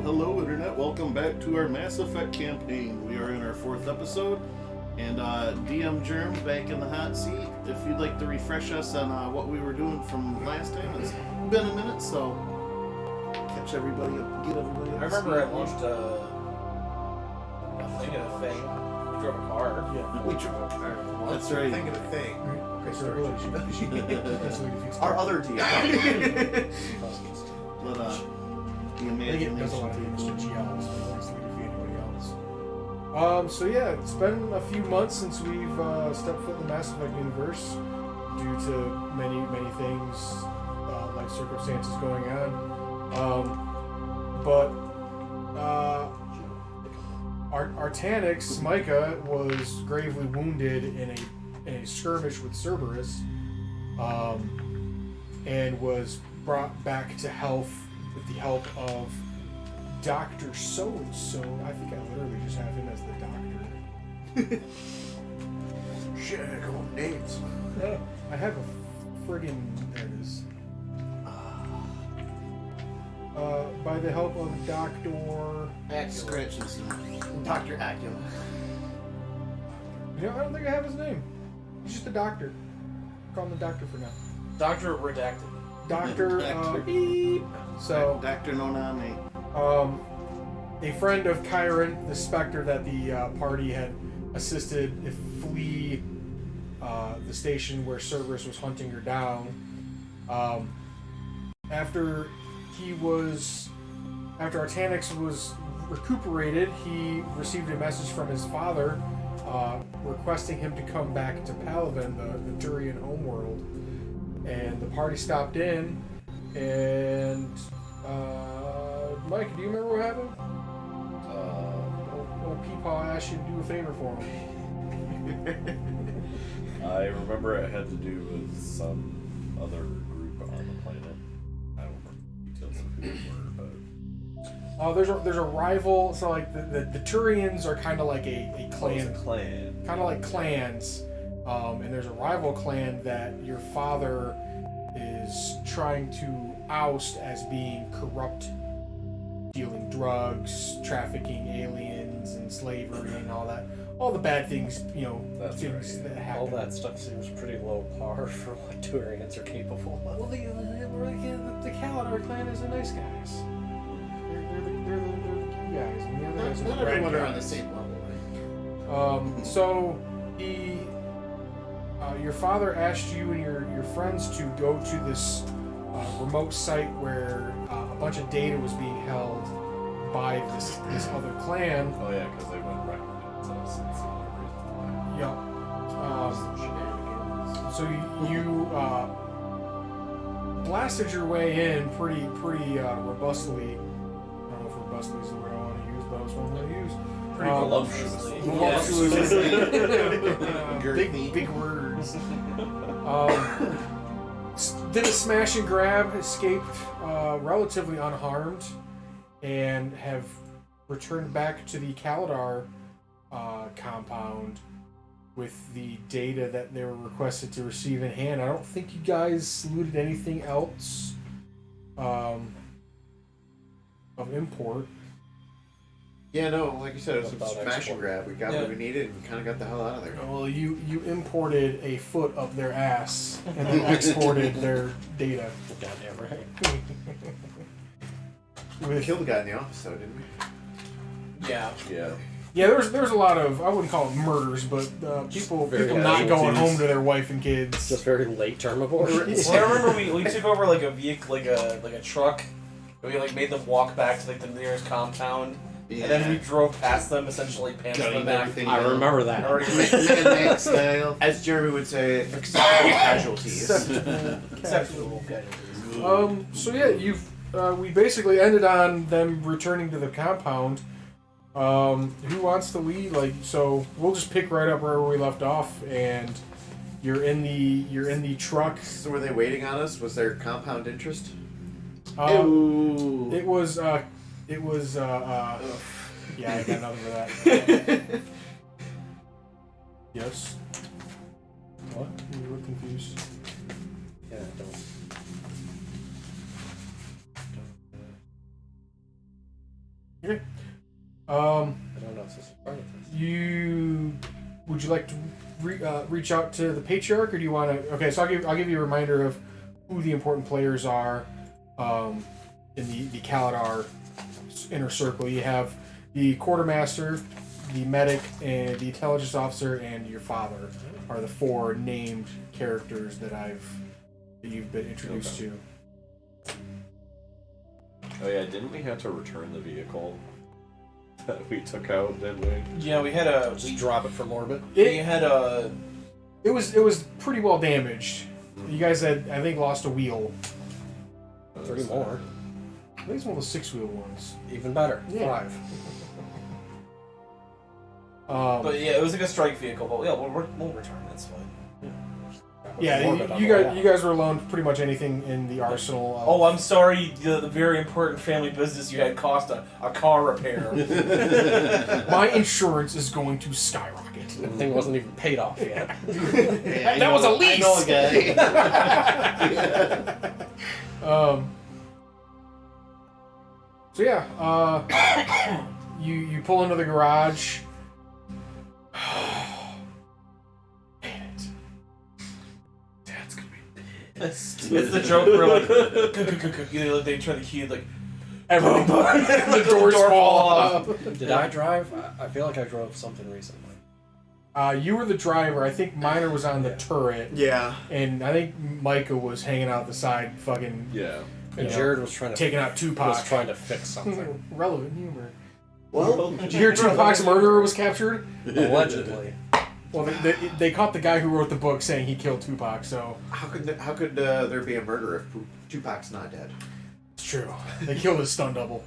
Hello, Internet. Welcome back to our Mass Effect campaign. We are in our 4th episode, and DM Germ's back in the hot seat. If you'd like to refresh us on what we were doing from last time, it's been a minute, so catch everybody up, get everybody up. I remember I launched a thing and a thing. We drove a car. Yeah, we drove a car. That's right. Thing and a thing. Okay, sorry. Our other DM. But the imagination. There's a lot of Mr. GLs, but at least we defeat anybody else. So yeah, it's been a few months since we've stepped foot in the Mass Effect universe due to many things, life circumstances going on. But Artanix, Micah, was gravely wounded in a skirmish with Cerberus, and was brought back to health with the help of Dr. So-and-so. I think I literally just have him as the doctor. Shit, I go on names. I have a friggin'... There it is. By the help of Dr. Scratching some. Dr. Acula. You know, I don't think I have his name. He's just a doctor. Call him the doctor for now. Dr. Redacted. Dr. Beep. So, Dr. Noname. A friend of Chiron, the Spectre that the party had assisted flee the station where Cerberus was hunting her down. After Artanix was recuperated, he received a message from his father requesting him to come back to Palaven, the Turian homeworld. And the party stopped in, and Mike, do you remember what happened? Old Peepaw asked you to do a favor for him. I remember it had to do with some other group on the planet. I don't remember details of who they were, but There's a rival. So like the Turians are kind of like a clan. It's a clan. Kind of like clans. And there's a rival clan that your father is trying to oust as being corrupt, dealing drugs, trafficking aliens, and slavery, and all the bad things, That's things right. that happen. All that stuff seems pretty low par for what Turians are capable of. Well, the Kalidar clan is the nice guys. They're the good guys. And the other guys are Not the bad everyone are on the guys. same level, right? So your father asked you and your friends to go to this remote site where a bunch of data was being held by this other clan. Oh yeah, because they went and recognized us and see the reason why. Yep. So you blasted your way in pretty robustly. I don't know if robustly is the word I want to use, but it was one to use. Pretty voluptuously. Big words. Did a smash and grab, escaped relatively unharmed, and have returned back to the Kalidar compound with the data that they were requested to receive in hand. I don't think you guys looted anything else of import. Yeah, no, like you said, it was About a smash export. and grab. We got what we needed and kind of got the hell out of there. Well, you imported a foot up their ass and then exported their data. Goddamn right. We killed the guy in the office, though, didn't we? Yeah. Yeah. Yeah, there's a lot of, I wouldn't call it murders, but people not going home to their wife and kids. Just very late term abortions. Well, I remember we took over like a vehicle, like a truck, and we made them walk back to the nearest compound. Yeah. And then we drove past them, essentially pantsing them back. everything I down. remember that. Mad Max style. As Jeremy would say, acceptable casualties. Acceptable. So yeah, we basically ended on them returning to the compound. Who wants to lead? Like, so we'll just pick right up where we left off, and you're in the truck. So were they waiting on us? Was there compound interest? Ooh. It was yeah, I got nothing for that. Yes. What? You look confused. Yeah, don't. Okay. I don't know if this is part of this. Would you like to reach out to the patriarch, or do you want to? Okay, so I'll give you a reminder of who the important players are in the Kaladar inner circle. You have the quartermaster, the medic, and the intelligence officer, and your father are the 4 named characters that you've been introduced to. Oh yeah, didn't we have to return the vehicle that we took out, didn't we? Yeah, we had a. Just drop it from orbit. We had a. It was pretty well damaged. You guys had, I think, lost a wheel. 3 more. I think it's one of the 6-wheel ones. Even better. Yeah. 5. But yeah, it was like a strike vehicle. But yeah, we'll return. That's fine. Yeah, you guys were alone. Pretty much anything in the arsenal. Oh, I'm sorry. The very important family business you had cost a car repair. My insurance is going to skyrocket. The thing wasn't even paid off yet. Hey, That was a lease! I know a guy. So yeah, you pull into the garage. Damn it! Dad's gonna be pissed. It's the joke where like they try the key like Everything, the doors fall off. Did I drive? I feel like I drove something recently. You were the driver. I think Miner was on the turret, Yeah. and I think Micah was hanging out the side, fucking Yeah. And You know, Jared was trying to Tupac. fix something. Relevant humor. Well, Did you hear Tupac's murderer was captured? Allegedly. Well, they caught the guy who wrote the book saying he killed Tupac, so how could there be a murder if Tupac's not dead? it's true. They killed his stunt double.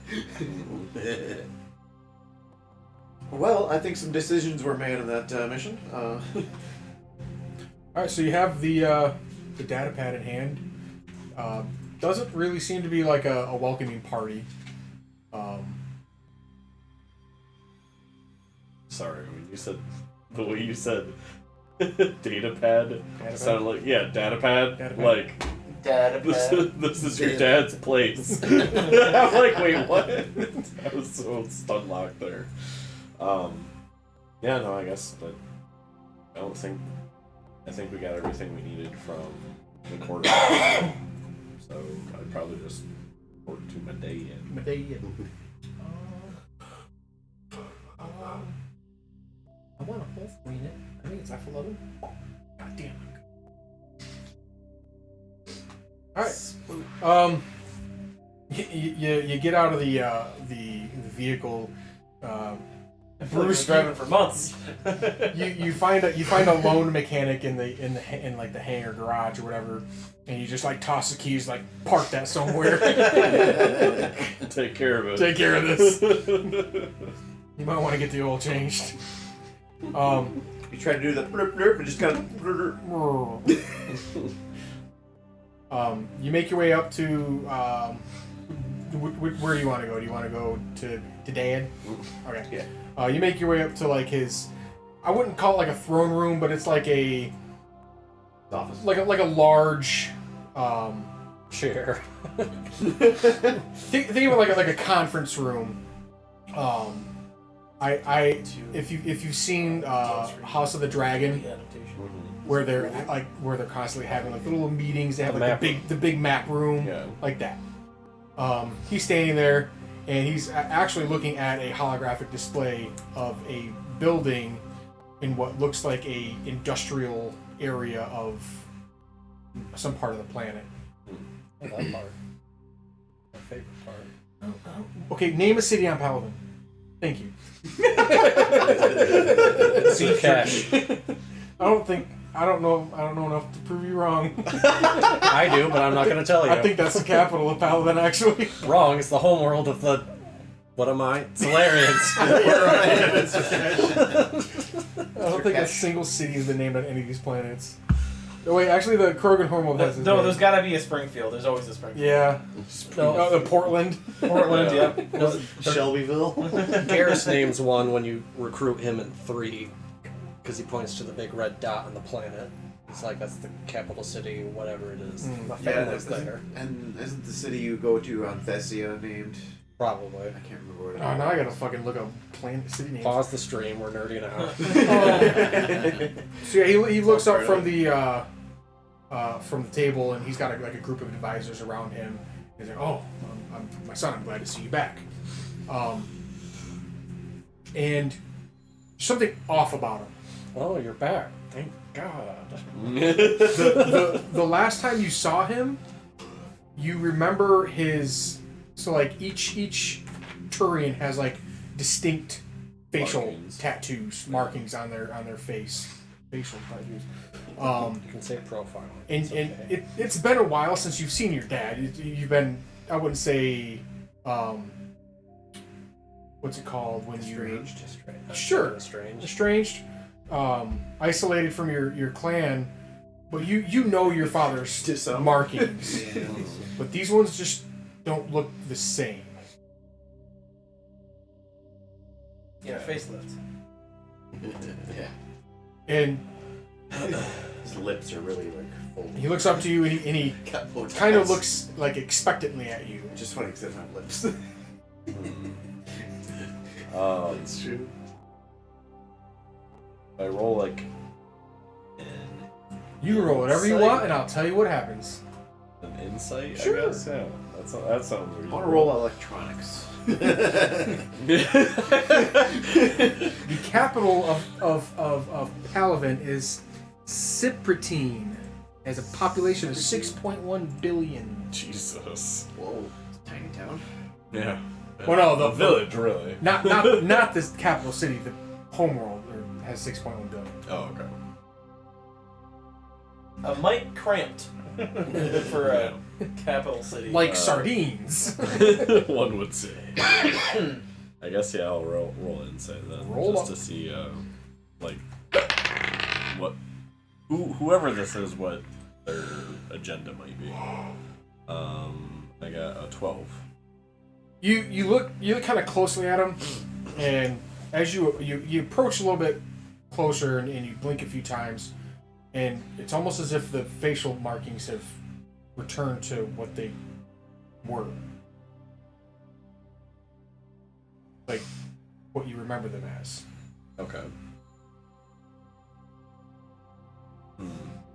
Well, I think some decisions were made on that mission. All right, so you have the data pad in hand. Doesn't really seem to be like a welcoming party. Sorry, when you said the way you said data pad sounded like data pad. Data pad. Like dad. this is your dad's place. I'm like, wait, what? I was so stun locked there. Yeah, no, I guess, but I think we got everything we needed from the quarter. So I'd probably just report to Medea. I want to both read it. I think it's F11. God damn it. All right. You get out of the vehicle. I feel like we're driving for months. you find a lone mechanic in like the hangar garage or whatever, and you just like toss the keys, like park that somewhere. Take care of it. Take care of this. You might want to get the oil changed. You try to do the blurp blurp, and just kind of. You make your way up to where do you want to go? Do you want to go to Dad? Okay. Yeah. You make your way up to like his. I wouldn't call it like a throne room, but it's like a Office. like a large. Chair. Think of it like a conference room. If you've seen House of the Dragon, where they're constantly having like little meetings, they have like the big map room, like that. He's standing there, and he's actually looking at a holographic display of a building in what looks like a industrial area of some part of the planet. Oh, that part. My favorite part. Okay, name a city on Paladin. Thank you. See cash. I don't know enough to prove you wrong. I do, but I'm not going to tell you. I think that's the capital of Paladin, actually. Wrong. It's the homeworld of the What am I? Solarians. I don't think a single city has been named on any of these planets. Oh, wait, actually, the Krogan homeworld has his No, name. there's got to be a Springfield. There's always a Springfield. Yeah. No, Portland. Portland, yep. Shelbyville. Garrus names one when you recruit him in 3, because he points to the big red dot on the planet. It's like that's the capital city, whatever it is. My family's there. And isn't the city you go to on Thessia named? Probably. I can't remember what it is. Oh, now I gotta fucking look up planet city names. Pause the stream. We're nerding out. So yeah, he looks up from the table, and he's got a group of advisors around him. He's like, "Oh, my son, I'm glad to see you back." And something off about him. Oh, you're back. Thank God. The last time you saw him, you remember his. So like each Turian has like distinct facial tattoos, markings on their face, facial tattoos. You can say profile. And it's been a while since you've seen your dad. You've been, I wouldn't say, what's it called when you're sure estranged, isolated from your clan, but you know your father's markings, but these ones just don't look the same. Yeah, facelift. Yeah. And His lips are really like full. he looks up to you and he kind of looks like expectantly at you. Just funny because I have lips. It's true. I roll like You roll whatever you want, and I'll tell you what happens. an insight, Sure. I guess. Yeah, that sounds I reasonable. want to roll electronics. The capital of Palavin is Cypritine. Has a population of 6.1 billion. Jesus. Whoa, it's a tiny town. Yeah. Well, no, the village, really. Not this capital city. The homeworld has 6.1 billion. Oh, okay. A mite cramped for a capital city. Like sardines. One would say. I guess I'll roll insight then, Roll just up. to see, like, what whoever this is, what their agenda might be. I got a 12. You look kind of closely at him, and as you approach a little bit closer, and you blink a few times, and it's almost as if the facial markings have returned to what they were, like what you remember them as. Okay.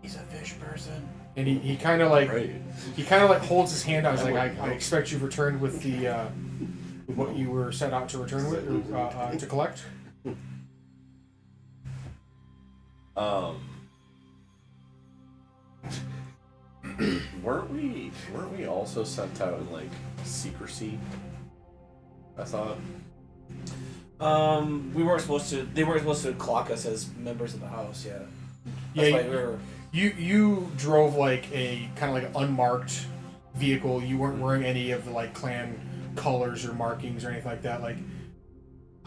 He's a fish person. And he kind of like Right. holds his hand out. He's like, I expect you've returned with the with what you were set out to return with or to collect. Weren't we also sent out in like secrecy? I thought. We weren't supposed to. They weren't supposed to clock us as members of the house. Yeah. Yeah, That's why we were. You drove like a kind of like an unmarked vehicle. You weren't wearing any of the like clan colors or markings or anything like that. Like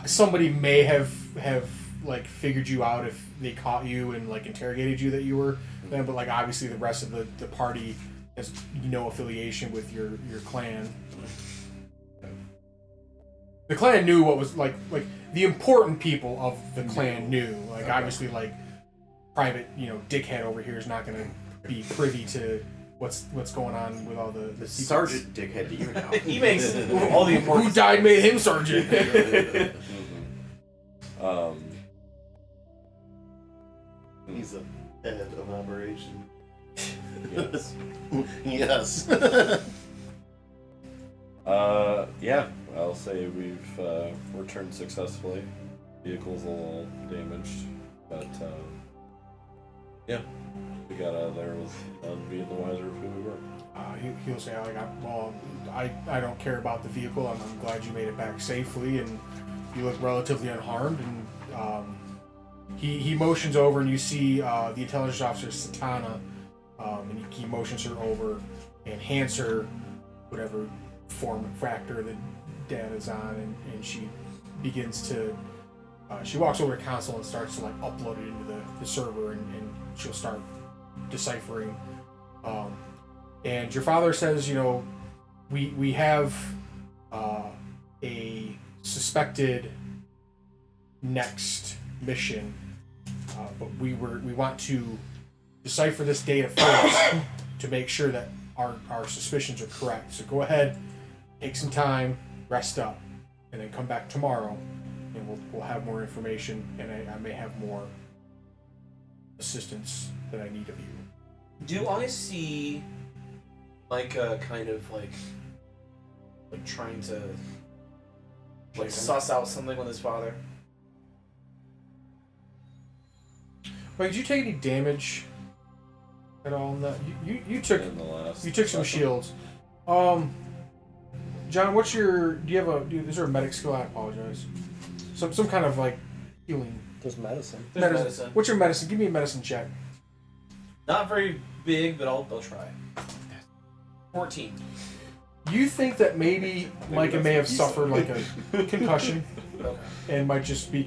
somebody may have like figured you out if they caught you and like interrogated you that you were them, but like obviously the rest of the party has no affiliation with your clan. The clan knew what was like the important people of the clan knew. Like obviously like private, dickhead over here is not going to be privy to what's going on with all the secrets. Sergeant Dickhead, do you know? He makes all the important. Who died made him sergeant. He's a head of operation. Yes. Yes. Yeah. I'll say we've returned successfully. Vehicle's a little damaged, but yeah, we got out of there with none being the wiser of who we were. He'll say, like, I don't care about the vehicle. I'm glad you made it back safely, and you look relatively unharmed. And he motions over, and you see the intelligence officer Satana, and he motions her over and hands her whatever form factor that Dad is on, and she begins to. She walks over to the console and starts to like upload it into the server, and she'll start deciphering. And your father says, you know, we have a suspected next mission, but we want to decipher this data first to make sure that our suspicions are correct. So go ahead, take some time, rest up, and then come back tomorrow, and we'll have more information, and I may have more assistance that I need of you. Do I see like a kind of like trying to like suss out something with his father? Wait, did you take any damage at all in that? You took In the last you took some session. shields. John, what's your? Is there a medic skill? I apologize. Some kind of like healing. There's medicine. There's medicine. What's your medicine? Give me a medicine check. Not very big, but I'll try. 14. You think that maybe Micah may have suffered like a concussion Okay. and might just be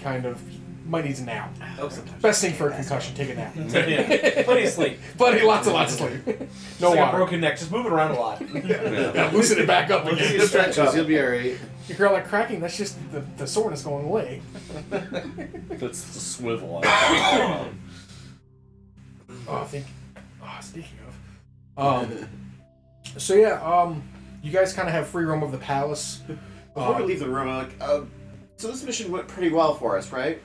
might need a nap. Okay. Best thing for a concussion, take a nap. Yeah. Plenty of sleep. But lots of sleep. No Like a water. broken neck. Just move it around a lot. Yeah, loosen it back up Once again. you stretches, you'll be alright. You hear like cracking, that's just the soreness going away. It's the swivel. Speaking of. So yeah, you guys kind of have free roam of the palace. Before we leave the room, I'm like, so this mission went pretty well for us, right?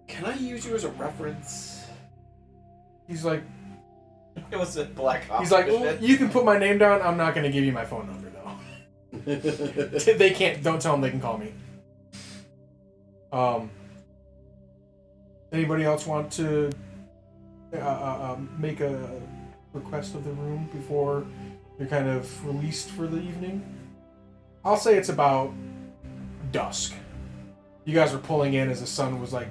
Can I use you as a reference? He's like, It was a black ops. he's like, mission. well, you can put my name down. I'm not going to give you my phone number though. They can't. Don't tell them they can call me. Anybody else want to make a request of the room before you're kind of released for the evening? I'll say it's about dusk. You guys were pulling in as the sun was like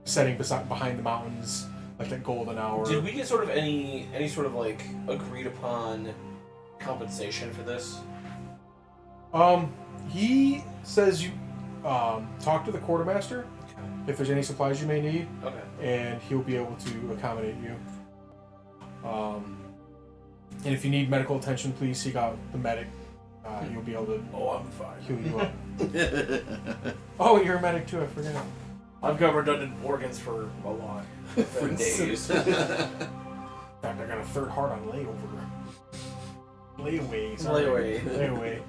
setting behind the mountains, like that golden hour. Did we get sort of any sort of like agreed upon compensation for this? He says you talk to the quartermaster if there's any supplies you may need, Okay. and he'll be able to accommodate you. And if you need medical attention, please seek out the medic. You'll be able to Oh, I'm fine. heal you up. Oh, you're a medic too. I forgot. I've got redundant organs for a lot. For days. In fact, I got a third heart on layover. Layaway. Sorry. Layaway.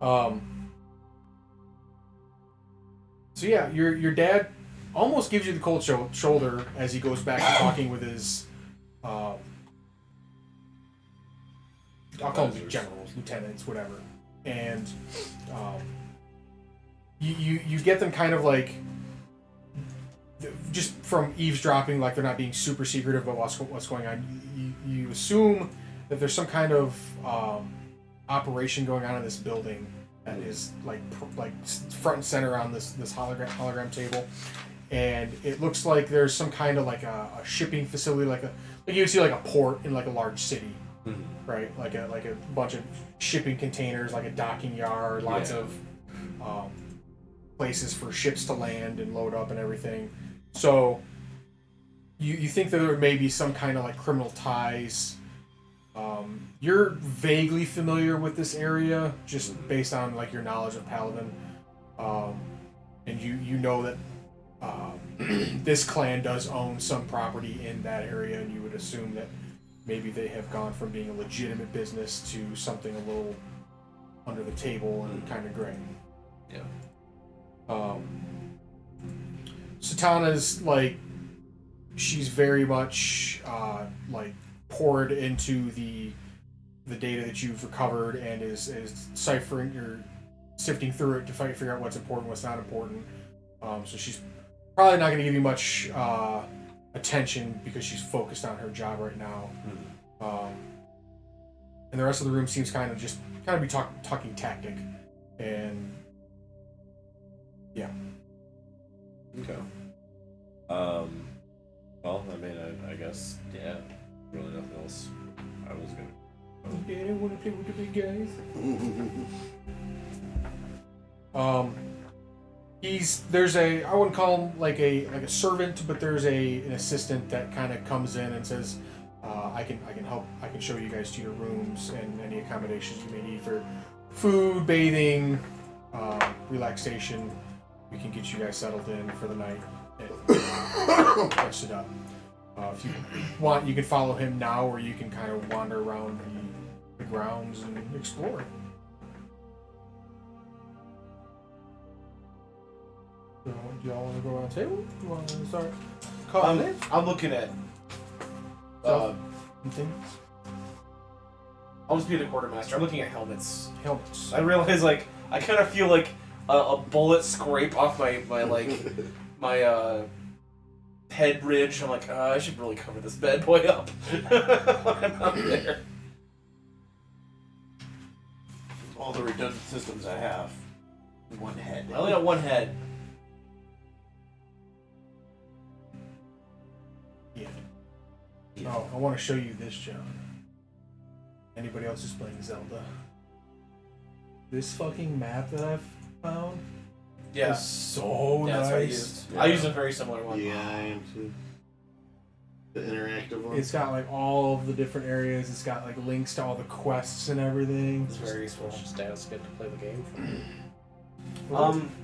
Layaway. So yeah, your dad almost gives you the cold shoulder as he goes back to talking with his. I'll call them generals, lieutenants, whatever, and you get them kind of like just from eavesdropping, like they're not being super secretive about what's going on. You assume that there's some kind of operation going on in this building that is like front and center on this hologram table, and it looks like there's some kind of like a shipping facility, like you would see like a port in like a large city. Mm-hmm. Right, like a bunch of shipping containers, like a docking yard, lots of places for ships to land and load up and everything. So you think that there may be some kind of like criminal ties. You're vaguely familiar with this area just based on like your knowledge of Paladin, and you know that this clan does own some property in that area, and you would assume that maybe they have gone from being a legitimate business to something a little under the table and kind of gray. Yeah. Satana's like, she's very much like poured into the data that you've recovered and is ciphering or sifting through it to figure out what's important, what's not important. So she's probably not going to give you much attention because she's focused on her job right now. And the rest of the room seems kind of be talking tactic, and yeah. Okay. Well, I mean, I guess, yeah, really nothing else I was gonna Okay, I want to play with the big guys. There's a, I wouldn't call him like a servant, but there's an assistant that kind of comes in and says, I can help, I can show you guys to your rooms and any accommodations you may need for food, bathing, relaxation. We can get you guys settled in for the night and rest it up. If you want, you can follow him now, or you can kind of wander around the grounds and explore. So, do y'all want to go around the table? You want to start calling it? I'm looking at. Things? I'll just be the quartermaster. I'm looking at helmets. Helmets. I realize, like, I kind of feel like a bullet scrape off my head ridge. I'm like, I should really cover this bad boy up when I'm out there. All the redundant systems I have. One head. I only got one head. Yeah. Oh, I want to show you this, John. Anybody else is playing Zelda? This fucking map that I've found Yeah. is so Yeah, that's what I nice. used. I used a very similar one. Yeah, I am too. The interactive one. It's got like all of the different areas. It's got like links to all the quests and everything. It's very useful. Just ask it to play the game for me.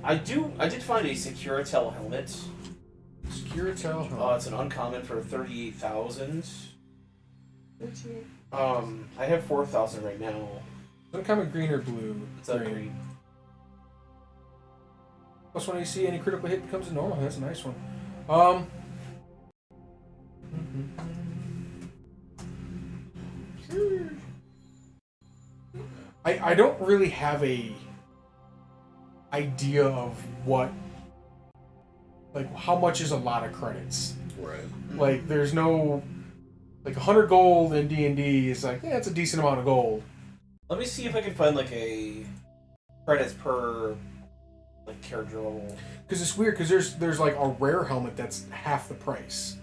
I did find a Securitel helmet. Securitel. It's an uncommon for 38,000. I have 4,000 right now. Uncommon green or blue? It's a green. Plus when you see any critical hit becomes a normal. That's a nice one. I don't really have a idea of what, like, how much is a lot of credits. Right. Like, there's no, like, 100 gold in D&D is like, yeah, it's a decent amount of gold. Let me see if I can find like a credits per like character level. Because it's weird, because there's like a rare helmet that's half the price.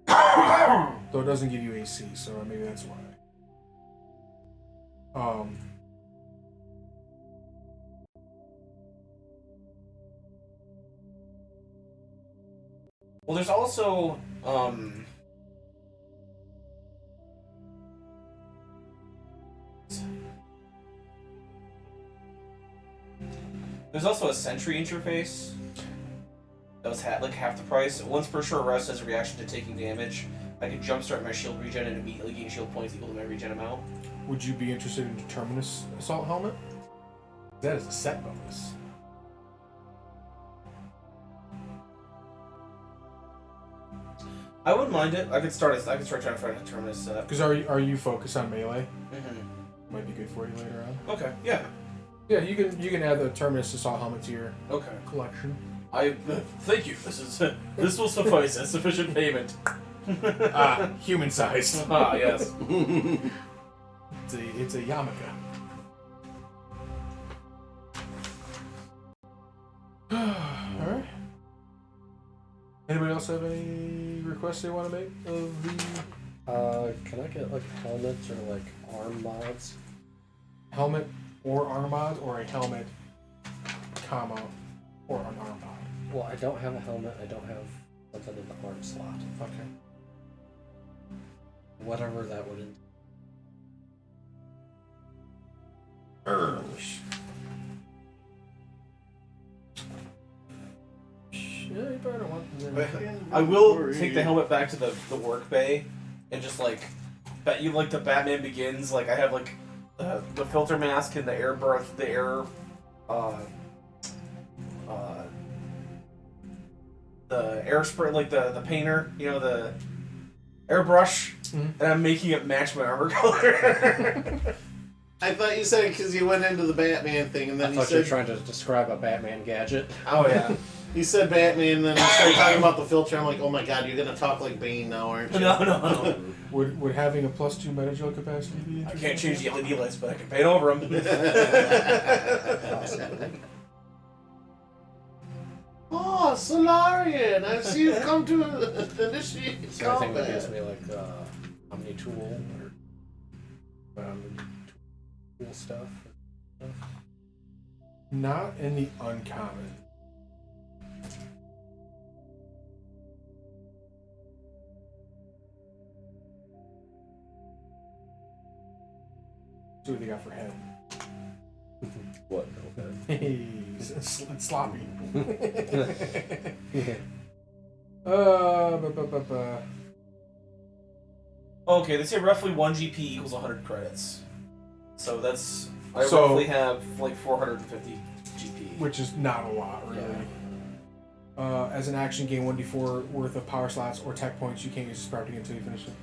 Though it doesn't give you AC, so maybe that's why. Well, there's also there's also a sentry interface that was like half the price. Once per short rest as a reaction to taking damage, I can jumpstart my shield regen and immediately gain shield points equal to my regen amount. Would you be interested in Determinus Assault Helmet? That is a set bonus. I wouldn't mind it. I could start trying to find a Terminus set. Because are you focused on melee? Mm-hmm. Might be good for you later on. Okay. Yeah. Yeah, you can add the Terminus Assault Helmet to your Okay. collection. Thank you. This will suffice as sufficient payment. Human sized. Yes. It's a yarmulke. Alright. Anybody else have any requests they want to make of the Can I get like helmets or like arm mods? helmet or arm mod, or a helmet, comma, or an arm mod? Well, I don't have a helmet. I don't have something in the arm slot. Okay. Whatever that would. Yeah, you probably don't want them. I will take the helmet back to the work bay and just like bet you like the Batman Begins. Like I have like the filter mask and the air brush, the air the air spray, like the painter, you know, the airbrush, and I'm making it match my armor color. I thought you said it because you went into the Batman thing, and then I you thought you were said trying to describe a Batman gadget. Oh yeah. you said Batman, and then you started talking about the filter. I'm like, oh my god, you're gonna talk like Bane now, aren't you? No. Would having a +2 metagel capacity be I interesting? can't change the LED lights, but I can paint over them. Oh, Solarian! I see you've come to initiate Is there anything that combat. gives me like Omni tool or Cool stuff. Not in the uncommon. See what they got for head. What? Okay. Hey, it's sloppy. Okay, they say roughly 1 GP equals 100 credits. So that's... I So- roughly have like 450 GP. Which is not a lot, really. As an action, gain 1d4 worth of power slots or tech points. You can't use sprouting until you finish it.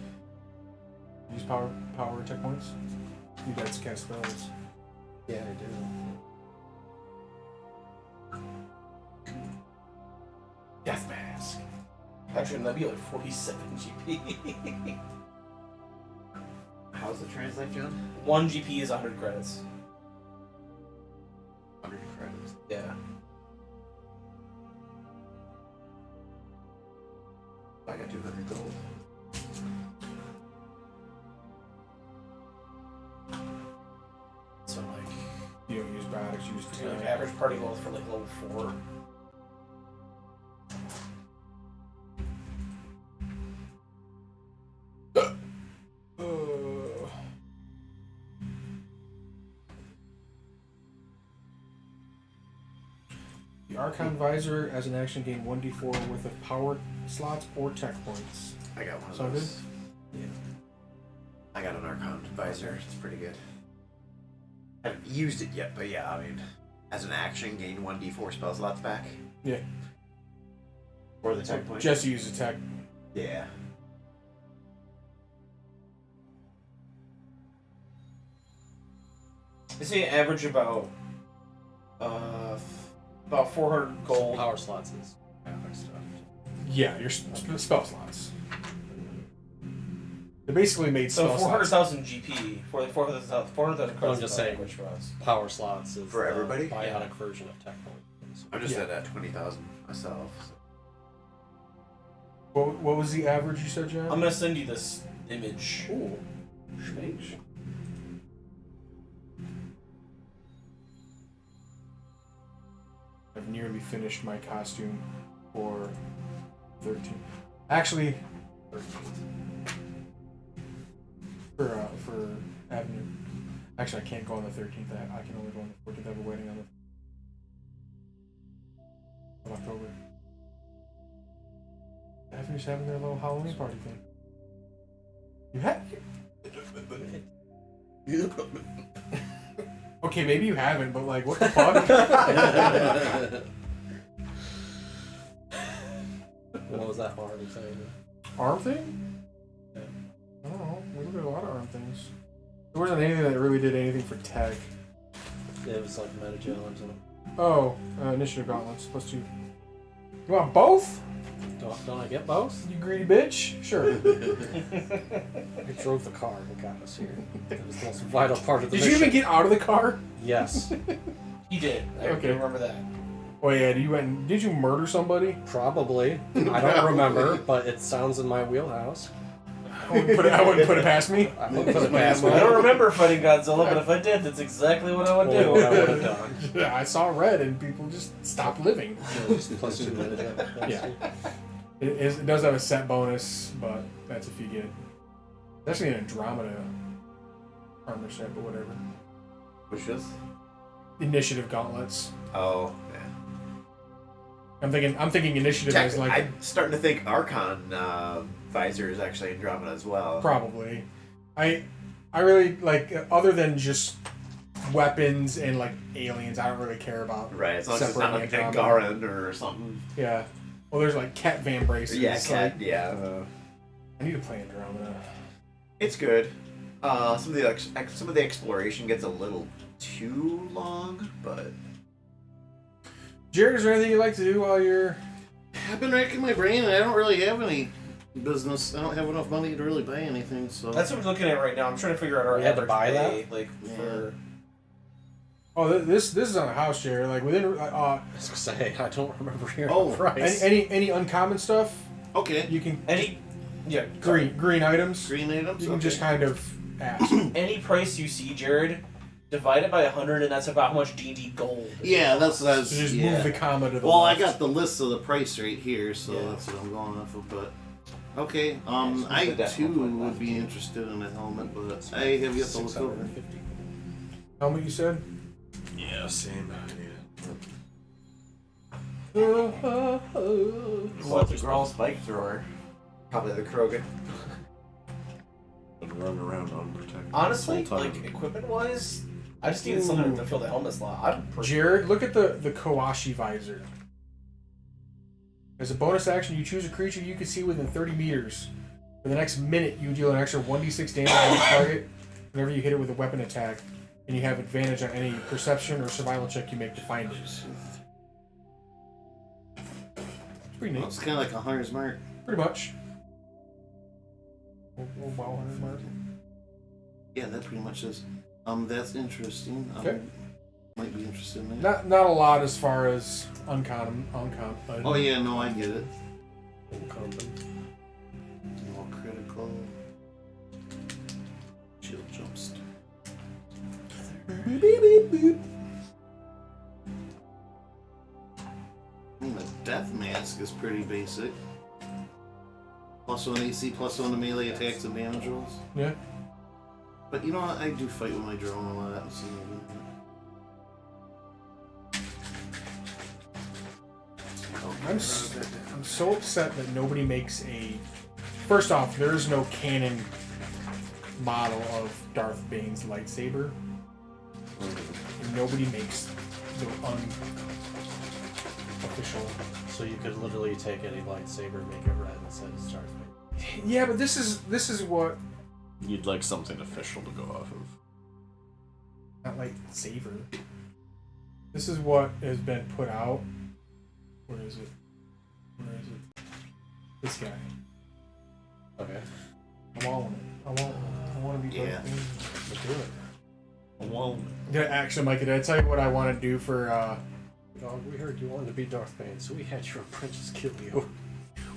Use power or tech points? You guys cast spells. Yeah, I do. Death Mask. Actually, that'd be like 47 GP. How's it translate, John? 1 GP is 100 credits. 100 credits. Yeah. I got 200 gold. So like, You don't use biotics, you use so like tech. average party goals for like level 4. The Archon Visor, as an action, gain 1d4 worth of power slots or tech points. I got one of Sound those. Yeah. I got an Archon visor. It's pretty good. Haven't used it yet, but yeah, I mean, as an action, gain 1d4 spell slots back. Yeah. Or the tech point. Just use the tech. Yeah. They say average about 400 gold. Power slots is biotic stuff. Yeah, your spell slots. They basically made So spell slots. 400,000 GP for like 400,000 credits. I'm just is saying. average for us. Power slots is For the everybody? biotic version of tech points. I'm just Yeah. at 20,000 myself. So. What was the average you said, John? I'm gonna send you this image. Ooh. Strange. I've nearly finished my costume for 13. Actually, 13th. For Avenue. Actually, I can't go on the 13th. I can only go on the 14th. I have a wedding on the of October. Avenue's having their little Halloween party thing. You have. Okay, maybe you haven't, but like, what the fuck? What was that arm thing? Arm thing? I don't know. We did a lot of arm things. There wasn't anything that really did anything for tech. Yeah, it was like meta challenge. Oh, initiative gauntlets, +2. You want both? Don't I get both? You greedy bitch? Sure. I drove the car and got us here. It was the most vital part of the Did you mission. even get out of the car? Yes, He did. I Okay. remember that. Oh yeah, did you murder somebody? probably. I don't remember, but it sounds in my wheelhouse. I wouldn't put it past me. I would put it past me. I don't remember fighting Godzilla, but if I did, that's exactly what I would do. What I would have done. Yeah, I saw red and people just stopped living. Just +2 meta challenge. Yeah. It does have a set bonus, but that's if you get. It's actually an Andromeda armor set, but whatever. Which is? Initiative gauntlets. Oh, yeah. I'm thinking initiative is like I'm starting to think Archon visor is actually Andromeda as well. probably. I really like other than just weapons and like aliens. I don't really care about. Right, as long as it's not like separating Angaran or something. Yeah. Well, there's like Cat Van braces. Yeah, Cat, like, yeah. I need to play Andromeda. It's good. Some of the exploration gets a little too long, but Jared, is there anything you'd like to do while you're? I've been racking my brain and I don't really have any business. I don't have enough money to really buy anything, so. That's what I'm looking at right now. I'm trying to figure out our We had to average buy that? pay, like for. Oh, this is on a house, Jared. Like within I was gonna say I don't remember hearing Oh, the price. any uncommon stuff Okay. you can Any. Yeah. green items. Green items? You can Okay. just kind of ask. Any price you see, Jared, divide it by 100, and that's about how much D&D gold. Yeah, that's what I was. So just yeah. move the comma to the Well, left. I got the list of the price right here, so Yeah. that's what I'm going off of. But okay, just I put the decimal too point would left. be interested in a helmet, but I have yet to look over. 650. Helmet, you said? Yeah, same. What's a girl spike thrower? Probably the Krogan. And run around unprotected. Honestly, Full time. like, equipment-wise, I just needed something to fill the helmet slot. Jared, look at the Kawashi visor. As a bonus action, you choose a creature you can see within 30 meters. For the next minute, you deal an extra 1d6 damage on each target whenever you hit it with a weapon attack, and you have advantage on any perception or survival check you make to find it. It's pretty Well, neat. it's kind of like a hunter's mark. Pretty much. Wow, 100 mark. Yeah, that pretty much is. That's interesting. Okay. Might be interested in that. Not a lot as far as uncommon. Oh yeah, no, I get it. Uncommon. More critical. Shield jumps. I mean, the death mask is pretty basic. Plus 1 AC, plus 1 to melee attacks and damage rolls. Yeah. But you know what? I do fight with my drone a lot. So I'm so upset that nobody makes a. First off, there is no canon model of Darth Bane's lightsaber. And nobody makes the unofficial. So you could literally take any lightsaber and make it red instead of Darth Vader. Yeah, but this is what You'd like something official to go off of. not lightsaber. This is what has been put out. Where is it? Where is it? This guy. Okay. I want it. I want to be Yeah. Darth Bane. Let's do it. Well, Yeah, actually, Mike, did I tell you what I want to do for? Dog, we heard you wanted to be Darth Bane, so we had your apprentice kill you.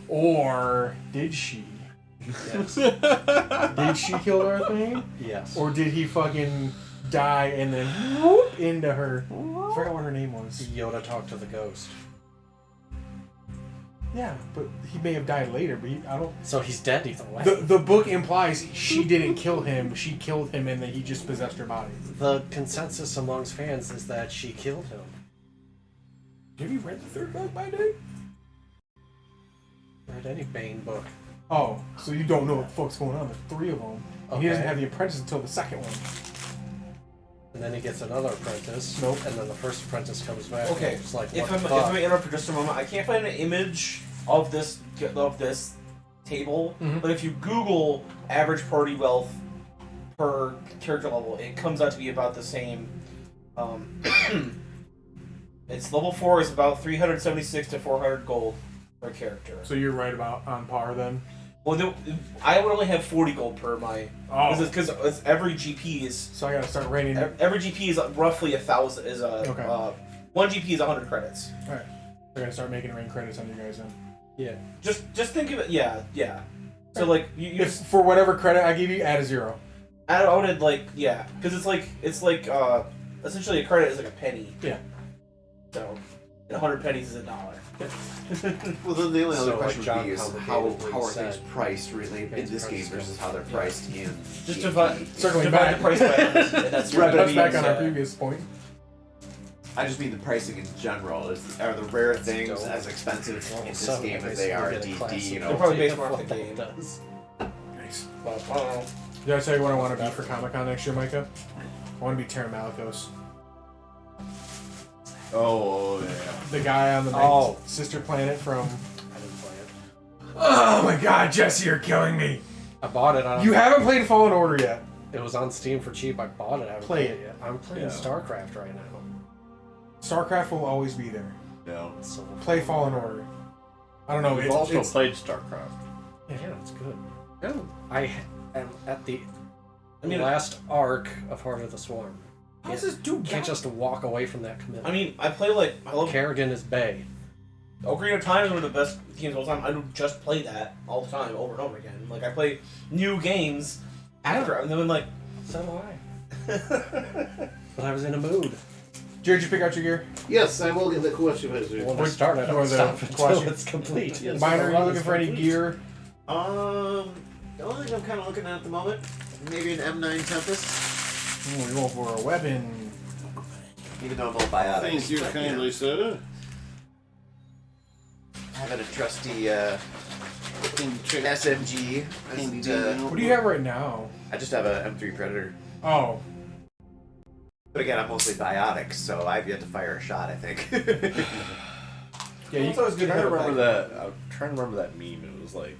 Or did she? Yes. Did she kill Darth Bane? Yes. Or did he fucking die and then whoop into her? I forgot what her name was. Yoda talked to the ghost. Yeah, but he may have died later. But I don't. So he's dead either way. The book implies she didn't kill him. She killed him, and then he just possessed her body. The consensus amongst fans is that she killed him. Have you read the third book by day? Read any Bane book. Oh, so you don't know what the fuck's going on? There's 3 of them. And he doesn't Okay. have the apprentice until the second one. And then he gets another apprentice. Nope. And then the first apprentice comes back. Okay, And it's like, if what I'm the if I fuck? may interrupt for just a moment, I can't find an image of this table, Mhm. but if you Google average party wealth per character level, it comes out to be about the same. It's level 4 is about 376 to 400 gold per character. So you're right about on par then. Well, I would only have 40 gold per my Oh, because every GP is so I gotta start raining. every GP is roughly 1,000 is a Okay. 1 GP is 100 credits. All right, I gotta start making rain credits on you guys then. Yeah. Just think of it, yeah. So like you If for whatever credit I give you, add a 0. I would have like because it's like essentially a credit is like a penny. Yeah. So 100 pennies is $1. Well, then the only So, other like question John would be is Conway how David are said, things priced really in Bane's this game price versus goes- how they're priced in Just D&D? divide Circling divide back. the price by 100, and that's Right, gonna Touch be, back on our uh, previous point. I just mean the pricing in general. Are the rare things dope. as expensive Level in this 7 game as they are in basically get a D&D? You class know, They're probably based of more off what the that game. does. Nice. But I don't know. Did I tell you what I want to be for Comic Con next year, Micah? I want to be Terra Malicos. oh yeah. The guy on the Oh. sister planet from. I didn't play it. Oh my god, Jesse, you're killing me! I bought it on. You haven't played Fallen Order yet. It was on Steam for cheap. I bought it. I haven't Play played it. yet. I'm playing Yeah. StarCraft right now. StarCraft will always be there. Yeah. So Play Fallen Order. I don't know. We've It's, also it's played StarCraft. yeah, it's good. Yeah. I am at the I mean- last arc of Heart of the Swarm. how does this dude You can't just walk away from that commitment. I mean, I love Kerrigan is Bay. Ocarina of Time is one of the best games of all time. I don't just play that all the time, over and over again. Like I play new games after, and then like So do I. But I was in a mood. Jared, did you pick out your gear? Yes, I will get the question advisor. When I start, I Or don't the stop until question- it's complete. Yes, Minor, are the you run looking is for any complete. gear? The only thing I'm kind of looking at the moment, maybe an M9 Tempest. We're going for a weapon. Even though I'm all biotic. Thank you but, kindly, sir. Having a trusty Can you check SMG. Can isn't, you What do you have right now? I just have a M3 Predator. Oh, But again, I'm mostly biotic, so I've yet to fire a shot, I think. yeah. You, It's always good to I'm have trying to a remember backup. that. I'm trying to remember that meme. It was like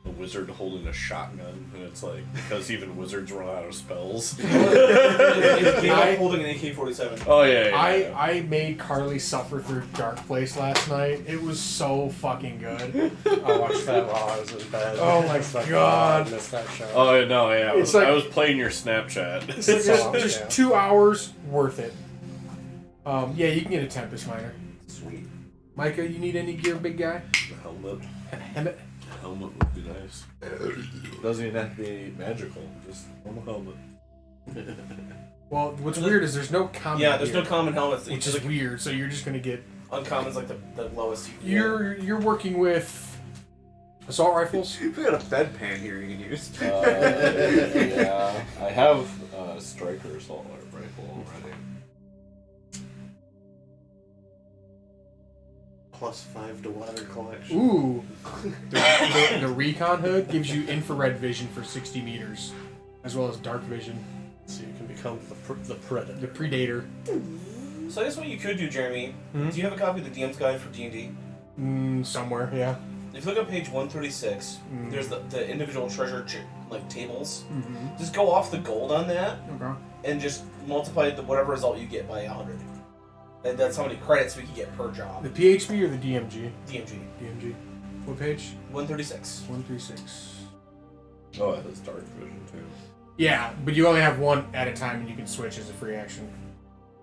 a wizard holding a shotgun, and it's like because even wizards run out of spells. I'm holding an AK-47. Oh yeah. I made Carly suffer through Dark Place last night. It was so fucking good. I watched that while I was in bed. Oh my It's like, God. I missed that show. Oh no, yeah. It's like- I was playing your Snapchat. It's like So, just yeah. 2 hours worth it. Yeah, you can get a Tempest Minor. Sweet. Micah, you need any gear, big guy? The helmet. Helmet? Helmet would be nice. Doesn't even have to be magical. Just normal helmet. Well, what's weird is there's no common. Yeah, there's gear, no common helmets. which is weird. So you're just gonna get. Uncommon's like the lowest you can get. You're working with assault rifles. We got a bedpan here you can use. Yeah, I have striker assault rifle already. +5 to water collection. Ooh, the recon hood gives you infrared vision for 60 meters, as well as dark vision. So you can become the predator. The Predator. So I guess what you could do, Jeremy, Hmm? do you have a copy of the DM's guide for D&D? Somewhere, yeah. If you look at page 136, Mm. there's the individual treasure like tables. Mm-hmm. Just go off the gold on that Okay. and just multiply whatever result you get by 100. And that's how many credits we can get per job. The PHB or the DMG? DMG. DMG. What page? 136. 136. Oh, it has dark vision too. Yeah, but you only have one at a time, and you can switch as a free action.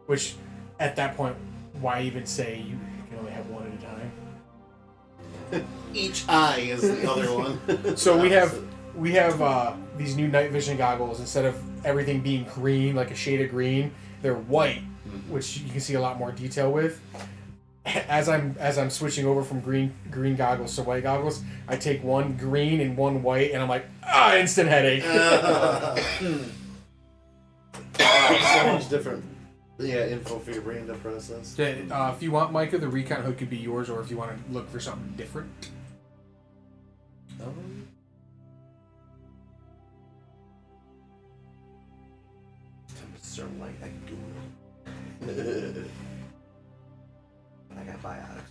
Which, at that point, why even say you can only have one at a time? Each eye is the other one. So we have these new night vision goggles. Instead of everything being green, like a shade of green, they're white, which you can see a lot more detail with. As I'm switching over from green goggles to white goggles, I take one green and one white, and I'm like, instant headache. So much different. Yeah, info for your brain to process. If you want, Micah, the recon hood could be yours, or if you want to look for something different. Tempests are light, I can do it. But I got biotics.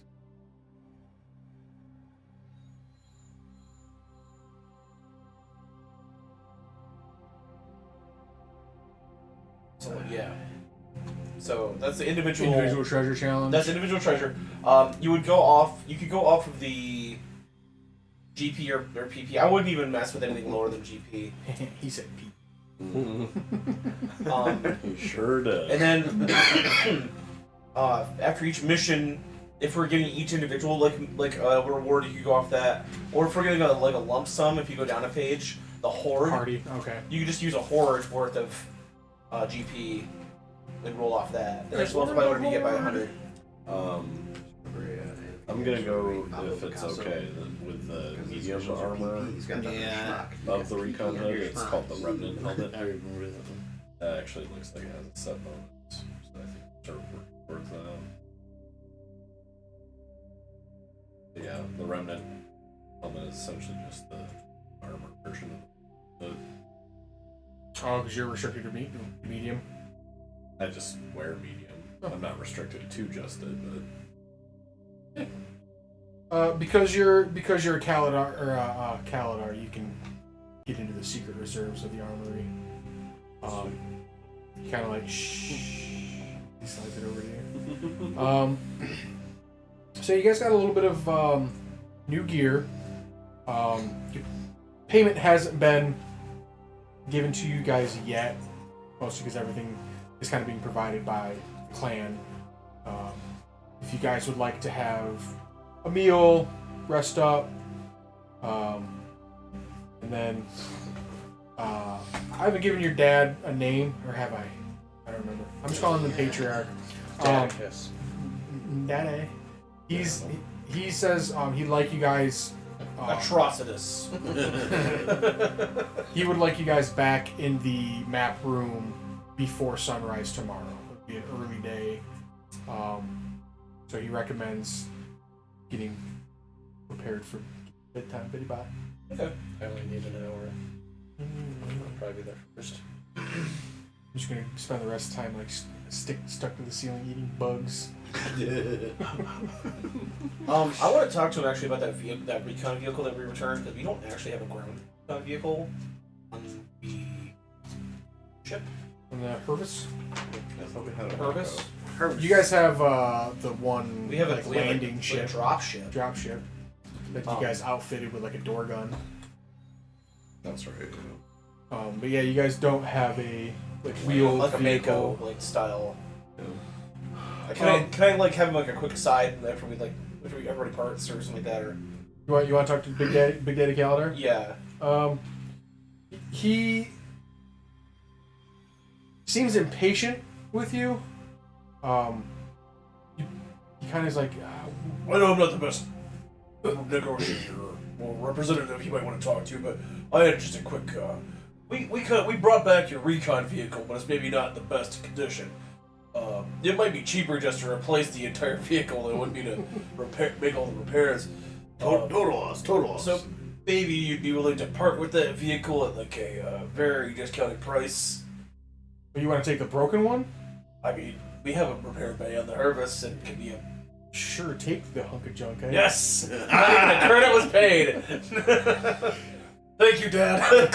So yeah. So that's the individual. Individual treasure challenge. That's individual treasure. You would go off. You could go off of the GP or PP. I wouldn't even mess with anything lower than GP. He said Pete. He sure does. And then after each mission, if we're getting each individual like a reward, you could go off that. Or if we're getting a lump sum, if you go down a page, the horde. Party. Okay. You could just use a horde worth of GP and roll off that. And just multiply whatever you get by 100. I'm gonna go, if it's okay, then with the medium armor Yeah. of the recon hood. It's called the Remnant helmet. I remember that one. That actually looks like it has a set bonus, so I think it's worth that out. Yeah, the Remnant helmet is essentially just the armor version of the hood. Oh, because you're restricted to medium. I just wear medium. I'm not restricted to just it, but Because you're a Kaladar or Kaladar, you can get into the secret reserves of the armory. Kind of like shh. He slides it over to you. So you guys got a little bit of new gear. Payment hasn't been given to you guys yet, mostly because everything is kind of being provided by the clan. If you guys would like to have a meal, rest up, and then I haven't given your dad a name, or have I? I don't remember. I'm just calling him Patriarch. Dadicus. Daddy. He says he'd like you guys. Atrocitus. He would like you guys back in the map room before sunrise tomorrow. It'll be an early day. So he recommends getting prepared for bedtime, bitty bye. Okay. I only need an hour. I'll probably be there first. I'm just gonna spend the rest of the time like stuck to the ceiling eating bugs. I want to talk to him actually about that recon vehicle that we returned, because we don't actually have a ground recon vehicle on the ship. And the Hervis. I thought we had a Purpose. You guys have the one We have like we have landing like ship, a drop ship. drop ship that you guys outfitted with like a door gun. That's right. But yeah, you guys don't have a like wheeled like a vehicle. Mako like style. Yeah. Can I like have him like a quick aside after everybody parts or something like that, or You want to talk to Big Daddy Calidar? yeah. He seems impatient with you. He kind of is like, I know I'm not the best negotiator or representative you might want to talk to, but I had just a quick. We brought back your recon vehicle, but it's maybe not in the best condition. It might be cheaper just to replace the entire vehicle than it would be to make all the repairs. Total loss. So maybe you'd be willing to part with that vehicle at like a very discounted price. you want to take the broken one? I mean, we have a repair bay on the Hervis and can be a... Sure, take the hunk of junk. Yes! Not even a credit was paid! Thank you, Dad! I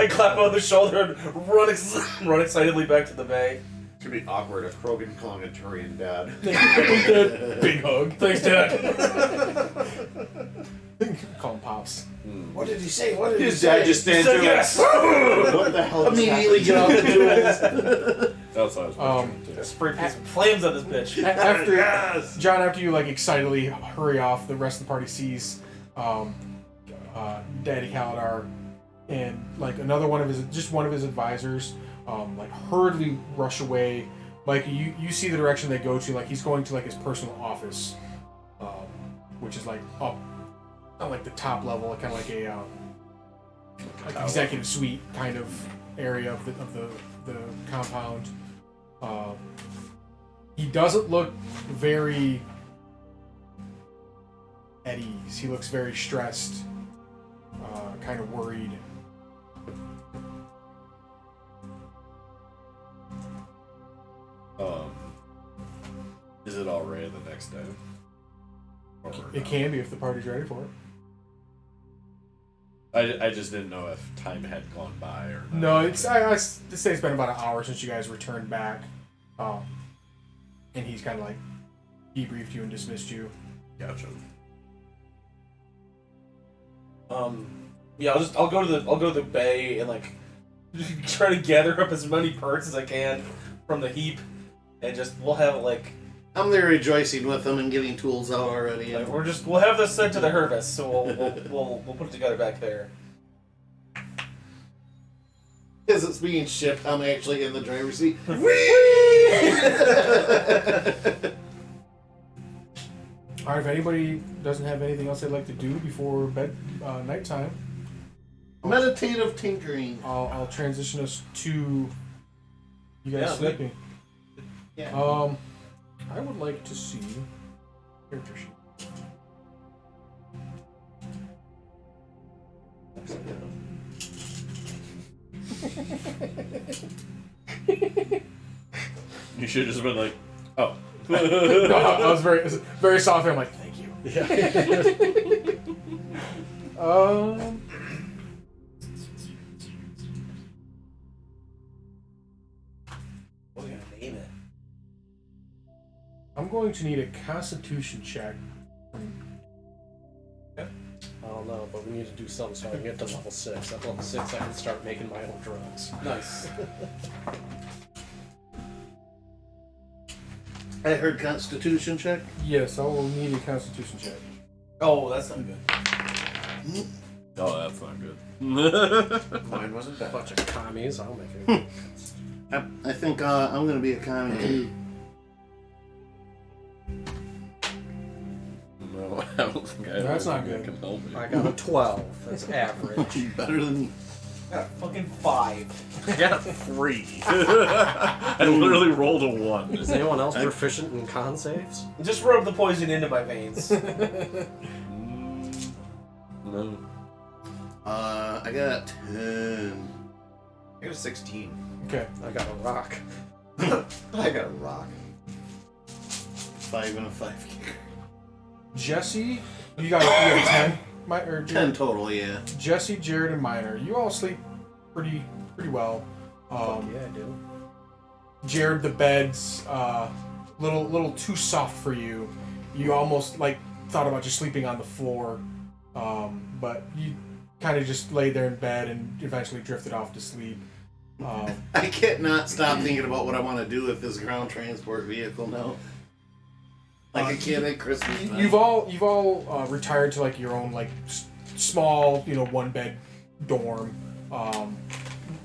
clap on the shoulder and run excitedly back to the bay. It's gonna be awkward if Krogan calling a Turian dad. Big hug. Thanks, Dad! Call him Pops. What did he say? What did His dad just stands there yes! What the hell just immediately get off the tools. That's what I was picturing, too. Spray paint some flames on this bitch. After John, after you like excitedly hurry off, the rest of the party sees Daddy Calidar and like another one of his advisors like hurriedly rush away. Like you see the direction they go to. Like he's going to like his personal office, which is like up on like the top level, kind of like a like executive suite kind of area of the compound. He doesn't look very at ease. He looks very stressed, kind of worried. Is it already the next day? Or It no? can be if the party's ready for it. I just didn't know if time had gone by or not. No, I say it's been about an hour since you guys returned back, and he's kind of like debriefed you and dismissed you. Gotcha. Yeah, I'll go to the bay and like try to gather up as many parts as I can from the heap, and we'll have it like I'm there rejoicing with them and getting tools out already. Like, we'll have this sent to the Hervis, so we'll put it together back there. As it's being shipped, I'm actually in the driver's seat. Alright, if anybody doesn't have anything else they'd like to do before nighttime, Meditative tinkering. I'll transition us to you guys Yeah, sleeping. Yeah. I would like to see character sheet. You should have just been like, oh. No, I was very soft. I'm like, thank you. Yeah. What are we gonna name it? I'm going to need a Constitution check. I don't know, but we need to do something so I can get to level 6. At level 6, I can start making my own drugs. Nice. I heard Constitution check. Yes, I will need a Constitution check. Oh, that's not good. Oh, that's not good. Mine wasn't bad. Bunch of commies. I'll make it. I think I'm gonna be a commie too. No, I don't think I That's not think good. I can help me. I got a 12. That's average. Better than me. I got a fucking 5. I got 3. I literally rolled a 1. Is anyone else proficient in con saves? Just rub the poison into my veins. No. I got 10. I got a 16. Okay. I got a rock. I got a rock. 5 and a 5 kicker. Jesse, you got 10. Or 10 total, yeah. Jesse, Jared, and Minor, you all sleep pretty well. Yeah, I do. Jared, the bed's little too soft for you. You almost like thought about just sleeping on the floor, but you kind of just laid there in bed and eventually drifted off to sleep. I can't not stop thinking about what I want to do with this ground transport vehicle now. Like a kid at Christmas time. You've all retired to like your own like small, one bed dorm.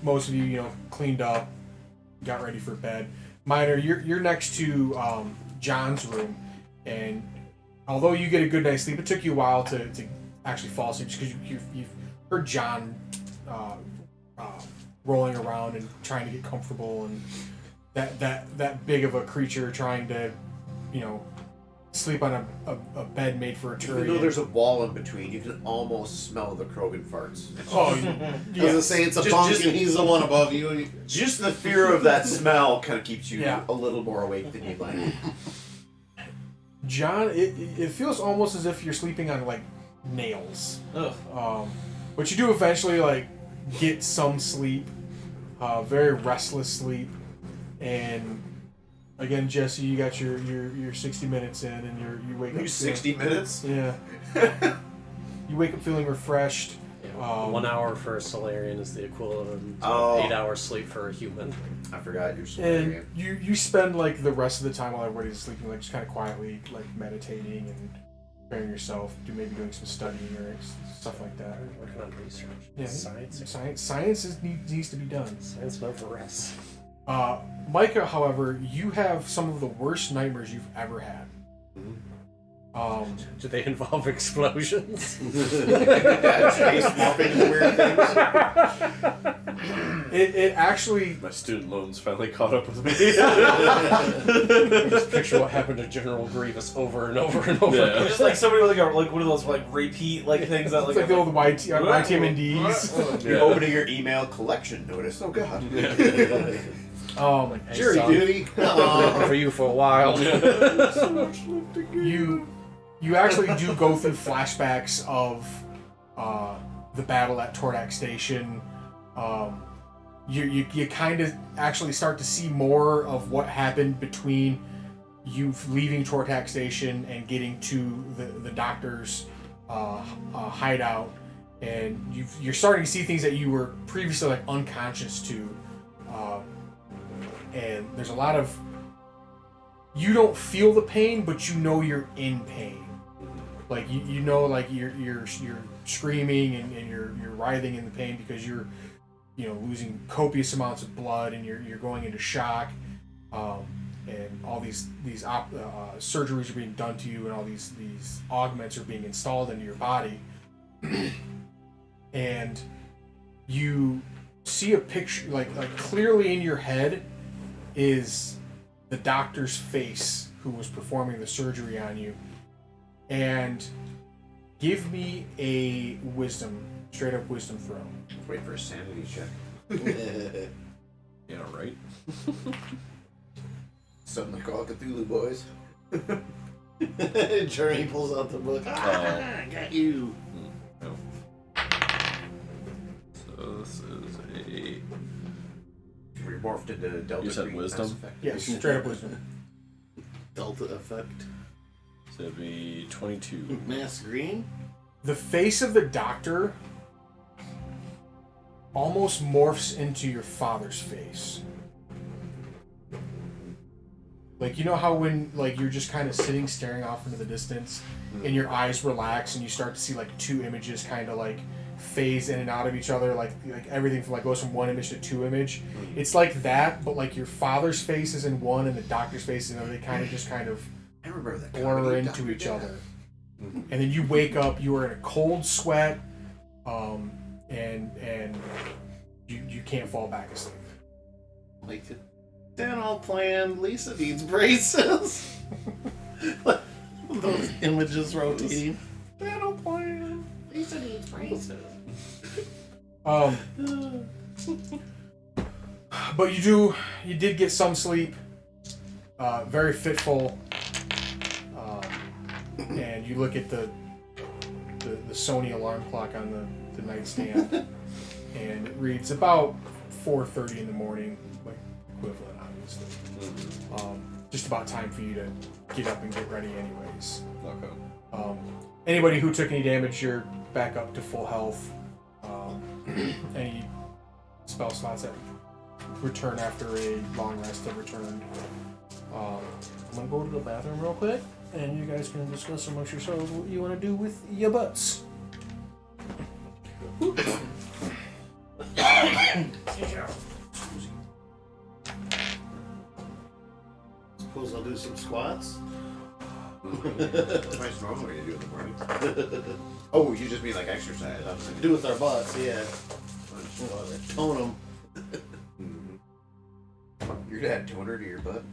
Most of you, cleaned up, got ready for bed. Minor, you're next to John's room, and although you get a good night's sleep, it took you a while to actually fall asleep because you've heard John rolling around and trying to get comfortable, and that big of a creature trying to, sleep on a bed made for a Even Turian. though there's a wall in between, you can almost smell the Krogan farts. Oh, I was gonna say it's a bunk and he's the one above you. Just the fear of that smell kind of keeps you Yeah. a little more awake than you'd like. John, it feels almost as if you're sleeping on like nails. Ugh. But you do eventually like get some sleep, very restless sleep, and again, Jesse, you got your 60 minutes in, and you wake up. 60 minutes? Yeah. You wake up feeling refreshed. Yeah, 1 hour for a Solarian is the equivalent Oh. of 8 hours sleep for a human. I forgot you're so And you spend like the rest of the time while everybody's sleeping, like just kind of quietly like meditating and preparing yourself, maybe doing some studying or stuff like that. Working on research. Yeah, Science. Science needs to be done. Science never rests. Micah, however, you have some of the worst nightmares you've ever had. Do they involve explosions? Space warping weird things. It actually My student loans finally caught up with me. Just picture what happened to General Grievous over and over and over. Yeah. Just like somebody with like one of those like repeat like things that it's like the old YTMNDs. You're Yeah. opening your email collection notice. Oh god. Hey, Jury son, duty. looking for you for a while. You actually do go through flashbacks of the battle at Tordak Station. You kind of actually start to see more of what happened between you leaving Tortak Station and getting to the doctor's hideout, and you're starting to see things that you were previously like unconscious to, and there's a lot of you don't feel the pain, but you know you're in pain. Like you know, like you're screaming and you're writhing in the pain because you're losing copious amounts of blood and you're going into shock, and all these surgeries are being done to you and all these augments are being installed into your body, and you see a picture like clearly in your head is the doctor's face who was performing the surgery on you. And give me a straight up wisdom throw. Wait for a sanity check. Yeah, right. Something like Call of Cthulhu, boys. Journey pulls out the book. I got you. No. So this is a. We're morphed into Delta. You said Green wisdom? Mass Effect. Yes, straight up wisdom. Delta effect. So it'd be 22. Mass green. The face of the doctor almost morphs into your father's face. Like, you know how when like you're just kind of sitting staring off into the distance and your eyes relax and you start to see like two images kind of like phase in and out of each other, like everything from like goes from one image to two image. It's like that, but like your father's face is in one and the doctor's face is in another. They kind of I remember that blur into each other. And then you wake up, you are in a cold sweat, and you can't fall back asleep. Like, dental plan, Lisa needs braces. Those images rotating. Dental plan, Lisa needs braces. But you did get some sleep, very fitful, and you look at the Sony alarm clock on the nightstand, and it reads about 4:30 in the morning, like equivalent, obviously. Just about time for you to get up and get ready, anyways. Okay. Anybody who took any damage, you're back up to full health. Any spell slots that return after a long rest have returned. I'm gonna go to the bathroom real quick, and you guys can discuss amongst yourselves what you want to do with your butts. Suppose I'll do some squats. That's normally you do in the morning. Oh, you just mean like exercise? Do with our butts, yeah. Tone them. Your dad toner to your butt?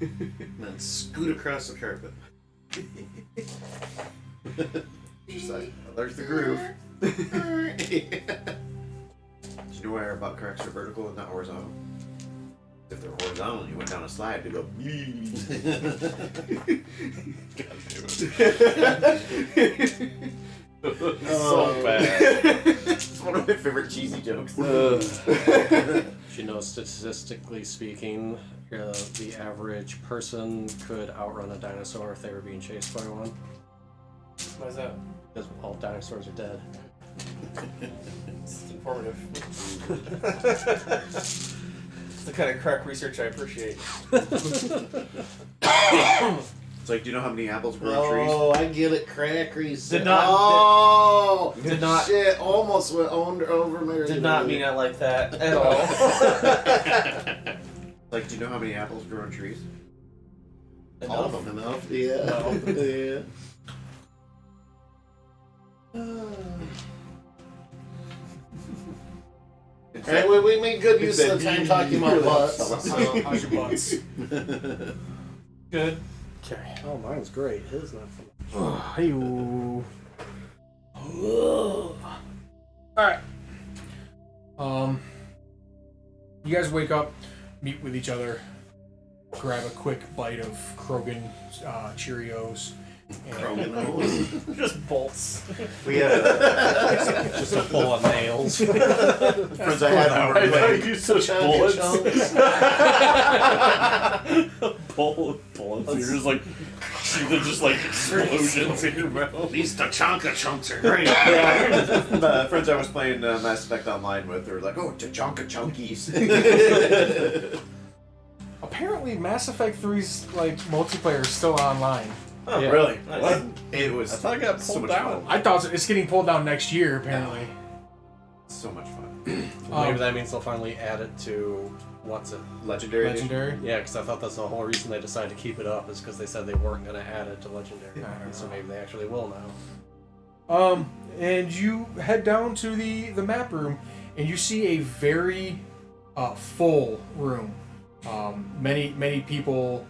And then scoot across the carpet. Just like, there's the groove. Do you know why our butt cracks are vertical and not horizontal? If they're horizontal, you went down a slide to go. So bad. It's one of my favorite cheesy jokes. You know, statistically speaking, the average person could outrun a dinosaur if they were being chased by one. Why is that? Because all dinosaurs are dead. It's informative. It's the kind of crack research I appreciate. It's like, do you know how many apples grow on trees? Oh, I get it. Crack reset. Did not- Oh, did not- Shit, almost went over Mary. Did not mean it like that at all. Like, do you know how many apples grow on trees? All of them. Enough. Yeah. No. Yeah. Alright, we made good use of the time talking about butts. So. How's your butts? Good. Okay. Oh, mine's great. His not so much. Hey-oo. Alright. You guys wake up, meet with each other, grab a quick bite of Krogan Cheerios. And Just bolts. We had Just a full of nails. friends I had when we were playing. you such bullets. bullets. You're just like, they're just like explosions in your mouth. These Tachanka chunks are great. The friends I was playing Mass Effect Online with, they were like, oh, Tachanka chunkies. apparently Mass Effect 3's like multiplayer is still online. Oh, Yeah. Really? Nice. What? It was I thought it got so pulled much down. fun. I thought it's getting pulled down next year, apparently. So much fun. Maybe that means they'll finally add it to what's it? Legendary. edition. Legendary. Yeah, because I thought that's the whole reason they decided to keep it up is because they said they weren't going to add it to Legendary. I don't So know. maybe they actually will now. And you head down to the map room, and you see a very full room. Many people,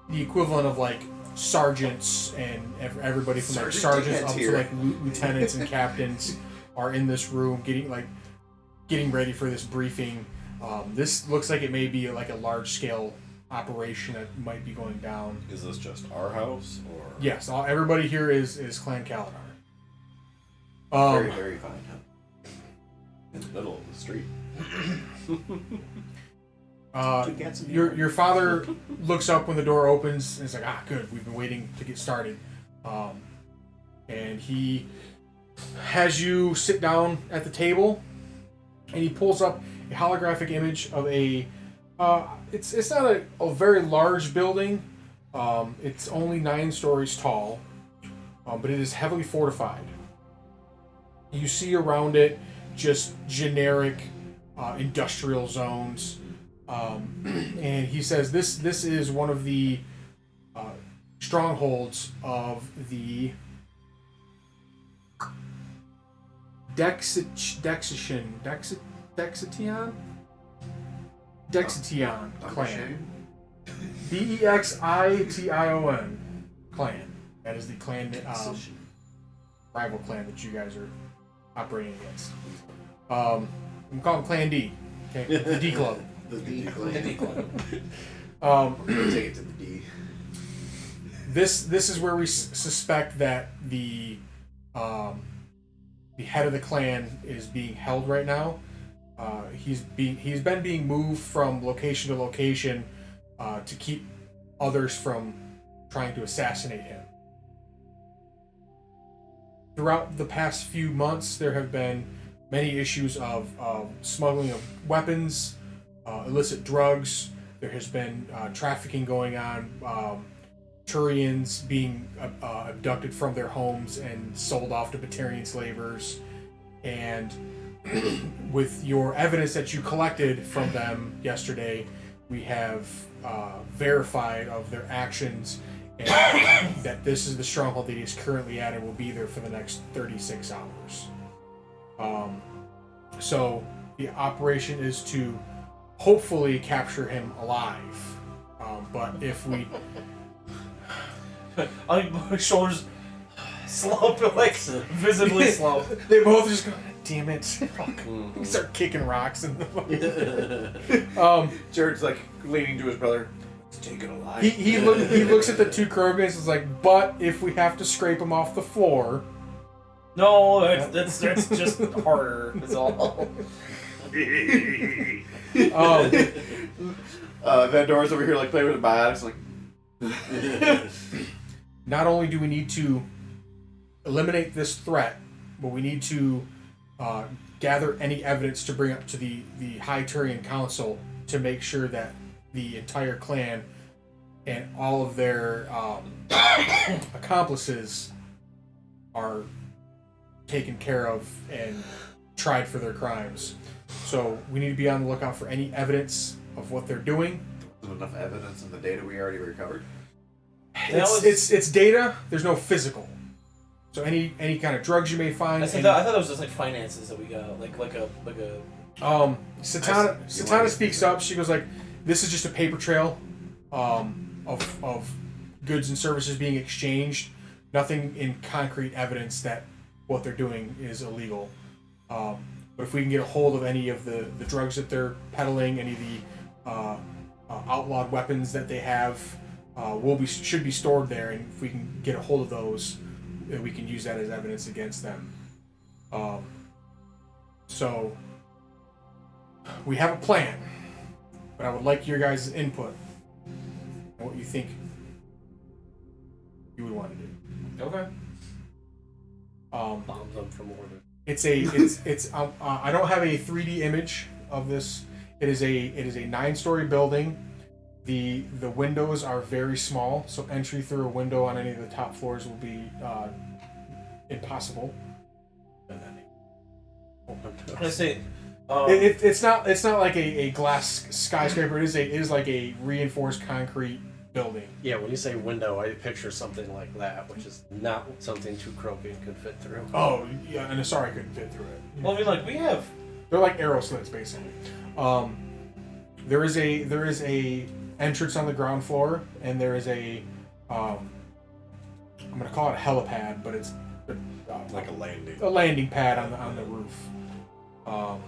the equivalent of like sergeants and everybody from like sergeants up to like lieutenants and captains are in this room getting ready for this briefing. This looks like it may be like a large scale operation that might be going down. Is this just our house or? Yes, everybody here is Clan Kaladar. Very, very fine. In the middle of the street. Your father looks up when the door opens and is like, good, we've been waiting to get started. And he has you sit down at the table, and he pulls up a holographic image of it's not a very large building. It's only 9 stories tall. but it is heavily fortified. You see around it just generic industrial zones, and he says this is one of the strongholds of the Dexition clan. Dexition clan. That is the clan rival clan that you guys are operating against. I'm calling Clan D. Okay, the D Club. The D The clan. D Club. Take it to the D. This is where we suspect that the head of the clan is being held right now. He's been being moved from location to location to keep others from trying to assassinate him. Throughout the past few months, there have been many issues of smuggling of weapons, illicit drugs. There has been trafficking going on, Turians being abducted from their homes and sold off to Batarian slavers. And with your evidence that you collected from them yesterday, we have verified of their actions and that this is the stronghold that he is currently at and will be there for the next 36 hours. So the operation is to hopefully capture him alive. But if we... My shoulders slump, like visibly slump. They both just go, damn it. Fuck. They start kicking rocks in the Jared's like leaning to his brother. Let's take it alive. he looks at the two Krogans and is like, but if we have to scrape him off the floor... No, that's just harder. That's all. Vandor's over here like playing with the biotics, like. Not only do we need to eliminate this threat, but we need to gather any evidence to bring up to the High Turian Council to make sure that the entire clan and all of their accomplices are taken care of and tried for their crimes. So we need to be on the lookout for any evidence of what they're doing. There's enough evidence in the data we already recovered. It's data. There's no physical. So any kind of drugs you may find. I thought it was just like finances that we got, like a. Satana speaks up. She goes like, "This is just a paper trail, of goods and services being exchanged. Nothing in concrete evidence that what they're doing is illegal. But if we can get a hold of any of the drugs that they're peddling, any of the outlawed weapons that they have, should be stored there. And if we can get a hold of those, we can use that as evidence against them. So we have a plan, but I would like your guys' input on what you think you would want to do. Okay. Bomb them from orbit. It's I don't have a 3D image of this. It is a 9-story building. The windows are very small, so entry through a window on any of the top floors will be impossible. I say, It's not like a glass skyscraper. It is like a reinforced concrete building. Yeah, when you say window, I picture something like that, which is not something two Krogan could fit through. Oh yeah, and sorry I couldn't fit through it. well, I mean, like we have. They're like arrow slits basically. There is a entrance on the ground floor, and there is a I'm gonna call it a helipad, but it's Like a landing. a landing pad on the roof. From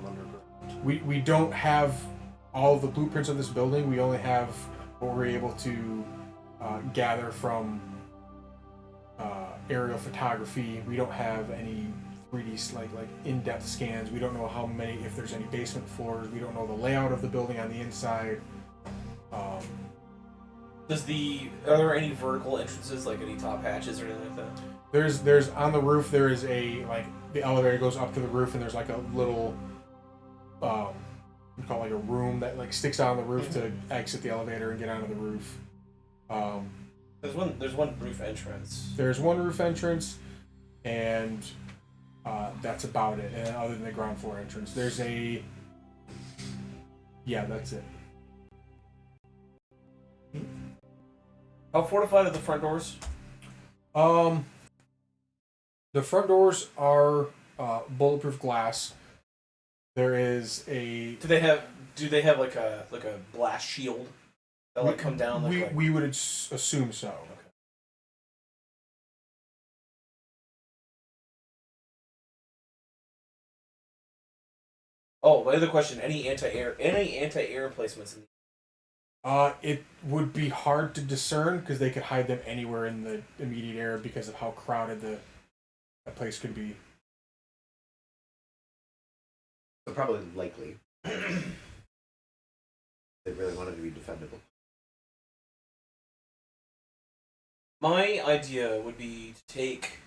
underground. We don't have all of the blueprints of this building. We only have what we're able to gather from aerial photography. We don't have any 3D like in-depth scans. We don't know if there's any basement floors. We don't know the layout of the building on the inside. Are there any vertical entrances, like any top hatches or anything like that? There's on the roof. There is the elevator goes up to the roof, and there's like a little we call it like a room that like sticks out on the roof to exit the elevator and get onto the roof. There's one roof entrance. There's one roof entrance, and that's about it. And other than the ground floor entrance, there's a. Yeah, that's it. How fortified are the front doors? The front doors are bulletproof glass. There is a. Do they have like a blast shield that like come down? We would assume so. Oh, my other question: any anti-air placements? It would be hard to discern because they could hide them anywhere in the immediate area because of how crowded the place could be. So probably likely. They really wanted to be defendable. My idea would be to take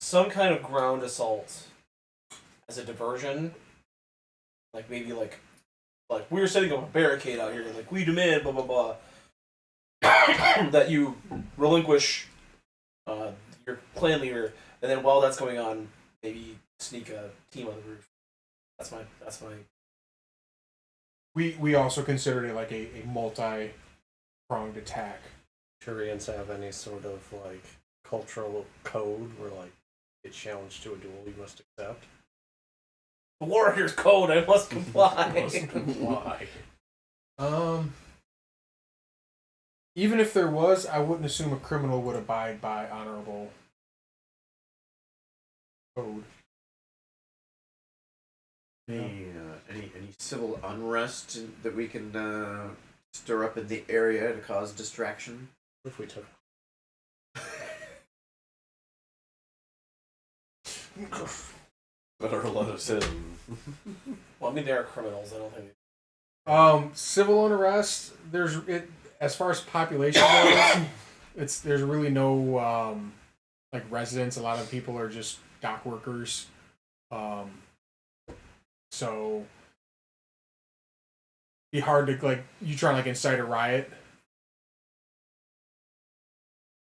some kind of ground assault as a diversion, like maybe like we were setting up a barricade out here, like we demand blah blah blah, that you relinquish your clan leader, and then while that's going on, maybe sneak a team on the roof. That's my. We also considered it like a multi-pronged attack. Koreans have any sort of like cultural code where like get challenged to a duel you must accept? The warrior's code. I must comply. Even if there was, I wouldn't assume a criminal would abide by honorable code. Any civil unrest that we can stir up in the area to cause distraction? What if we took Better let us in. Well, I mean, they are criminals. I don't think. Civil unrest. As far as population goes, there's really no like residents. A lot of people are just dock workers. So be hard to like you try to like incite a riot.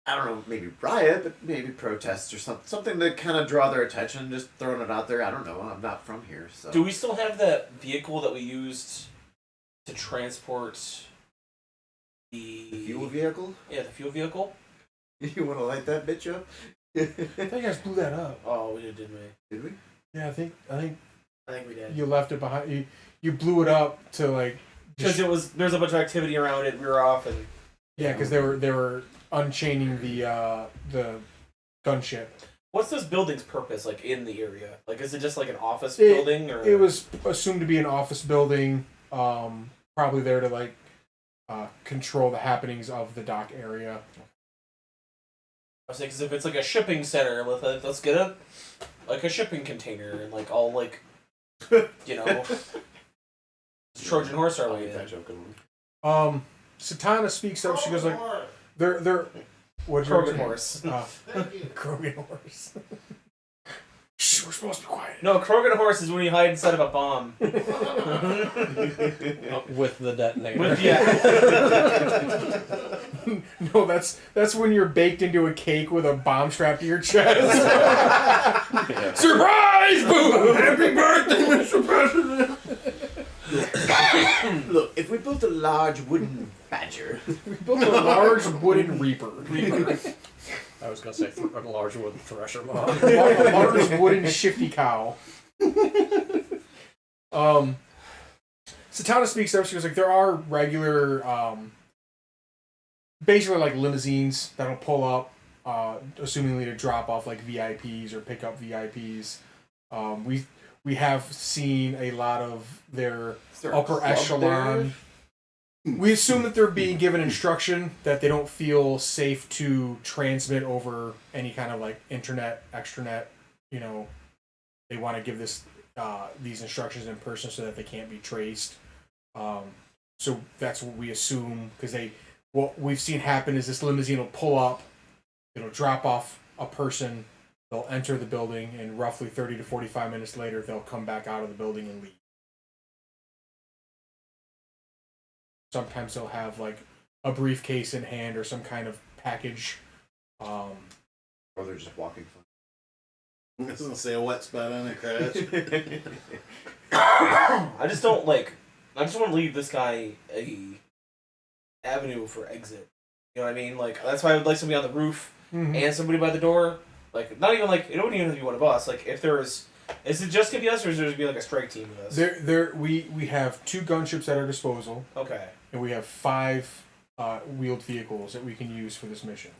I don't know, maybe riot, but maybe protests or something to kind of draw their attention. Just throwing it out there. I don't know. I'm not from here, so. Do we still have that vehicle that we used to transport The fuel vehicle? Yeah, the fuel vehicle. You want to light that bitch up? I think you guys blew that up. Oh, we did, didn't we? Did we? Yeah, I think we did. you left it behind. You blew it up to like because there's a bunch of activity around it. We were off and yeah, because they were unchaining the gunship. What's this building's purpose like in the area? Like, is it just like an office building or? It was assumed to be an office building. Probably there to like control the happenings of the dock area. I was saying, because if it's like a shipping center, let's get a shipping container and like all like, you know, Trojan horse our way in. Satana speaks up. She goes like, "They're what? Krogan horse. Krogan horse." Shh, we're supposed to be quiet. No, Krogan horse is when you hide inside of a bomb. With the detonator. No, that's when you're baked into a cake with a bomb strapped to your chest. Surprise! Boom! Happy birthday, Mr. President! Look, if we built a large wooden badger, We built a large wooden reaper. I was gonna say a large wooden thresher mob. A large wooden shifty cow. Satana speaks up. She goes like, there are regular, basically like limousines that'll pull up, assumingly to drop off like VIPs or pick up VIPs. We have seen a lot of their upper echelon. We assume that they're being given instruction that they don't feel safe to transmit over any kind of like internet, extranet. You know, they want to give these instructions in person so that they can't be traced. So that's what we assume because what we've seen happen is this limousine will pull up, it'll drop off a person, they'll enter the building, and roughly 30 to 45 minutes later, they'll come back out of the building and leave. Sometimes they'll have like a briefcase in hand or some kind of package. Or they're just walking. I was gonna say a wet spot on a crash. I just don't like. I just want to leave this guy a avenue for exit. You know what I mean? Like that's why I would like somebody on the roof and somebody by the door. Like not even like it wouldn't even have to be one of us. Like if there is it just gonna be us or is there gonna be like a strike team with us? We have 2 gunships at our disposal. Okay. And we have 5 wheeled vehicles that we can use for this mission.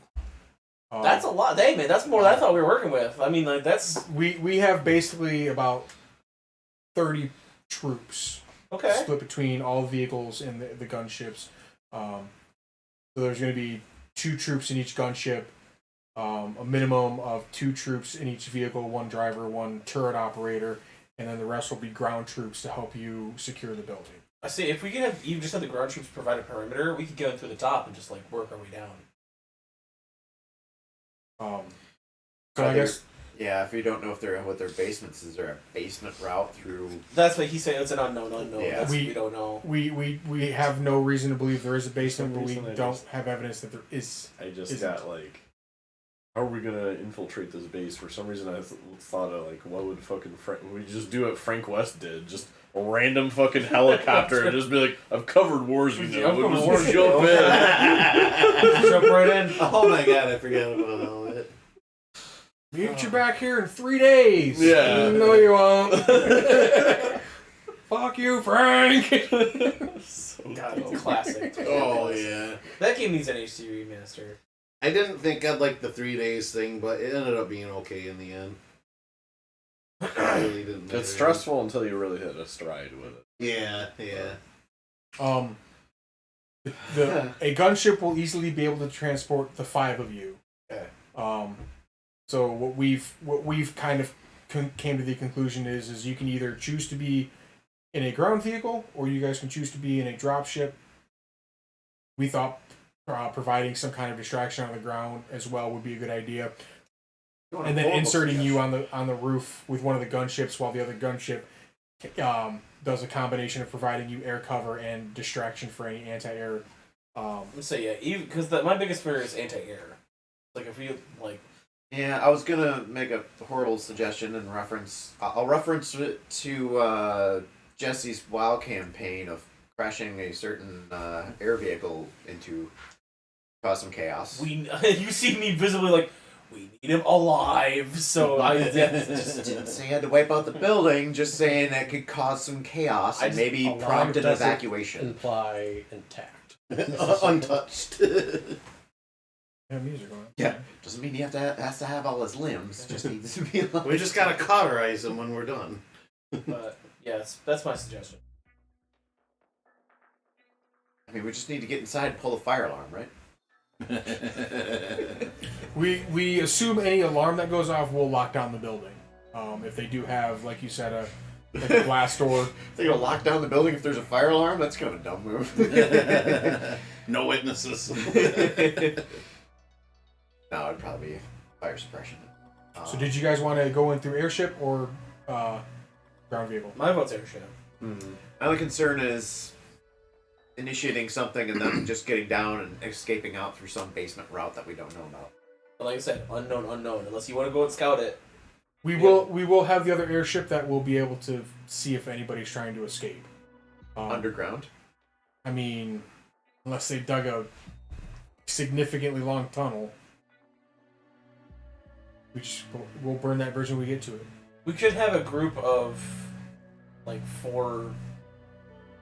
That's a lot. Hey man, that's more than I thought we were working with. I mean, like that's we have basically about 30 troops split between all the vehicles and the gunships. So there's going to be 2 troops in each gunship, a minimum of 2 troops in each vehicle, 1 driver, 1 turret operator, and then the rest will be ground troops to help you secure the building. I see. If we could have even just have the ground troops provide a perimeter, we could go in through the top and just like work our way down. So I guess yeah, if you don't know if they're what their basements is, there a basement route through? That's what he's saying. It's an unknown. Yeah. We don't know. We have no reason to believe there is a basement, but we reason I don't just- have evidence that there is. I just Isn't. got like, how are we gonna infiltrate this base? For some reason, I thought of like, what would fucking we just do what Frank West did? Just a random fucking helicopter and just be like, I've covered wars, you know. We'll just jump in. Jump right in. Oh my god, I forgot about all that. Meet you back here in 3 days. Yeah. No, you won't. Fuck you, Frank. So God, dumb. it's classic. Oh yeah. That game needs an HD remaster. I didn't think I'd like the 3 days thing, but it ended up being okay in the end. I really didn't. It's matter. stressful until you really hit a stride with it. Yeah, yeah. A gunship will easily be able to transport the 5 of you. Okay. So what we've kind of came to the conclusion is you can either choose to be in a ground vehicle or you guys can choose to be in a dropship. We thought providing some kind of distraction on the ground as well would be a good idea, and then inserting you on the roof with one of the gunships while the other gunship does a combination of providing you air cover and distraction for any anti-air. Let's say yeah, even because my biggest fear is anti-air. Like if we like. Yeah, I was gonna make a horrible suggestion and reference. I'll reference it to Jesse's WoW campaign of crashing a certain air vehicle into cause some chaos. You see me visibly like we need him alive. So I just didn't say you had to wipe out the building. Just saying that could cause some chaos and maybe alive prompt an doesn't evacuation. Imply intact. Untouched. Yeah, music going. Yeah, doesn't mean he has to have all his limbs. Just needs to be alive. We just gotta cauterize them when we're done. But yes, that's my suggestion. I mean, we just need to get inside and pull the fire alarm, right? We assume any alarm that goes off will lock down the building. If they do have, like you said, a blast door. They're gonna lock down the building if there's a fire alarm? That's kind of a dumb move. No witnesses. No, it'd probably be fire suppression. So did you guys want to go in through airship or ground vehicle? My vote's airship. My only concern is initiating something and then just getting down and escaping out through some basement route that we don't know about. But like I said, unknown. Unless you want to go and scout it. We will have the other airship that will be able to see if anybody's trying to escape. Underground? I mean, unless they dug a significantly long tunnel. We'll burn that bridge when we get to it. We could have a group of like 4.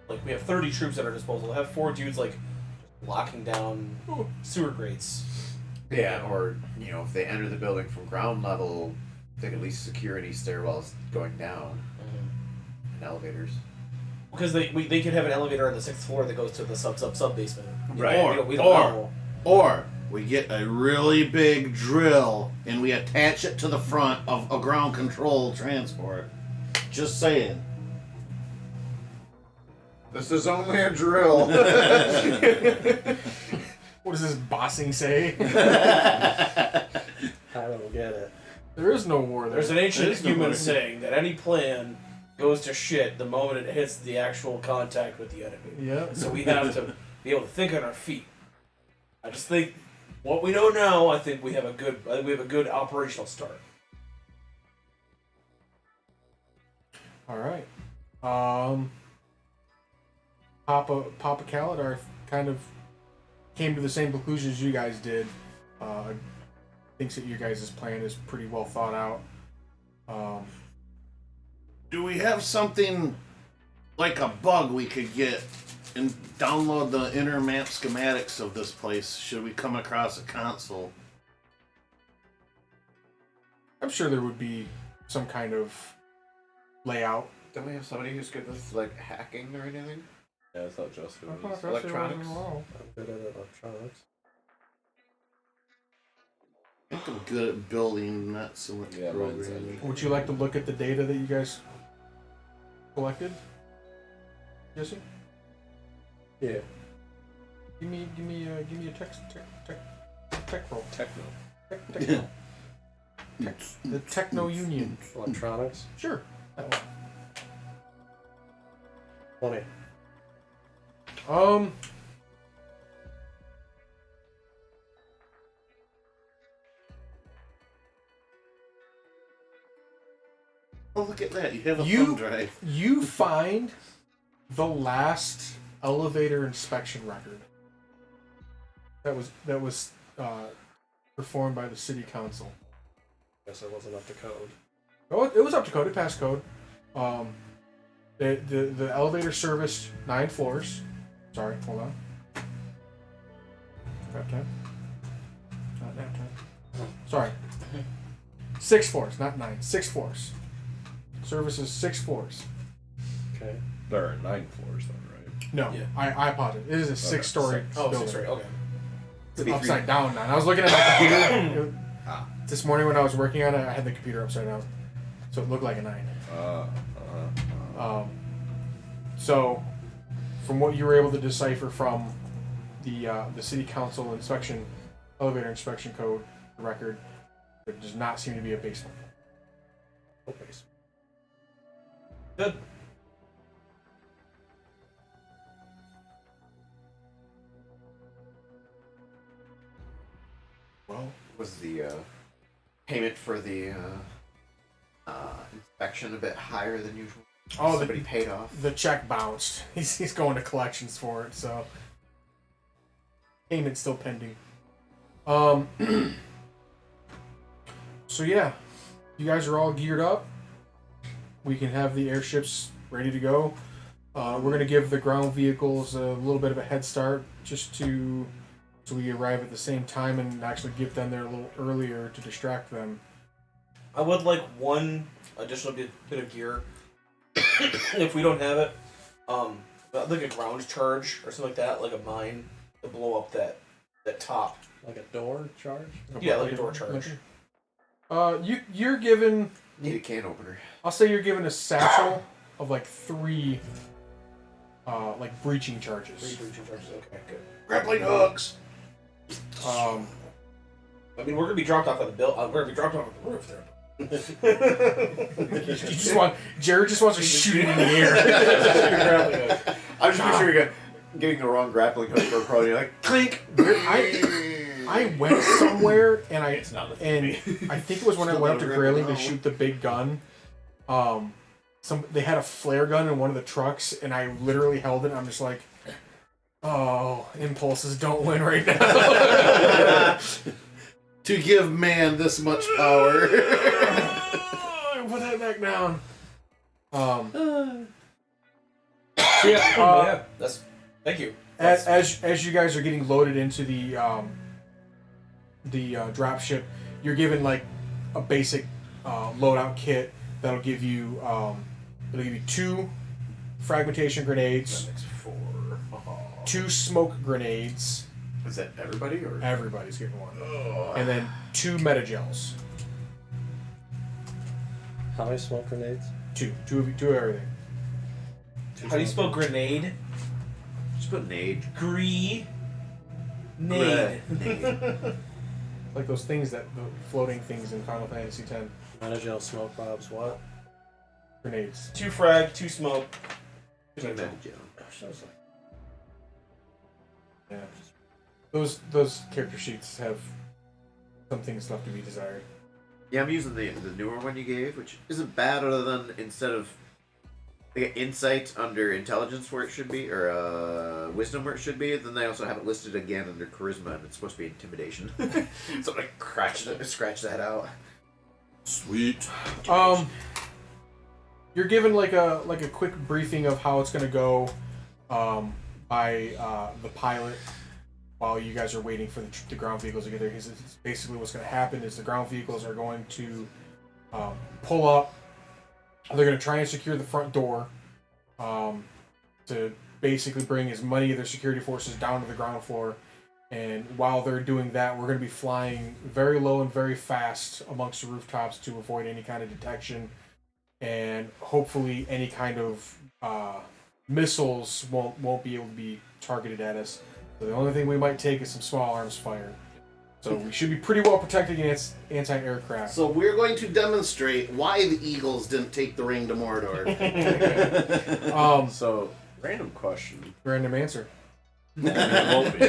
Like we have 30 troops at our disposal. We'll have 4 dudes like locking down sewer grates. Yeah, or, if they enter the building from ground level, they can at least secure any stairwells going down and elevators. Because they could have an elevator on the 6th floor that goes to the sub basement. Right. We don't know. Or we get a really big drill and we attach it to the front of a ground control transport. Just saying. This is only a drill. What does this bossing say? I don't get it. There is no war there. There's an ancient human saying that any plan goes to shit the moment it hits the actual contact with the enemy. Yeah. So we have to be able to think on our feet. I just think what we know now. I think we have a good operational start. All right. Papa Kalidar kind of came to the same conclusion as you guys did. Thinks that your guys' plan is pretty well thought out. Do we have something like a bug we could get and download the inner map schematics of this place should we come across a console? I'm sure there would be some kind of layout. Don't we have somebody who's good with like hacking or anything? Yeah, I thought Jessica I'm was. Electronics. good at electronics. I think I'm good at building, not so much Yeah, programming. Would you like to look at the data that you guys collected? Jesse? Yeah. Give me a tech roll. Techno. Techno. The Techno Union. Electronics. Sure. That one. 20. Oh, look at that! You have a You- thumb drive. You find the last elevator inspection record that was performed by the city council. Guess it wasn't up to code. Oh, it was up to code. It passed code. The elevator serviced 9 floors. Sorry, hold on. Nap time. Not nap time. Sorry. 6 floors, not 9. 6 floors. Services 6 floors. Okay. There are 9 floors then, right? No, Yeah. I apologize. It is a 6-story Oh, building. 6 right. Okay. Could be Upside down now. I was looking at my computer. This morning when I was working on it, I had the computer upside down. So it looked like a 9. So, from what you were able to decipher from the city council inspection, elevator inspection code record, there does not seem to be a basement. No basement. Good. Well, Was the payment for the inspection a bit higher than usual? oh, Somebody paid off. the check bounced. He's going to collections for it, so payment's still pending. So yeah, you guys are all geared up. We can have the airships ready to go. We're gonna give the ground vehicles a little bit of a head start, just so we arrive at the same time and actually get them there a little earlier to distract them. I would like one additional bit of gear. If we don't have it, like a ground charge or something like that, like a mine to blow up that top. Like a door charge? Yeah, like a door charge. You're given. Need a can opener. I'll say you're given a satchel of like 3, like breaching charges. 3 breaching charges. Okay, good. Grappling hooks. I mean, we're gonna be dropped off at the we're gonna be dropped off at the roof there. Jared just wants to shoot it in the air. I'm just picturing getting the wrong grappling hook for a pro. You're like, clink. I went somewhere and I not the and I think it was when I Still went up to not Grayling to ripping shoot the big gun. They had a flare gun in one of the trucks and I literally held it and I'm just like, oh, impulses don't win right now. To give man this much power. Put that back down. Yeah, that's. Thank you. As you guys are getting loaded into the drop ship, you're given like a basic loadout kit that'll give you 2 fragmentation grenades, Next 4. 2 smoke grenades. Is that everybody or? Everybody's getting one, and then 2 metagels. How many smoke grenades? 2 of everything. How do you spell grenade? Just put nade. Nade. Nade. Like those things the floating things in Final Fantasy X. Managel smoke bombs, what? Grenades. 2 frag, 2 smoke. Two Gosh, Metagel. that was like- Yeah. those character sheets have some things left to be desired. Yeah, I'm using the newer one you gave, which isn't bad, other than instead of they get insight under intelligence where it should be, or wisdom where it should be, then they also have it listed again under charisma, and it's supposed to be intimidation. So I scratch that out. Sweet. You're given like a quick briefing of how it's gonna go by the pilot while you guys are waiting for the ground vehicles to get there. Because basically what's gonna happen is the ground vehicles are going to pull up. They're gonna try and secure the front door to basically bring as many of their security forces down to the ground floor. And while they're doing that, we're going to be flying very low and very fast amongst the rooftops to avoid any kind of detection. And hopefully any kind of missiles won't be able to be targeted at us. So the only thing we might take is some small arms fire. So we should be pretty well protected against anti-aircraft. So we're going to demonstrate why the Eagles didn't take the ring to Mordor. So, random question. Random answer. I mean, it won't be.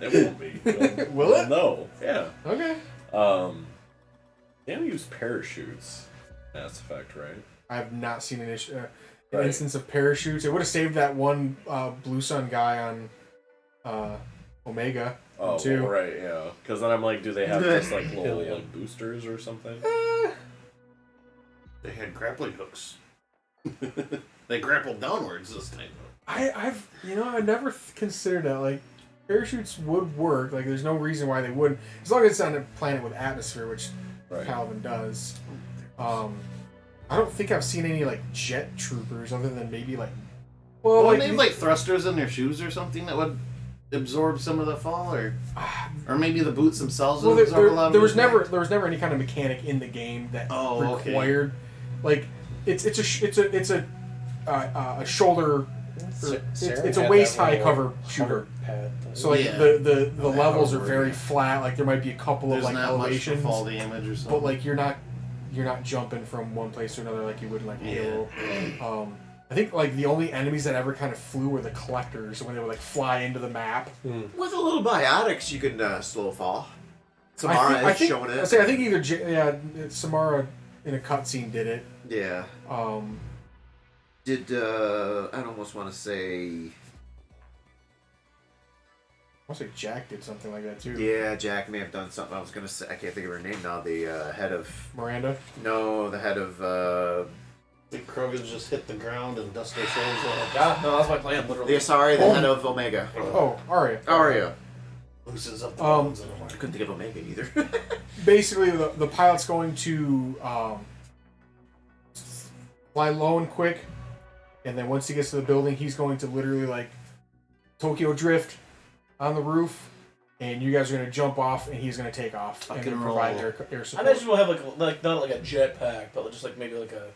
It won't be. Will it? No. Yeah. Okay. Can't use parachutes. Mass Effect, right? I have not seen an Right. instance of parachutes. It would have saved that one Blue Sun guy on Omega. Oh, too. right, yeah. Because then I'm like, do they have just like little like boosters or something? They had grappling hooks. They grappled downwards this time. I've never considered that. Like, parachutes would work. Like, there's no reason why they wouldn't, as long as it's on a planet with atmosphere, which Right. Calvin does. I don't think I've seen any like jet troopers other than maybe like. Well, Well, like, they have like thrusters in their shoes or something that would absorb some of the fall, or maybe the boots themselves would absorb a lot of there was the impact. never any kind of mechanic in the game that okay. required like it's a shoulder. It's a waist high cover shooter. Pad thing. So like Yeah. the levels are very flat. Like there might be a couple There's of like not much for elevations, fall damage or something. but like you're not jumping from one place to another like you would in like Halo. I think like the only enemies that ever kind of flew were the collectors when they would like fly into the map. With a little biotics, you can slow fall. Samara I is think, showing it. I think either Samara in a cutscene did it. Yeah. Did I'd almost want to say. I want to say Jack did something like that too. Yeah, Jack may have done something. I was gonna say I can't think of her name now. The head of Miranda. no, the head of the Krogans just hit the ground and dust themselves off. Yeah, no, that's my plan, literally. the head of Omega. Oh, Arya. Aria. Loosens up the bones in the I mark. couldn't think of Omega either. Basically, the pilot's going to fly low and quick, and then once he gets to the building, he's going to literally like Tokyo drift on the roof, and you guys are going to jump off, and he's going to take off and then Fucking provide roll. air I support. imagine we'll have like not like a jet pack, but just like maybe like a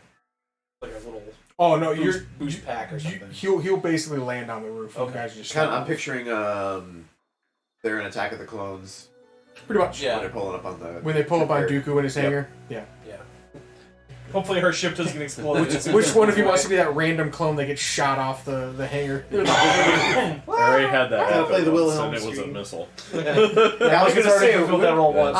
little Oh no, boost pack or something. He'll basically land on the roof. Okay. You guys are just I'm picturing they're in Attack of the Clones pretty much Yeah. when they're pulling up on the when they pull up on Yep. Dooku in his hangar. Yeah. Yeah. Hopefully her ship doesn't explode. Which one of you wants to be that random clone that gets shot off the hangar? I already had that Gotta happen play the once, Wilhelm and it was a scream. missile. I was gonna say we filled that role once.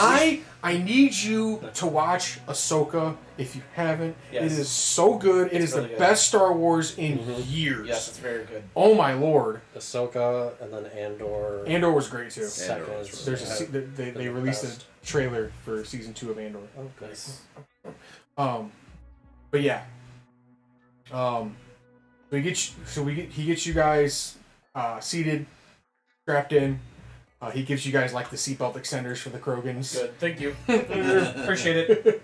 I need you to watch Ahsoka if you haven't. Yes. It is so good. It It's is really the good. best Star Wars in years. Yes, it's very good. Oh my lord. Ahsoka and then Andor. Andor was great too. Second. Andor was There's they released a trailer for season 2 of Andor. Oh, nice. But yeah. We he gets you guys seated, strapped in. He gives you guys like the seatbelt extenders for the Krogans. Good, thank you. Appreciate it.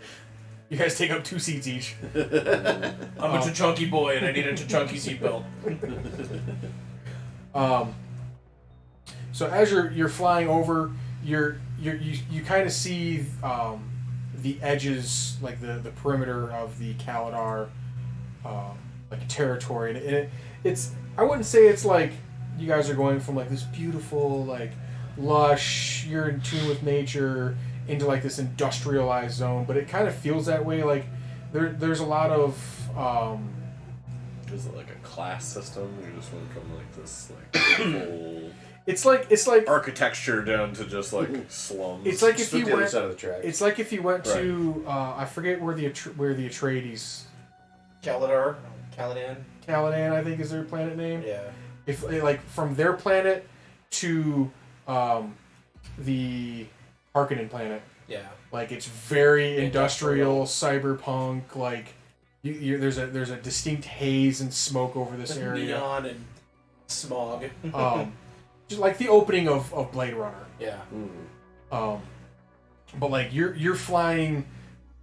You guys take up 2 seats each. I'm a chunky boy and I need a chunky seatbelt. So as you're flying over, you kind of see the edges, like the perimeter of the Kaladar like territory, and it's I wouldn't say it's like you guys are going from like this beautiful like lush, you're in tune with nature, into like this industrialized zone, but it kind of feels that way. Like there's a lot of Is it like a class system? You just went from like this like full... It's like architecture down to just like slums. it's like if Just look you the other went. side of the track. It's like if you went to I forget where the Atreides Caladan. Caladan, I think is their planet name. Yeah. If like from their planet to the Harkonnen planet, Yeah. like it's very industrial, cyberpunk. Like there's a distinct haze and smoke over this area. Neon and smog. Just like the opening of Blade Runner. Yeah. But like you're flying.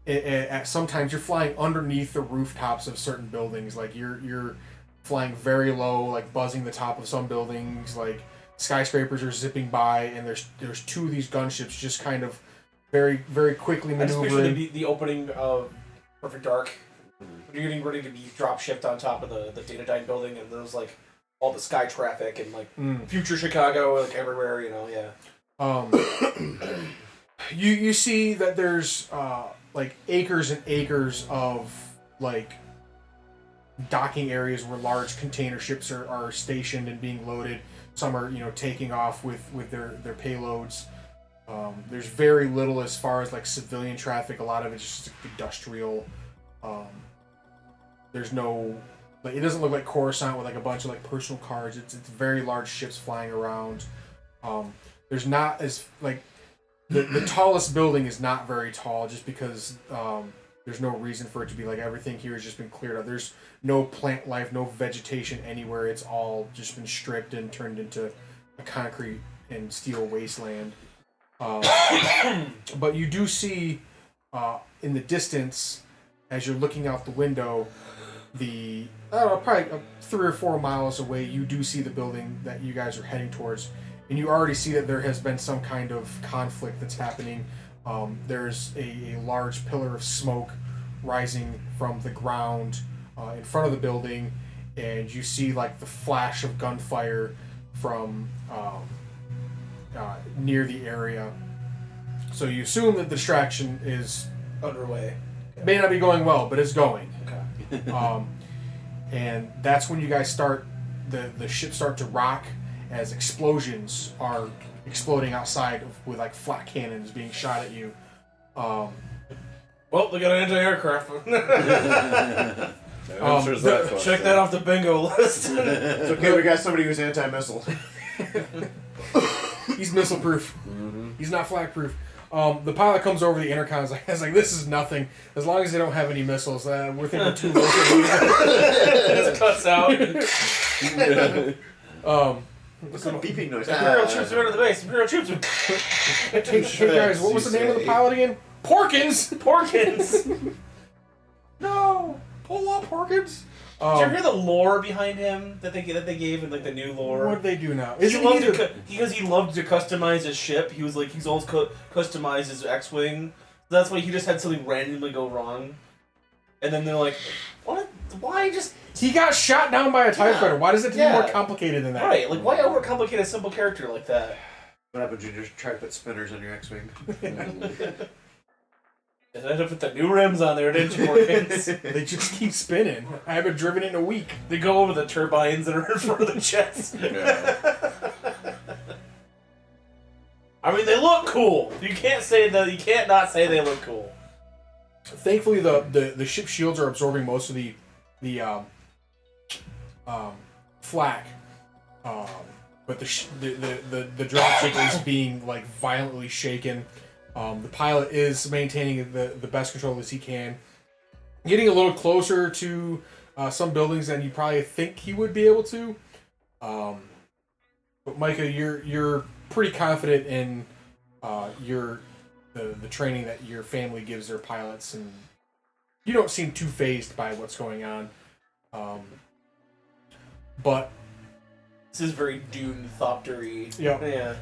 At sometimes you're flying underneath the rooftops of certain buildings. Like you're flying very low, like buzzing the top of some buildings. Like skyscrapers are zipping by, and there's two of these gunships just kind of very very quickly maneuvering. Especially the opening of Perfect Dark. When you're getting ready to be drop shipped on top of the Datadyne building, and there's like all the sky traffic and like future Chicago, like everywhere. Yeah. You see that there's like acres and acres of like docking areas where large container ships are stationed and being loaded. Some are taking off with their payloads. There's very little as far as like civilian traffic. A lot of it's just industrial. There's no like it doesn't look like Coruscant with like a bunch of like personal cars. It's very large ships flying around. There's not as like the tallest building is not very tall just because there's no reason for it to be like everything here has just been cleared up. There's no plant life, no vegetation anywhere. It's all just been stripped and turned into a concrete and steel wasteland. But you do see in the distance, as you're looking out the window, probably 3 or 4 miles away, you do see the building that you guys are heading towards. And you already see that there has been some kind of conflict that's happening. There's a large pillar of smoke rising from the ground in front of the building, and you see like the flash of gunfire from near the area. So you assume that the distraction is Underway. may not be going well, but it's going. Okay. And that's when you guys start the ships start to rock as explosions are exploding outside with like flat cannons being shot at you. Well, they got an anti-aircraft. Check that off the bingo list. It's okay, we got somebody who's anti-missile. He's missile proof. He's not flak proof. The pilot comes over the intercom. Is like, this is nothing. As long as they don't have any missiles, we're thinking too low. It cuts out. What's that beeping noise? Imperial troops are into the base. Imperial troops are... Hey guys, what was the name of the pilot again? Porkins! Porkins! No! Pull up, Porkins! Did you hear the lore behind him that they gave in like the new lore? What do they do now? Because he loved to customize his ship. He was like he's always customized his X-wing. That's why he just had something randomly go wrong, and then they're like, "What? Why just?" He got shot down by a TIE fighter. Why does it have to be more complicated than that? Right? Like why overcomplicate a simple character like that? What happened? You just try to put spinners on your X-wing. It ended up with the new rims on there, didn't you, Porkins? They just keep spinning. I haven't driven it in a week. They go over the turbines that are in front of the jets. I mean, they look cool. You can't not say they look cool. Thankfully, the ship shields are absorbing most of the flak, but the dropship is being like violently shaken. The pilot is maintaining the best control as he can, getting a little closer to some buildings than you probably think he would be able to. But Micah, you're pretty confident in the training that your family gives their pilots, and you don't seem too fazed by what's going on. But this is very Dune thoptery. Yeah.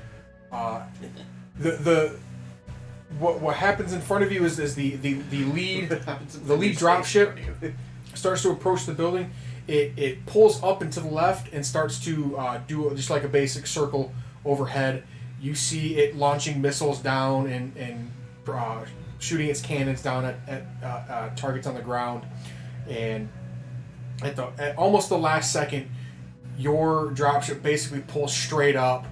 What happens in front of you is the lead dropship starts to approach the building. It pulls up and to the left and starts to do just like a basic circle overhead. You see it launching missiles down and shooting its cannons down at targets on the ground. And at almost the last second, your dropship basically pulls straight up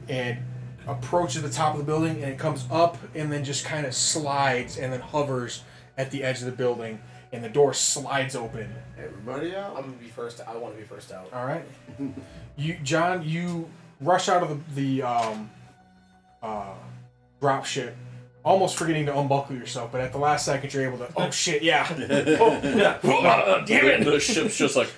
and approaches the top of the building, and it comes up and then just kind of slides and then hovers at the edge of the building, and the door slides open. Everybody out. I'm gonna be first. I want to be first out. All right, John, you rush out of the drop ship, almost forgetting to unbuckle yourself, but at the last second you're able to. Oh shit! Yeah. Oh yeah. Damn it! The ship's just like.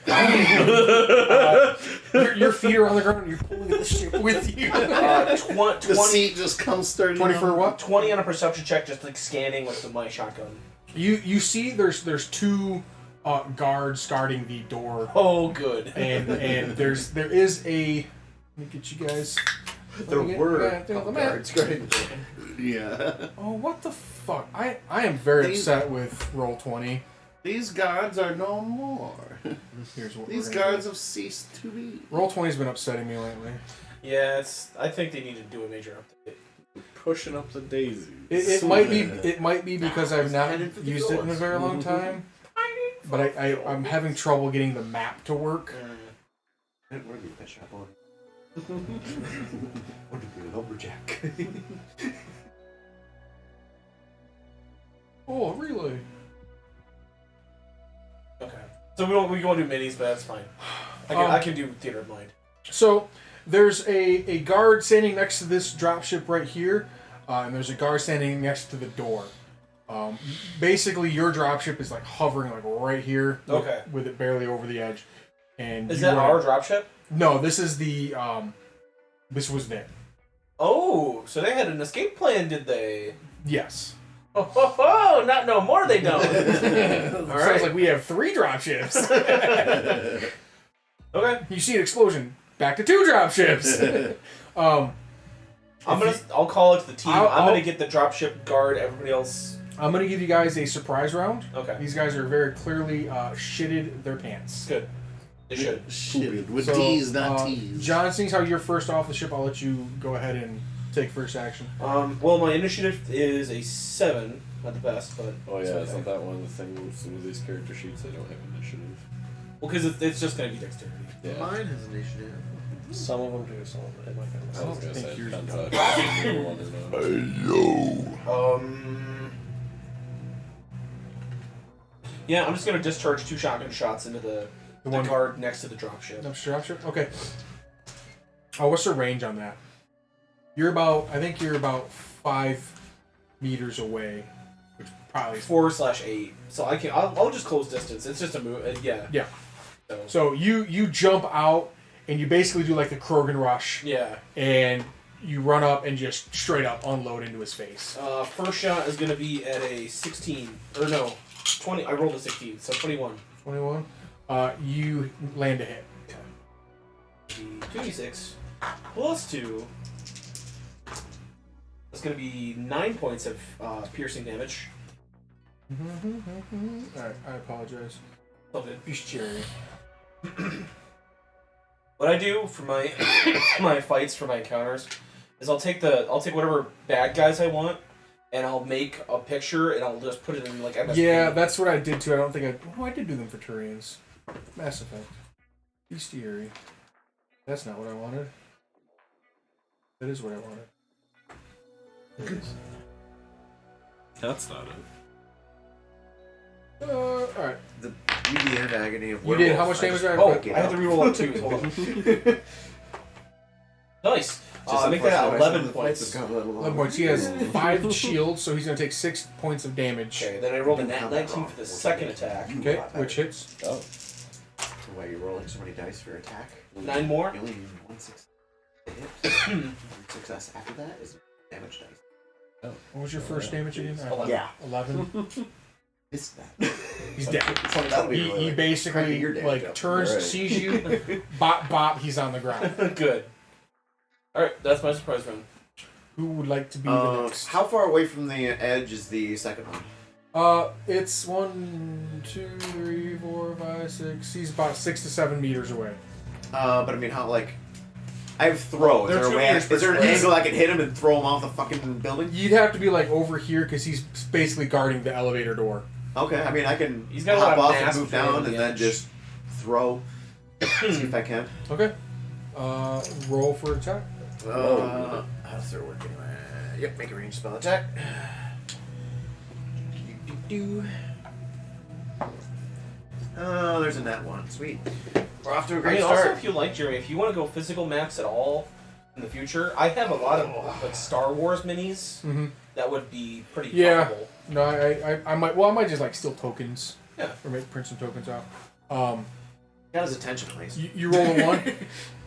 Your feet are on the ground and you're pulling the ship with you. 20 seat just comes starting 20 for what? 20 on a perception check, just like scanning with my shotgun. You see there's two guards guarding the door, Oh, good. and there is a. Let me get you guys. There were Yeah, the map. guards guarding the door. Yeah. Oh, what the fuck! I am very These- upset with Roll20. These guards are no more. Here's what These we're gonna guards have ceased to be. do. Roll20's been upsetting me lately. Yeah, I think they need to do a major update. Pushing up the daisies. It might be because I've not used it in a very long time. But I'm having trouble getting the map to work. I didn't want to be a shop owner. I want to be a lumberjack. Oh, really? Okay. So we want to do minis, but that's fine. I can do theater of mind. So there's a guard standing next to this dropship right here, and there's a guard standing next to the door. Basically, your dropship is like hovering like right here, Okay. with it barely over the edge. And Is you that are- our dropship? No, this is the this was it. Oh, so they had an escape plan, did they? Yes. Oh, not no more. They don't. Sounds right. like we have 3 dropships. Okay. You see an explosion. Back to 2 dropships. I'll call it to the team. I'm I'll- gonna get the dropship guard. Everybody else. I'm gonna give you guys a surprise round. Okay. These guys are very clearly shitted their pants. Good. They should. Shit. With So, D's, not T's. John, seeing how you're first off the ship, I'll let you go ahead and take first action. Well, my initiative is a 7, not the best, but Oh it's yeah, okay. isn't that one of the things with these character sheets? They don't have initiative. Well, because it's just gonna be dexterity. Yeah. Mine has initiative. Some of them do, some of them might I was gonna think say it yours depends does. if you one or not. Yeah, I'm just gonna discharge 2 shotgun shots into the one guard next to the dropship. dropship. Okay. Oh, what's the range on that? I think you're about 5 meters away, which probably. 4/8. So I'll just close distance. It's just a move. Yeah. Yeah. So, So you jump out and you basically do like the Krogan rush, yeah. and you run up and just straight up unload into his face. First shot is gonna be at a 16 or no 20. I rolled a 16, so 21. 21. You land a hit. 2d6 plus 2. That's gonna be 9 points of piercing damage. Alright, I apologize. Okay. He's cheering. What I do for my my fights, for my encounters, is I'll take whatever bad guys I want, and I'll make a picture and I'll just put it in like MSP. Yeah, that's what I did too. I don't think I did do them for Turians. Mass Effect. Bestiary. That's not what I wanted. That is what I wanted. That's not it. Alright. The beauty and agony of You did. How much damage did I have? Oh, Fuck it I had to up. reroll up 2. Hold on. Nice. Make that 11 points. 11 points. He has 5 shields, so he's going to take 6 points of damage. Okay, then I rolled a nat 19 for the second attack. Okay, which hits. Oh. Why are you rolling so many dice for your attack? 9 more. You only need 1 success to hit. One success after that is damage dice. What was your first damage again? 11. Yeah. 11. Missed that. He's dead. That'll be He really basically cranking your damage up. turns, Right. sees you, bop bop. He's on the ground. Good. Alright, that's my surprise round. Who would like to be the next? How far away from the edge is the second one? It's 1, 2, 3, 4, 5, 6. He's about 6 to 7 meters away. But I mean, how, like... I have throw. Is They're there, a 2 way meters is there an per square. angle I can hit him and throw him off the fucking building? You'd have to be like over here because he's basically guarding the elevator door. Okay, I mean, I can He's got a hop lot of off mass and move between down the and then edge. just throw. See if I can. Okay. Roll for attack. How's their work anyway? Yep, make a ranged spell attack. Oh, there's a net one. Sweet. We're off to a I great mean, start. also, if you like, Jeremy, if you want to go physical maps at all in the future, I have a lot of like Star Wars minis that would be pretty Yeah. powerful. No, I might. Well, I might just like steal tokens. Yeah. Or print some tokens out. Got his attention, please. You roll a 1.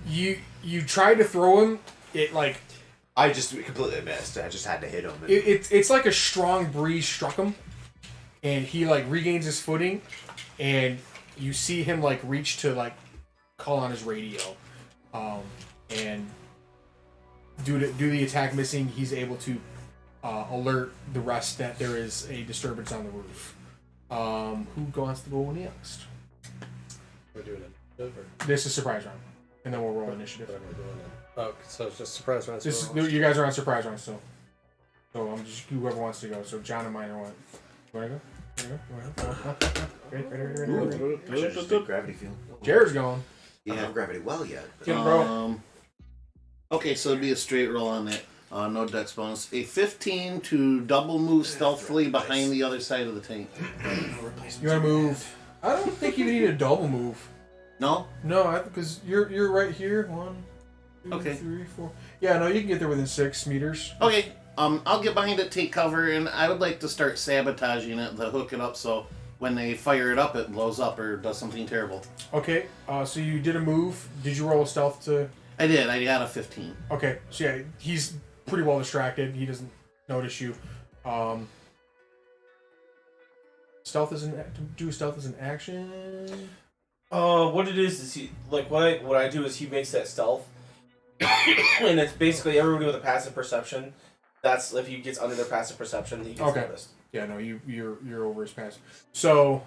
you try to throw him. It like I just completely missed. I just had to hit him. And it's like a strong breeze struck him, and he like regains his footing, and you see him like reach to like call on his radio, and due to the attack missing, he's able to alert the rest that there is a disturbance on the roof. Who wants to go next? We're doing it. This is surprise round, and then we'll roll initiative. We're doing it. Oh, so it's just surprise round. This is, you guys are on surprise round still. So I'm just whoever wants to go. So John and Minor want. You wanna go? You wanna go? Ready? I should just do gravity field. Jared's going. You have gravity well yet. Get him, bro. Okay, so it'd be a straight roll on that. No dex bonus. A 15 to double move stealthily behind the other side of the tank. You wanna move? I don't think you need a double move. No? No, because you're right here. 1, 2, Okay. 3, 4. Yeah, no, you can get there within 6 meters. Okay, I'll get behind it, take cover, and I would like to start sabotaging it to hook it up so when they fire it up, it blows up or does something terrible. Okay, so you did a move. Did you roll a stealth to... I did. I got a 15. Okay, so yeah, he's pretty well distracted. He doesn't notice you. Stealth is stealth as an action. What it is he like what I do is he makes that stealth, and it's basically everybody with a passive perception. That's if he gets under their passive perception, he gets noticed. Yeah, no, you're over his pass. So,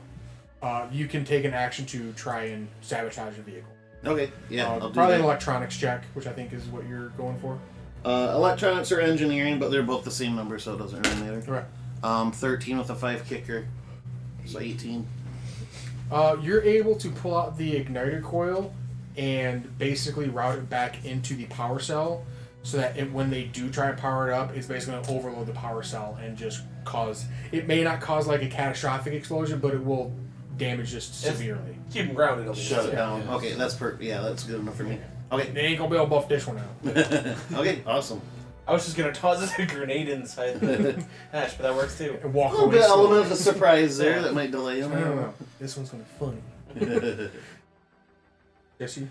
you can take an action to try and sabotage the vehicle. Okay, yeah, I'll do probably that. an electronics check, which I think is what you're going for. Electronics or engineering, but they're both the same number, so it doesn't really matter. Right. 13 with a 5 kicker, so 18. You're able to pull out the igniter coil and basically route it back into the power cell, so that when they do try to power it up, it's basically going to overload the power cell and just cause... It may not cause like a catastrophic explosion, but it will damage just severely. Keep him grounded. A Shut it bit. down. Okay, that's that's good enough for me. Okay. They ain't going to be able to buff this one out. Okay, awesome. I was just gonna toss a grenade inside the hatch, but that works too. And A walk little away bit slowly. element of surprise there that might delay I him. don't know. This one's going to be funny. Jesse?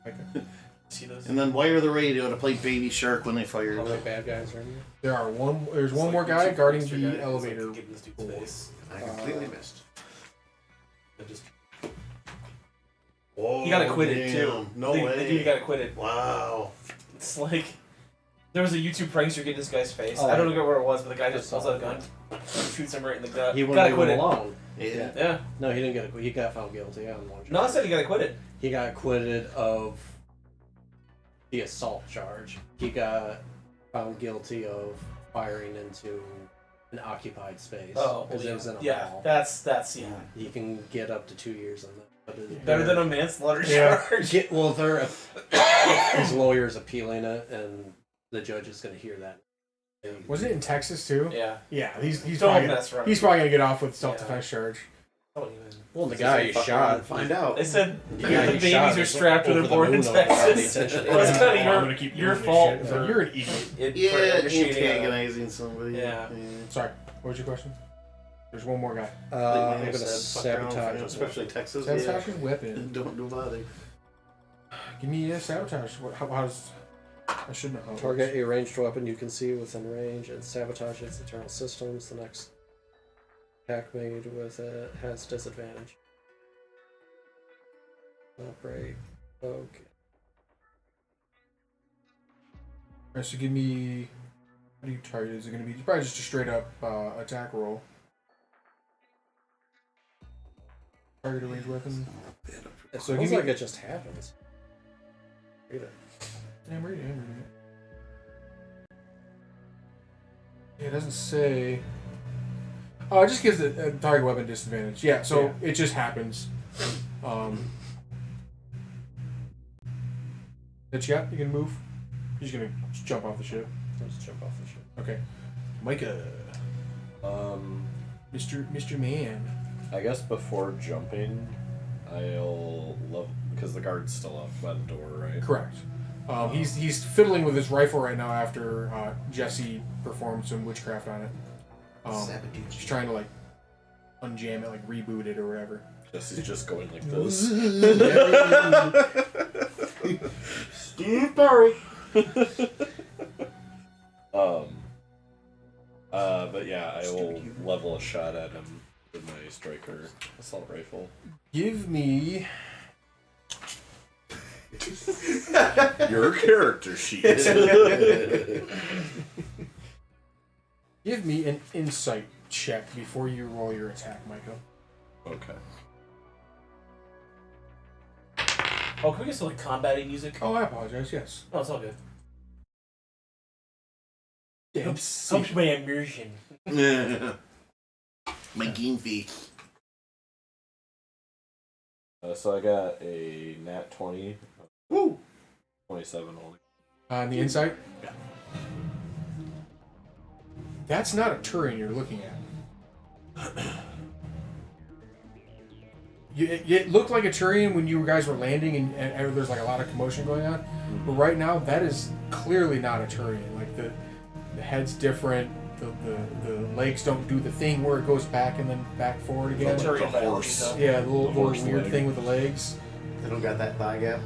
Okay. See those? And then wire the radio to play Baby Shark when they fire How it many up. bad guys are in here? There's one more guy guarding the elevator. Get in this dude's face. I completely missed. And just- Oh, He got acquitted too. No the way. dude got acquitted. Wow. It's like there was a YouTube prankster getting this guy's face. Oh, I don't know where it was, but the guy just I pulls saw out a gun, shoots him right in the gut. He got wouldn't leave him acquitted. alone. Yeah. Yeah. No, he didn't get acquitted. He got found guilty on one charge. No, I said he got acquitted. He got acquitted of the assault charge. He got found guilty of firing into an occupied space. Oh, because it was in a yeah. mall. That's yeah. He can get up to 2 years on that. But Better than a manslaughter Yeah. charge. well, his lawyer's appealing it, and the judge is going to hear that. Was it in Texas too? Yeah. Yeah, he's Don't probably mess around. he's probably gonna get off with self-defense charge. Don't even. Well, the guy he shot. Find out. They said The the guy he babies shot are is strapped when over they're the born in moon of all the Texas. attention. Well, it's kind I'm gonna of keep your doing this fault. shit. It's like, you're an idiot. for Yeah, initiating a- antagonizing somebody. Yeah. Sorry, what was your question? There's one more guy. I'm going to Fuck around, sabotage. especially Texas. Sabotage Yeah. his weapon. Don't bother. Give me a sabotage. How's... I should know how it Target a ranged weapon you can see within range and sabotage its internal systems. The next attack made with it has disadvantage. Operate. Okay. Alright, so give me... How do you target? Is it going to be... Probably just a straight up attack roll. Target a ranged weapon. It So feels give me- like it just happens. Read it. Yeah, I'm reading it. Yeah, it doesn't say... Oh, it just gives the target weapon disadvantage. Yeah, so it just happens. That you got? You can move? He's gonna jump off the ship. Let's jump off the ship. Okay. Micah. Mr. Man. I guess before jumping, I'll love because the guard's still up by the door, right? Correct. He's fiddling with his rifle right now after Jesse performed some witchcraft on it. He's trying to like unjam it, like reboot it or whatever. Jesse's just going like this. Steve Barry. But yeah, I will level a shot at him with my striker assault rifle. Give me Your character sheet. Give me an insight check before you roll your attack, Michael. Okay. Oh, can we get some like combating music? Oh, I apologize. Yes. Oh, it's all good. Helps my immersion. My game face. So I got a nat 20. Woo! 27 only. On the insight? Yeah. That's not a Turian you're looking at. It looked like a Turian when you guys were landing and there's like a lot of commotion going on. But right now, that is clearly not a Turian. Like the head's different. The legs don't do the thing where it goes back and then back forward again. Like the horse. Yeah, the little horse weird leg. thing with the legs. They don't got that thigh gap.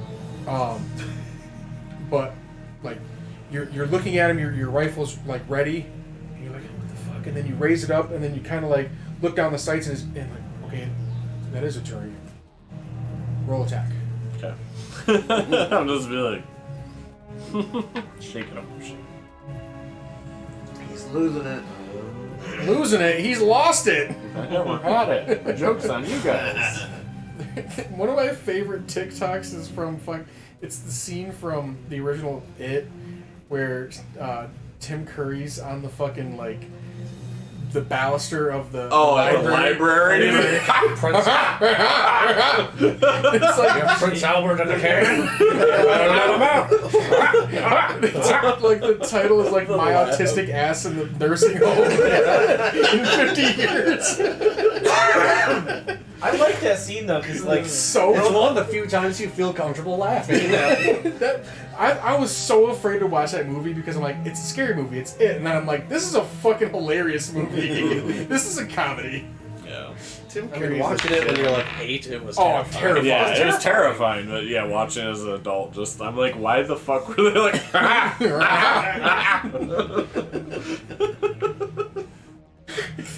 But like you're looking at him, your rifle's like ready, and you're like, what the fuck? And then you raise it up, and then you kind of like look down the sights and like, okay, that is a Turian. Roll attack. Okay. I'll just be like, shaking up. He's losing it. Losing it. He's lost it. I never had it. The joke's on you guys. One of my favorite TikToks is from it's the scene from the original It, where Tim Curry's on the fucking like the baluster of the library. It's like Prince Albert and the King. like the title is like my autistic ass in the nursing home in 50 years. I like that scene though, because like So It's one of the few times you feel comfortable laughing. I was so afraid to watch that movie because I'm like, it's a scary movie, it's It, and then I'm like, this is a fucking hilarious movie. This is a comedy. Yeah. Tim I Curry's mean, watching it when you're like 8, it was I'm terrifying. terrified. Yeah, it was terrifying, but yeah, watching it as an adult, just I'm like, why the fuck were they like?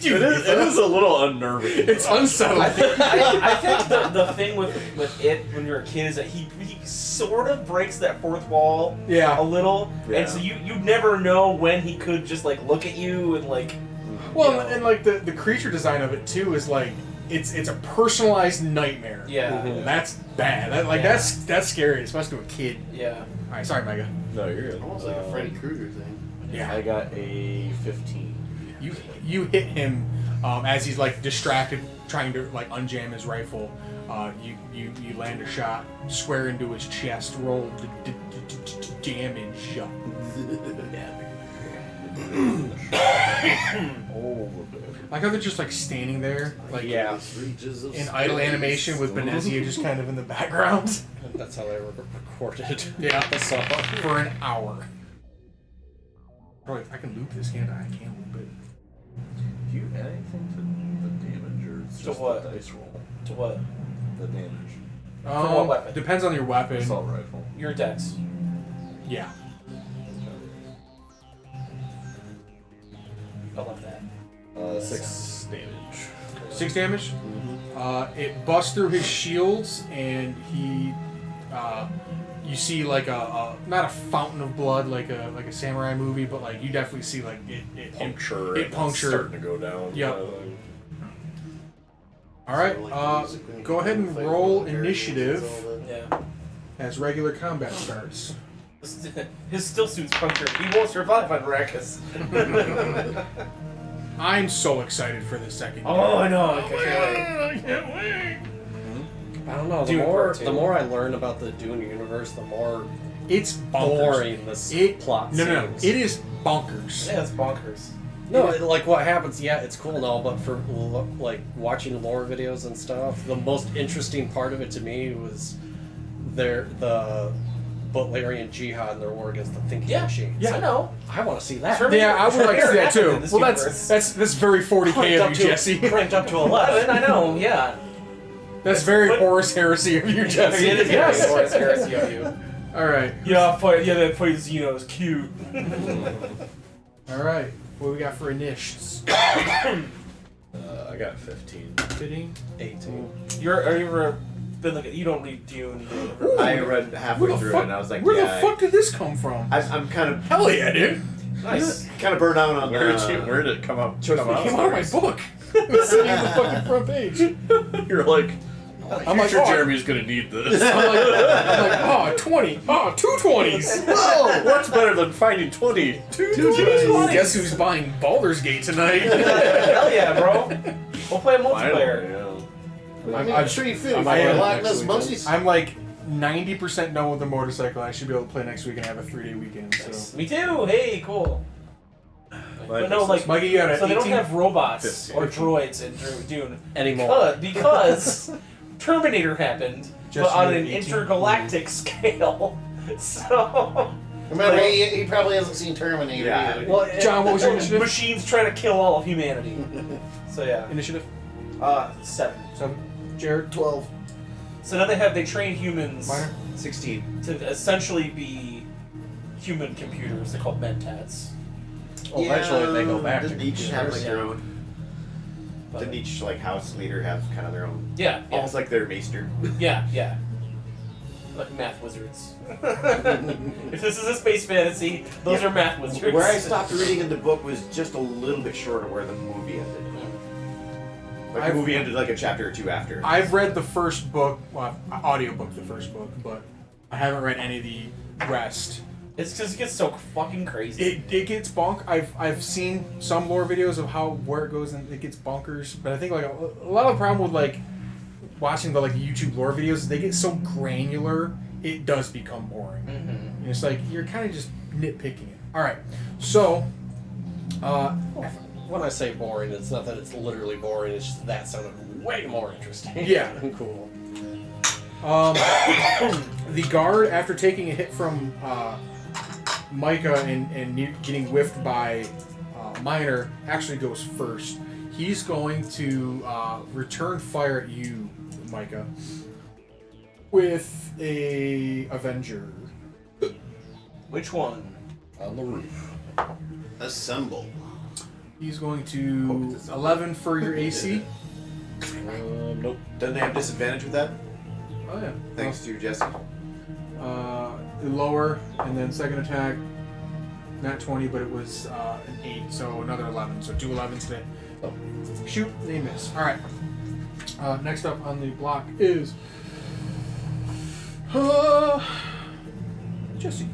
It is a little unnerving. It's unsettling. I think the thing with it when you're a kid is that he sort of breaks that fourth wall a Yeah. little, Yeah. and so you never know when he could just like look at you and like. Well, you know. and like the creature design of it too is like it's a personalized nightmare. Yeah. That's bad. That's scary, especially to a kid. Yeah. All right, sorry, Micah. No, you're good. almost like a Freddy Krueger thing. Yeah. I got a 15. You hit him as he's like distracted, trying to like unjam his rifle. You land a shot square into his chest. Roll damage. Oh, Like how they're just like standing there, like Yeah. in idle animation with Benezia just kind of in the background. That's how they recorded Yeah, the song. for an hour. Probably I can loop this, can't I? I can't loop it. Do you add anything to the damage or it's To just what? the dice roll? To what? The damage. what weapon? Depends on your weapon. Assault rifle. Your dex. Yeah. I love that. 6 damage. 6 damage. It busts through his shields, and he, you see like a not a fountain of blood like a samurai movie, but like you definitely see like it Puncture. It and it's punctured. starting to go down. Yep. kind of thing. All right. So, like, basically, Go ahead and fight roll with the initiative variations, all that. Yeah. as regular combat starts. His still suit's punctured. He won't survive on Arrakis. I'm so excited for this second. Oh, I know. I can't wait. I can't wait. I don't know. Dune Part 2. The more I learn about the Dune universe, the more It's bonkers. boring this plot No, seems. it is bonkers. Yeah, it's bonkers. No, like what happens? Yeah, it's cool and all, but for like watching lore videos and stuff, the most interesting part of it to me was the Butlerian Jihad and their war against the thinking machines. I know. I want to see that. Yeah, I would like to see that too. In this Well, universe. that's very 40K of you, Jesse. Cranked up to 11, I know, yeah. That's very But- Horus heresy of you, Jesse. It is Yes. Horus heresy of you. All right. That fight Xeno is cute. All right. What we got for initials? I got 15. 15? 18. Are you ever been like you don't read Dune? I read halfway through it and I was like, where yeah. the fuck did this come from? I'm kind of Hell yeah, dude. Nice. kind of burned out on Where did it come up? Choice Come of out? It came out of my book. It's sitting on the fucking front page. You're like, I'm like, sure oh, Jeremy's gonna need this. I'm like, oh, 20. Oh, 2 20s. Whoa! What's better than finding 20? Two 20s. Guess who's buying Baldur's Gate tonight? Hell yeah, bro. We'll play multiplayer. I'm sure you feel I'm for like- a lot next less weekend. months. I'm like 90% done with the motorcycle. I should be able to play next week and have a 3-day weekend. So, Me too. Hey, cool. But no, like, Mikey, you got an so they don't 18? have robots 15. or droids in Dune Anymore. because Terminator happened, Just but on you, an 18. intergalactic scale. So, Remember, he probably hasn't seen Terminator Yeah. either. well, John, what was your initiative? Machines trying to kill all of humanity. So yeah, Initiative? 7. 7. Jared? 12. So now they train humans Minor? 16. to essentially be human computers. They're called mentats. Well, eventually they go back to Didn't each have like computers. their own? But- Didn't each like house leader have kind of their own? Yeah, yeah, Almost like their maester. yeah. Like math wizards. If this is a space fantasy, those are math wizards. Where I stopped reading in the book was just a little bit short of where the movie ended. Like the I've- movie ended like a chapter or two after. I've read the first book, well, audiobook the first book, but I haven't read any of the rest. It's because it gets so fucking crazy. It gets bonk. I've seen some lore videos of where it goes and it gets bonkers. But I think like a lot of the problem with like watching the like YouTube lore videos is they get so granular it does become boring. Mm-hmm. And it's like you're kind of just nitpicking it. All right, so When I say boring, it's not that it's literally boring. It's just that sounded way more interesting. Yeah. and cool. the guard, after taking a hit from Micah and getting whiffed by Minor, actually goes first. He's going to return fire at you, Micah, with a Avenger. Which one? On the roof. Assemble. He's going to 11 for your AC. Nope. Doesn't it have disadvantage with that? Oh yeah. Thanks to Jesse. Lower, and then second attack, not 20, but it was an 8, so another 11. So 2 11s today. Oh, shoot, they miss. All right. Next up on the block is Jesse.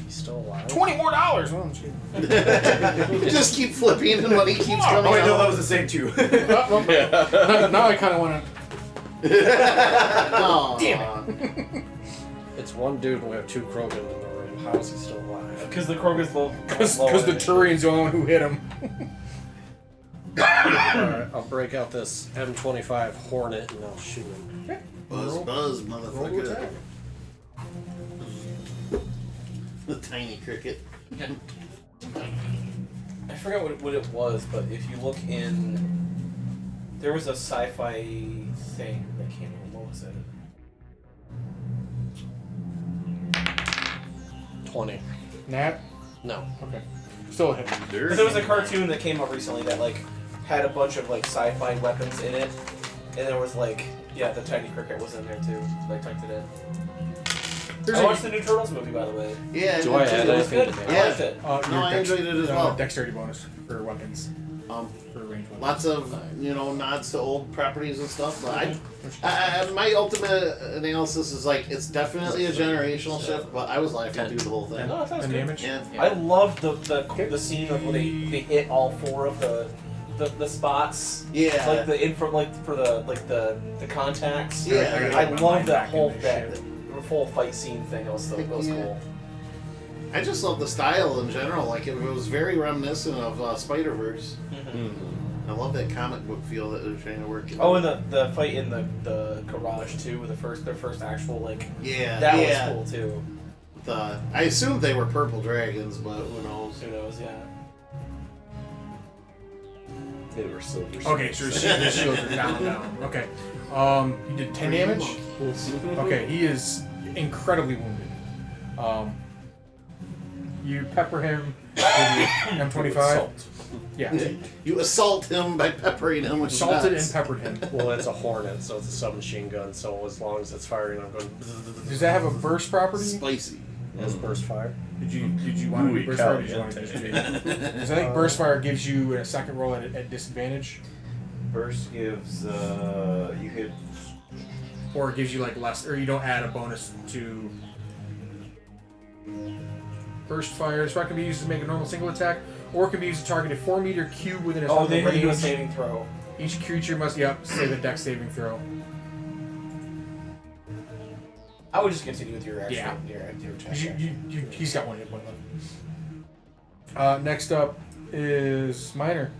He's still alive. $20 more. Oh, I'm just kidding. Just keep flipping and money keeps coming Oh wait, no, out. that was the same too. Now I kind of want Aw. Damn it. It's one dude and we have 2 Krogan in the room. How is he still alive? Because the Kroger's low. Because low the energy. Turian's the only one who hit him. Alright, I'll break out this M25 Hornet and I'll shoot him. Buzz, buzz, Roll to motherfucker. attack. The tiny cricket. I forgot what it was, but if you look in, there was a sci-fi thing that came out. What was it? 20. Nat? No. Okay. Still a hit. Because there was a cartoon that came out recently that like had a bunch of like sci-fi weapons in it, and there was like the tiny cricket was in there too. So I typed it in. I watched the new Turtles movie, by the way. Yeah, Do I it add It was anything good. to I that? Yeah. liked it. No, I enjoyed it as well. Dexterity bonus for weapons. Um, For range weapons. lots of nods to old properties and stuff. But my ultimate analysis is like it's definitely a generational shift. But I was laughing through the whole thing. No, that sounds And good. damage? Yeah. I loved the scene of when they hit all 4 of the the spots. Yeah. Like the info, like for the contacts. Yeah. I love that back whole in this that full fight scene thing. It was cool. I just love the style in general. Like it was very reminiscent of Spider-Verse. I love that comic book feel that they're trying to work in. Oh, and the fight in the garage too, with their first actual like. Yeah. That yeah. was cool too. I assumed they were purple dragons, but who knows? Who knows? Yeah. They were silver. Okay, so his shields are down. Okay. He did 10 damage. Okay, he is incredibly wounded. You pepper him with your M25. Salt. Yeah. You assault him by peppering him with Salted and shots. peppered him. Well, it's a Hornet, so it's a submachine gun. So as long as it's firing, I'm going. Does that have a burst property? Spicy. As burst fire. Did you want to Muy do burst fire? Or did you want to caliente. just do? Because I think burst fire gives you a second roll at disadvantage, Burst gives you hit. or it gives you like less, or you don't add a bonus to. Burst fire. This rock can be used to make a normal single attack, or it can be used to target a 4-meter cube within a Oh, they range. have to do a saving throw. Each creature must save a dex saving throw. I would just continue with your actual Yeah. your attack. He's got one hit point left. Next up is Miner.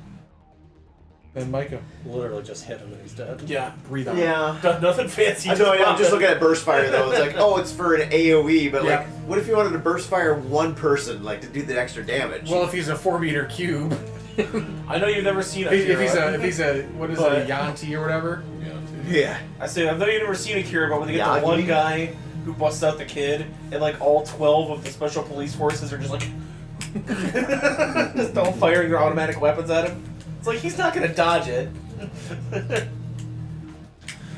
Then Micah. Literally just hit him and he's dead. Yeah. Breathe on. Yeah. Nothing fancy. I know. I'm just looking at burst fire though. It's like, oh, it's for an AOE, but Yeah. like, what if you wanted to burst fire one person, like to do the extra damage? Well, if he's a 4-meter cube. I know you've never seen a if Kira. he's a what is it, a Yanti or whatever? yeah. I say I know you've never seen a Kira, but when they get Yeah, the one you- guy who busts out the kid, and like all 12 of the special police forces are just like just all firing their automatic weapons at him. It's like he's not gonna dodge it.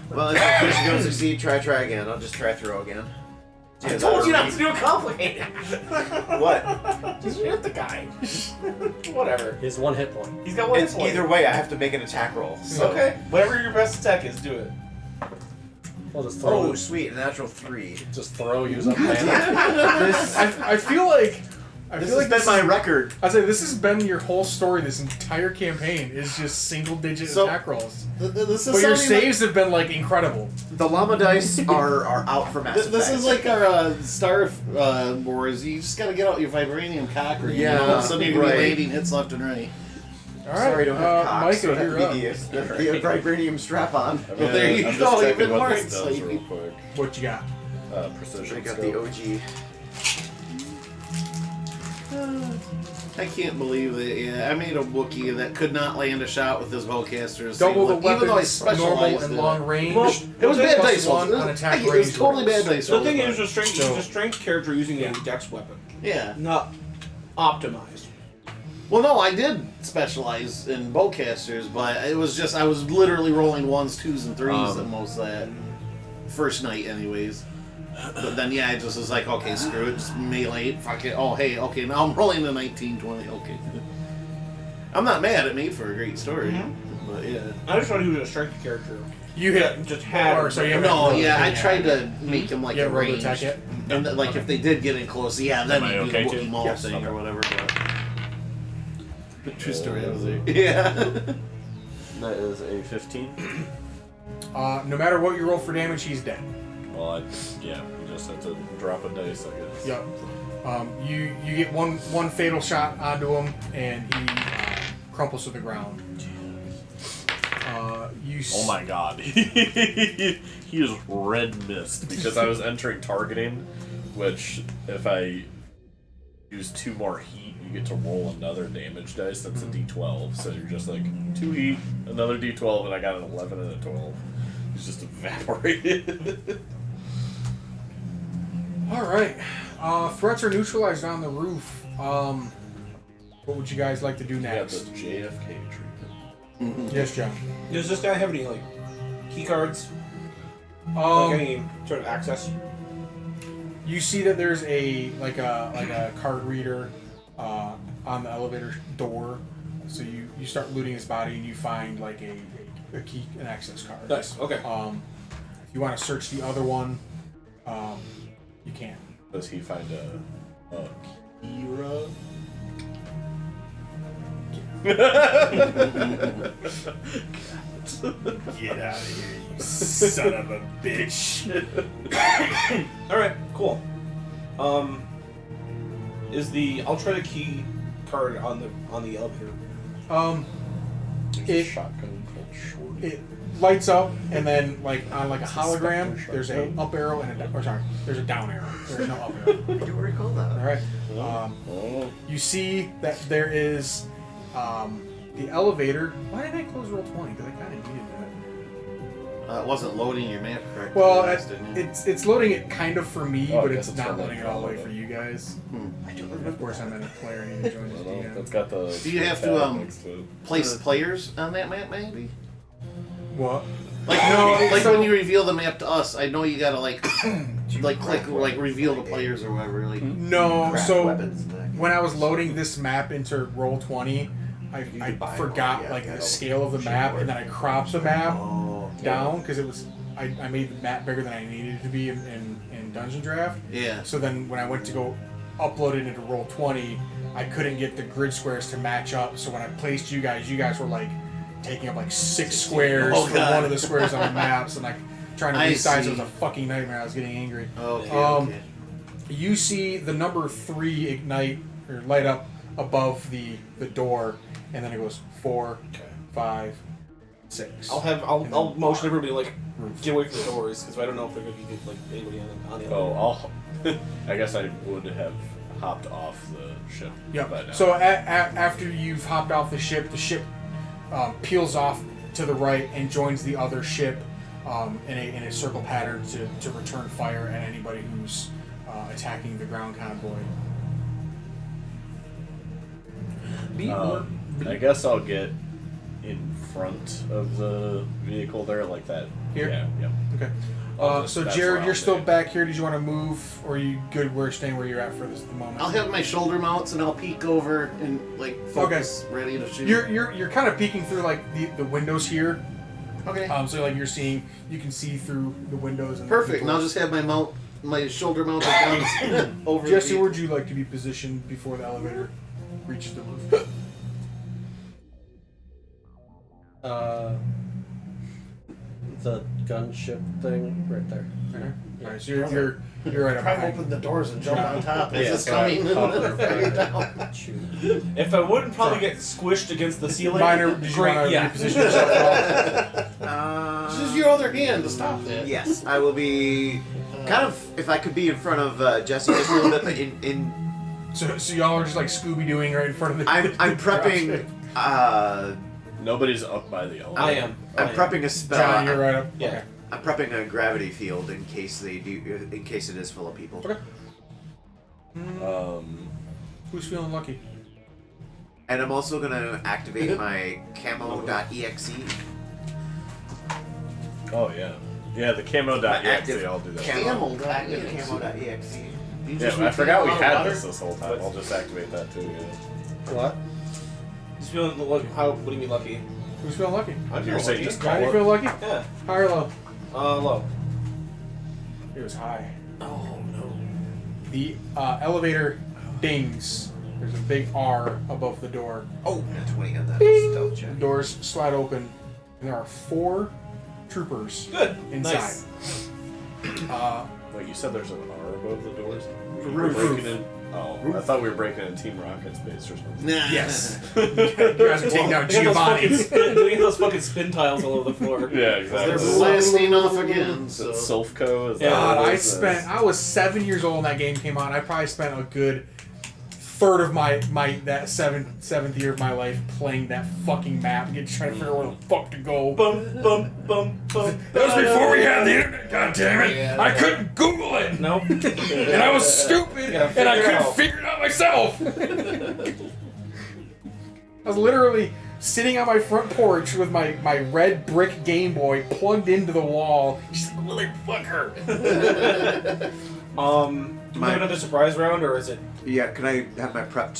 Well, if you don't succeed, try again. I'll just try throw again. I told you not to do it complicated. What? Just shoot the guy. Whatever. He's 1 hit point. He's got one It's hit point. either way. I have to make an attack roll. So. Okay. Whatever your best attack is, do it. Well, just throw. Oh, sweet! A natural 3. Just throw. Use up mana. This I feel like has been my record. I say this has been your whole story. This entire campaign is just single-digit So- attack rolls. This is But your sounding saves have been like incredible. The llama dice are out for Mass This Effect. is like our Star Wars. You just gotta get out your vibranium cocker. Yeah, All of a sudden you're gonna be right. landing hits left and right. All right, Sorry, I don't have cocks. Micah, so it you're has up. to be the vibranium strap on. Well, there you I'm go, just checking even what more this does exciting. real quick. What you got? Precision I got scope. the OG. I can't believe that. Yeah, I made a Wookiee that could not land a shot with his bowcaster. Double the even though I weapons, normal specialized and in long it. range. Well, It was bad Plus dice rolls. one on attack It was range totally rolls. bad dice The rolls. thing but- is, So- he's a strength character using a dex weapon, yeah. not optimized. Well, no, I did specialize in bowcasters, but it was just I was literally rolling 1s, 2s, and 3s at most that first night, anyways. But then, yeah, I just was like, okay, screw it, just melee, fuck it. Oh, hey, okay, now I'm rolling the 19, 20, okay. I'm not mad. It made for a great story, but yeah. I just want to do a strength character. You hit. Just had. Or, so you have No, rolled yeah, I it, tried to make him like You a haven't rolled to range, attack yet? and then, like if they did get in close, yeah, then Am I you do okay the too? Wookiee Maul Yes, thing okay. or whatever. But true story, I was there. Yeah. That is a 15. No matter what you roll for damage, he's dead. Well, you just have to drop a dice, I guess. Yep. You get one fatal shot onto him, and he crumples to the ground. Oh my god. He is red mist. Because I was entering targeting, which if I use 2 more heat, you get to roll another damage dice. That's a d12. So you're just like 2 heat, another d12, and I got an 11 and a 12. It's just evaporated. All right. Threats are neutralized on the roof. What would you guys like to do You got the next? JFK treatment. Yes, John. Does this guy have any like key cards? Like Um, any sort of access? you see that there's a card reader on the elevator door. So you start looting his body and you find like a key, an access card. Nice. Okay. If you want to search the other one, you can. Does he find a Kira? Get out of here, you son of a bitch. Alright, cool. I'll try the key card on the elevator. There's It- a shotgun called Shorty. It lights up, and then like on like a hologram, there's a up arrow and there's a down arrow. There's no up arrow. I do recall that. All right. Oh. You see that there is the elevator. Why did I close roll 20? Because I kind of needed that. It wasn't loading your map correctly. Well, last, didn't it? it's loading it kind of for me, Oh, I but guess it's it's not from loading the it all the way developer. for you guys. I don't And remember. of course, I'm in a player. I need to join this I don't know. DM. That's got the. Do you have to, tab next to it. Place players on that map, maybe? What? Like like when you reveal the map to us, I know you gotta like click like reveal the players or whatever. Like No. Craft So weapons and that. when I was loading this map into roll 20, I could buy forgot one, yeah, like the that'll- scale of the should map, work. and then I cropped the map Oh. down because it was I made the map bigger than I needed it to be in Dungeon Draft. yeah. So then when I went to go upload it into roll 20, I couldn't get the grid squares to match up. So when I placed you guys were like taking up like 6 squares Oh, for God. one of the squares on the maps, and like trying to I resize it see. was a fucking nightmare. I was getting angry. Okay. Okay. You see the number 3 ignite or light up above the door, and then it goes 4, 5, 6. I'll motion everybody like get away from the doors because I don't know if they're gonna be like anybody on the Oh, elevator. I guess I would have hopped off the ship. Yep. But, So after you've hopped off the ship peels off to the right and joins the other ship in a circle pattern to return fire at anybody who's attacking the ground convoy. I guess I'll get in front of the vehicle there, like that. Here? Yeah. Okay. I'll just- So that's Jared, where you're I'll still be. back here. Did you want to move, or are you good? We're staying where you're at for this at the moment. I'll have my shoulder mounts and I'll peek over and like focus, ready to shoot. You're kind of peeking through like the windows here. okay. So like you can see through the windows. And Perfect. And the I'll doors. just have my shoulder mounted guns over. Jesse, the where'd you like to be positioned before the elevator reaches the roof? The gunship thing right there. All right, so you're right up Try to behind. open the doors and jump on top as Yeah, it's so I coming. hover Bring it back. down. Shoot. If I wouldn't probably get squished against the ceiling, Minor, did you great, want to yeah. reposition yourself at Just use your other hand to stop that. Yes, I will be kind of. If I could be in front of Jesse just a little bit, but in all? So y'all are just like Scooby Dooing right in front of the. I'm prepping. Nobody's up by the elevator. I am. I'm prepping a spell. John, you're right up. Yeah. Okay. I'm prepping a gravity field in case they do. In case it is full of people. Okay. Who's feeling lucky? And I'm also gonna activate my camo.exe. Oh yeah. Yeah, the camo.exe. Active I'll do that. Active camo.exe. You just Yeah, I forgot we refill a lot of had water? this whole time. I'll just activate that too. Yeah. What? Just feeling what do you mean lucky? Who's feeling lucky? I'm You're feeling saying lucky. just John, you call feel it. lucky? Yeah. High or low? Low. It was high. Oh no. The elevator dings. There's a big R above the door. Oh, a 20 on that stealth The check. doors slide open, and there are 4 troopers Good. inside. Nice. Wait, you said there's an R above the doors? The We were roof. breaking in. Oh, I thought we were breaking in Team Rocket's base or something. Nah. Yes. You guys are taking down They got Giovanni's. those fucking spin tiles all over the floor. Yeah, They're exactly. blasting off again. Is it So. Silphco? Is Yeah, that God, what I it is? was 7 years old when that game came out. I probably spent a good third of my that seventh year of my life playing that fucking map and trying to figure out where the fuck to go. Bum bum bum bum. That was before we had the internet, goddammit! Yeah. I couldn't Google it! Nope. And I was stupid, Yeah, and I figure it couldn't out. figure it out myself! I was literally sitting on my front porch with my red brick Game Boy plugged into the wall. She's like, motherfucker! Do we have another surprise round, or is it? Yeah, can I have my prepped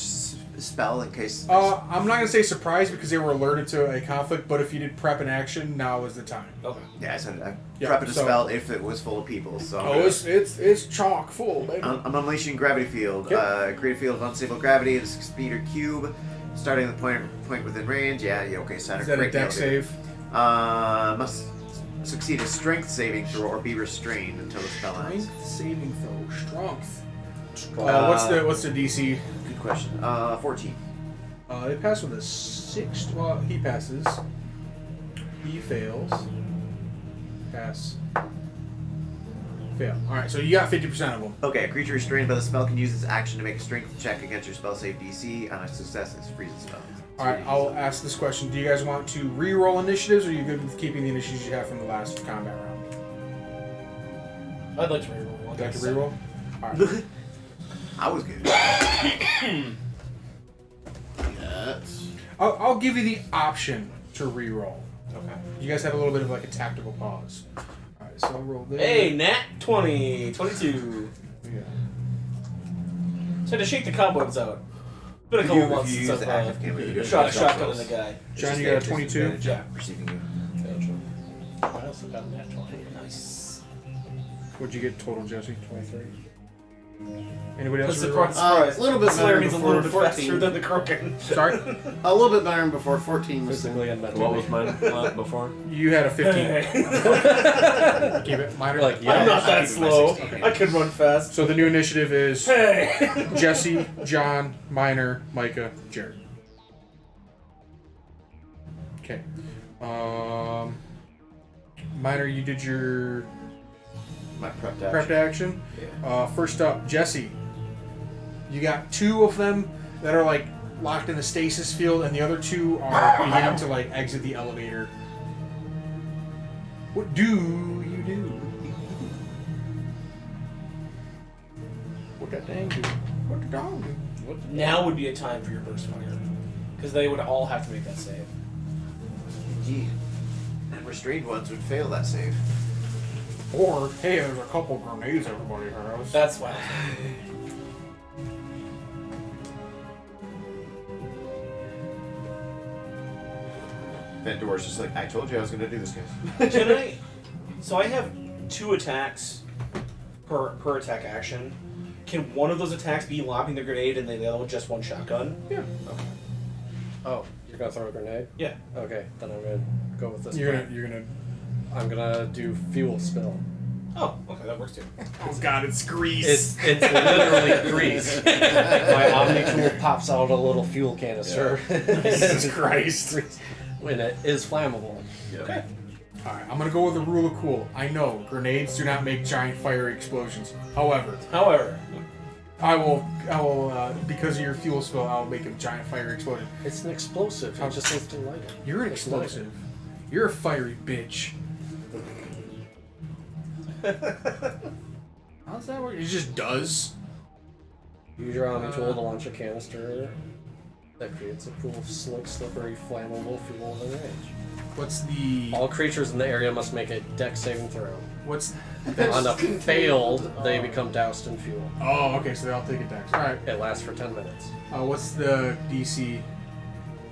spell in case? I'm not gonna say surprise because they were alerted to a conflict, but if you did prep in action, now is the time. Okay. Yeah, I said I Yeah, prepped a so- spell if it was full of people. So Oh, it's chock full, baby. I'm unleashing gravity field. Yep. Create a field of unstable gravity and 6 meter cube. Starting the point within range. Yeah. Okay. Center. Is that a Great deck deal, dude. save? Must succeed a strength saving throw or be restrained until the spell ends. Strength saving throw. Strength. Uh, What's the DC? Good question. 14. They pass with a 6. Well, he passes. He fails. Pass. Fail. Alright, so you got 50% of them. Okay, a creature restrained by the spell can use its action to make a strength check against your spell save DC. On a success, it freezes the spell. Alright, I'll ask this question. Do you guys want to re-roll initiatives, or are you good with keeping the initiatives you have from the last combat round? I'd like to reroll. Would you like to re-roll? Alright. I was good. Yes. I'll give you the option to re-roll. Okay. You guys had a little bit of like a tactical pause. Alright, so I'll roll this. Hey, Nat 20, 22. Yeah. Just had to shake the cobwebs out. Been a couple months If you since use I've the active camo, you do shot a it. shotgun in the guy. John, you got a 22? Yeah. Receiving you. I also got that 20. Nice. What'd you get total, Jesse? 23. Anybody else? That's re-roll? surprise. A little bit Slayer better needs a before little bit faster 14. than the Krogan. Sorry? A little bit better before 14 was Physically and mentally. What was mine before? You had a 15. Hey. Keep it minor. Like, yeah. I'm not that keep it by slow. 16. I can run fast. So the new initiative is Hey. Jesse, John, Minor, Micah, Jared. Okay. Minor, you did your My prep action. prep action. Yeah. First up, Jesse. You got 2 of them that are like locked in the stasis field, and the other 2 are beginning to like exit the elevator. What do you do? What that thing do? What the dog do? Now would be a time for your burst fire. Because they would all have to make that save. Indeed. And restrained ones would fail that save. Or, hey, there's a couple grenades everybody has. That's why. Vendor's just like, I told you I was going to do this, guys. Can I? So I have 2 attacks per attack action. Can one of those attacks be lobbing the grenade and the other one just one shotgun? Yeah. Okay. Oh, you're gonna throw a grenade? Yeah. Okay, then I'm gonna go with this. You're plan. gonna. I'm gonna do fuel spill. Oh, okay, that works too. Oh God, it's grease. It's literally grease. My Omni tool pops out a little fuel canister. Jesus Christ. When it is flammable. Okay. All right, I'm gonna go with the rule of cool. I know grenades do not make giant fiery explosions. However, I will, because of your fuel spill, I'll make a giant fiery explosion. It's an explosive. You just have to light it. You're an Just light explosive. You're a fiery bitch. How's that work? It just does. it. Use your Omni tool to launch a canister that creates a pool of slick, slippery, flammable fuel within range. What's the? All creatures in the area must make a dex saving throw. What's? On a failed, they become doused in fuel. Oh, okay, so they all take a dex. All right. It lasts for 10 minutes. What's the DC?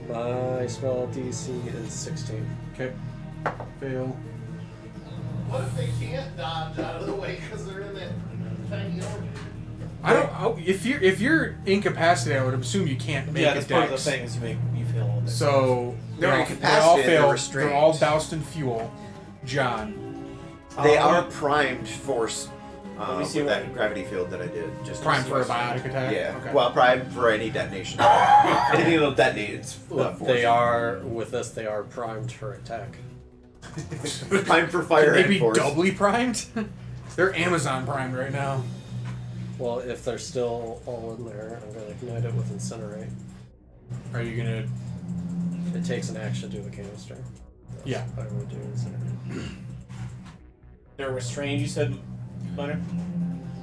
My spell DC is 16. Okay. Fail. What if they can't dodge out of the way because they're in that tiny orbit? I don't. If you're incapacitated, I would assume you can't make Yeah, a that's dex. part of the thing is you fail all this. So They're they all incapacitated, they're fail. restrained. They're all doused in fuel. John. They are primed for Let me see with what- that gravity field that I did. Just Primed as- for a biotic attack? Yeah. Okay. Well, primed for any detonation. Anything that'll detonate, it's force. They are, with this, they are primed for attack. primed for fire Can they and be force. doubly primed? They're Amazon primed right now. Well, if they're still all in there, I'm going to ignite it with Incinerate. Are you gonna? It takes an action to do the canister. Yeah. I would do Incinerate. They're restrained, you said, Minor?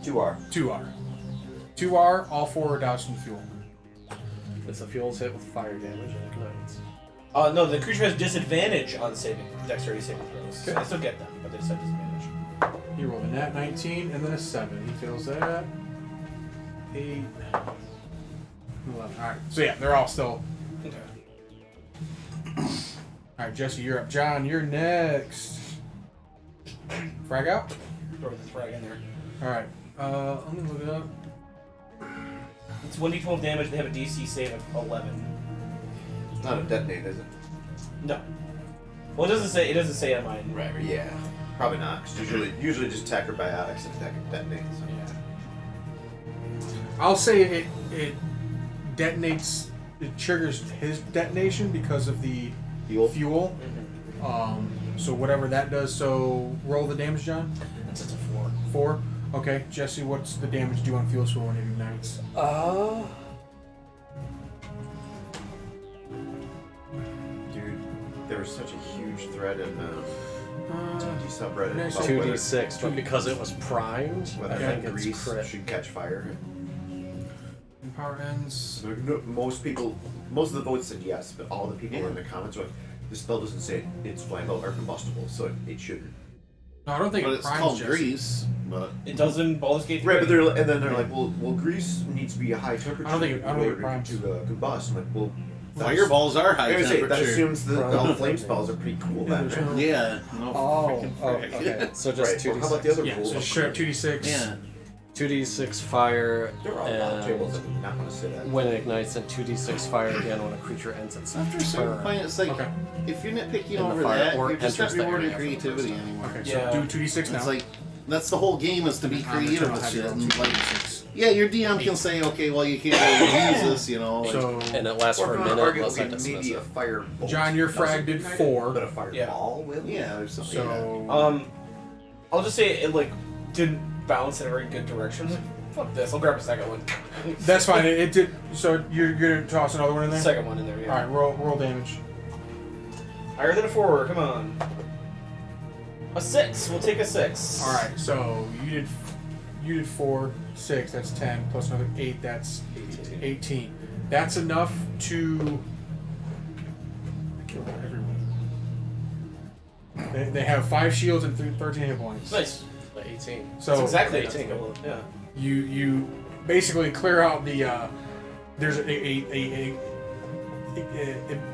2R. 2R. 2R. All 4 are doused in fuel. If the fuel's hit with fire damage, it ignites. No, the creature has disadvantage on dexterity saving throws. I still get them, but they just have disadvantage. He rolled a nat 19 and then a 7. He fails that. 8. 11. All right. So yeah, they're all still. Okay. All right, Jesse, you're up. John, you're next. Frag out. Throw the frag in there. All right. Let me look it up. It's 1d12 damage. They have a DC save of 11. It's not a detonate, is it? No. Well, it doesn't say. It doesn't say on mine. Right. Yeah. Probably not. 'Cause usually just tachyrbiotics and detonates. So. Yeah. I'll say it detonates. It triggers his detonation because of the fuel. So whatever that does. So roll the damage, John. It's just a 4. 4. Okay, Jesse. What's the damage do on fuel swirl when it ignites? Dude, there was such a huge thread in the TNT subreddit nice. about 2d6, but because it was primed, whether I think grease it's crit. should catch fire. And power ends. Most of the votes said yes, but all the people in the comments were like, the spell doesn't say it's flammable or combustible, so it shouldn't. No, I don't think But it it's primes called Jesse. grease. But It does in Baldur's Gate 3. Right, but then they're like, well, grease needs to be a high temperature. I don't think it in order primes. to combust. I'm like, well, that's- fireballs are high I would say that temperature. assumes that all flame spells are pretty cool. Then, right? Yeah. No freaking frick. Okay. So just Right. Well, how about the 2d6. other Yeah, rules? so straight up 2d6. Yeah. 2d6 fire, There are a lot of tables and that do not want to say that. when it ignites, and 2d6 fire again when a creature ends its After a certain turn. point, it's like Okay. if you're nitpicking In the over fire that, or you're just not enters the rewarding area for the first creativity time. anymore. Okay, Yeah. so do 2d6 now. It's like that's the whole game is to be On the turn, creative I'll with have you shit. roll And like, 2d6. yeah, your DM can say, okay, well, you can't really use this, you know. Like, So, And it lasts for a minute unless I arguably, dismiss maybe it. a fire bolt John, your doesn't frag did ignite it, 4. but a fireball will. yeah, or something. So, I'll just say it like didn't bounce in a very good direction. I was like, fuck this. I'll grab a second one. that's fine. It did. So you're gonna toss another one in there. Second one in there. Yeah. All right, roll damage. Higher than a 4. Come on. A 6. We'll take a 6. All right, so you did 4, 6. That's 10 plus another 8. That's 18. That's enough to kill everyone. They have 5 shields and 13 hit points. Nice. 18. So That's exactly 18. Yeah. you basically clear out the there's a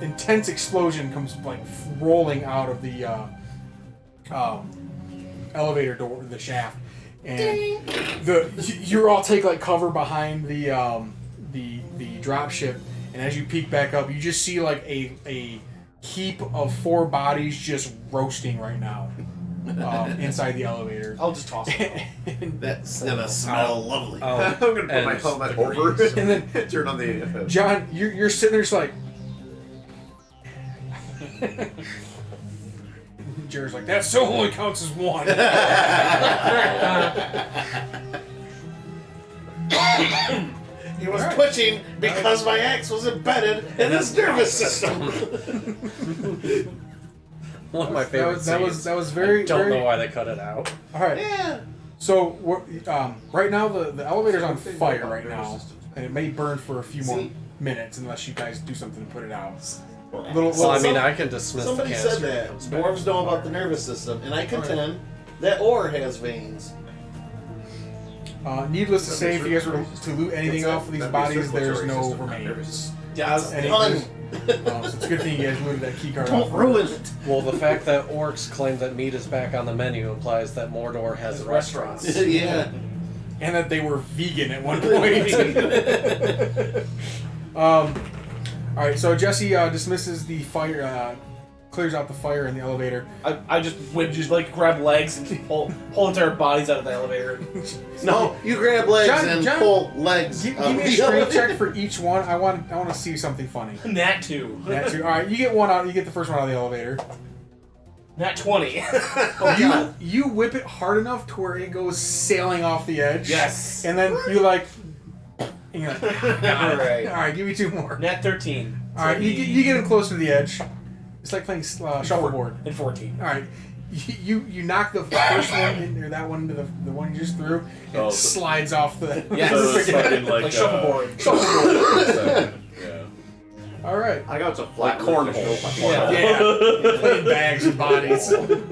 intense explosion comes like rolling out of the elevator door, the shaft, and you all take like cover behind the drop ship, and as you peek back up, you just see like a heap of 4 bodies just roasting right now inside the elevator. I'll just toss it. That's gonna smell lovely. I'm gonna put my and helmet debris. over And then turn on the. John, you're sitting there just like. Jerry's like, that still only counts as 1. He was twitching because my axe was embedded in his nervous system. One of my favorite that scenes. was very. I don't very, know why they cut it out. All right. Yeah. So right now the elevator's on fire right now, and it may burn for a few more See? minutes unless you guys do something to put it out. Well, I mean, I can dismiss Somebody the said canister. that when it comes back. dwarves know about the nervous system, and I contend that ore has veins. Needless to say, if you guys were to loot anything off of these bodies, there's no remains. Yeah, And fun. so it's a good thing you guys looted that keycard Don't off. ruin it. Well, the fact that orcs claim that meat is back on the menu implies that Mordor has restaurants. Yeah. And that they were vegan at one point. Alright, so Jesse dismisses the fire, clears out the fire in the elevator. I just would just like grab legs and pull entire bodies out of the elevator. No, you grab legs John- and John, pull legs. Give out me a the strength elevator. check for each one. I want to see something funny. Nat 2. That too. Alright, you get one out. You get the first one out of the elevator. Nat 20. You whip it hard enough to where it goes sailing off the edge. Yes. And then you like. And you're like, Alright. Alright, give me 2 more. Nat 13. Alright, you get him close to the edge. It's like playing shuffleboard. And 14. Alright, you knock the first one in, or that one into the one you just threw, and Oh, it so- slides off the. Yeah. So it's fucking Like like shuffleboard. Yeah. Alright. I got some flat Like cornhole. Yeah. Yeah. Playing bags of bodies. Trying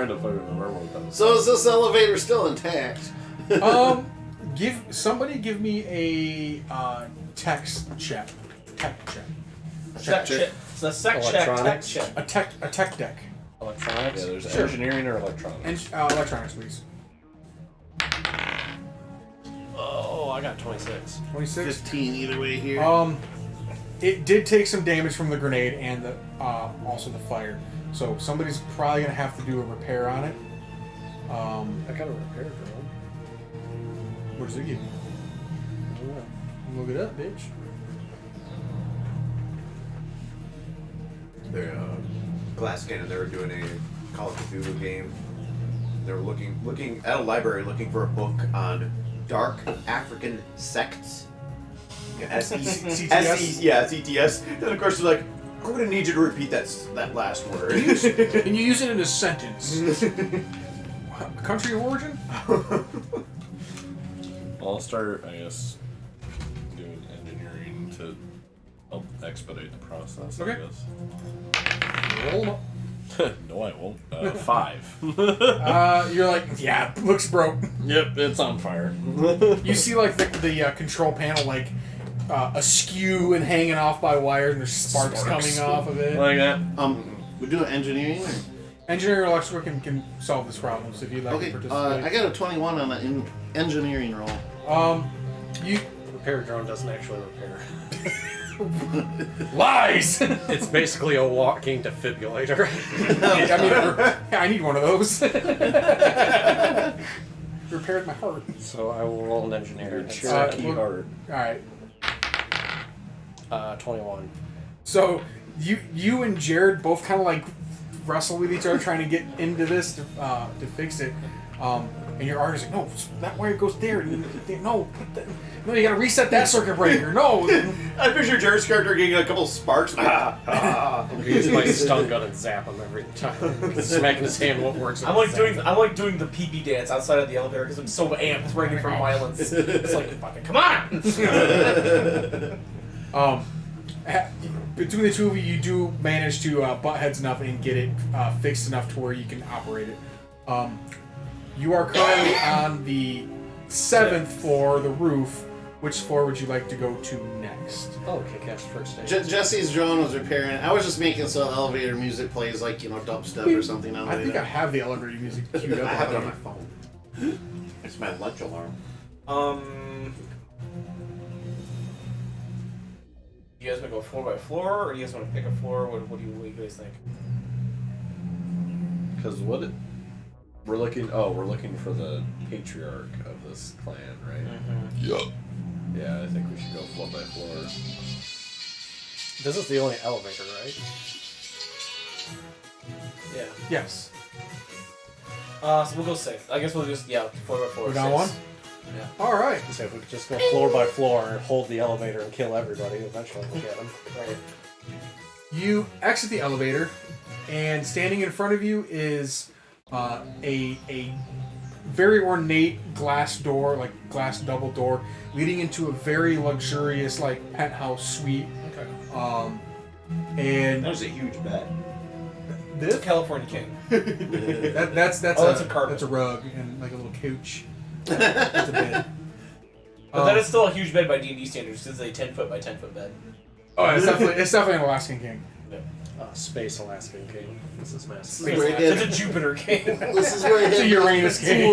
to fucking remember what that was. So is this elevator still intact? Give me a text check. Tech check. Sec check. It's a sec check. Tech Electronics. check. A tech deck. Electronics. Yeah, there's Sure. engineering or electronics. And electronics, please. Oh, I got 26. 26. 15 either way here. it did take some damage from the grenade and the also the fire. So somebody's probably gonna have to do a repair on it. I got a repair drone. What does it give you? I don't know. Look it up, bitch. They're Glass Cannon. They were doing a Call of Cthulhu game. They were looking at a library looking for a book on dark African sects. CTS? Yeah, CTS. And of course they're like, I'm gonna need you to repeat that last word. Can you use it in a sentence? Country of origin? I'll start, I guess, doing engineering to help expedite the process. Okay. I guess. Roll 'em up. No, I won't. 5. You're like, yeah, looks broke. Yep, it's on fire. You see like the control panel like askew and hanging off by wires, and there's sparks coming off of it. Like that. We do engineering. Engineering or electrical can solve this problem. So if you'd like Okay, to participate, I got a 21 on the engineering roll. you Repair drone doesn't actually repair. lies. It's basically a walking defibrillator. I need one of those. Repaired my heart. So I will roll an engineering. Cherokee well- heart. All right. 21. So you and Jared both kind of like wrestle with each other trying to get into this to fix it. And your artist like, no, that wire goes there. No, you gotta reset that circuit breaker. No. I picture Jared's character getting a couple sparks. I'm use my stun gun and zap him every time. Smacking his hand what works. I'm like doing the PB dance outside of the elevator because I'm so amped, ready for violence. It's like fucking come on. Between the two of you, you do manage to butt heads enough and get it fixed enough to where you can operate it. You are currently on the 7th floor, the roof. Which floor would you like to go to next? Oh, okay, catch first aid. Jesse's drone was repairing it. I was just making so the elevator music plays like, dubstep or something. I think I have the elevator music queued up. I have it on already. my phone. It's my lunch alarm. You guys want to go floor by floor, or do you guys want to pick a floor? What do you guys think? Because we're looking for the patriarch of this clan, right? Mm-hmm. Yeah, I think we should go floor by floor. This is the only elevator, right? Yeah. Yes. So we'll go 6. I guess we'll just floor by floor. We're down 1? Yeah. All right. So if we could just go floor by floor and hold the elevator and kill everybody, eventually we'll get them. Right. You exit the elevator, and standing in front of you is a very ornate glass door, like glass double door, leading into a very luxurious like penthouse suite. Okay. And That was a huge bed. It's a California king. that's a carpet. That's a rug and like a little couch. That's a bed. But that is still a huge bed by D&D standards because it's a 10-foot by 10-foot bed. Oh, it's definitely an Alaskan king. Space Alaskan King. This is massive. It's a Jupiter king. This is where It's a Uranus king.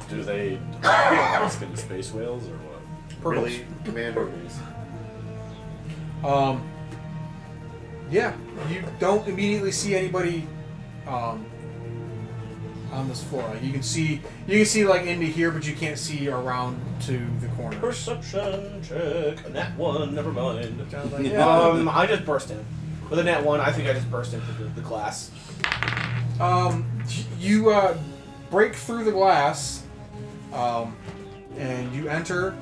Do they Alaskan space whales or what? Really, Commander? Yeah, you don't immediately see anybody on this floor. Like, you can see like into here, but you can't see around to the corner. Perception check. Nat 1, never mind. Yeah. I just burst in. With a nat 1, I think I just burst into the glass. You break through the glass, and you enter.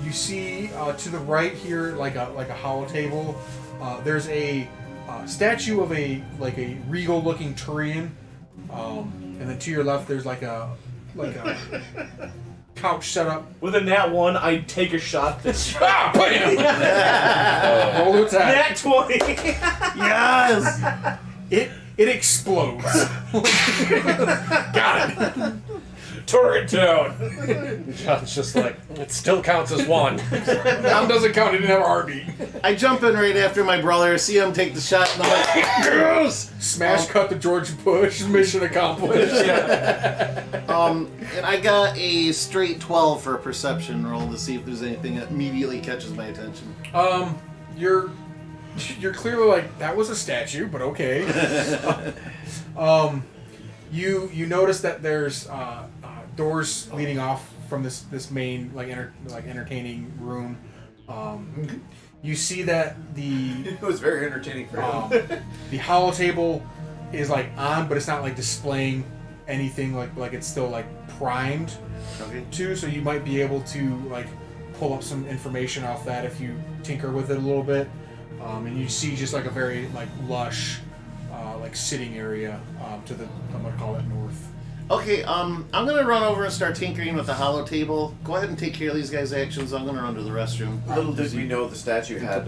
You see to the right here, like a hollow table. There's a statue of a regal-looking Turian, and then to your left, there's like a couch set up. With a nat 1, I take a shot this Ah, bam! Roll to attack. Nat 20! Yes! It explodes. Got it. Turret down! John's just like, it still counts as one. Down doesn't count. It didn't have a heartbeat. I jump in right after my brother, see him take the shot, and I'm like, yes! Smash cut the George Bush. Mission accomplished. And I got a straight 12 for a perception roll to see if there's anything that immediately catches my attention. you're clearly like, that was a statue, but okay. You notice that there's doors leading off from this main entertaining room. You see that It was very entertaining for him. the hollow table is like on, but it's not like displaying anything like it's still like primed too. So you might be able to like pull up some information off that if you tinker with it a little bit. And you see just like a very like lush like sitting area to the, I'm gonna call it north. Okay, I'm gonna run over and start tinkering with the hollow table. Go ahead and take care of these guys' actions. I'm gonna run to the restroom. Little did we know the statue had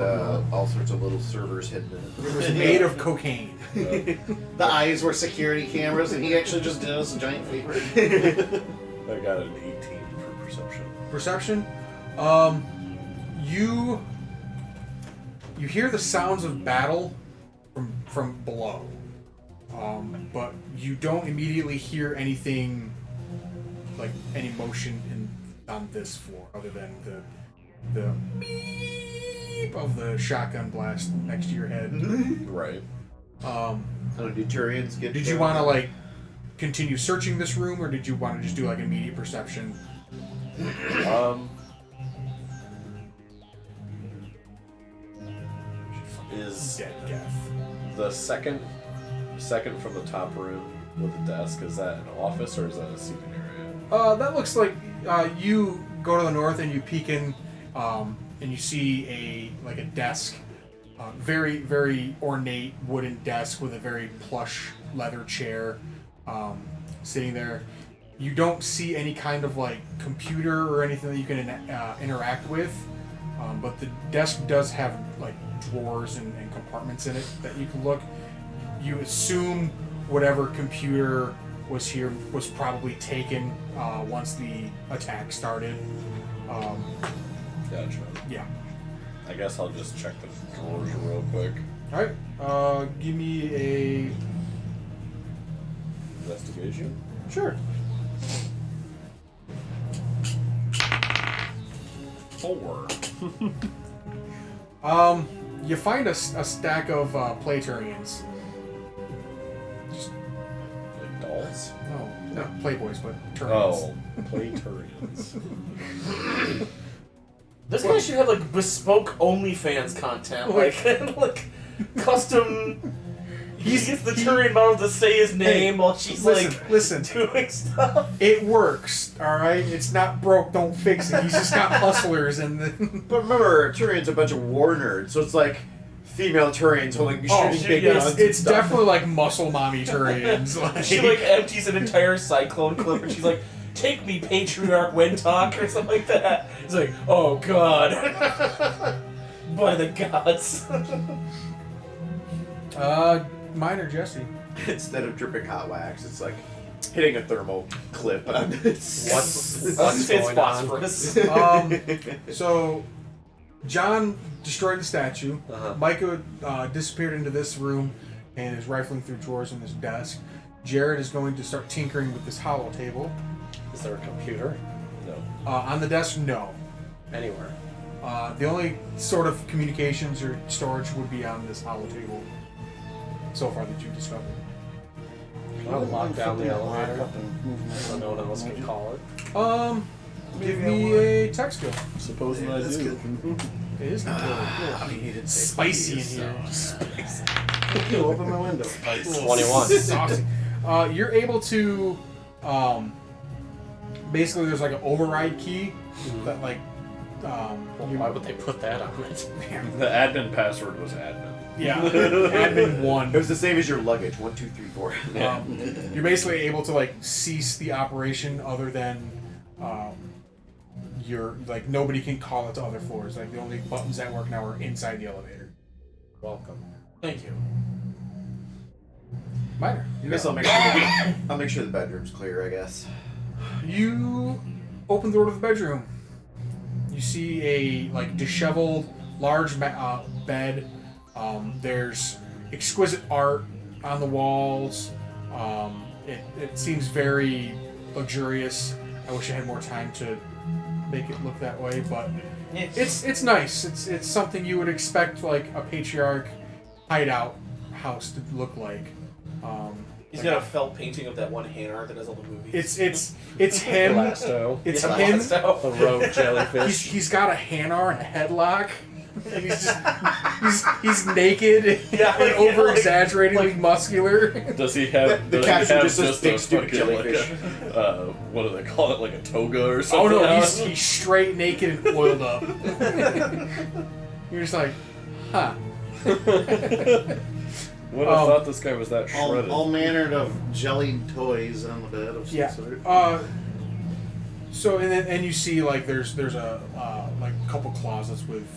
all sorts of little servers hidden in it. It was made of cocaine. The eyes were security cameras, and he actually just did us a giant favor. I got an 18 for perception. Perception. You hear the sounds of battle from below, but you don't immediately hear anything like any motion on this floor other than the beep of the shotgun blast next to your head. Right. Did Turians get? Did you want to like continue searching this room, or did you want to just do like immediate perception? Is Dead Geth. the second from the top room with the desk, is that an office or is that a seating area? That looks like you go to the north and you peek in, and you see a desk, very very ornate wooden desk with a very plush leather chair, sitting there. You don't see any kind of like computer or anything that you can interact with, but the desk does have like drawers and compartments in it that you can look. You assume whatever computer was here was probably taken once the attack started. Gotcha. Yeah. I guess I'll just check the drawers real quick. Alright, give me a... Investigation? Sure. 4. You find a stack of Playturians. Just, Like dolls? no, not Playboys, but Turians. Oh, Playturians. This guy should have like bespoke OnlyFans content, like custom. He gets the Turian model to say his name while she's listen. doing stuff. It works, alright? It's not broke, don't fix it. He's just got hustlers and then... But remember, Turian's a bunch of war nerds, so it's like female Turians holding shooting big guns. It's definitely like muscle mommy Turians. Like, She like empties an entire cyclone clip and she's like, "Take me, patriarch Wintalk," or something like that. It's like, oh god. By the gods. Mine or Jesse? Instead of dripping hot wax, it's like hitting a thermal clip on this. What's going on? phosphorus. So, John destroyed the statue. Uh-huh. Micah disappeared into this room and is rifling through drawers in this desk. Jared is going to start tinkering with this hollow table. Is there a computer? No. On the desk, no. Anywhere? The only sort of communications or storage would be on this hollow table so far that you've discovered. I'll lock down the elevator so no one else can call it. Give me a tech skill. Supposing I do. It is I mean, he didn't say spicy in please, here. You open my window. 21. Saucy. You're able to, basically there's like an override key that like, Why would they put that on it? The admin password was admin. yeah, admin 1. It was the same as your luggage. 1, 2, 3, 4. You're basically able to like cease the operation other than you're like nobody can call it to other floors. Like the only buttons that work now are inside the elevator. Welcome. Thank you. Minor. I guess I'll make sure the bedroom's clear. I guess. You open the door to the bedroom. You see a like disheveled, large bed. There's exquisite art on the walls. It seems very luxurious. I wish I had more time to make it look that way, but it's nice. It's something you would expect like a patriarch hideout house to look like. He's got a felt painting of that one hand art that does all the movies. It's him. Blasto. It's Yeah, him. Blasto. The rogue jellyfish. He's got a Hanar and a headlock. And he's just he's naked and over exaggeratingly muscular. Does he have? The does caption he have just says a big stupid fucking, like jellyfish. what do they call it? Like a toga or Oh something? no, he's straight naked and oiled up. You're just like, huh. Would have thought this guy was that shredded. All mannered of jellied toys on the bed of some Yeah. sort. So and you see like there's a like a couple closets with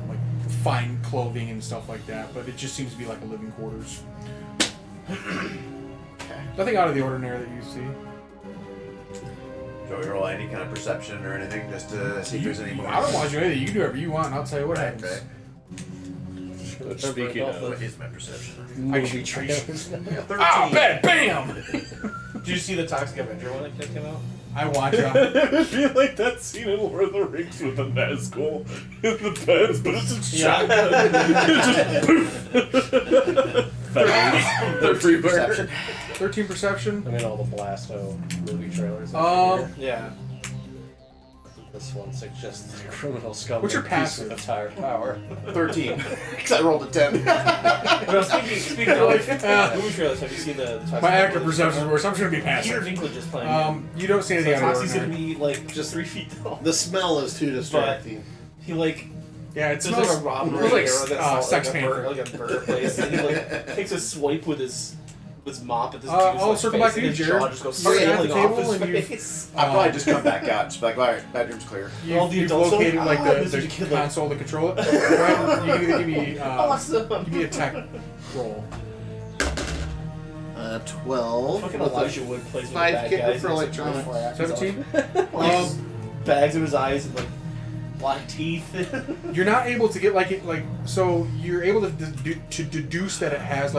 like fine clothing and stuff like that, but it just seems to be like a living quarters. Nothing out of the ordinary that you see. Shall we roll any kind of perception or anything just to see if there's any more? I don't want you anything. You can do whatever you want, and I'll tell you what happens. Okay. Speaking What of, is my perception? Movie trailers. 13. Ah, bam! Did you see the Toxic Avenger one that came out? I watch it. I feel like that scene in Lord of the Rings with the Nazgul in the beds, but it's a shotgun. It's just poof. They're free Perception. 13 perception. I mean, all the Blasto movie trailers. Yeah. This one suggests the criminal scum. What's your piece passive? with entire power. 13. Because I rolled a 10. But speaking of movie trailers, have you seen the Toxic My active Avenger? perception is worse. I'm just gonna be Peter passive. Dinklage is playing. You don't see So anything out of Toxie's the gonna ordinary. be like just 3 feet tall. The smell is too distracting. He like Yeah, it there's smells like a robbery it like, smells like Sex Panther. like a burger place, and he like takes a swipe with his mop at this dude's I'll like, circle face, back to and you, his Jared. jaw just goes You're at sailing the off table his and you- face. I'll probably just come back out. Just be like, alright, bedroom's clear. All the You've adults are located like, like "Ah, the Mr. Kid, like, console to control it. Go ahead, you can give me Awesome. give me a tech roll. 12. Fucking with a Elijah Wood plays with 5 bad kicker guys. for and he's electronics. 24 actors. 17. Bags in his eyes and like black teeth. You're not able to get so you're able to deduce that it has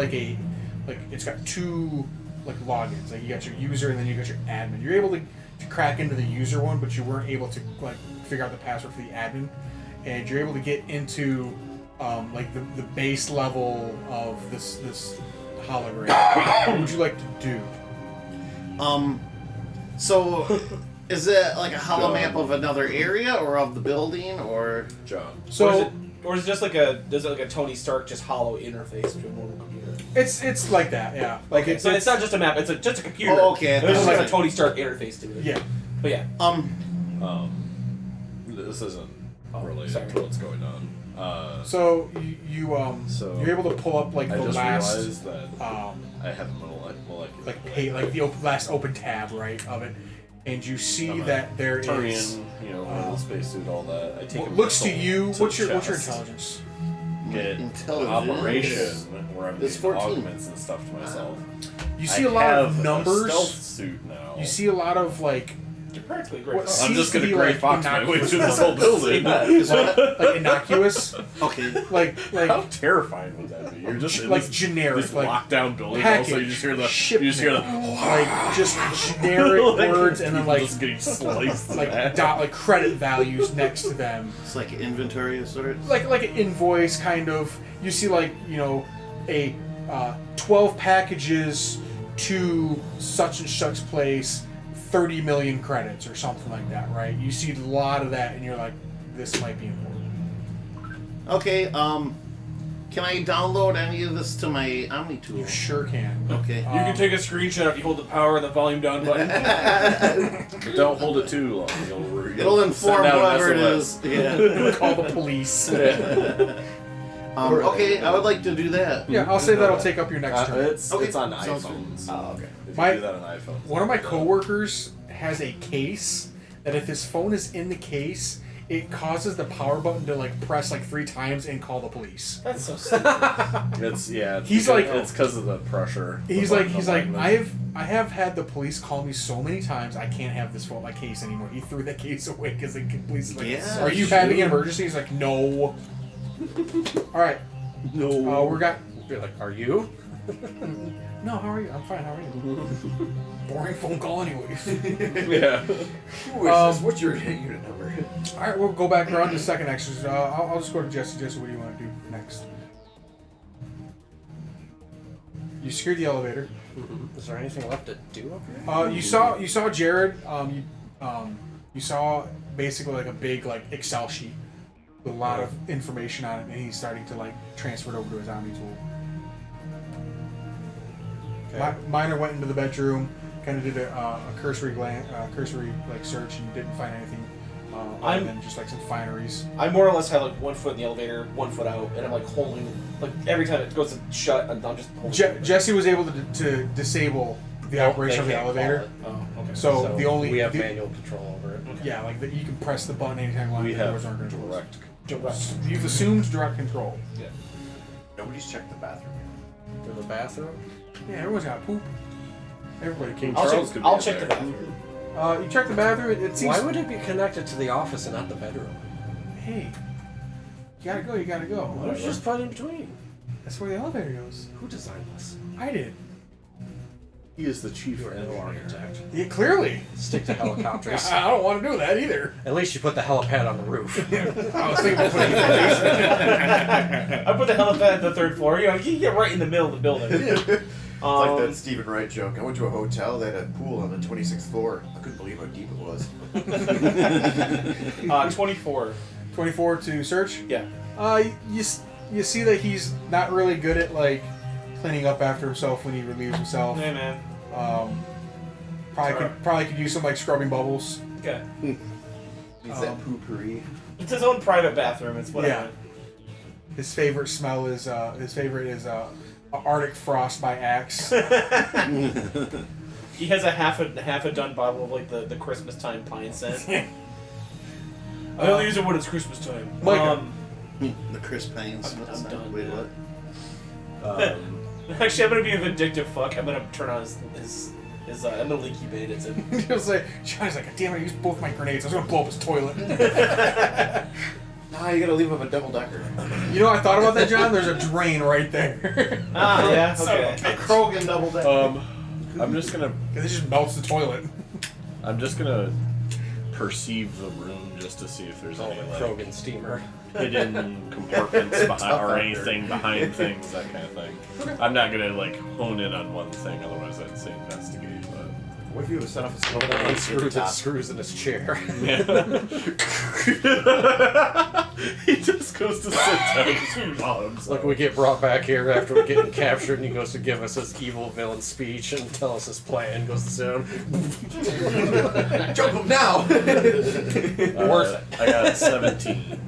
it's got two like logins. Like you got your user and then you got your admin. You're able to crack into the user one, but you weren't able to like figure out the password for the admin. And you're able to get into the base level of this hologram. What would you like to do? So, is it like a hollow John. map of another area or of the building or? John. So or is it just like a Tony Stark just hollow interface to a normal computer? it's like that, yeah. Like Okay, so it's not just a map; it's just a computer. Oh, okay. It's just like Like- a Tony Stark interface to it. yeah. But yeah, This isn't related sorry. to what's going on. So So- you're able to pull up like I the just last realized that I have molecular. like the last open tab right of it, and you see I'm a that there is Turian, little spacesuit, all that. I take what a looks to missile you. What's your chest, intelligence? Get Intelligence operation where I'm is getting 14. augments and stuff to myself. You see I a lot have of a numbers. stealth suit now. You see a lot of like you're practically great. What I'm seems just to gonna be, Grey like, Fox my way innocuous through this whole building. like innocuous, Okay. like How terrifying would that be? You're just in like this, generic, this like lockdown building. package, Also, you just hear the shipment, like just generic like, words and then people like just getting sliced. like in half. like credit values next to them. It's like inventory of sorts. Like an invoice kind of. You see a 12 packages to such and such place, 30 million credits or something like that, right? You see a lot of that and you're like, this might be important. Okay. Can I download any of this to my Omni tool? You sure can. Okay. You can take a screenshot if you hold the power and the volume down button. But don't hold it too long. It'll inform send out an whoever it SOS. is. Yeah. Call the police. Okay, I would like to do that. Yeah, I'll say that'll take up your next turn. It's Okay, on sounds iPhones. Oh, okay. If My- you do that on iPhones. One of my coworkers has a case that if his phone is in the case, it causes the power button to like press like 3 times and call the police. That's so stupid. It's He's like- it's because of the pressure. He's the like alignment. I have had the police call me so many times I can't have this phone my case anymore. He threw that case away because the police is like, Yeah, are you sure. having an emergency? He's like, no. All right, no. we're got You're like, are you? No, how are you? I'm fine. How are you? Boring phone call, anyways. Yeah. Who is this? What's your unit number? All right, we'll go back around to the second exercise. I'll just go to Jesse. Jesse, what do you want to do next? You secured the elevator. Is there anything left to do up here? You saw Jared. You saw basically like a big like Excel sheet with a lot of information on it, and he's starting to like transfer it over to his Omni tool. Okay. Miner went into the bedroom, kind of did a cursory like search, and didn't find anything other than just like some fineries. I more or less have like 1 foot in the elevator, 1 foot out, and I'm like holding, like every time it goes to shut, I'm just holding. Jesse was able to disable the operation of the elevator. Oh, okay. So the only we have manual control over it. yeah, like you can press the button anytime We the have doors aren't going to close. direct. You've assumed direct control. Nobody's checked the bathroom yet. To the bathroom. Yeah, everyone's got poop. Everybody King can. Charles could be I'll in check the there. bathroom. You check the bathroom. It seems. Why would it be connected to the office and not the bedroom? Hey, you gotta go. You gotta go. Why don't you just put it in between? That's where the elevator goes. Who designed this? I did. He is the chief You're no architect. Yeah, clearly. Stick to helicopters. I don't want to do that either. At least you put the helipad on the roof. I was thinking about putting it in the basement. I put the helipad at the 3rd floor. You know, you can get right in the middle of the building. It's like that Stephen Wright joke. I went to a hotel. They had a pool on the 26th floor. I couldn't believe how deep it was. 24. 24 to search. Yeah. You see that he's not really good at like cleaning up after himself when he relieves himself. Hey man. Probably could use some like scrubbing bubbles. Okay. Needs that poopery. It's his own private bathroom. It's whatever. His favorite smell is Arctic Frost by Axe. He has a half a done bottle of like the Christmas time pine scent. I only use it when it's Christmas time. Micah. The Chris Payne's. I'm done. Wait, Yeah. what? Actually, I'm gonna be a vindictive fuck. I'm gonna turn on his I'm gonna leaky bait. It's a. He'll say, Johnny's like, damn it, I used both my grenades. I was gonna blow up his toilet. Nah, you gotta leave him a double decker. You know, I thought about that, John. There's a drain right there. Ah, yeah. Okay. A Krogan double decker. I'm just gonna. It just melts the toilet. I'm just gonna perceive the room just to see if there's Oh, any the like Krogan steamer. hidden compartments behind or anything behind things, that kind of thing. I'm not gonna like hone in on one thing, otherwise I'd say investigate. But What if you set off a Over smoke there, unscrew the top? screws in his chair. he just goes to sit down and swallow himself. Like we get brought back here after we're getting captured, and he goes to give us his evil villain speech and tell us his plan. Goes to sit down. Jump him now! Worth it. I got 17.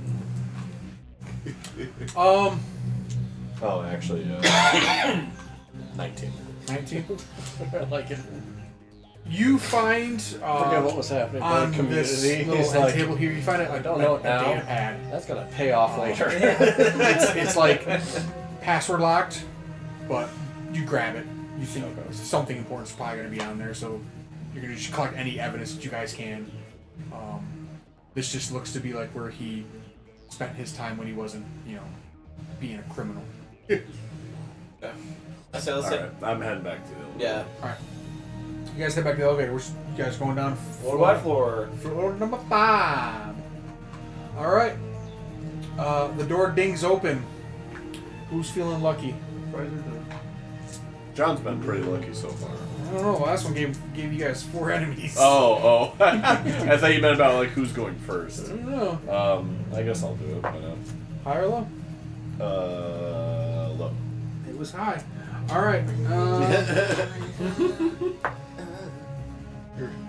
Oh, actually, 19. 19. I like it. You find Forget what was happening in on the this community. little He's end like, table here, you find a don't know it now. data pad. that's gonna pay off later. It's like password locked, but you grab it. You think something important is probably going to be on there, so you're going to just collect any evidence that you guys can. This just looks to be like where he spent his time when he wasn't, being a criminal. Let's say. Alright, I'm heading back to the elevator. Yeah. Alright. You guys head back to the elevator. You guys going down Floor by floor. floor number 5. Alright. The door dings open. Who's feeling lucky? John's been pretty lucky so far. I don't know. The last one gave you guys 4 enemies. Oh. I thought you meant about like who's going I first. don't know. I guess I'll do it. Why High or low? not? Low. It was high. Alright.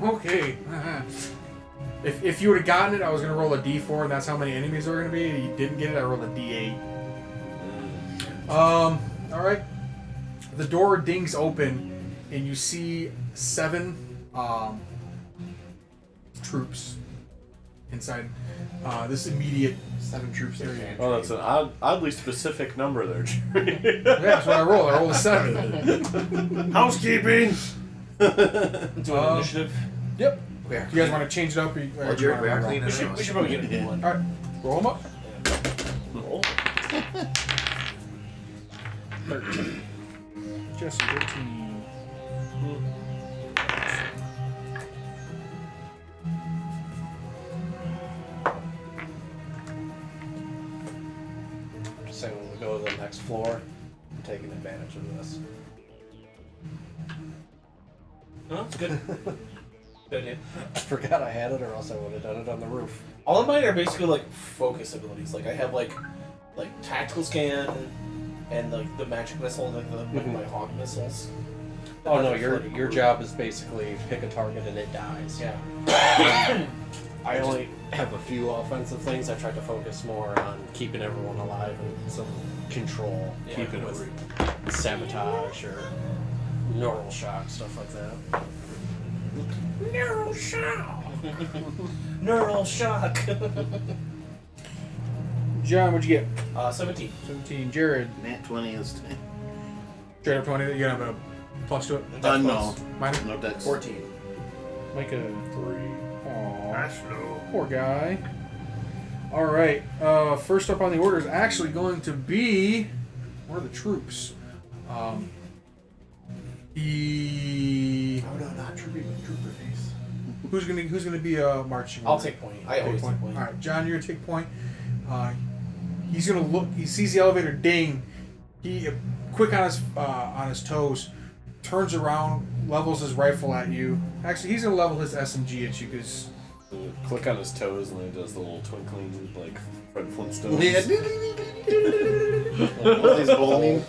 Okay. If you would have gotten it, I was going to roll a d4, and that's how many enemies there were going to be. You didn't get it, I rolled a d8. Alright. The door dings open, and you see 7 troops inside this immediate 7 troops area. Oh, that's an oddly specific number there, Jerry. Yeah, that's what I rolled. I rolled a 7. Housekeeping! Doing initiative. Yep. Yeah. You guys want to change it up? Or Well, do you Jared, we wanna are roll? cleaning We it should, up. we should probably get a new one. Alright. Roll them up. Roll. 13. Jesse, 13. So when we go to the next floor, I'm taking advantage of this. Huh? Good. Good idea. I forgot I had it, or else I would have done it on the roof. All of mine are basically like focus abilities. Like I have like tactical scan and like the magic missile and like my hawk missiles. Oh no, your job is basically pick a target and it dies. Yeah. I only have a few offensive things. I tried to focus more on keeping everyone alive and some control. Yeah. Keeping it with sabotage or neural shock, stuff like that. Neural shock. Neural shock. John, what'd you get? 17. 17. Jared. Nat 20 is 10. Jared up 20. You gonna have a plus to it? No. Minus? No dex. 14. Make a 3. Aww. That's low. Poor guy. Alright. First up on the order is actually going to be one of the troops. Not trooper face. Who's gonna be marching? I'll take point. I always take point. All right, John, you're gonna take point. He's gonna look. He sees the elevator ding. He quick on his toes, turns around, levels his rifle at you. Actually, he's gonna level his SMG at you because Click on his toes and then he does the little twinkling like Fred Flintstone. Yeah. While he's bowling.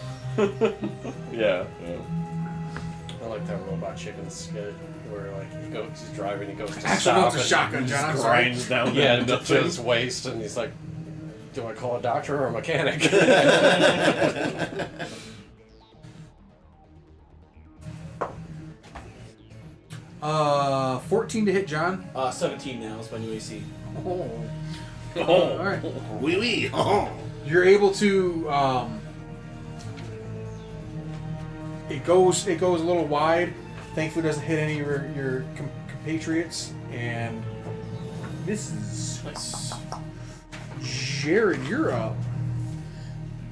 Yeah. I like that robot chicken skit where like he's driving, he goes to actually stop no, it's a and shotgun, John. I'm sorry. Grinds down yeah, that to his waist, and he's like, "Do I call a doctor or a mechanic?" 14 to hit, John. 17 now is my new AC. Oh. All right. Wee wee. Oh. You're able to. It goes a little wide. Thankfully, it doesn't hit any of your compatriots, and misses. Nice. Jared, you're up.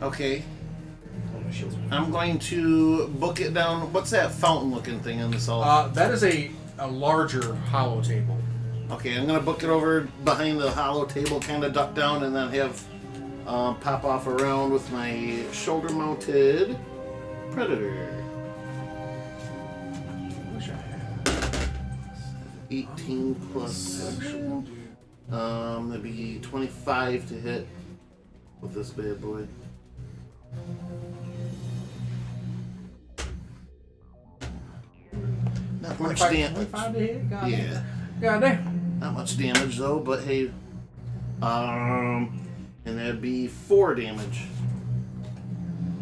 Okay. Oh, my shield's I'm going to book it down. What's that fountain-looking thing in this all? That is a larger hollow table. Okay, I'm gonna book it over behind the hollow table, kind of duck down, and then have pop off around with my shoulder-mounted predator. Wish I had. 18 plus. That'd be 25 to hit with this bad boy. Not much 25 damage. 25 to hit? God Yeah. damn. God damn. Not much damage though, but hey. And that'd be 4 damage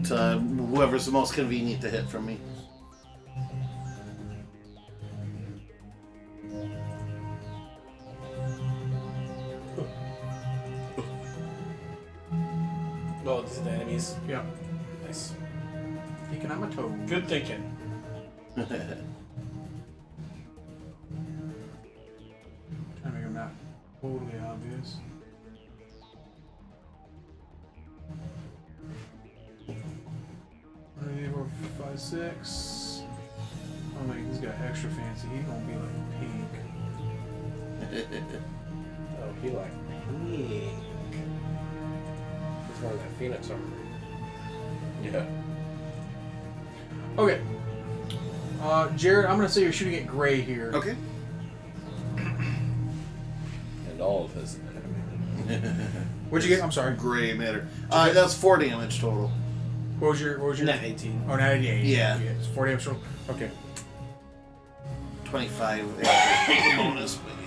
to whoever's the most convenient to hit from me. Oh, these are the enemies. Yeah. Nice. Peeking on my toe. Good thinking. Trying to make them not totally obvious. Three, 4, 5, 6. Oh man, he's got extra fancy. He's gonna be like pink. Oh, he like pink. He's wearing that Phoenix armor. Yeah. Okay. Jared, I'm gonna say you're shooting at Gray here. Okay. And all of his What'd you get? I'm sorry. Gray matter. That's 4 damage total. What was your? Net 18. Oh, 98. Yeah. It's 4 damage total. Okay. 25 with the bonus, but yeah.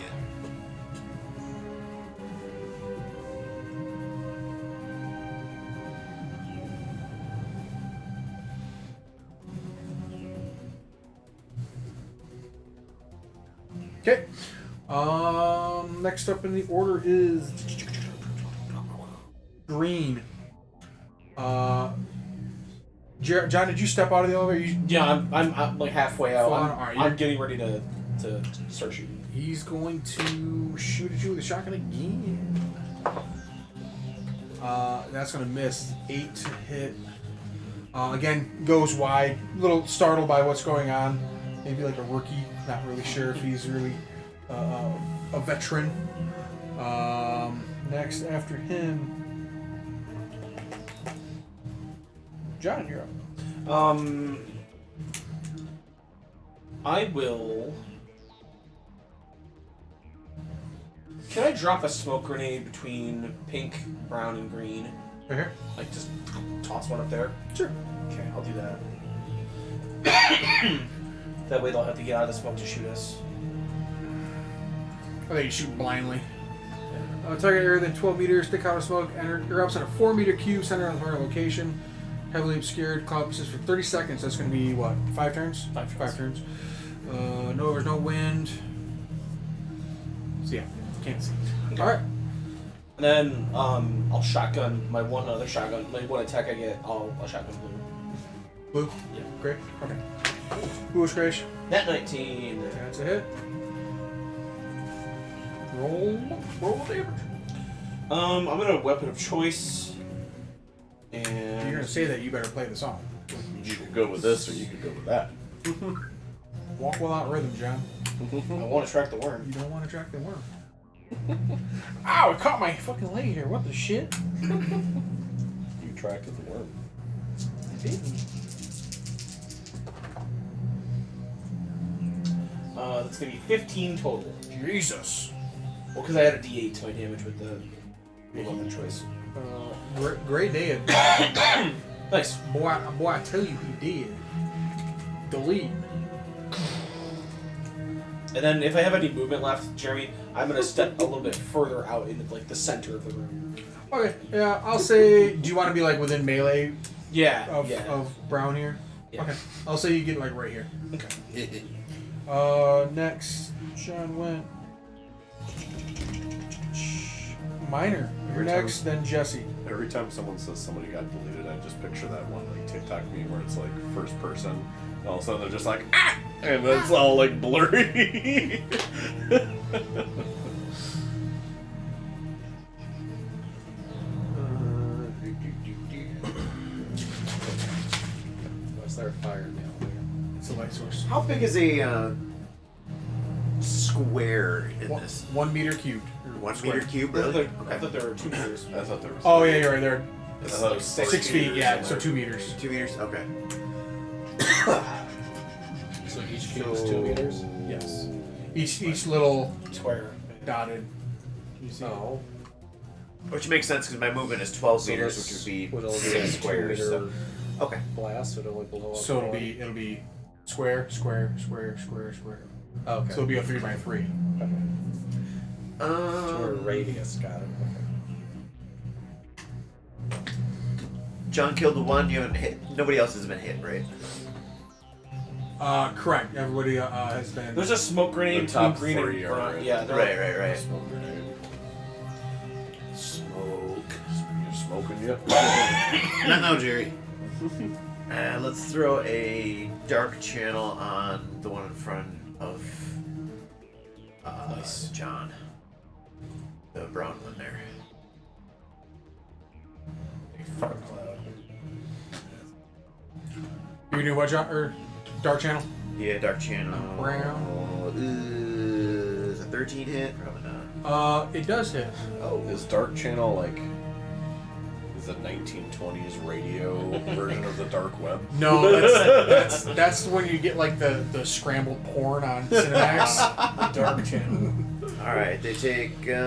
Okay. Next up in the order is Green. John, did you step out of the elevator? Yeah, I'm like halfway out. Fine, alright, you're- I'm getting ready to start shooting. He's going to shoot at you with a shotgun again. That's going to miss. 8 to hit. Again, goes wide, a little startled by what's going on. Maybe like a rookie, not really sure if he's really a veteran. Next after him, John, you're up. I will. Can I drop a smoke grenade between pink, brown, and green? Right here. Like just toss one up there? Sure. Okay, I'll do that. That way they'll have to get out of the smoke to shoot us. I think you shoot blindly. Target area within 12 meters, thick cloud of smoke, erupts on a 4-meter cube centered on the target location. Heavily obscured, cloud persists for 30 seconds. That's going to be what? 5 turns? 5 turns. No, there's no wind. So yeah, can't see. Okay. Alright. And then I'll shotgun my one other shotgun. Like one attack I get, I'll shotgun blue. Blue? Yeah. Great. Okay. Foolish Crash. Net 19. That's a hit. Roll damage. I'm gonna weapon of choice. And If you're gonna say that, you better play the song. You could go with this, or you could go with that. Walk without rhythm, John. I want to track the worm. You don't want to track the worm. Ow! It caught my fucking leg here. What the shit? You tracked the worm. I didn't. That's gonna be 15 total. Jesus. Well, because I had a D8 to my damage with the weapon choice. Great day. Nice. Boy, I tell you, he did. Delete. And then if I have any movement left, Jeremy, I'm gonna step a little bit further out into like the center of the room. Okay. Yeah, I'll say. Do you want to be like within melee Yeah. of Brown here? Yeah. Okay. I'll say you get like right here. Okay. Next, John went. Minor. You're Every next, time- then Jesse. Every time someone says somebody got deleted, I just picture that one like TikTok meme where it's like first person, and all of a sudden they're just like ah, and then it's all like blurry. Was there fire now? It's a light source. How big is a square in this? 1 meter cubed. Or 1 square. meter cube, I thought really? there- I thought there were 2 meters. I thought there was. Oh yeah, you're right there. I thought it was 6 feet. meters Yeah, in so there. 2 meters. 2 meters? Okay. So each cube is 2 meters? Yes. Each little Square. dotted. You see? Oh. Which makes sense because my movement is 12 So meters, this which would be would only be 6 a squares. 2 So. meter Okay. blast, would only blow up. So it'll one. be square, square, square, square, square. Okay. So it'll be a 3x3. Or radius, got it. Okay. John killed the one. You haven't hit. Nobody else has been hit, right? Correct. Everybody has been. There's a smoke grenade The between top green and 3 are brown. right. Yeah, they're Right. Smoke grenade. Smoke. You're smoking, yep. Not now, Jerry. Let's throw a dark channel on the one in front of Nice. John. The brown one there. Fart cloud. You're gonna do what, John? Or Dark Channel? Yeah, dark channel. Brown. Is a 13 hit? Probably not. It does hit. Oh, Is Dark Channel like is the 1920s radio version of the dark web? No, that's when you get like the scrambled porn on Cinemax. Dark Channel. all right. They take. They're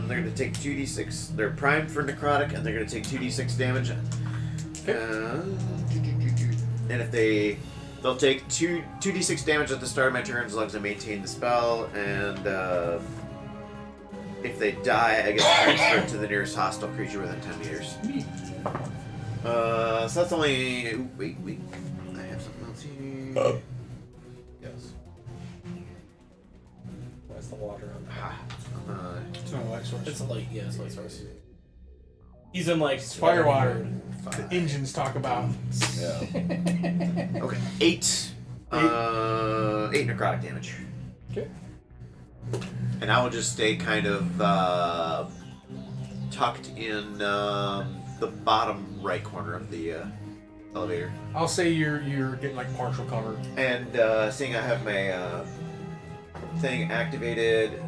gonna take 2d6. They're primed for necrotic, and they're gonna take 2d6 damage. And if they'll take 2d6 damage at the start of my turn as long as I maintain the spell, and if they die, I get transferred to the nearest hostile creature within 10 meters. So that's only. Wait. I have something else here. Yes. Where's the water on that? It's not a light source. It's a light. Yeah, it's a light source. He's in like Firewater. The engines talk about. Yeah. Okay. 8 necrotic damage. Okay. And I will just stay kind of tucked in the bottom right corner of the elevator. I'll say you're getting like partial cover. And seeing I have my thing activated,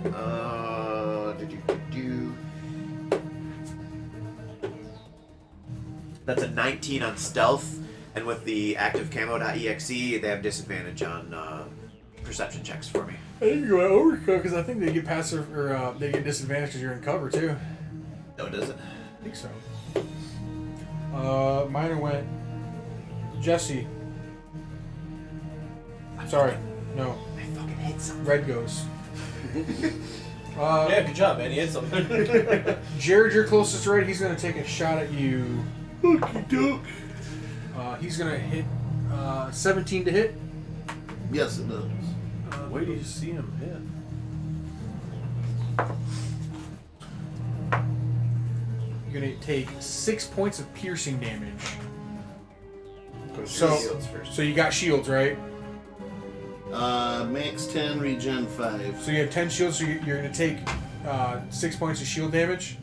that's a 19 on stealth, and with the active camo.exe, they have disadvantage on perception checks for me. I think you're going to overcook because I think they get passive or they get disadvantage because you're in cover too. No, does it? I think so. Minor went. Jesse. Sorry, no. I fucking hit something. Red goes. Yeah, good job, man. You hit something. Jared, you're closest to red. He's going to take a shot at you. Okie doke. He's going to hit 17 to hit. Yes, it does. Wait till you see him hit. You're going to take 6 points of piercing damage. Go So- shields first. So you got shields, right? Max 10, regen 5. So you have 10 shields, so you're going to take 6 points of shield damage.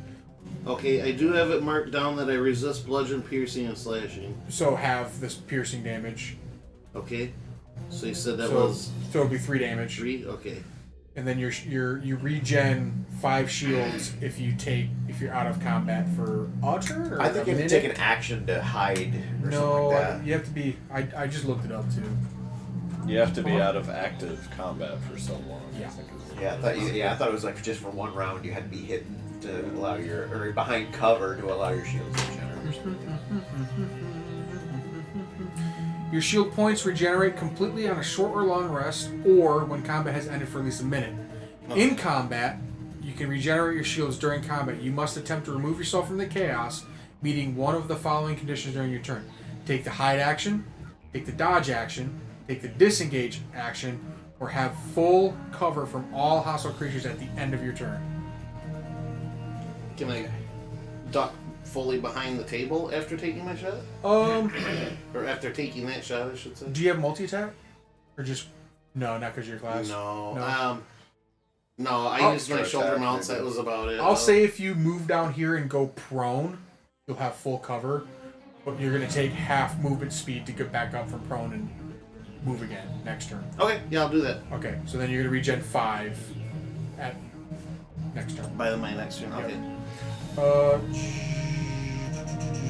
Okay, I do have it marked down that I resist bludgeon, piercing, and slashing. So have this piercing damage. Okay. So you said that so, was so it'll be 3 damage. 3? Okay. And then you regen 5 shields if you're out of combat for a turn or I think a you have minute. to take an action to hide or No, something like that. you have to be. I just looked it up too. You have to be out of active combat for so long. Yeah. I think is what Yeah, I thought it was like just for one round you had to be hidden to allow or behind cover to allow your shields to regenerate. Your shield points regenerate completely on a short or long rest, or when combat has ended for at least a minute. In combat, you can regenerate your shields during combat. You must attempt to remove yourself from the chaos, meeting one of the following conditions during your turn. Take the hide action, take the dodge action, take the disengage action, or have full cover from all hostile creatures at the end of your turn. Can I duck fully behind the table after taking my shot? Or after taking that shot, I should say? Do you have multi-attack? Or just... No, not because your class. No. No. No, I I'll used my start shoulder attack, mounts. maybe. That was about it. I'll say if you move down here and go prone, you'll have full cover, but you're going to take half movement speed to get back up from prone and move again next turn. Okay, yeah, I'll do that. Okay, so then you're going to regen 5 at next turn. By my next turn. Okay.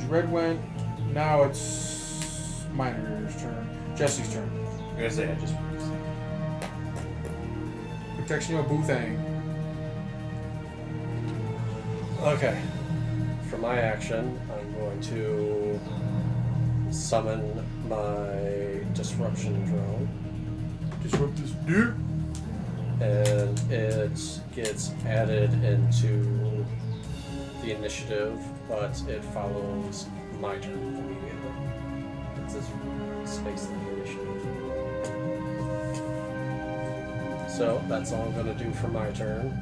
Red went. Now it's Minor's turn. Jesse's turn. I'm gonna say I just. Protection of Boothang. Okay. For my action, I'm going to summon my disruption drone, Disrupt this dude. and it gets added into the initiative, but it follows my turn immediately. It's this space in the initiative. So that's all I'm going to do for my turn.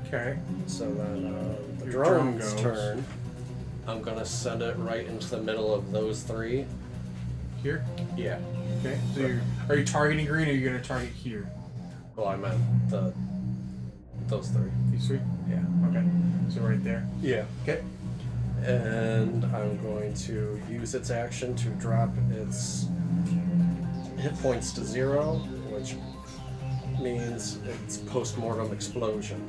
Okay. So then the Your drone drone's goes. turn, I'm going to send it right into the middle of those 3. Here? Yeah. Okay. So are you targeting green or are you going to target here? Well, I meant those 3. These 3? Yeah. Okay. So right there. Yeah. Okay. And I'm going to use its action to drop its hit points to 0, which means it's post-mortem explosion.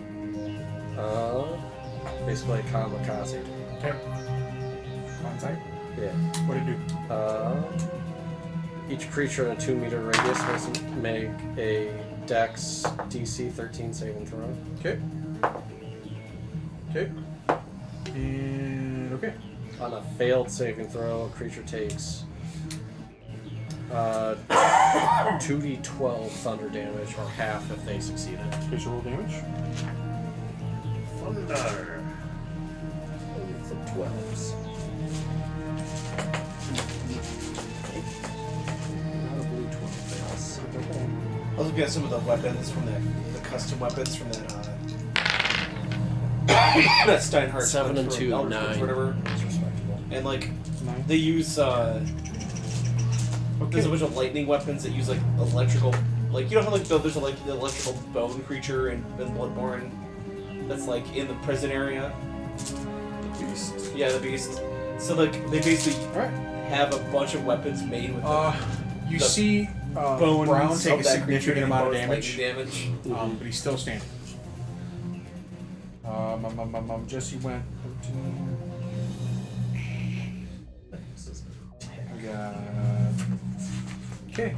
Basically a kamikaze. Okay. On side? Yeah. What did it do? Each creature in a 2-meter radius must make a Dex DC 13 saving throw. Okay. Okay. And okay. On a failed saving throw, a creature takes 2d12 thunder damage, or half if they succeed it. Okay, so roll damage. Thunder. Some 12s. Not a blue 12 fails. Okay. I was looking at some of the weapons from the custom weapons from that that Steinhardt 7 and for 2, Eldritch 9. whatever, It's respectable. and like 9. they use there's a bunch of lightning weapons that use like electrical, like you know how like there's like the electrical bone creature in Bloodborne that's like in the prison area. Beast. Yeah, the beast. So like they basically All right. have a bunch of weapons made with You the see bones Brown take a of that creature significant getting amount of both damage, lightning but he's still standing. Jesse went 13. We got. Okay.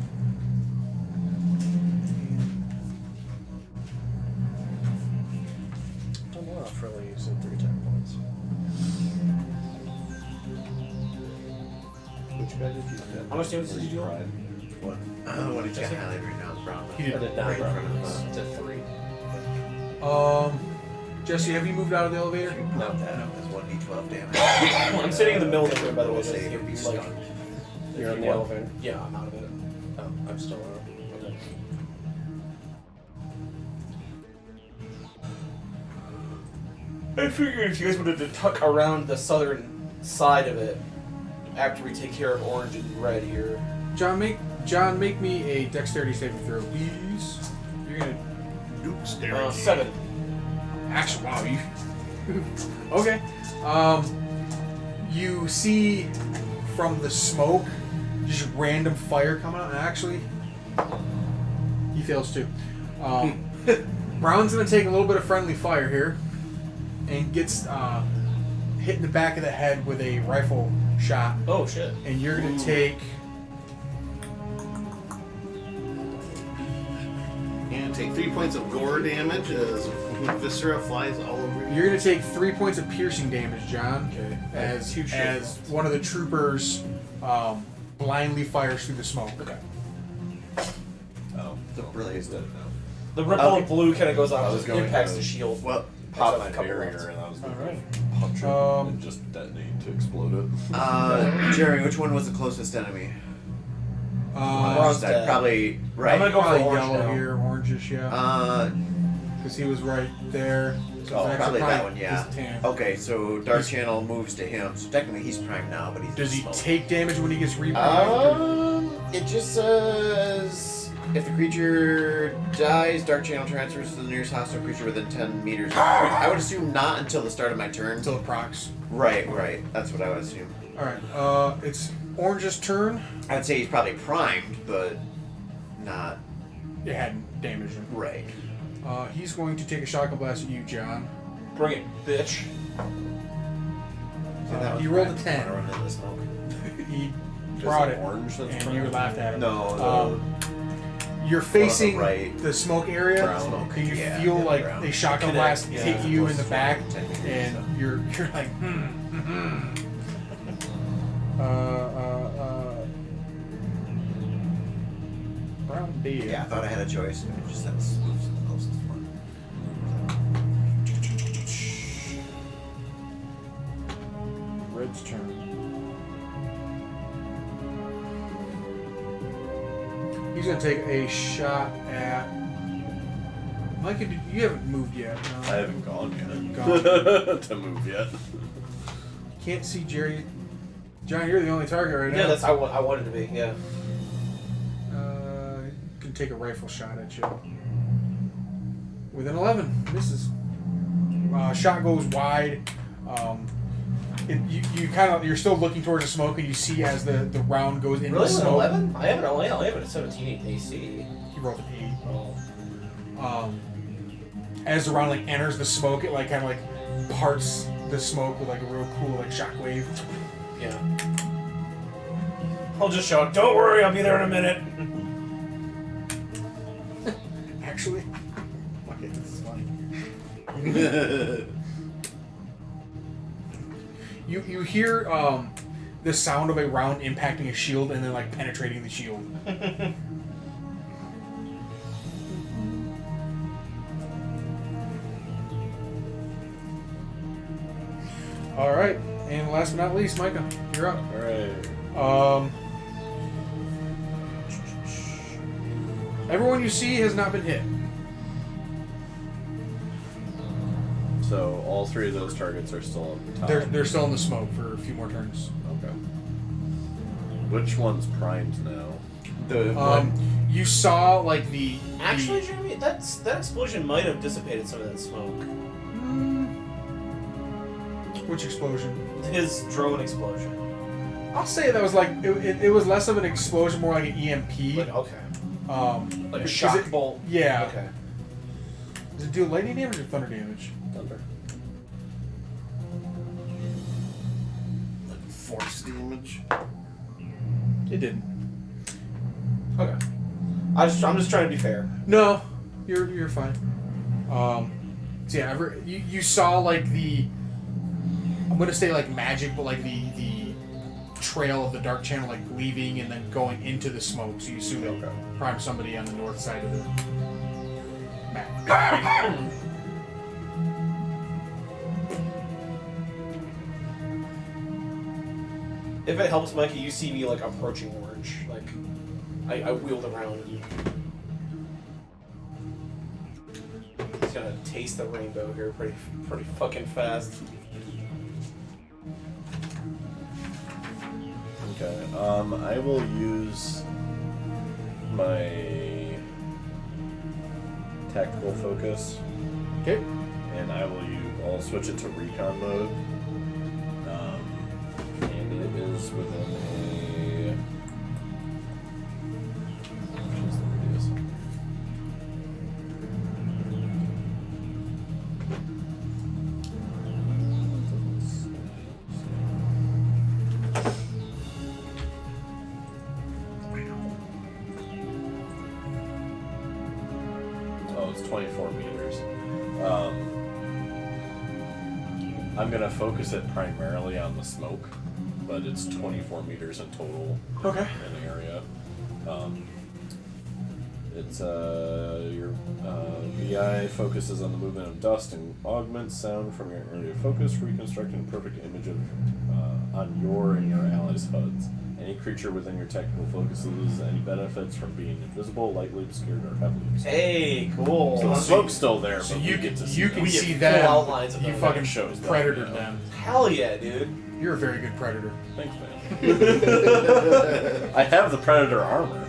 Don't know if really using 3 attack points. Which guy did you get? How much damage did you do? Pride. What? What he's got highlighted right now is Brown. He I did. did not Right in front of us. to 3. Jesse, have you moved out of the elevator? No, that's 1d12 damage. I'm sitting in the middle of the room, by the way. We'll save if if he's you, like, stunned. You're in the What? elevator. Yeah, I'm out of it. Oh, I'm still out. Okay. I figured if you guys wanted to tuck around the southern side of it after we take care of orange and red here. John, make me a dexterity saving throw, please. You're gonna Duke's Derek. 7. actually. Wow, you. Okay. You see from the smoke just random fire coming out, and actually, he fails too. Brown's gonna take a little bit of friendly fire here, and gets hit in the back of the head with a rifle shot, Oh shit. and you're gonna take. And take 3 points of gore damage as viscera flies all over you. You're gonna take 3 points of piercing damage, John, Okay. as Huge as one of the troopers blindly fires through the smoke. Okay. Oh, Really is dead now. The ripple Okay. of blue kind of goes I off, was going impacts to- the shield. Well, pop a my couple barrier rounds. and I was going Alright. to punch him and just detonate to explode it. Jeremy, which one was the closest enemy? Brown's That dead. probably I'm right. gonna go for Probably orange yellow now. here, orangish, yeah, because he was right there. So Oh, it's probably actually that one, yeah. his tan. Okay, so Dark Channel moves to him. So technically he's primed now, but he's Does he smoke. take damage when he gets reprimed? It just says if the creature dies, Dark Channel transfers to the nearest hostile creature within 10 meters. I would assume not until the start of my turn. Until it procs. Right. That's what I would assume. Alright, it's Orange's turn. I'd say he's probably primed, but not It hadn't damaged him. right. He's going to take a shotgun blast at you, John. Bring it, bitch. He rolled a 10. I run into the smoke. He Is brought it it, orange that's and primed? you laughed at him. No, You're facing right. the smoke area, Brown smoke, and you yeah, feel yeah, like brown. a shotgun Connect, blast yeah. hit you in the back, 10 meters, and so. you're like, Brown dead. Yeah, I thought I had a choice. It just says moves to the closest one. Red's turn. He's gonna take a shot at. Micah, you haven't moved yet. No. I haven't gone yet. Gone. to move yet. Can't see Jerry. John, you're the only target right now. Yeah, that's how I wanted to be. Yeah. Can take a rifle shot at you. With an 11, misses. Shot goes wide. You're still looking towards the smoke, and you see as the round goes into Really? the An smoke. 11? I have a 17 AC. He rolled an 8. Oh. As the round like enters the smoke, it like kind of like parts the smoke with like a real cool like shockwave. Yeah. I'll just shout, "Don't worry, I'll be there in a minute." Actually, okay, this is funny. You hear the sound of a round impacting a shield and then like penetrating the shield. All right, and last but not least, Micah, you're up. Alright. Everyone you see has not been hit. So all three of those targets are still at the top. They're still in the smoke for a few more turns. Okay. Which one's primed now? The You saw like the Actually, Jeremy, that explosion might have dissipated some of that smoke. Which explosion? His drone explosion. I'll say that was like it was less of an explosion, more like an EMP. Like, okay. Like a is shock it- bolt. Yeah. Okay. Does it do lightning damage or thunder damage? Thunder. Like force damage. It didn't. Okay. I'm just trying to be fair. No, you're fine. So yeah, you saw like the, I'm gonna say like magic, but like the trail of the dark channel like leaving and then going into the smoke. So you assume it primed somebody on the north side of the map. If it helps, Mikey, you see me like approaching orange. Like, I wheeled around and he's gonna taste the rainbow here pretty fucking fast. Okay. I will use my tactical focus, Okay. and I'll switch it to recon mode. And it is within a. Which is the radius? Oh, it's 24 meters. I'm gonna focus it primarily on the smoke, but it's 24 meters in total Okay. in the area. It's your VI focuses on the movement of dust and augments sound from your area of focus, reconstructing a perfect image of on your and your allies' HUDs. Any creature within your technical focus loses any benefits from being invisible, lightly obscured, or heavily obscured. Hey, cool. So the smoke's still there, So but you we get to see you them. can We get see full them. outlines of You them. fucking Shows them, predator yeah. them. Hell yeah, dude. You're a very good predator. Thanks, man. I have the predator armor.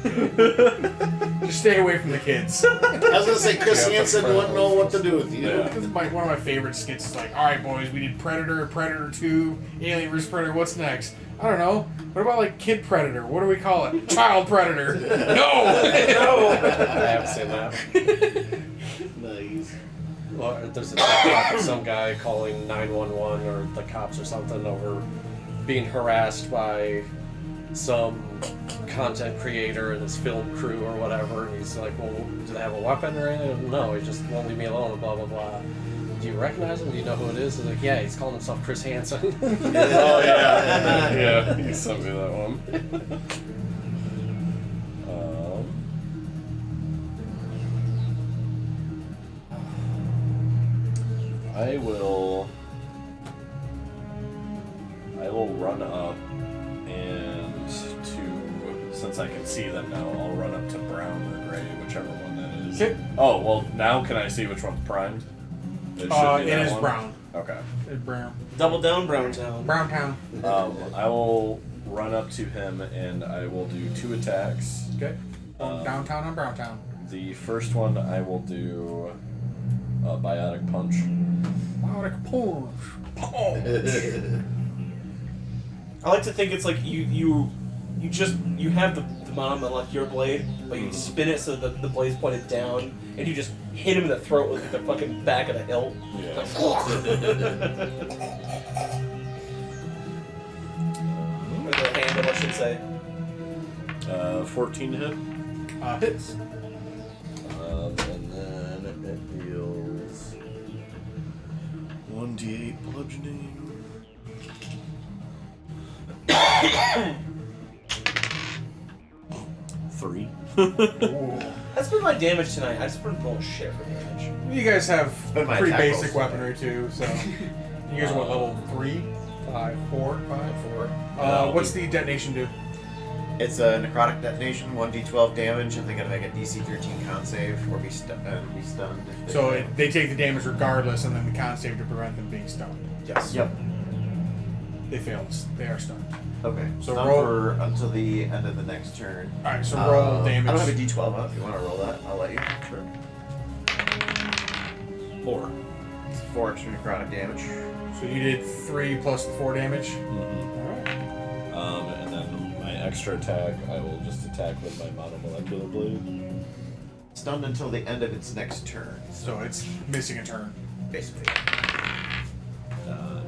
Just stay away from the kids. I was gonna say Chris Yeah, Hansen the wouldn't know what to do with you. Yeah. This is one of my favorite skits is like, all right, boys, we did Predator, Predator 2, Alien vs. Predator. What's next? I don't know. What about like Kid Predator? What do we call it? Child Predator. No. I haven't seen that. Nice. Well, there's a TikTok of some guy calling 911 or the cops or something over being harassed by some content creator and his film crew or whatever. And he's like, well, do they have a weapon or anything? No, he just won't leave me alone, blah, blah, blah. Do you recognize him? Do you know who it is? He's like, yeah, he's calling himself Chris Hansen. Oh yeah, yeah. You sent me that one. I will run up and since I can see them now, I'll run up to brown or gray, whichever one that is. Okay. Oh well, now can I see which one's primed? It should be It that is one. brown. Okay. It's brown. Double down, Brown Town. Brown Town. I will run up to him and I will do 2 attacks. Okay. Downtown and Brown Town. The first one I will do a biotic punch. Biotic punch. I like to think it's like you have the mom on like your blade, but you spin it so that the blade's pointed down, and you just hit him in the throat with the fucking back of the hilt. Yeah. Like, or the handle, I should say. 14 hit. Hits. And then it deals 1d8 bludgeoning. 3. That's been my damage tonight. I just been rolling shit for damage. You guys have But my pretty attack basic rolls. weaponry too, so you guys are what, level 3? 5, 4, 5? 4. What's the detonation do? It's a necrotic detonation, 1d12 damage, and they gotta make a DC 13 con save or be stunned. If So they take the damage regardless, and then the con save to prevent them being stunned. Yes. Yep. They failed. They are stunned. Okay. So Stun roll- for until the end of the next turn. All right, so roll damage. I don't have a d12 up. If you want to roll that, I'll let you. Sure. 4. It's 4 extra necrotic damage. So you did 3 plus 4 damage. Mhm. Alright. And then my extra attack, I will just attack with my monomolecular blade. Stunned until the end of its next turn. So it's missing a turn. Basically.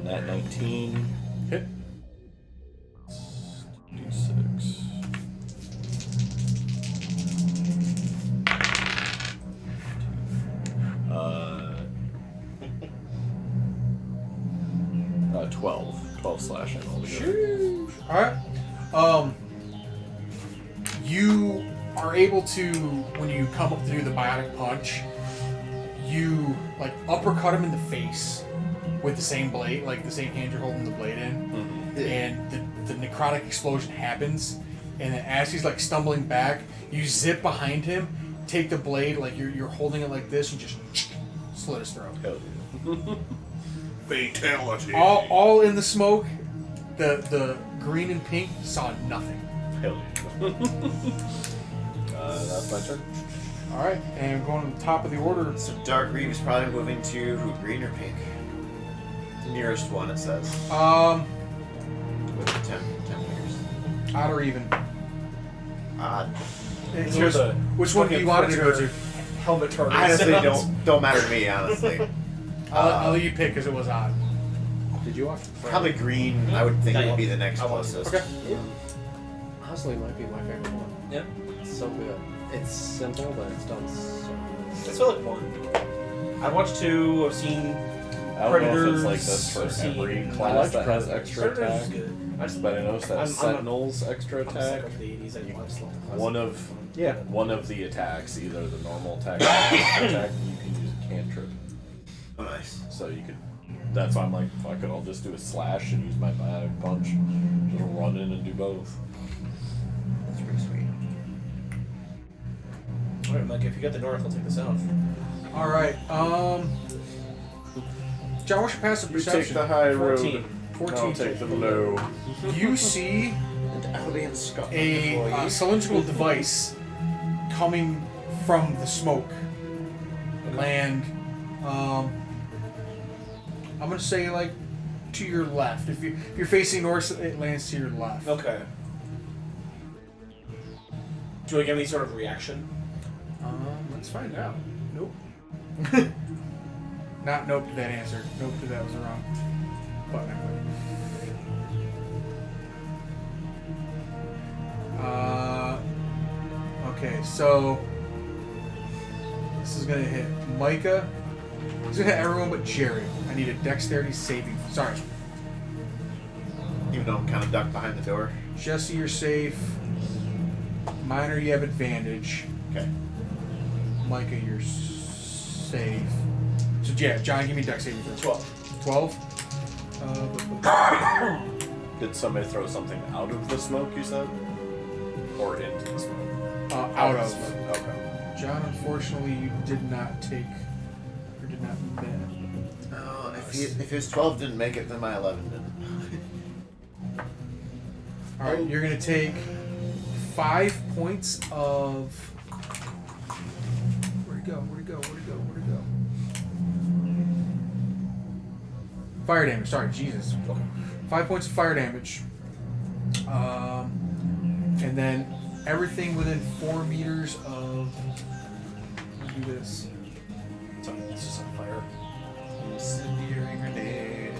Nat 19. Hit. D6. Uh, 12 slashing altogether. Alright. You are able to, when you come up to do the biotic punch, you like uppercut him in the face with the same blade, like the same hand you're holding the blade in, and the necrotic explosion happens, and then as he's like stumbling back, you zip behind him, take the blade, like you're holding it like this, and just slit his throat. Hell yeah. Fatality. All in the smoke. The green and pink saw nothing. Hell yeah. That's my turn. All right, and going to the top of the order. So Dark Reeve is probably moving to who? Green or pink? The nearest one, it says. With 10 meters. Odd or even. Odd. It's There's just, a which one do you want it to go to? helmet target. Honestly, sounds. don't matter to me, honestly. I'll let you pick because it was odd. Did you watch? Probably green, I would think would be the next closest. Okay. Honestly, it might be my favorite one. Yeah. It's so good. It's simple, but it's done so. It's feel like one. I've watched 2. I've seen. I don't know if it's like this for Predators, every I've class seen that has extra Predators attack. is good. I just But I noticed that I'm a- Sentinel's extra I'm attack, sick of the 80s. I watch the one of the attacks, either the normal attack or the extra attack, you can use a cantrip. Oh, nice. So you could. That's why I'm like, fuck it, I'll just do a slash and use my biotic punch. Just run in and do both. That's pretty sweet. Alright, Mike, if you got the north, I'll take the south. All right. John, what's your passive You perception? take the high 14. road. 14. I'll take the low. You see And Albion Scotland a before you. cylindrical device coming from the smoke land. I'm gonna say like to your left. If you're facing north, it lands to your left. Okay. Do I get any sort of reaction? Let's find out. Nope. Not nope to that answer. Nope to that was the wrong button I clicked. Okay, so this is gonna hit Micah. It's gonna hit everyone but Jerry. I need a dexterity saving. Sorry, Even though I'm kind of ducked behind the door. Jesse, you're safe. Minor, you have advantage. Okay. Micah, you're safe. So yeah, John, give me dex saving throw. 12. 12. Did somebody throw something out of the smoke, you said? Or into the smoke? Out of. smoke. Okay. John, unfortunately, you did not take, or did not bet. Oh, if his 12 didn't make it, then my 11 didn't. All right, you're gonna take 5 points of. Where'd it go? Where'd it go? Where'd it go? Where'd it go? Fire damage. Sorry, Jesus. 5 points of fire damage. And then everything within 4 meters of. Let's do this. It's just on fire. Incendiary grenade.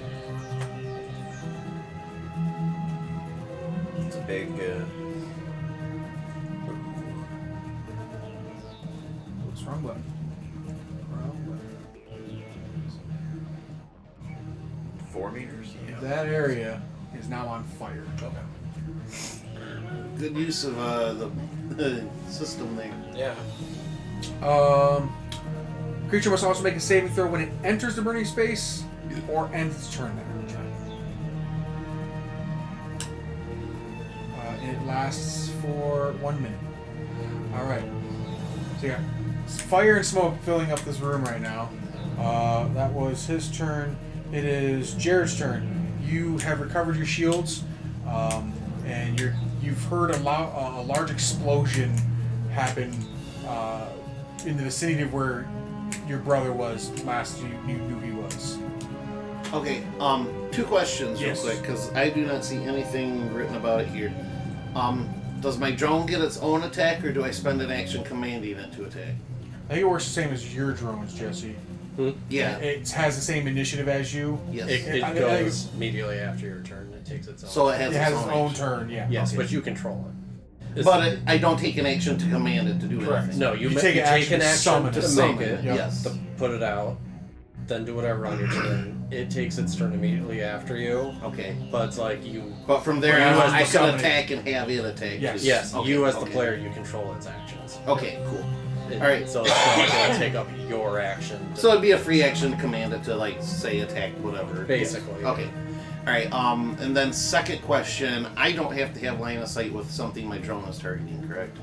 It's a big. What's wrong button? Wrong button. 4 meters? Yeah. That area is now on fire. Okay. Good use of the system there. Yeah. Creature must also make a saving throw when it enters the burning space or ends its turn there. And it lasts for 1 minute. Alright. So yeah, fire and smoke filling up this room right now. That was his turn. It is Jared's turn. You have recovered your shields, and you've heard a large explosion happen in the vicinity of where your brother was last you knew he was. Okay, 2 questions Yes. real quick, because I do not see anything written about it here. Does my drone get its own attack, or do I spend an action commanding it to attack? I think it works the same as your drones, Jesse. Yeah. It has the same initiative as you. Yes. It I- goes immediately after your turn. It takes its own. So it has, It has its its own own action. turn, yeah. yes, Okay. but you control it. It's- But I don't take an action to command it to do Correct. anything. no, you take an action an to action summon to it. make Summon it, it, yes. to put it out, then do whatever on your turn. It takes its turn immediately after you, Okay. but it's like you. But from there You on, as the I can summoning. attack and have it attack. Yes. just- Yes, okay, you as the okay. player, you control its actions. Okay, cool. It- All right. So it's not going to take up your action. So it'd be a free action to command it to, like, say, attack whatever. Basically. Okay. All right. And then second question: I don't have to have line of sight with something my drone is targeting, correct?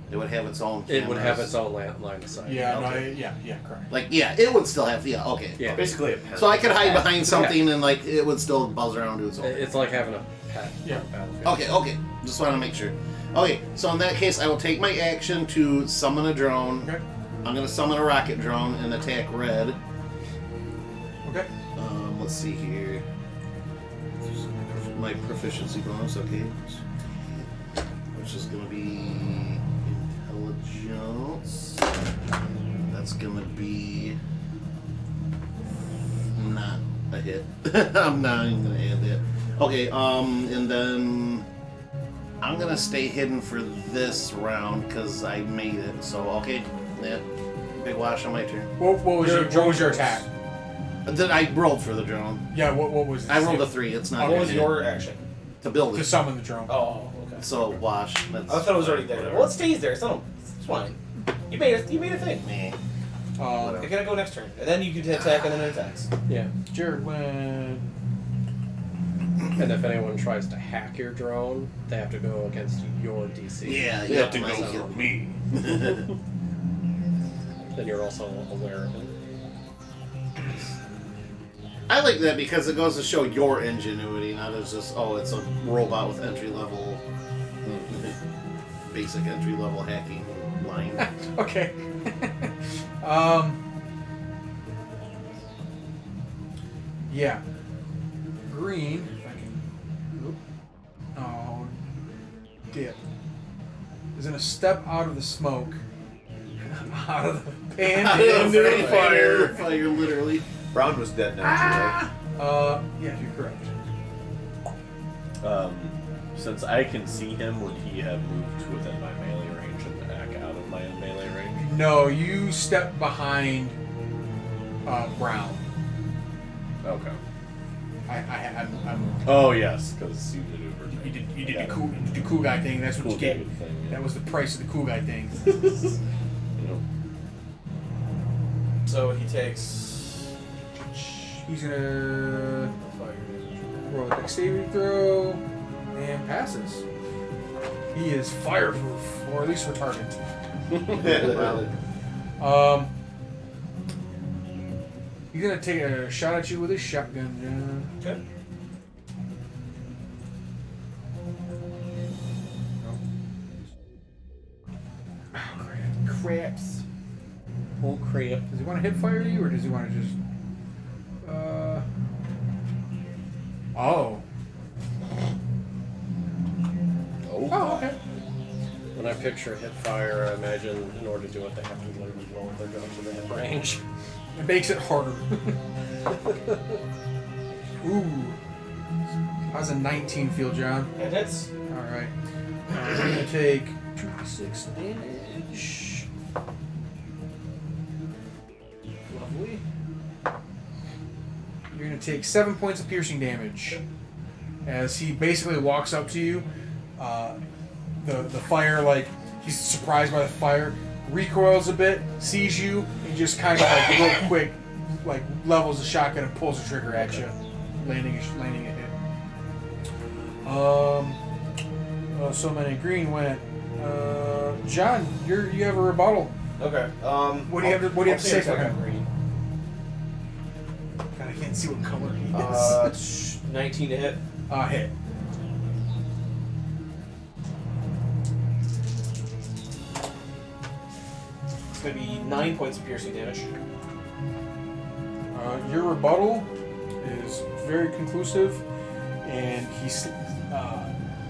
It would have its own. It would have cameras. its own line of sight. Yeah, Okay. yeah, correct. Like, yeah, it would still have. Yeah. Okay. Yeah. Basically a pen. So I could hide behind something and like it would still buzz around to its own. It's like having a pet. Yeah. Battlefield. Okay. Just want to make sure. Okay. So in that case, I will take my action to summon a drone. Okay. I'm gonna summon a rocket drone and attack red. Okay. Let's see here. My proficiency bonus, okay. Which is gonna be intelligence. That's gonna be not a hit. I'm not even gonna add that. Okay, and then I'm gonna stay hidden for this round because I made it. So okay, yeah. Big wash on my turn. What was your attack? Then I rolled for the drone. Yeah, what was it? I rolled a 3. It's not. What gonna was hit. your action? To build To it? summon the drone. Oh, okay. So wash. That's I thought it was already there. whatever. Well, it stays there. It's fine. You made it. You made a thing. Meh. It's gonna go next turn, and then you can attack, and then it attacks. Yeah. Jared went. And if anyone tries to hack your drone, they have to go against your DC. Yeah, You have to go myself. kill me. Then you're also aware of it. I like that because it goes to show your ingenuity, not as just it's a robot with entry level, basic entry level hacking line. Okay. Yeah. Green. If I can. Oop. Oh, dip. Is gonna step out of the smoke, out of the pan, into the fire. Fire, literally. Brown was dead now, Yeah, you're correct. Since I can see him, would he have moved within my melee range and back out of my melee range? No, you step behind Brown. Okay. I'm Oh yes, because you maneuvered. you did Yeah. the cool guy thing. That's what Cool you get. guy thing, yeah. That was the price of the cool guy thing. Yep. So he takes. He's gonna roll a dexterity throw and passes. He is fireproof, or at least retardant. right? He's gonna take a shot at you with his shotgun, John. Okay. Oh, craps. Oh crap. Does he want to hip fire you, or does he want to just? Oh. Oh, okay. When I picture hip fire, I imagine in order to do it, they have to literally roll their gun to the hip range. It makes it harder. Ooh. How's a 19 feel, John? And hits. Alright. I'm gonna take 2d6 damage. Lovely. You're gonna take 7 points of piercing damage. As he basically walks up to you. The fire, like, he's surprised by the fire, recoils a bit, sees you, and just kind of like real quick, like levels the shotgun and pulls the trigger at you, landing a hit. So many green went. John, you have a rebuttal. Okay. What do you have to say for him? Green. God, I can't see what color he is. 19 to hit. Hit. It's going to be 9 points of piercing damage. Your rebuttal is very conclusive, and he's.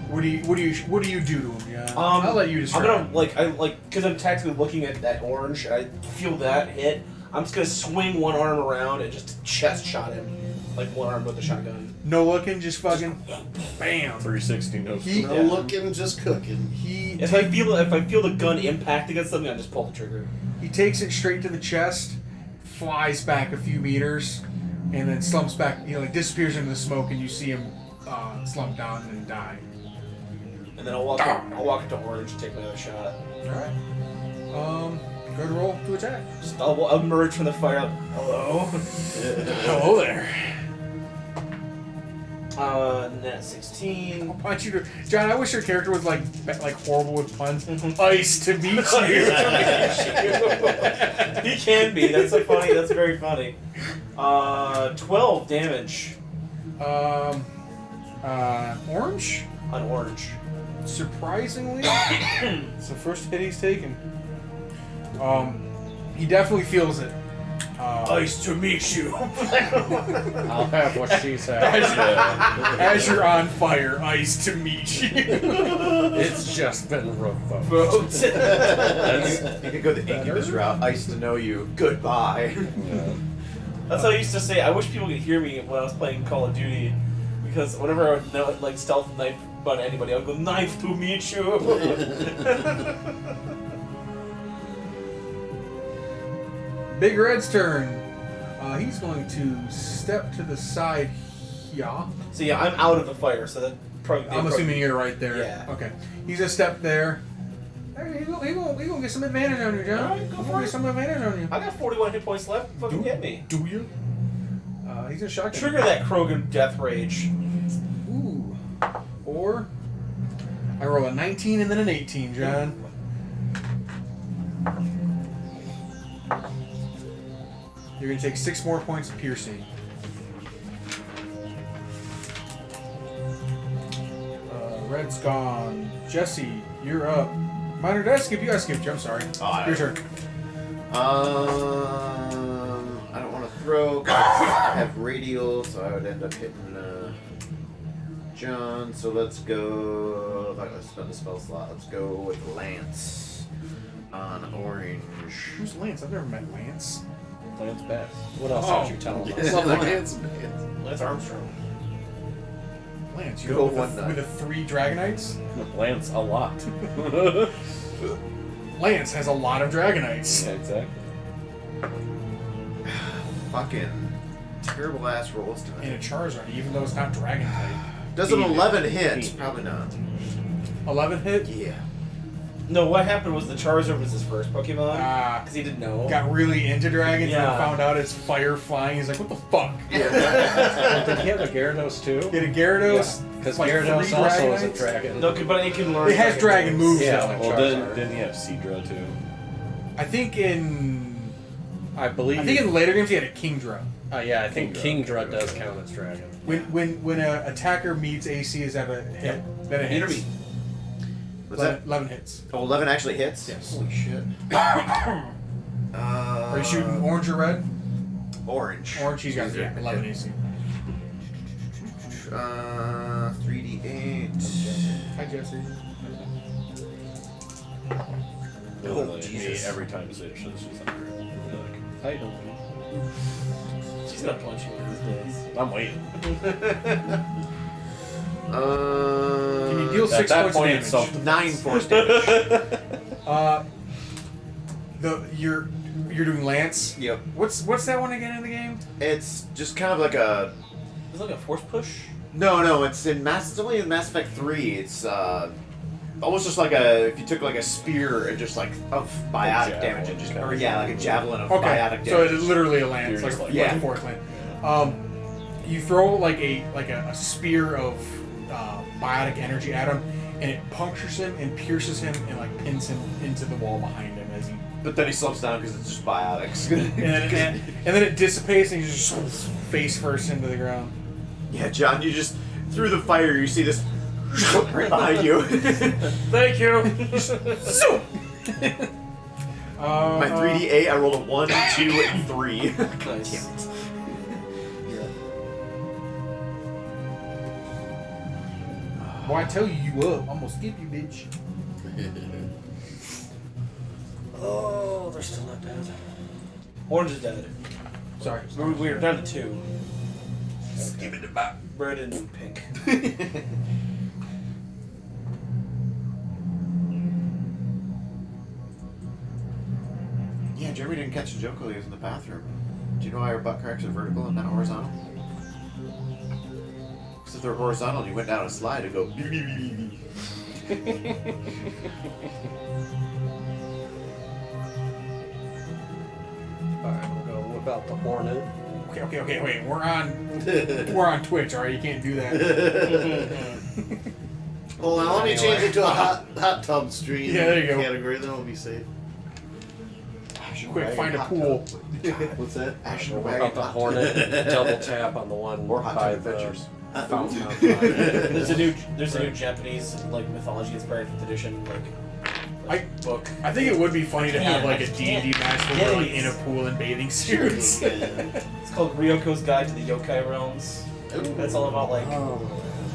What do you do to him? Yeah. I'll let you describe. I'm gonna because I'm tactically looking at that orange. And I feel that hit. I'm just gonna swing one arm around and just chest shot him, like one arm with the shotgun. No looking, just fucking, bam. 360 no. No looking, just cooking. If I feel the gun impact against something, I just pull the trigger. He takes it straight to the chest, flies back a few meters, and then slumps back. Disappears into the smoke, and you see him slump down and die. And then I'll walk into orange and take my other shot. All right. Go ahead and roll to attack. Just I'll emerge from the fire. Like, hello. Hello there. Net 16. I'll punch you to John. I wish your character was like horrible with puns. Ice to meet you. He can be. That's so funny. That's very funny. 12 damage. Orange. On orange. Surprisingly, it's the first hit he's taken. He definitely feels it. Nice to meet you. I'll have what she said. As you're on fire, ice to meet you. It's just been revoked. You could go the Incubus route. Ice to know you. Goodbye. That's how I used to say. I wish people could hear me when I was playing Call of Duty, because whenever I would stealth knife about anybody, I would go, "Nice to meet you." Big Red's turn. He's going to step to the side here. So yeah, I'm out of the fire, so that probably. I'm assuming you're right there. Yeah. Okay. He's a step there. Hey, he gonna get some advantage on you, John. Alright, go He for gonna it. get some advantage on you. I got 41 hit points left. Fucking get me. Do you? He's a shotgun. Trigger that Krogan Death Rage. Ooh. Or I roll a 19 and then an 18, John. You're gonna take 6 more points of piercing. Red's gone. Jesse, you're up. Minor, did I skip you? I skipped you. I'm sorry. Your turn. I don't want to throw. 'Cause I have radial, so I would end up hitting John. So let's go. If I'm gonna spend the spell slot, let's go with Lance on orange. Who's Lance? I've never met Lance. Lance Bass. What else Oh. did you tell him? Lance. Lance Armstrong. Lance, you Go go one with the 3 Dragonites? Lance a lot. Lance has a lot of Dragonites. Yeah, exactly. Fucking terrible ass rolls And tonight. a Charizard, even though it's not Dragon type. Does an 11 hit? Probably not. 11 hit? Yeah. No, what happened was the Charizard was his first Pokemon. Ah. Because he didn't know. Got really into dragons and Yeah. then found out it's fire flying. He's like, what the fuck? Did he have a Gyarados too? Get a Gyarados. Because like Gyarados 3 also is a Dragonites? dragon. No, but it can learn. It has dragon moves. Yeah, though. like Well, Charizard. didn't he have Seadra too? I think in I believe. later games he had a Kingdra. Yeah, I think Kingdra. Kingdra does count as dragon. When an attacker meets AC, is that a hit? Then it hits. What's that? 11 hits. Oh, 11 actually hits? Yes. Holy shit. Are you shooting orange or red? Orange. Orange, he's got Yeah, 11 AC. 3d8. Hi, Jesse. Literally, Jesus. me every time Zitch is just under it. Like, I don't know. She's gonna punch you with his days. I'm waiting. Can you deal At 6 that points point, of it's damage? self 9 force damage. You're doing Lance. Yep. What's that one again in the game? It's just kind of like a. Is it like a force push? No, it's in it's only in Mass Effect 3. It's almost just like if you took like a spear and just like of biotic javelin damage and just kind or of yeah, thing. like a javelin of Okay, biotic so damage. it's literally a lance, You're like, just like yeah. a fourth lance. You throw like a spear of biotic energy at him, and it punctures him and pierces him and like pins him into the wall behind him as he. But then he slumps down because it's just biotics. And then it dissipates and he just face first into the ground. Yeah, John, you just through the fire you see this right behind you. Thank you. My 3d8, I rolled a 1, 2, and 3. Nice. Boy, I tell you, you up. I'm gonna skip you, bitch. Oh, they're still not dead. Orange is dead. Sorry. We were down to 2. Give it back. Red and pink. Yeah, Jeremy didn't catch the joke while he was in the bathroom. Do you know why our butt cracks are vertical and not horizontal? Because if they're horizontal and you went down a slide, it'd go. Alright, we'll go whip out the Hornet. Okay, wait. We're on Twitch, alright? You can't do that. Hold on, let me change it to a hot tub stream Yeah, there you go. category. Then we'll be safe. Quick, find a pool. What's that? Ashen Whip out the Hornet, double tap on the one More Hot by Tub the Adventures. fountain outside. There's a new Japanese like mythology inspired 5th edition book. I think it would be funny to have like a Yeah. D&D match where we're like in a pool in bathing suits. It's called Ryoko's Guide to the Yokai Realms. That's all about like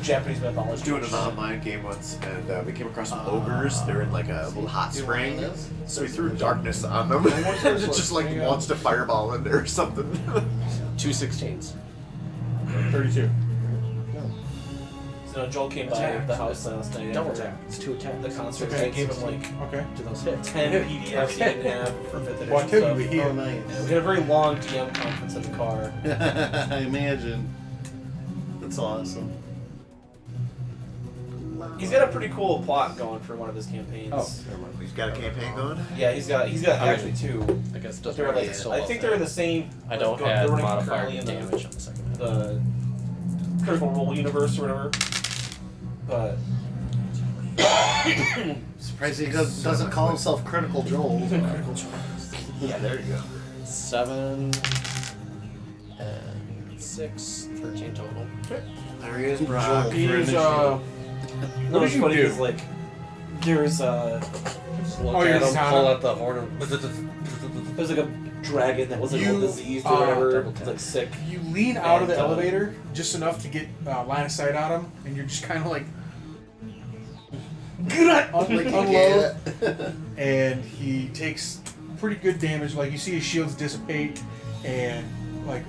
Japanese mythology. Doing an online game once, and we came across some ogres. They're in like a little hot spring, so we threw darkness on them, and it just like launched a fireball in there or something. 2 16s. 32. So Joel came by the house last night. Double after tap. It's 2 attacks. The concert. Okay. I gave him like Okay. Do those hit? 10 PDFs he didn't have for 5th edition Well, I tell stuff. you, he, Oh, nice. We had a very long DM conference in the car. I imagine. That's awesome. He's got a pretty cool plot going for one of his campaigns. Oh, never mind. He's got a campaign going. Yeah, he's got actually 2. I guess it doesn't They're matter. like, It's still I up think there. they're the same. I don't they're add running modifier currently in damage on the second one. the Critical Role universe or whatever. But Surprised he doesn't call himself Critical Joel. Yeah, there you go. 7 and 6, 13 total. There he is, Brock. he's, what did is you funny do? is like there's Just look Oh, at you're him, just pull on out the horn. there's like a dragon that was like You, all diseased or whatever, double tap. like sick. You lean out of the And, elevator just enough to get line of sight on him, and you're just kind of like unload, and he takes pretty good damage. Like you see his shields dissipate, and like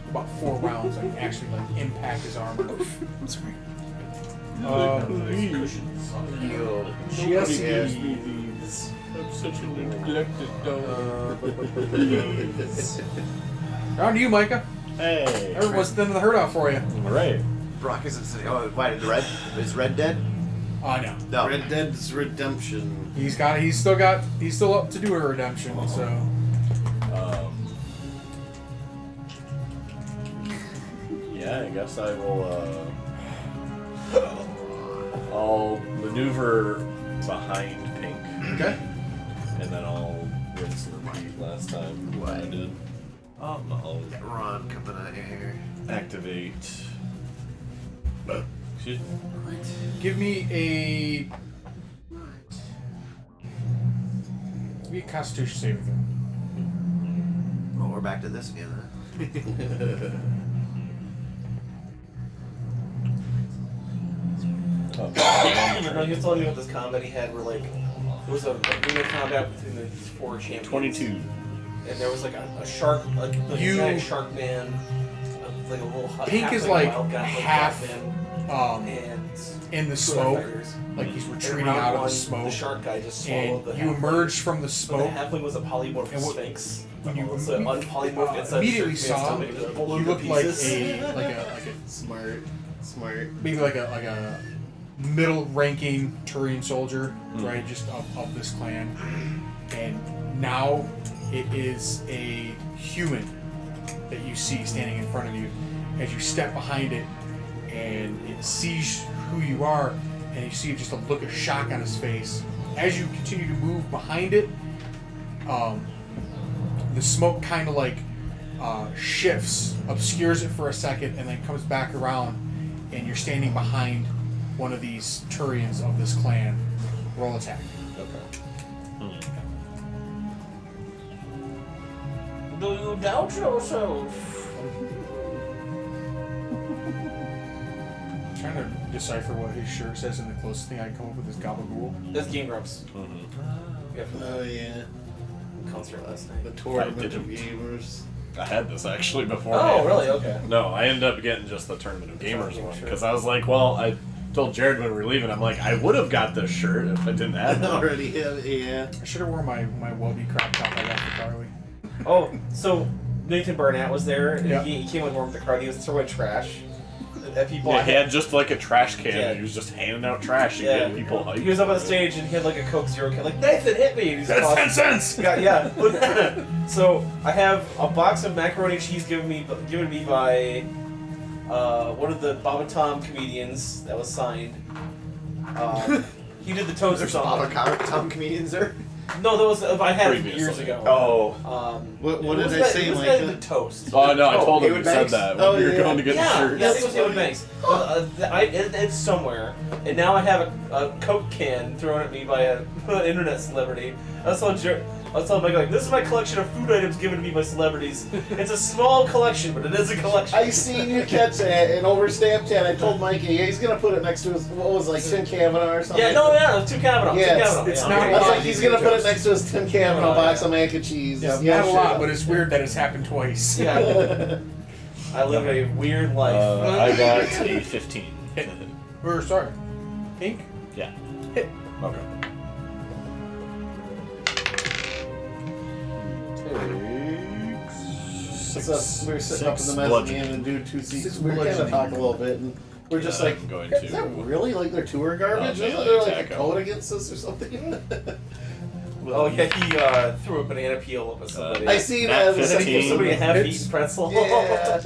about 4 rounds like actually like impact his armor. I'm sorry. Jesse. I'm such a neglected dog. Down to you, Micah. Hey. Everyone's thinning the hurt out for you. Right. Brock isn't sitting. Oh, why did is Red dead? No. No. Red Dead's Redemption. He's still up to do a redemption, so Yeah, I guess I will. I'll maneuver behind Pink, okay. and then I'll rinse and repeat last time what I did. I'll Ron coming out here. activate. Excuse me. Give me a Constitution saving throw. Well, we're back to this again. Huh? No, he was telling me about this combat he had where like there was a ring of combat between these 4 champions. 22. And there was like a shark, like a giant shark man, like a little Pink is like like wild guy, half man, and in the 2 smoke, fighters. like he's And retreating round out of one, the smoke, The shark guy just swallowed and the you halfling. emerge from the So the smoke. halfling was a polymorph And what- sphinx. when you so unpolymorphed inside immediately the saw shark him, man, still you made look to like pieces. a Smart. maybe like a middle-ranking Turian soldier, right? Just of this clan, and now it is a human that you see standing in front of you. As you step behind it, and it sees who you are, and you see just a look of shock on his face. As you continue to move behind it, the smoke kind of like shifts, obscures it for a second, and then comes back around, and you're standing behind one of these Turians of this clan. Roll attack. Okay. Do you doubt yourself? I'm trying to decipher what his shirt says, and the closest thing I can come up with is Gabagool. That's Game Grumps. Mm-hmm. Yeah, from Oh the yeah, concert last night. the tournament of didn't. gamers. I had this actually before. Oh, really? Okay. No, I ended up getting just the Tournament of Gamers Gamers one shirt. because I was like, well, I told Jared when we were leaving, I'm like, I would have got this shirt if I didn't have I it. already have it. Yeah. I should have worn my Wubby crop top I got for Carly. Oh, so Nathan Barnett was there. And Yeah. he came with warm with the crowd. He was throwing trash at people. Yeah, he had just like a trash can. Yeah. And he was just handing out trash and Yeah. getting people hyped. He was up on stage and he had like a Coke Zero can. Like, Nathan, hit me! And he's That's tossing- 10 cents! Yeah. So I have a box of macaroni and cheese given me by one of the Bob and Tom comedians that was signed. He did the toast or something. Tom comedians there. No, that was I had it years Previously. ago. Oh. What who did was I that- say, who was Micah? that the toast? Oh no, I told him you Haywood said Banks? that when Oh, we were yeah. going to get Yeah, the shirts. I think it was Haywood Banks. It's somewhere, and now I have a Coke can thrown at me by an internet celebrity. I was telling Mike, like, this is my collection of food items given to me by celebrities. It's a small collection, but it is a collection. I seen you catch that and over Snapchat. I told Mikey, yeah, he's gonna put it next to his what was it, like Tim Kavanaugh or something. Yeah, no, yeah, it was two Kavanaugh. Yeah, Two Kavanaugh. it's yeah. not I a was lot. like, he's gonna put it next to his Tim Kavanaugh box of mac and cheese. Yeah, Yeah, not a sure. lot, but it's weird that it's happened twice. Yeah. I live a weird life. I got a 15. Or sorry, pink. Yeah. Hit. Okay. So we were sitting up in the mezzanine and doing two seats. We were kind of bludgeoning. talking a little bit, and we're just Yeah, like, I'm going is that to- really like their tour garbage? Oh, Isn't man, there like a attack 'em. code against us or something? Oh yeah, he threw a banana peel up at somebody. I seen Nat that. And then he gave 15. somebody a half-eaten pretzel. Yeah.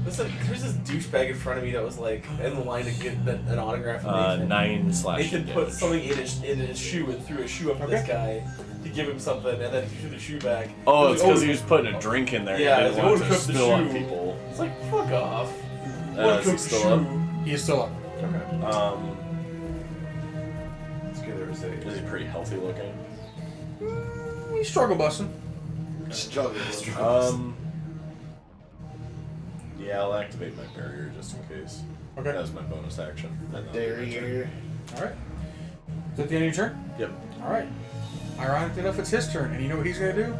There's this douchebag in front of me that was like in line to get an autograph from Nathan. 9 slash Nathan put damage. something in his shoe and threw a shoe up to this guy to give him something, and then he threw the shoe back. Oh, He it's was because like, he was putting a drink in there. Yeah, He it's didn't want like, to "Oh, cook the spill on shoe." people. It's like, fuck off. Is One he cooked still shoe. up? He is still up. Okay. It's good there was Is he pretty healthy looking? He's struggle busting. Struggle. Yeah, I'll activate my barrier just in case. Okay. That's my bonus action. There you All right. Is that the end of your turn? Yep. All right. Ironically enough, it's his turn, and you know what he's gonna do?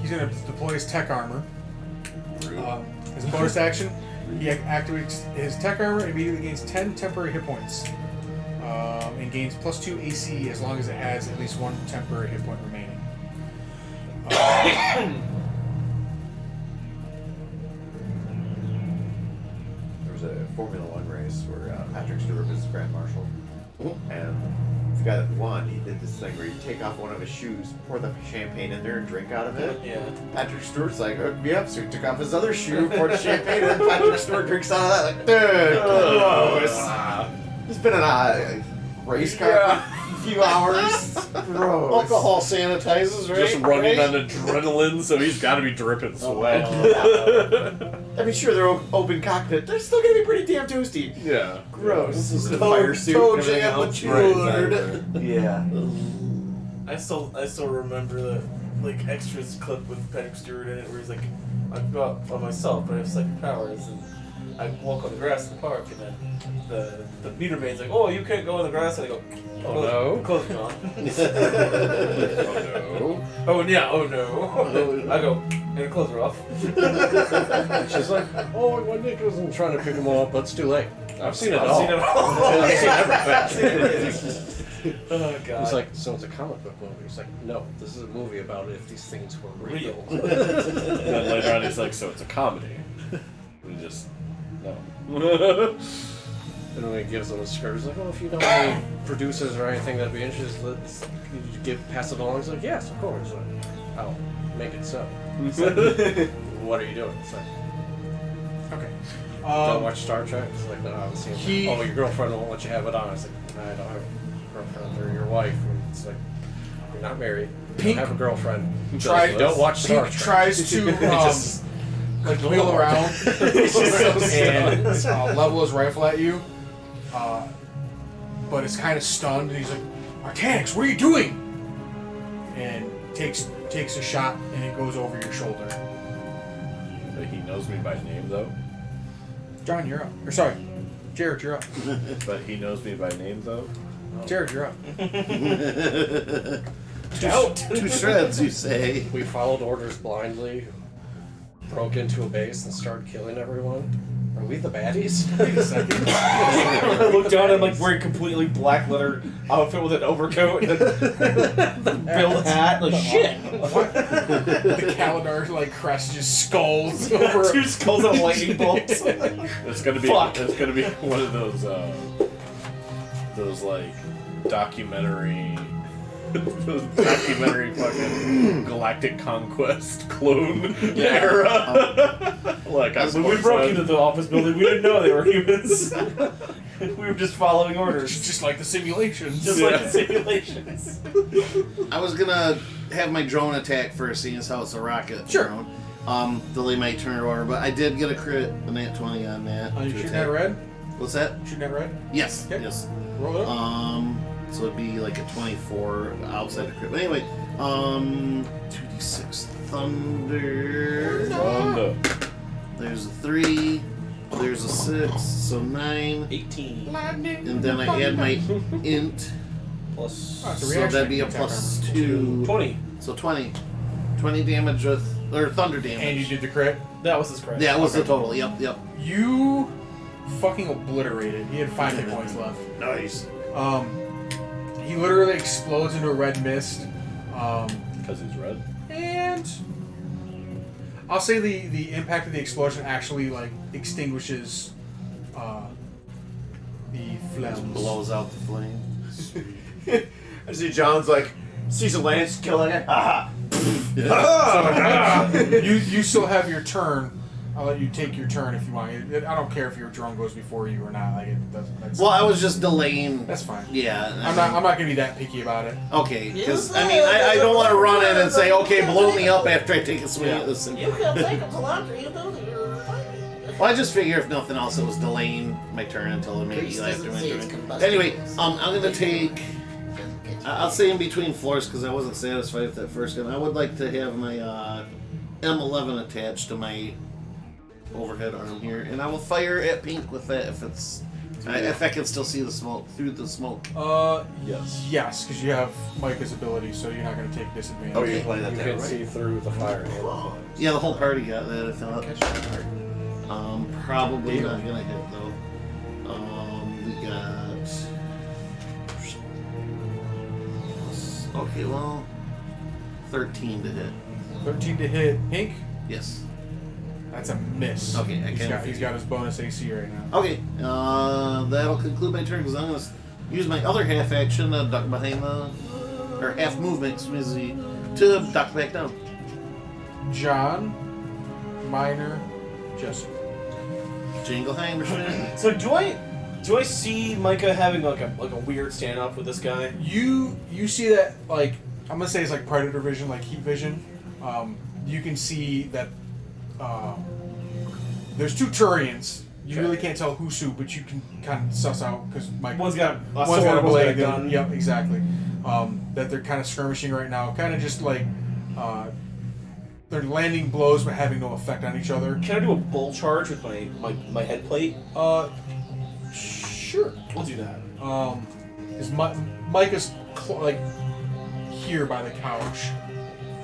He's gonna deploy his tech armor. As a bonus action, he activates his tech armor and immediately gains 10 temporary hit points, and gains +2 AC as long as it has at least one temporary hit point remaining. There was a Formula One race where Patrick Stewart was Grand Marshal, and the guy that won, he did this thing where he'd take off one of his shoes, pour the champagne in there, and drink out of it. Yeah. Patrick Stewart's like, hook me up, so he took off his other shoe, poured the champagne, and then Patrick Stewart drinks out of that. Like, dude, gross. He's been in a race car for a few hours. Gross. Alcohol sanitizes, right? Just running Right? on adrenaline, so he's got to be dripping sweat. I mean, sure, they're open cockpit. They're still gonna be pretty damn toasty. Yeah. Gross. This is The toe, fire suit toe and everything jam else. matured. Yeah. I still remember the like extras clip with Patrick Stewart in it where he's like, I go out by myself, but I have psychic powers, and I walk on the grass in the park, and then the meter maid's like, oh, you can't go in the grass, and I go, Oh, no. clothes are on. Oh Oh yeah, oh no. I go, and the clothes are off. And she's like, oh, my Nick wasn't trying to pick him up, but it's too late. I've seen it all. I've seen it all. I've seen I've seen everything. Oh god. He's like, so it's a comic book movie. He's like, no, this is a movie about if these things were real. no. Then later on, he's like, so it's a comedy. We just no. And when he gives them a script, he's like, oh, if you know any producers or anything that'd be interested, could you pass it along? He's like, yes, of course. Like, I'll make it so. It's like, what are you doing? It's like, Okay. don't watch Star Trek? It's like, no, I haven't seen he- it. Oh, your girlfriend won't let you have it on. It's like, I don't have a girlfriend or your wife. And it's like, you're not married. You Pink don't have a girlfriend. tried- Don't watch Star Pink Trek. tries to Just- like wheel around and level his rifle at you, but it's kind of stunned, and he's like, "Arcanix, what are you doing?" and takes a shot, and it goes over your shoulder. But he knows me by name, though. John, you're up. Or sorry, Jared, you're up. But he knows me by name, though. Jared, you're up. Two shreds, you say? We followed orders blindly, broke into a base, and started killing everyone. Are we the baddies? Wait a second. I look down and I'm like wearing completely black leather outfit with an overcoat and the build hat. Like shit. The Kaladar like crest just skulls over. Two skulls and lightning bolts. It's gonna be. Fuck. It's gonna be one of those like documentary fucking Galactic Conquest clone era. Like When we broke into the office building, we didn't know they were humans. We were just following orders. Just like the simulations. Just like the simulations. I was gonna have my drone attack first, seeing as how it's a rocket Sure. drone. Delay my turn order, but I did get a crit, a nat 20 on that. You to shooting attack. at red? What's that? Shooting at red? Yes. Okay. Yes. Roll it up. So it'd be like a 24 outside of crit. But anyway, 2d6 thunder. Thunder. There's a 3. There's a 6. So 9. 18 And then I add my int. plus Oh, it's a So reaction that'd be a attack plus armor. 2. 20. So 20. 20 damage with. Or thunder damage. And you did the crit. That was his credit. Yeah, it was the total. Yep. You fucking obliterated. He had 5 hit points left. Nice. He literally explodes into a red mist. Because he's red. And I'll say the impact of the explosion actually like extinguishes the flames. Blows out the flame. I see John's like, sees a lance killing it. Haha. You still have your turn. I'll let you take your turn if you want. I don't care if your drone goes before you or not. Like that's Well, I was just delaying. that's fine. Yeah. I'm not gonna be that picky about it. Okay, because I mean, I don't want to run in and say, okay, blow me up after I take a swing at this thing. You can take a kilometer, you do it. Well, I just figure if nothing else, it was delaying my turn until maybe Grease after doesn't my say it's turn. combustible. Anyway, I'm gonna take. I'll say in between floors because I wasn't satisfied with that first gun. I would like to have my M11 attached to my overhead arm here, and I will fire at pink with that if I can still see the smoke through the smoke. Yes. Yes, because you have Micah's ability, so you're not gonna take disadvantage. Okay. You play that You there, can right? see through the fire. Yeah, the whole party got that. I thought. Probably Deal. not gonna hit though. We got. Okay, well, 13 to hit. 13 to hit pink. Yes. That's a miss. Okay, I he's can't- got his bonus AC right now. Okay, that'll conclude my turn because I'm gonna use my other half action to duck behind or half movement, excuse me, to duck back down. John, Minor, Jesse. Jingleheimer. So do I see Micah having like a weird standoff with this guy? You see that like I'm gonna say it's like predator vision, like heat vision. You can see that there's two Turians. You really can't tell who's who, but you can kind of suss out because One's got a one's sword, got a one's got a blade. gun. Yep, exactly. That they're kind of skirmishing right now, kind of just like they're landing blows but having no effect on each other. Can I do a bull charge with my head plate? Sure. We'll do that. Is Micah's like here by the couch,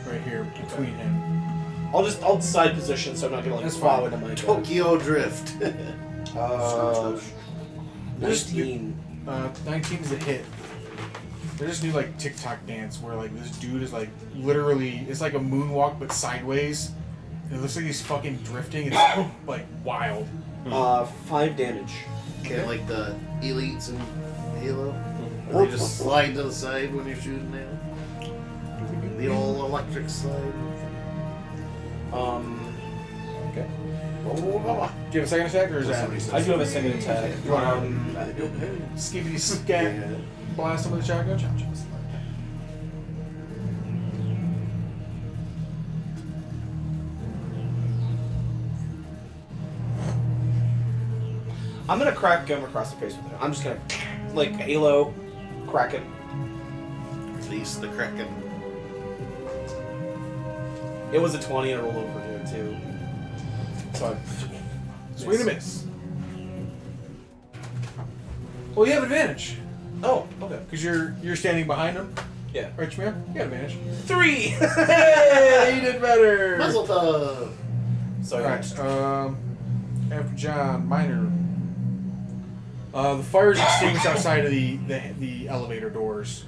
right here between him. I'll decide position so I'm not gonna like That's plow fine. into Micah. Tokyo Drift. 19. 19 is a hit. There's this new like TikTok dance where like this dude is like literally it's like a moonwalk but sideways. And it looks like he's fucking drifting. It's like wild. 5 damage. Kind of like the elites in Halo. Where they just slide to the side when you're shooting them. The old electric slide. Okay. Do you have a second attack or is that I do have a second attack. You wanna skibby scat blast him with a shotgun? I'm gonna crack him across the face with it. I'm just gonna like Halo, crack it. At least the Kraken. It was a 20 and a roll over here too. So, swing and a miss. Well, you have advantage Oh, okay. because you're standing behind him. Yeah. Right, Jameer? You have advantage. 3! Hey, you did better. Muzzle tov. Sorry. Alright, after John, Minor. The fire's extinguished outside of the elevator doors.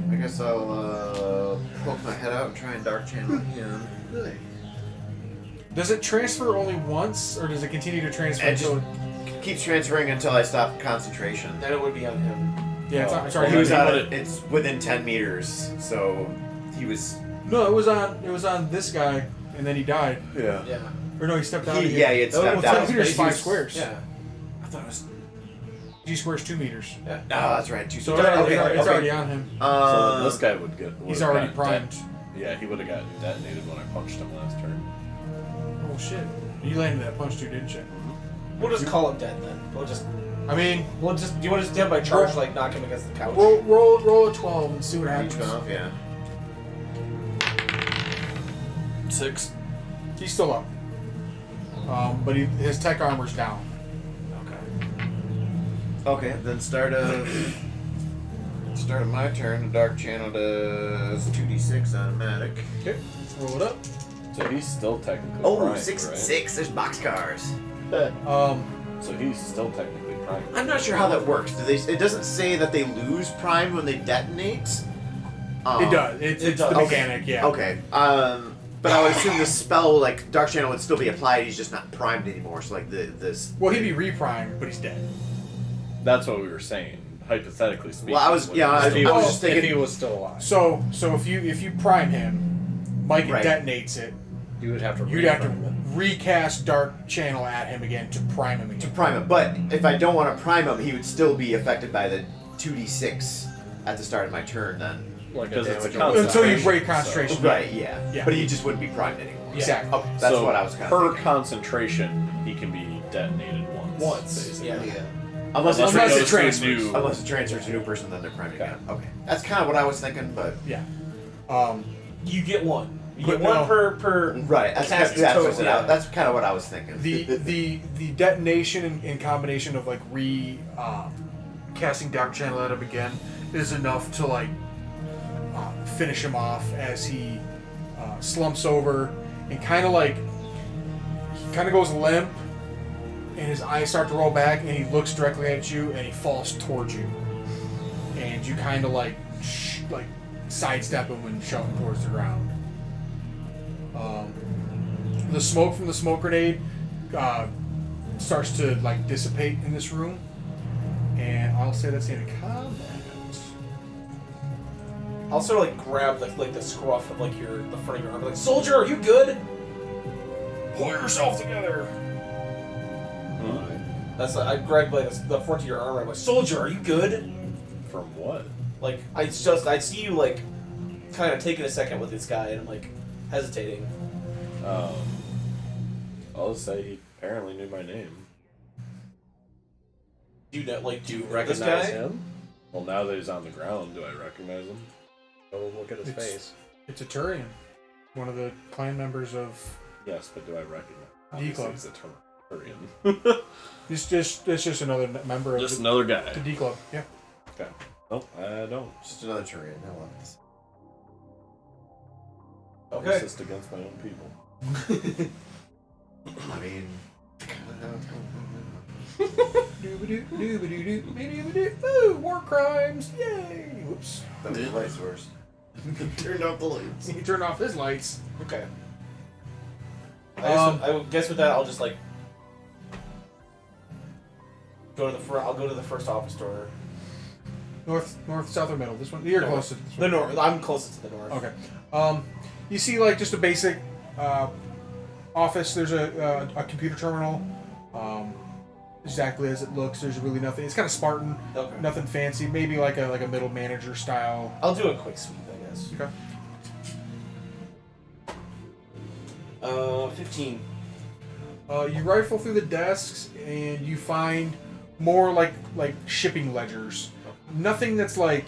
I guess I'll poke my head out and try and dark channel him. Does it transfer only once, or does it continue to transfer It just until... keeps transferring until I stop concentration. Then it would be on him. Yeah, it's, Oh, it's already... He was Well, out. it- It's within 10 meters, so he was. No, it was on this guy, and then he died. Yeah. Yeah. Or no, he stepped out He, again. yeah, he had Oh, stepped well, 10 out. meters is He 5 was- squares. Yeah. I thought it was. G squares 2 meters. No, that's right. Two. So okay, it's already on him. So then this guy would get. He's would've already got primed. Yeah, he would have gotten detonated when I punched him last turn. Oh shit. You landed that punch too, didn't you? We'll just call him dead then. We'll just. I mean, Do you want to just stand by charge, like knock him against the couch? roll a 12 and see what happens. Each off, yeah. 6. He's still up. But his tech armor's down. Okay, then start of my turn. The dark channel does 2d6 automatic. Okay, roll it up. So he's still technically Oh, primed, 6 right? 6. There's boxcars. So he's still technically primed. I'm not sure how that works. It doesn't say that they lose prime when they detonate. It does. It's It the does. mechanic, yeah. Okay. But I would assume the spell, like Dark Channel, would still be applied. He's just not primed anymore. So like this. Well, he'd be reprimed, but he's dead. That's what we were saying, hypothetically speaking. Well, I was when yeah. I, he I was was still- just thinking. If he was still alive, So if you prime him, Mike Right. detonates it. you would have to. You'd have to reprime it. recast Dark Channel at him again to prime him again. to prime him, but if I don't want to prime him, he would still be affected by the 2d6 at the start of my turn. Then. Like a Because it's a damage constant- Until you concentration, break concentration. Right. Yeah. Yeah. But he just wouldn't be primed anymore. Exactly. Okay. That's so what I was kind per of thinking. concentration, he can be detonated once. basically. Yeah. Unless Unless it it transfers. transfers. Unless it transfers to a new person, then they're primed Okay. again. Okay. That's kind of what I was thinking, but. Yeah. You get one. You But get one no. per. Right. That's, Cast that's, total, what yeah. that's kind of what I was thinking. The detonation in combination of like casting Dark Channel at him again is enough to like finish him off as he slumps over and kind of goes limp, and his eyes start to roll back, and he looks directly at you, and he falls towards you, and you kind of like sidestep him and shove him towards the ground. The smoke from the smoke grenade starts to like dissipate in this room, and I'll say that's the end of combat. I'll sort of like grab the scruff of like the front of your arm, like, soldier, are you good? Pull yourself together. That's I grab like the front of your arm. I'm like, soldier, are you good? From what? Like I see you like kind of taking a second with this guy, and I'm like hesitating. I'll just say he apparently knew my name. Do you know, like, do you know this Recognize guy? him? Well, now that he's on the ground, do I recognize him? Go look at his It's- face. It's a Turian, one of the clan members of. Yes, but do I recognize him? D Club. Obviously, he's a Turian. It's just another member of Just another guy. the D Club. Yeah. Okay. Nope, I don't. Just another Turian. I love this. Okay. Racist against my own people. I mean. Ooh, war crimes! Yay! Whoops. That was vice worse. Turned out the lights. He turned off his lights. Okay. I guess with that, I'll just like go to the front. I'll go to the first office door. North, south, or middle? This one? You're No, close to this The one. north. I'm closest to the north. Okay. You see, like, just a basic office. There's a computer terminal. Exactly as it looks. There's really nothing. It's kind of Spartan. Okay. Nothing fancy. Maybe like a middle manager style. I'll do a quick sweep, I guess. Okay. 15. You rifle through the desks and you find more like shipping ledgers. Nothing that's like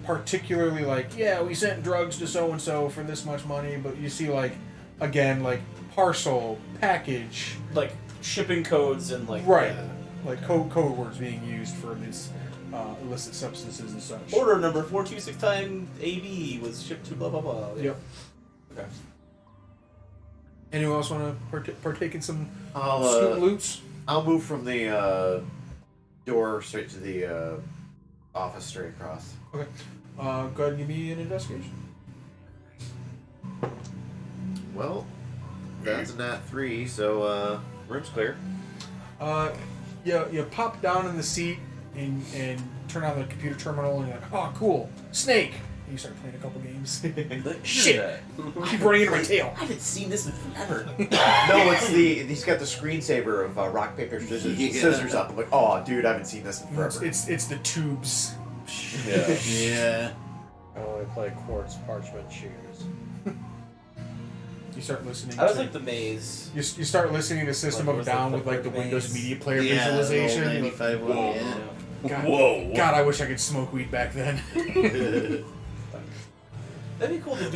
particularly like, yeah, we sent drugs to so and so for this much money, but you see like, again, like parcel, package, Like shipping codes and like right, yeah. like code words being used for these illicit substances and such. Order number 426 time AB was shipped to blah blah blah. Yep. Okay. Anyone else want to partake in some I'll scoot loots? I'll move from the door straight to the office straight across. Okay. Go ahead and give me an investigation. Well, that's a nat 3, so room's clear. You pop down in the seat and turn on the computer terminal and you're like, oh, cool, Snake. And you start playing a couple games. Shit! Keep running into my tail. I haven't seen this in forever. No, it's he's got the screensaver of rock, paper, scissors up. I'm like, oh, dude, I haven't seen this in forever. It's the tubes. Yeah. Yeah. I only play quartz parchment shoes. You start listening. I was to, like the maze. you start listening to System Like, of a was Down the with like the maze. Windows Media Player Yeah, the old visualization. 95 one, yeah. God, Whoa. God, I wish I could smoke weed back then. That'd be cool to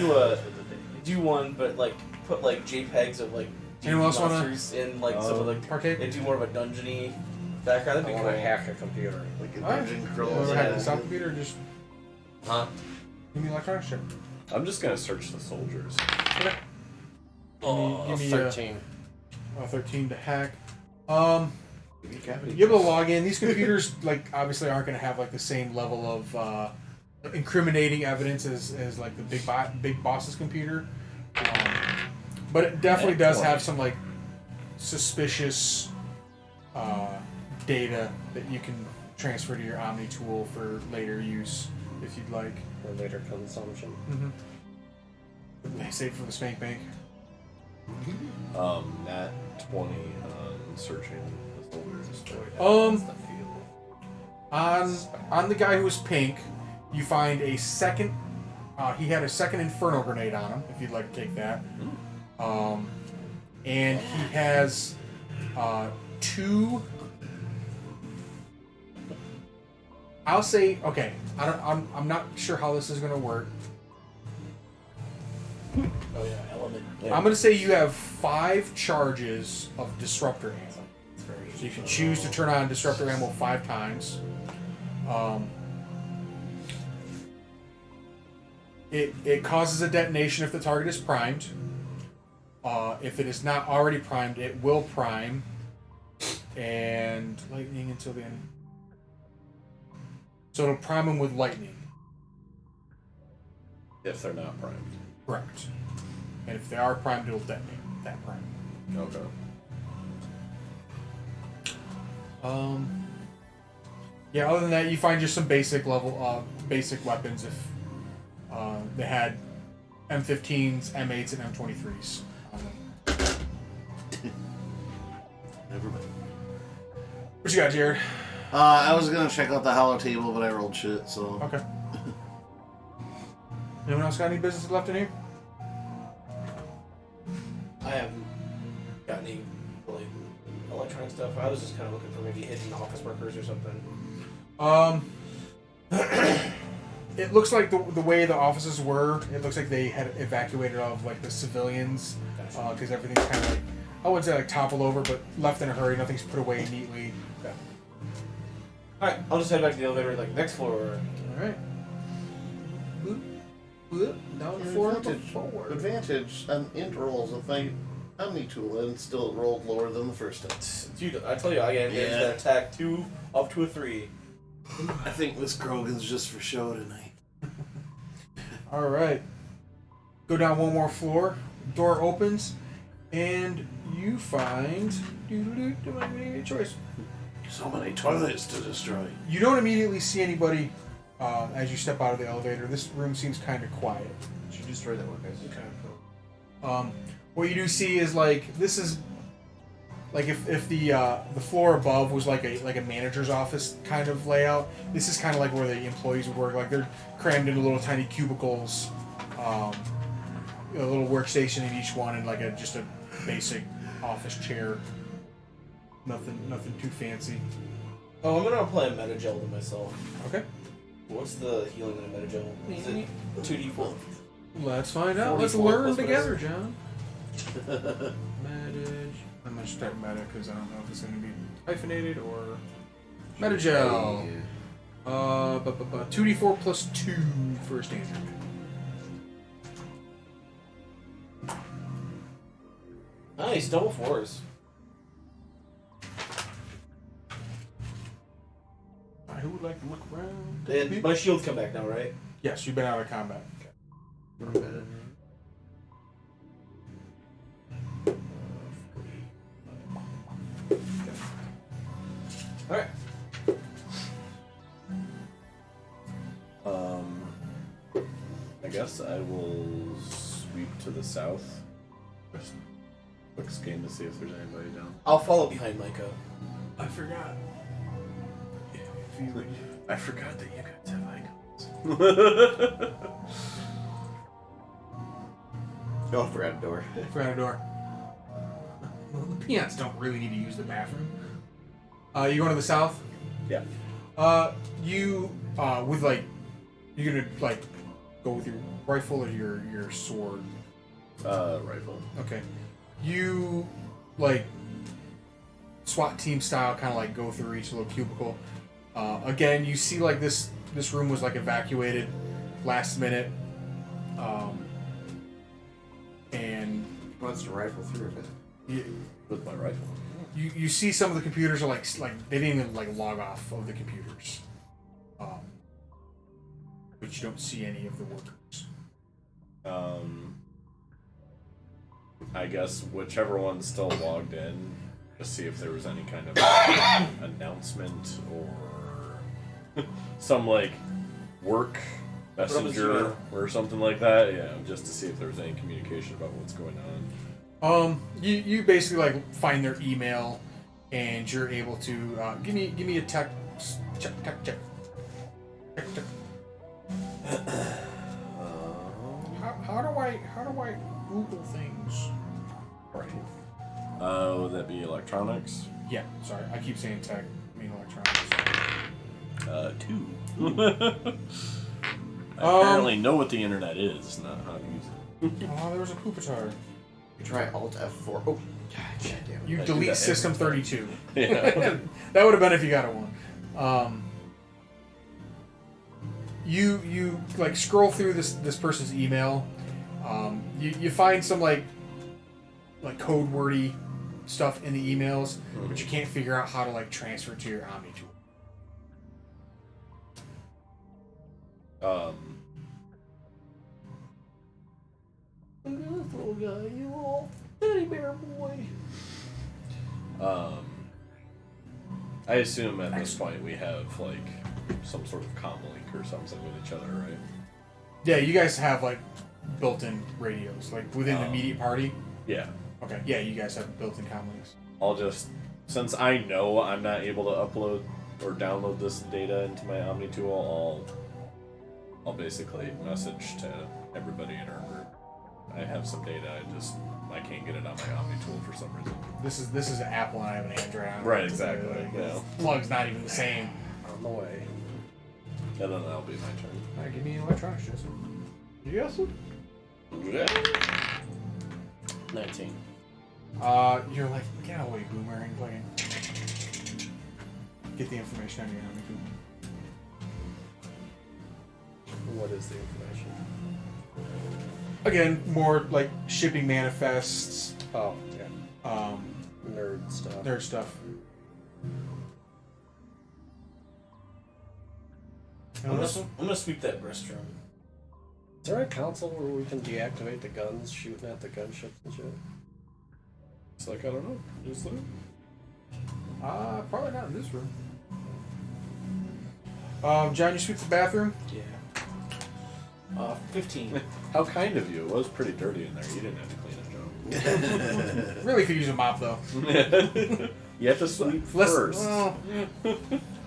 do one, but like put like JPEGs of like Anyone else wanna- monsters in like some of the Partake? and do more of a dungeony background. I That'd be want cool. to hack a computer. Like a Alright. dungeon You crawls. ever had Yeah. a sound computer? Or just Huh? give me electronics check. I'm just gonna search the soldiers. Okay. Give me 13. 13 to hack. Give me a cavity. You're able to log in. These computers, like, obviously aren't going to have like the same level of incriminating evidence as like the big boss's computer, but it definitely does have some like suspicious data that you can transfer to your Omni tool for later use if you'd like. For later consumption. Mm-hmm. Save for the spank bank. Nat 20 on searching the soldiers. On the guy who was pink, you find a second. He had a second Inferno grenade on him. If you'd like to take that. And he has 2. I'll say okay. I'm not sure how this is gonna work. Oh yeah, element. I'm gonna say you have 5 charges of disruptor ammo. So you can choose to turn on disruptor ammo 5 times. It causes a detonation if the target is primed. If it is not already primed, it will prime. And lightning until the end. So it'll prime them with lightning. If they're not primed. Correct. And if they are primed, it'll detonate that prime. Okay. Yeah, other than that, you find just some basic level, basic weapons if they had M15s, M8s, and M23s on them. Never mind. What you got, Jared? I was gonna check out the hollow table, but I rolled shit, so. Okay. Anyone else got any business left in here? I haven't got any really electronic stuff. I was just kind of looking for maybe hidden office workers or something. It looks like the way the offices were, it looks like they had evacuated all of like the civilians, because everything's kind of like, I wouldn't say like toppled over, but left in a hurry. Nothing's put away neatly. Okay. All right, I'll just head back to the elevator. Like next floor. All right. Down the floor to forward. Advantage on int rolls with my Omni tool, and still rolled lower than the first time. Dude, I tell you, I get Yeah. that attack 2 up to a 3. I think this Krogan's just for show tonight. All right. Go down one more floor. Door opens, and you find. Make a choice. So many toilets to destroy. You don't immediately see anybody as you step out of the elevator. This room seems kind of quiet. Should destroy that one, guys. What you do see is like this is like if the floor above was like a manager's office kind of layout. This is kind of like where the employees would work. Like they're crammed into little tiny cubicles, a little workstation in each one, and like just a basic office chair. Nothing too fancy. Oh, I'm gonna apply a meta gel to myself. Okay. What's the healing in a metagel? Is it 2d4? Let's find out. Let's 44 learn plus together, John. Metagel. I'm gonna just type meta because I don't know if it's gonna be hyphenated or metagel. 2d4 plus 2 for a standard. Nice, double fours. Who would like to look around? And my shields come back now, right? Yes, you've been out of combat. Alright. I guess I will sweep to the south. Just quick scan to see if there's anybody down. I'll follow behind Micah. I forgot. I forgot that you guys have icons. Oh, forgot a door. Forgot a door. Well, the peanuts don't really need to use the bathroom. You going to the south? Yeah. You with like, you're gonna like go with your rifle or your sword. Rifle. Okay. You like SWAT team style, kind of like go through each little cubicle. Again, you see like this room was like evacuated last minute, and Wants to rifle through it. With my rifle. you see some of the computers are like they didn't even like log off of the computers, but you don't see any of the workers. I guess whichever one's still logged in, to see if there was any kind of announcement or some like work messenger or something like that. Yeah, just to see if there was any communication about what's going on. You basically like find their email, and you're able to give me a check. How do I Google things? Right. Would that be electronics? Yeah, sorry, I keep saying tech. I mean electronics. 2. I apparently know what the internet is, not how to use it. Oh, there was a poopatar. Try Alt F4. Oh, God damn it. You I do delete that System every 32. Yeah. That would have been if you got a one. You like scroll through this person's email. You find some like code wordy stuff in the emails, but you can't figure out how to like transfer it to your Omni tool. Little guy, you little teddy bear boy. I assume at this point we have like some sort of comm link or something with each other, right? Yeah, you guys have like built-in radios, like within the immediate party. Yeah. Okay, yeah, you guys have built-in comm links. I'll just, since I know I'm not able to upload or download this data into my Omni tool, I'll basically message to everybody in our group. I have some data, I can't get it on my Omni tool for some reason. This is an Apple and I have an Android. On it. Right, exactly. Like, Yeah. Plug's not even the same. On the way. And then that'll be my turn. Alright, give me an electronics, Jason. You guys? 19. You're like, get away, boomerang. Fucking get the information out of your Omni tool. What is the information? Again, more like shipping manifests, Oh, yeah. Nerd stuff. nerd stuff. I'm gonna sweep that restroom. Is there a console where we can deactivate the guns shooting at the gunships and shit? It's like, I don't know. Just look. Probably not in this room. John, you sweep the bathroom? Yeah. 15. How kind of you. It was pretty dirty in there. You didn't have to clean it, Joe. Really could use a mop though. You have to sweep Let's- first.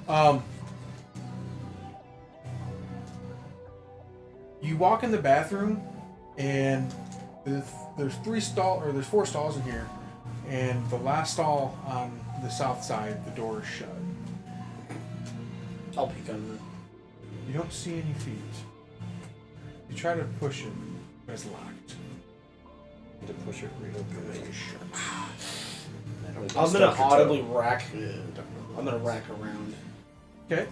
well, you walk in the bathroom, and there's there's 4 stalls in here, and the last stall on the south side, the door is shut. I'll peek under. You don't see any feet. You try to push it, but it's locked. To push it real good. I'm gonna audibly rack. I'm gonna rack around. Okay.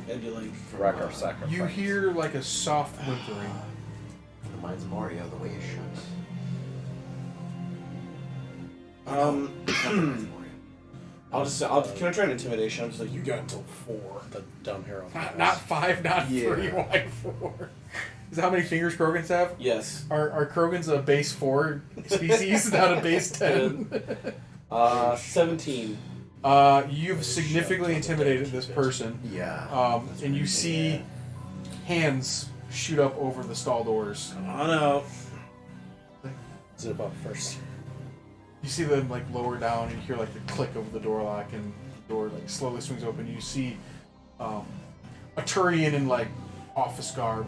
And be like, Rack our sacrifice. You hear like a soft whimpering. Reminds Mario the way it shuts. Can I try an intimidation? I'm just like, you got until 4. The dumb hero. Not 5, not Yeah. 3, why 4? Is that how many fingers Krogans have? Yes. Are Krogans a base 4 species, not a base 10? 17. You've significantly intimidated this person. Yeah. And you see hands shoot up over the stall doors. Oh no. Is it about first? You see them like lower down, and you hear like the click of the door lock, and the door like slowly swings open. You see a Turian in like office garb,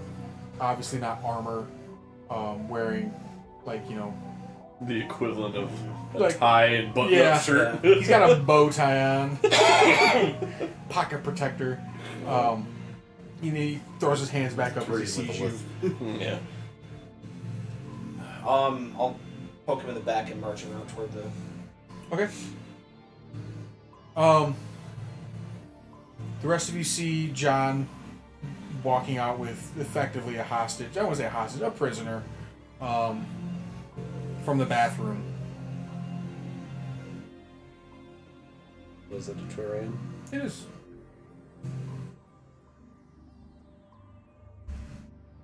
obviously not armor, wearing like The equivalent of a Like- tie and button-up shirt. he's got a bow tie on, pocket protector. He throws his hands back up as he sees you. Yeah. I'll poke him in the back and march him out toward the. Okay. The rest of you see John walking out with effectively a hostage. I wouldn't say a hostage, a prisoner, from the bathroom. Was it a Turian? It is.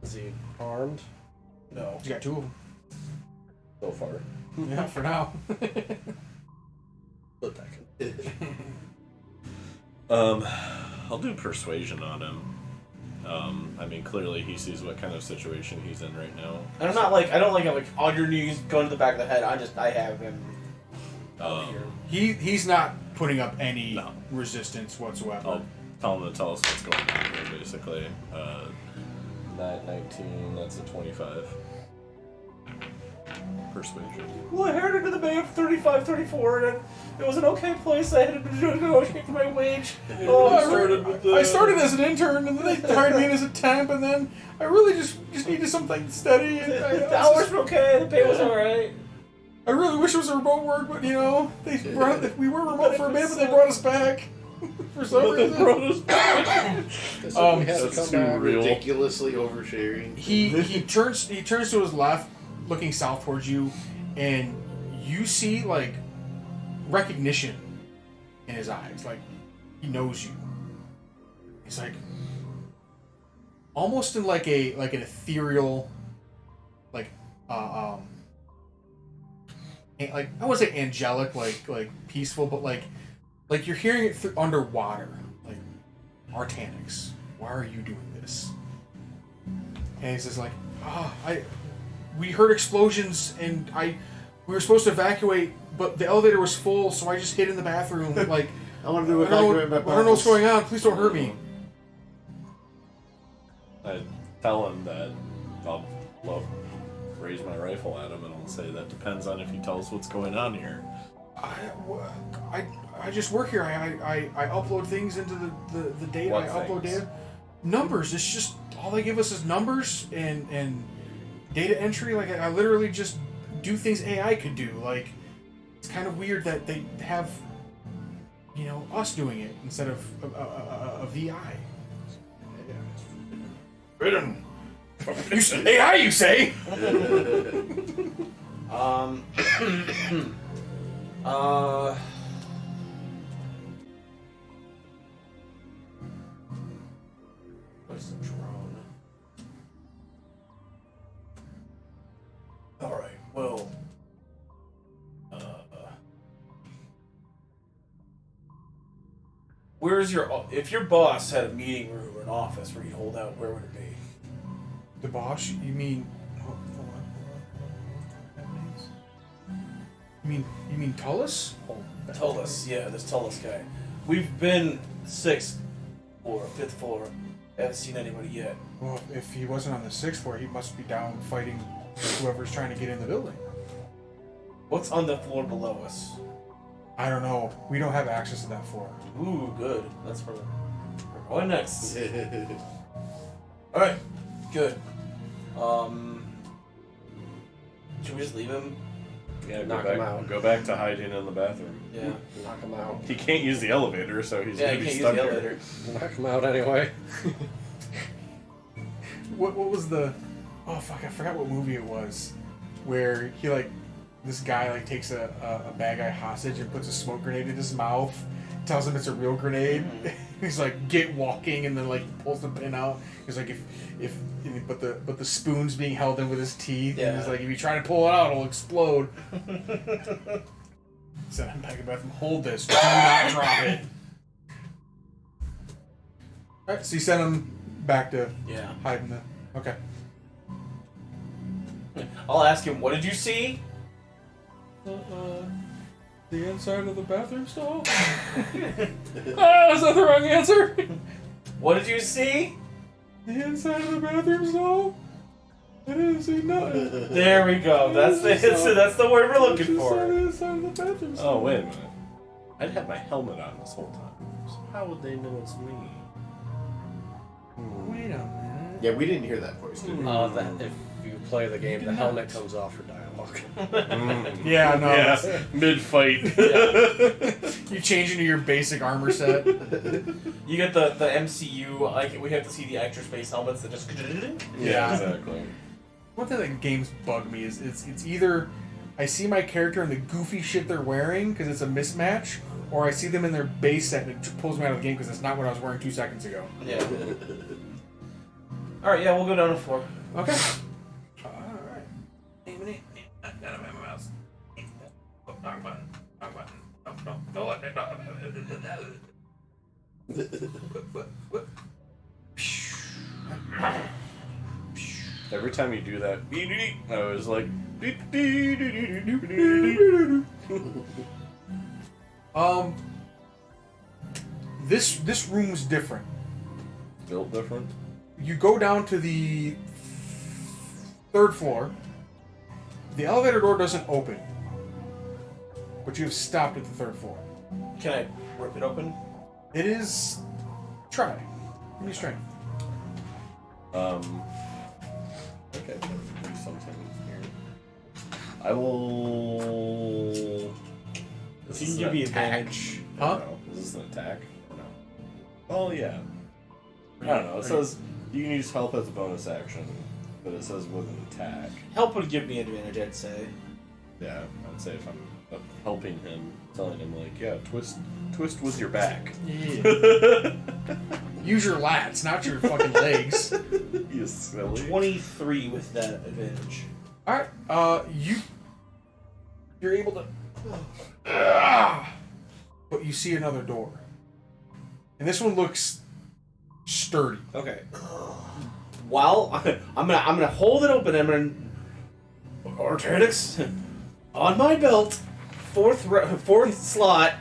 Is he armed? No. He's got 2 of them. So far. Yeah, for now. But that can. I'll do persuasion on him. I mean, clearly he sees what kind of situation he's in right now. And I'm not like, I don't like I'm like on your knees, going to the back of the head. I have him out here. He's not putting up any No. resistance whatsoever. I'll tell him to tell us what's going on here, basically. 19, that's a 25. Persuasion. Well, I heard into the Bay of 35, 34, and it was an okay place. I had to negotiate for my wage. I started as an intern, and then they hired me in as a temp, and then I really just needed something steady. And The hours were okay. The pay was alright. I really wish it was a remote work, but we were remote for a minute, but they brought us back for some reason. We had to That's come too back. ridiculously oversharing. He turns to his left, looking south towards you, and you see like recognition in his eyes, like he knows you. He's like almost in like an ethereal, like like I wouldn't say angelic, like peaceful, but like you're hearing it through underwater, like Artanix. Why are you doing this? And he says like, we heard explosions and we were supposed to evacuate, but the elevator was full, so I just hid in the bathroom. Like I want to do I don't know what's going on. Please don't hurt me. I tell him that I'll raise my rifle at him and I'll say that depends on if he tells what's going on here. I just work here. I upload things into the data. What I upload things? data. Numbers. It's just all they give us is numbers and data entry. Like I literally just do things AI could do. Like it's kind of weird that they have us doing it instead of a VI. Written. You say AI, you say? What's the drone? Alright, well. Where's your. If your boss had a meeting room or an office where you hold out, where would it be? The boss? You mean? You mean Tullus? Tullus, yeah, this Tullus guy. We've been 6th floor, 5th floor. Haven't seen anybody yet. Well, if he wasn't on the 6th floor, he must be down fighting whoever's trying to get in the building. What's on the floor below us? I don't know. We don't have access to that floor. Ooh, good. That's where we're going next. Alright, good. Should we just leave him? Yeah, Knock him out. Go back to hiding in the bathroom. Yeah. Knock him out. He can't use the elevator, so he's Yeah, gonna you be can't use stuck the here. elevator. Knock him out anyway. What was the? Oh fuck! I forgot what movie it was, where he like this guy like takes a bad guy hostage and puts a smoke grenade in his mouth, tells him it's a real grenade. He's like, get walking, and then like pulls the pin out. He's like, but the spoon's being held in with his teeth, and he's Yeah. like, if you try to pull it out, it'll explode. Said I'm back in the bathroom. Hold this. Do not drop it. All right, so you send him back to Yeah. hide in the. Okay. I'll ask him, what did you see? The inside of the bathroom stall? Is that the wrong answer? What did you see? The inside of the bathroom stall? I didn't see nothing. There we go. That's the word we're looking Just saw for. the inside of the bathroom stall. Oh, wait a minute. I'd had my helmet on this whole time. So how would they know it's me? Wait a minute. Yeah, we didn't hear that voice, did we? That if you play the game, the helmet comes off for dialogue. Yeah, no. Yeah, mid-fight. You change into your basic armor set. You get the MCU, like, we have to see the extra space helmets that just... Yeah, exactly. One thing that games bug me is it's either I see my character in the goofy shit they're wearing because it's a mismatch, or I see them in their base set and it pulls me out of the game because it's not what I was wearing 2 seconds ago. Yeah. Alright, yeah, we'll go down to 4. Okay. Alright. None of my mouse. Wrong button. Wrong button. No. Every time you do that, I was like, This room's different. built different. You go down to the 3rd floor. The elevator door doesn't open, but you have stopped at the 3rd floor. Can I rip it open? It is. Try. Give me strength. Okay, so do something here. I will. This He is can give an me attack. advantage. Huh? No, is this an attack? Or no? Oh yeah. I don't know. It says you can use help as a bonus action, but it says with an attack. Help would give me advantage, I'd say. Yeah, I'd say if I'm helping him, telling him like, yeah, twist with your back. Yeah. Use your lats, not your fucking legs. You silly. 23 with that advantage. Alright, you're able to. But you see another door. And this one looks sturdy. Okay. While I'm gonna hold it open, I'm gonna Artanix on my belt, fourth slot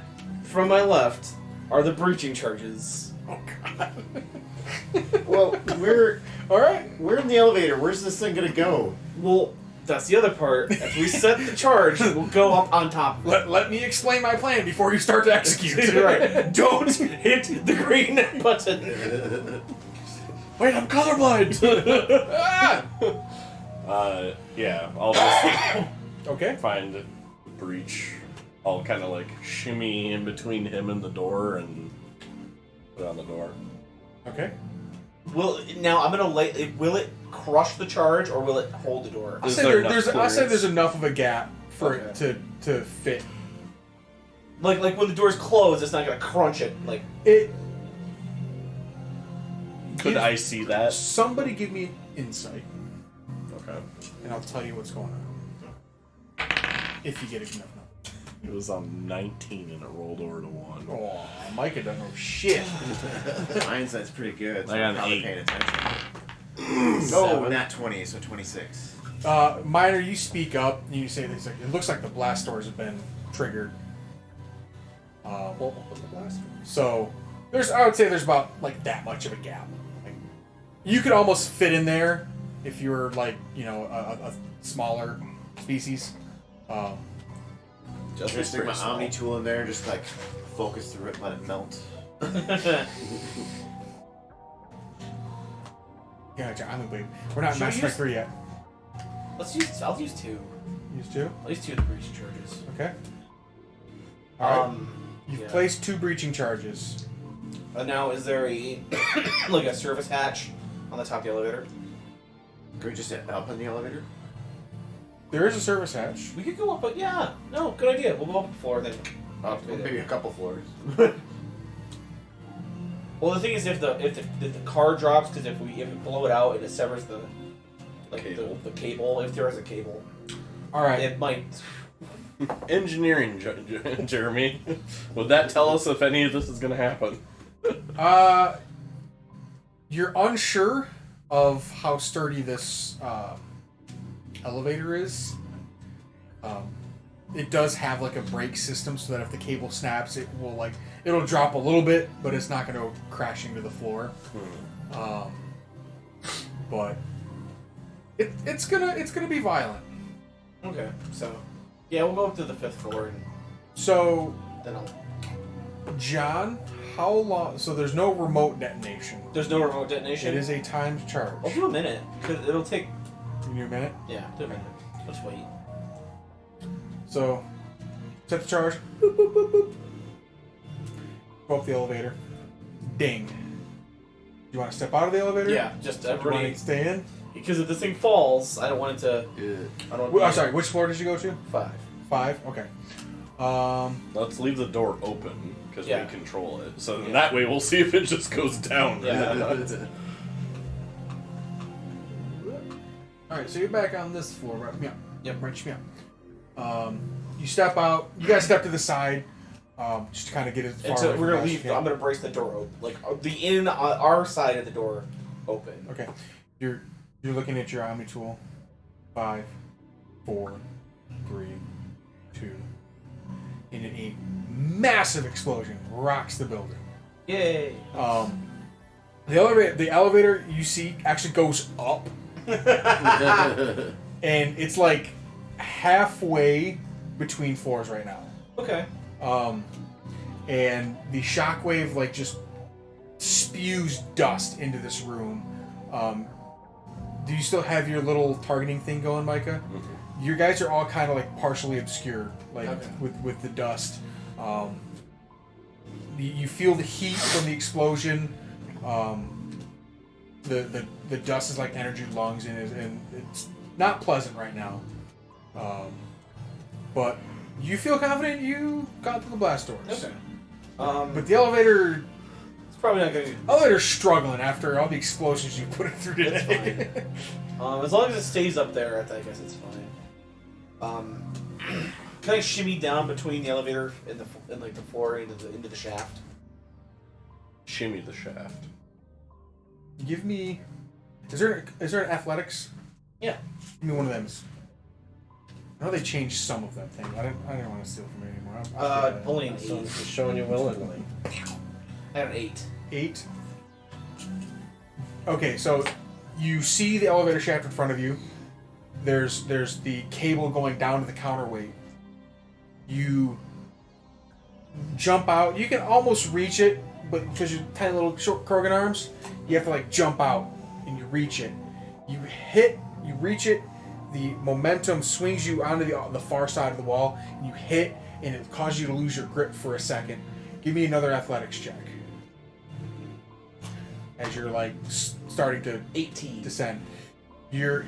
from my left are the breaching charges. Oh god. Well, we're Alright. in the elevator. Where's this thing gonna go? Well, that's the other part. If we set the charge, we'll go up on top. Let me explain my plan before you start to execute. Right. Don't hit the green button. Wait, I'm colorblind. Ah! Yeah, I'll just Okay. find the breach. I'll kind of like shimmy in between him and the door and put it on the door. Okay. Will it crush the charge or will it hold the door? I'll Is say, there enough I'll say clearance? there's enough of a gap for Okay. it to fit. Like when the door's closed, it's not gonna crunch it. Like It. Could I see that? Somebody give me insight, Okay. and I'll tell you what's going on. If you get enough numbers. It was on 19 and it rolled over to 1. Oh, Micah doesn't know shit. My insight's pretty good. So I got I'm an probably 8. paying attention. Oh, not 20, so 26. Minor, you speak up and you say things like, it looks like the blast doors have been triggered. What was the last one? So I would say there's about like that much of a gap. Like, you could almost fit in there if you were like, you know, a smaller species. Just gonna stick my Omni tool in there and just like focus through it, let it melt. Yeah, I'm a babe. We're not in Should we Mass Effect use- 3 yet. I'll use 2. Use 2? I'll use 2 of the breaching charges. Okay. Alright. You've yeah. placed 2 breaching charges. Now, is there a like a service hatch on the top of the elevator? Can we just hit up in the elevator? There is a service hatch. We could go up, but yeah, no, good idea. We'll go up the floor then. Up, maybe a couple floors. Well, the thing is, if the car drops, because if we blow it out and it severs the Cable. the cable, if there is a cable, Alright. it might. Engineering, Jeremy. Would that tell us if any of this is going to happen? You're unsure of how sturdy this elevator is. It does have like a brake system so that if the cable snaps, it'll drop a little bit, but it's not going to go crashing to the floor. But it's gonna be violent. Okay, so yeah, we'll go up to the 5th floor and So, then I'll. John, how long? So there's no remote detonation. There's no remote detonation. It is a timed charge. I'll do a minute because it'll take. You need a minute. Yeah, do a minute. Let's wait. So, set the charge. Boop, boop, boop, boop. Go up the elevator. Ding. You want to step out of the elevator? Yeah, just You want everybody. to stay in? Because if this thing falls, I don't want it to. I don't. I'm sorry. Which floor did you go to? 5. 5. Okay. Let's leave the door open because Yeah. we control it. So then that way we'll see if it just goes down. Yeah. All right. So you're back on this floor, right? Yeah. Yep. Right. Yeah. You step out. You guys step to the side, just to kind of get as far. And so away we're from gonna us leave. as you I'm gonna brace the door open, like our side of the door open. can. Okay. You're looking at your Omni tool. 5, 4, 3, 2, and a massive explosion rocks the building. Yay! The elevator you see actually goes up, and it's like halfway between floors right now. Okay. And the shockwave like just spews dust into this room. Do you still have your little targeting thing going, Micah? Mm-hmm. You guys are all kind of like partially obscured, like Okay. with the dust. You feel the heat from the explosion. The dust is like energy lungs and it's not pleasant right now. But you feel confident you got through the blast doors. Okay. But the elevator It's probably not gonna. elevator's struggling after all the explosions you put it through That's today. As long as it stays up there, I guess it's fine. Can I shimmy down between the elevator and the floor into the shaft? Shimmy the shaft. Give me. Is there an athletics? Yeah. Give me one of them. I know they changed some of that thing. I didn't want to steal from you anymore. I'll take that. Only an So 8. just showing you willingly. I have an 8. 8. Okay, so you see the elevator shaft in front of you. There's the cable going down to the counterweight. You jump out. You can almost reach it, but because you're tiny little short Krogan arms, you have to like jump out and you reach it. You reach it. The momentum swings you onto the far side of the wall, and you hit, and it causes you to lose your grip for a second. Give me another athletics check. As you're like starting to 18. descend, you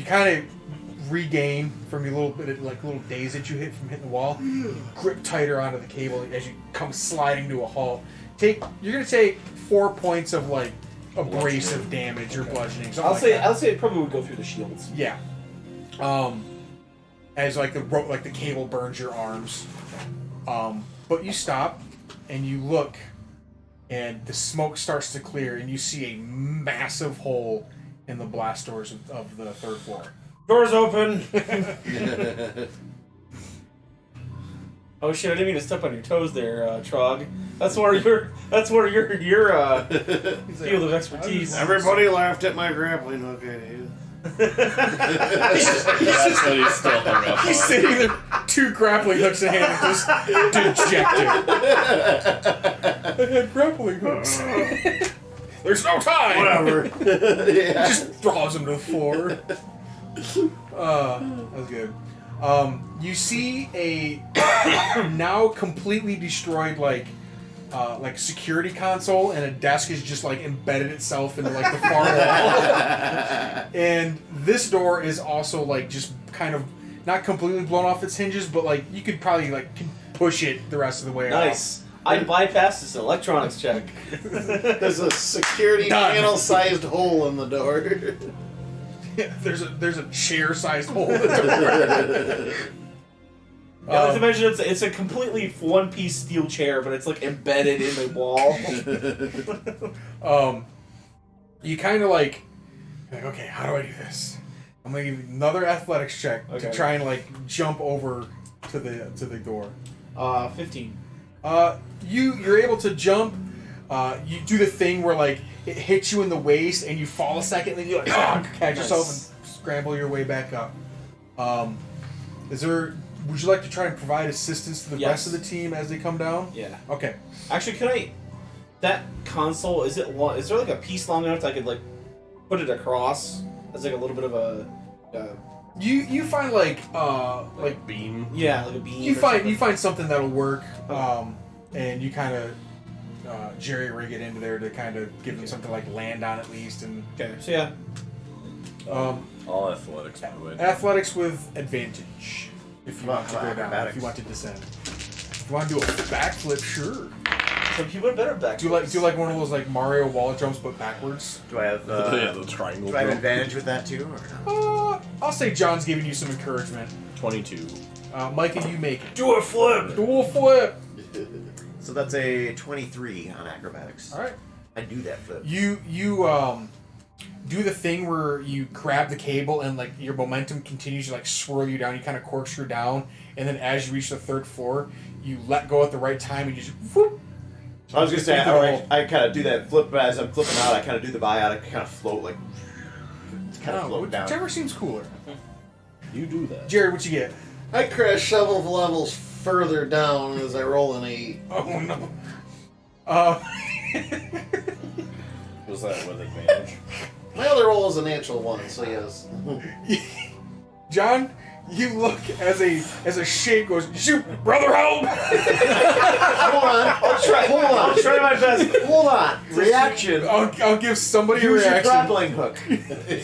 kind of regain from your little bit of like little daze that you hit from hitting the wall. Grip tighter onto the cable as you come sliding to a halt. You're gonna take 4 points of like abrasive damage or bludgeoning. I'll something like that. say it probably would go through the shields. Yeah. As like the cable burns your arms. But you stop and you look and the smoke starts to clear and you see a massive hole in the blast doors of the 3rd floor. Doors open. Oh shit! I didn't mean to step on your toes there, Trog. That's where your field of expertise. Everybody laughed at my grappling hook idea. That's what he's still hung up He's on. sitting there, 2 grappling hooks in hand, just dejected. I had grappling hooks. There's no time. Whatever. Yeah. Just throws him to the floor. That was good. You see a now completely destroyed like security console, and a desk is just like embedded itself into like the far wall. And this door is also like just kind of not completely blown off its hinges, but like you could probably like push it the rest of the way. Nice. I bypassed this electronics check. There's a security Done. panel-sized hole in the door. There's a chair-sized hole in the door. Not to mention it's a completely one-piece steel chair, but it's like embedded in the wall. You kind of like, okay, how do I do this? I'm gonna give you another athletics check to try and like jump over to the door. 15. You're able to jump. You do the thing where like it hits you in the waist and you fall a second, and then you like catch yourself and scramble your way back up. Would you like to try and provide assistance to the rest of the team as they come down? Yeah. Okay. Actually, that console, is there like a piece long enough that I could like put it across as like a little bit of a You find like beam. yeah, like a beam. you find something that'll work, and you kind of jerry rig it into there to kind of give them something like land on at least. And Okay, so yeah. All athletics, by the way. athletics with advantage if you want to go down. If acrobatics? you want to descend. If you want to do a backflip, sure. Some people are better back. Do like one of those like Mario wall jumps but backwards? Do I have Yeah, the triangle. do I have jump. advantage with that too, or no? I'll say John's giving you some encouragement. 22. Micah, you make it. Do a flip. Dual flip. So that's a 23 on acrobatics. All right. I do that flip. You do the thing where you grab the cable and like your momentum continues to like swirl you down. You kind of corkscrew down, and then as you reach the third floor, you let go at the right time and you just whoop. I was gonna say, Into the hole. I kind of do that flip, but as I'm flipping out, I kind of do the buyout. I kind of float like, kind of float down. Whichever seems cooler. You do that. Jared, what you get? I crash several levels further down as I roll an 8. Oh no. Was that with advantage? My other roll is a natural 1, so yes. John, you look as a shape goes, shoot, brother, help! Hold on, I'll try. Hold on, I'll try my best. hold on. Reaction. I'll give somebody Use a your reaction. grappling hook.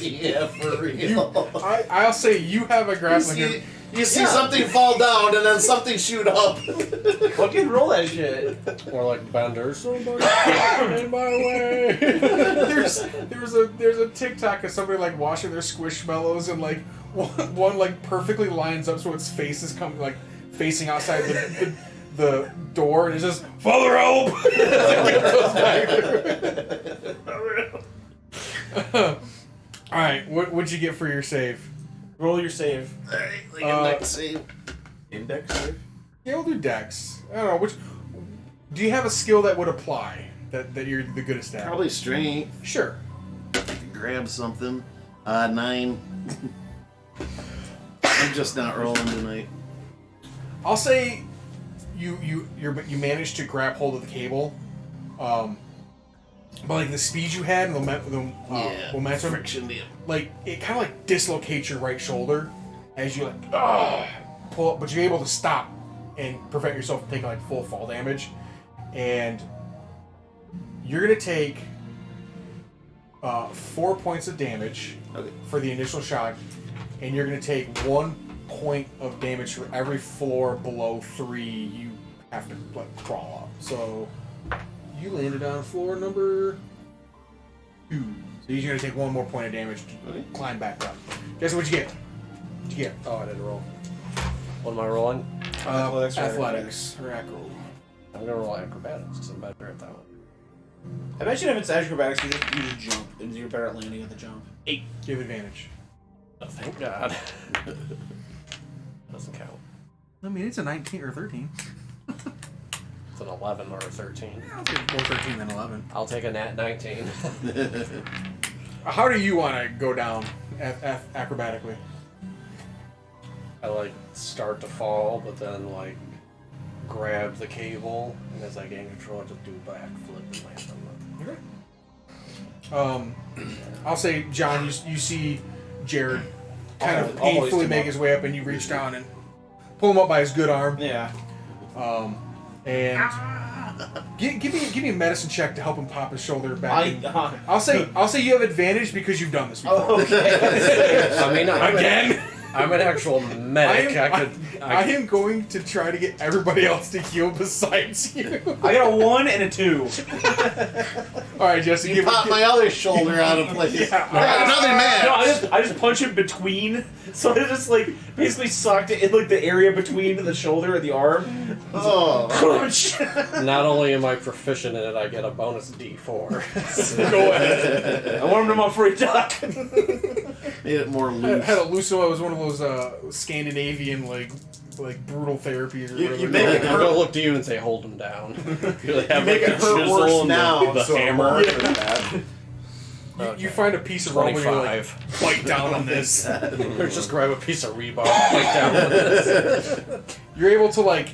Yeah, for real. I'll say you have a grappling hook. You see something fall down and then something shoot up. Fucking roll that shit. Or like Bender, somebody in my way. there's a TikTok of somebody like washing their Squishmallows and like one like perfectly lines up so its face is coming like facing outside the door and it's just Father help. All right, what'd you get for your save? Roll your save. Alright, next save. Index save. Yeah, we'll do Dex. I don't know which. Do you have a skill that would apply that you're the goodest at? Probably strength. Sure. Grab something. 9. I'm just not rolling tonight. I'll say you managed to grab hold of the cable, but like the speed you had and the momentum, friction deal. like it kind of like dislocates your right shoulder as you like pull up, but you're able to stop and prevent yourself from taking like full fall damage, and you're gonna take 4 points of damage for the initial shock, and you're gonna take 1 point of damage for every floor below 3 you have to like crawl up. So you landed on floor number 2. So you're gonna take 1 more point of damage to climb back up. Guess what you get? What'd you get? Oh, I didn't roll. What am I rolling? Athletics or acro. I'm gonna roll acrobatics because I'm better at that one. Imagine if it's acrobatics, you just jump, and you're better at landing at the jump. 8. Give advantage. Oh, thank God. Doesn't count. I mean, it's a 19 or 13. It's an 11 or a 13. I'll take more 13 than 11. I'll take a nat 19. How do you want to go down acrobatically? I like start to fall, but then like grab the cable, and as I gain control, I just do a backflip and land on I'll say, John, you see Jared kind of I'll hoist painfully him make up. his way up, and you reach down and pull him up by his good arm. Yeah. And give me a medicine check to help him pop his shoulder back. in. I I'll say you have advantage because you've done this before. oh, okay. I mean, Again? I'm an actual medic. I am going to try to get everybody else to heal besides you. I got a 1 and a 2. All right, Jesse, You give pop my other shoulder out of place. Yeah. I got another man. No, I just punch him between, so I just like basically socked it in like the area between the shoulder and the arm. Oh. Crunch. Not only am I proficient in it, I get a bonus D4. Go ahead. I warmed him up for a duck. Made it more I loose. had a Lucio. It was one of those Scandinavian like brutal therapies. Or You whatever. make it I'm hurt. gonna look to you and say, hold him down. You like, have make like it the hurt chisel worse and now, the so- hammer. Yeah. for that. You find a piece of rubber and you're like, 25. bite down on this. Or just grab a piece of rebar, bite down on this. You're able to like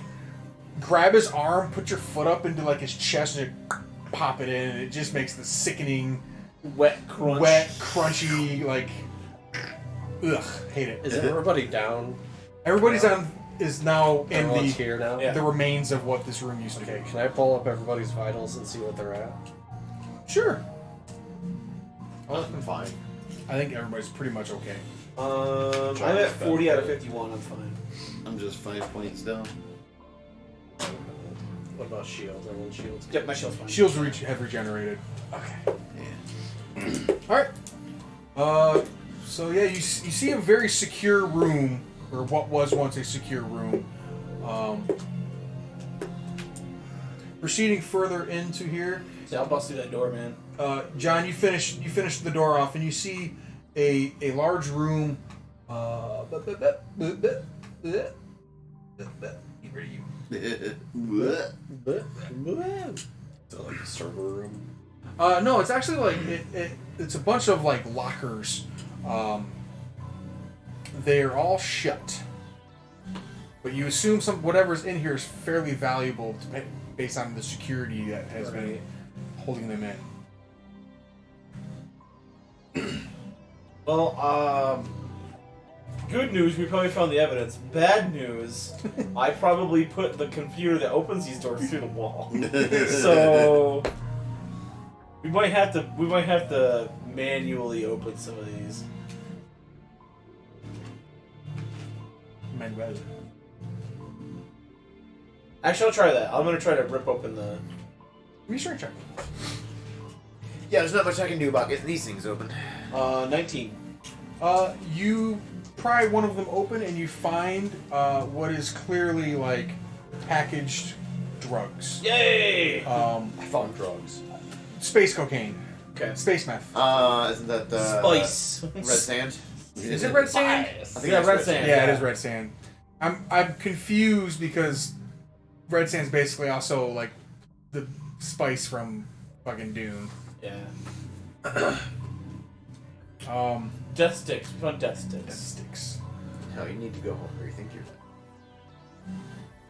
grab his arm, put your foot up into like his chest, and pop it in, and it just makes the sickening, Wet crunch. wet, crunchy like. Ugh, hate it. Is everybody down? Everybody's is now in Everyone's the here now? Yeah. the remains of what this room used to Okay, be. can I pull up everybody's vitals and see what they're at? Sure. I'm fine. I think everybody's pretty much okay. I'm at 40 out of 51. I'm fine. I'm just 5 points down. What about shields? Everyone's shields? Yep, my shield's fine. Shields have regenerated. Okay. All right. So yeah, you see a very secure room, or what was once a secure room. Proceeding further into here, See, I'll bust through that door, man. John, you finish the door off, and you see a large room. What? Is it like a server room? No, it's actually like it's a bunch of like lockers. They're all shut, but you assume whatever's in here is fairly valuable based on the security that has been holding them in. Well, good news, we probably found the evidence. Bad news, I probably put the computer that opens these doors through the wall. So we might have to manually open some of these. Manuel. Actually, I'll try that. I'm gonna try to rip open the. Give me a strength check. Yeah, there's not much I can do about getting these things open. 19. You pry one of them open and you find what is clearly like packaged drugs. Yay! I found drugs. Space cocaine. Okay. Space meth. Isn't that Spice. red sand? Is it red sand? I think Yeah, it's red sand. Yeah, it is red sand. I'm confused because red sand's basically also like the spice from fucking Dune. Yeah. Death sticks. We found death sticks. Sticks. No, you need to go home or you think you're dead.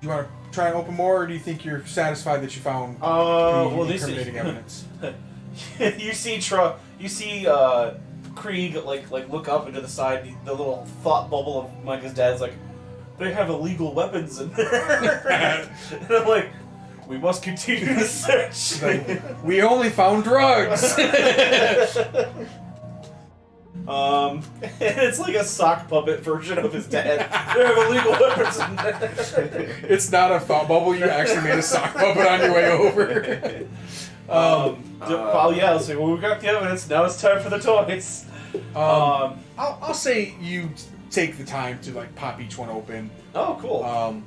Do you want to try and open more, or do you think you're satisfied that you found Well, the this is. incriminating evidence? you see Krieg like look up into the side, the little thought bubble of Micah's dad's like, they have illegal weapons in there. And I'm like, we must continue the search. Like, we only found drugs. And it's like a sock puppet version of his dad. They have illegal weapons in there. It's not a thought bubble. You actually made a sock puppet on your way over. Well, yeah, let's say, well, we got the evidence. Now it's time for the toys. I'll say you take the time to like pop each one open. Oh, cool.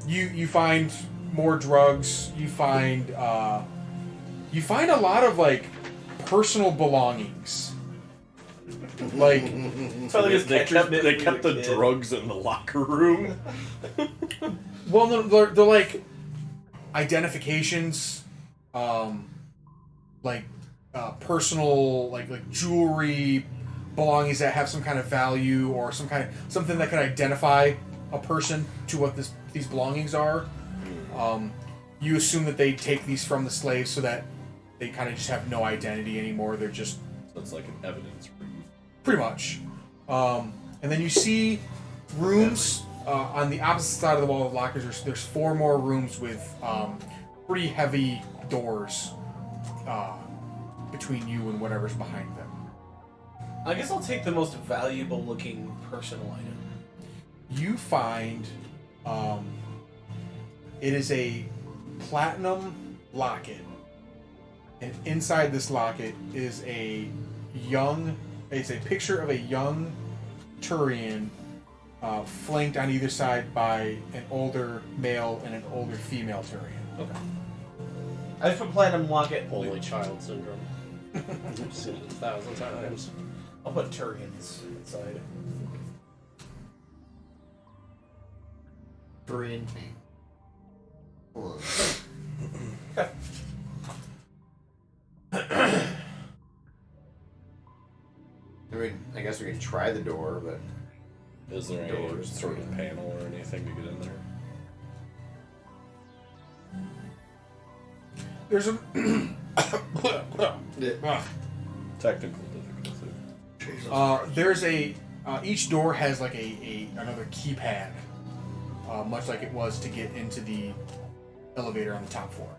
You find more drugs. You find a lot of like personal belongings. Like Probably just They ketchup kept, bit when the you were a kid. drugs in the locker room. well, no, they're like identifications, personal like jewelry, belongings that have some kind of value or something that can identify a person to what these belongings are. You assume that they take these from the slaves so that they kind of just have no identity anymore. They're just it's like an evidence room. Pretty much. And then you see rooms on the opposite side of the wall of lockers. There's 4 more rooms with pretty heavy doors between you and whatever's behind them. I guess I'll take the most valuable looking personal item. You find it is a platinum locket, and inside this locket is it's a picture of a young Turian, flanked on either side by an older male and an older female Turian. Okay. I just put platinum locket. Only child syndrome. I've seen it 1,000 times. I'll put Turians inside. Korean. Okay. I mean, I guess we can try the door, but Is there any Doors. sort of panel or anything to get in there? There's a Technical difficulty. there's a each door has like another keypad, much like it was to get into the elevator on the top floor.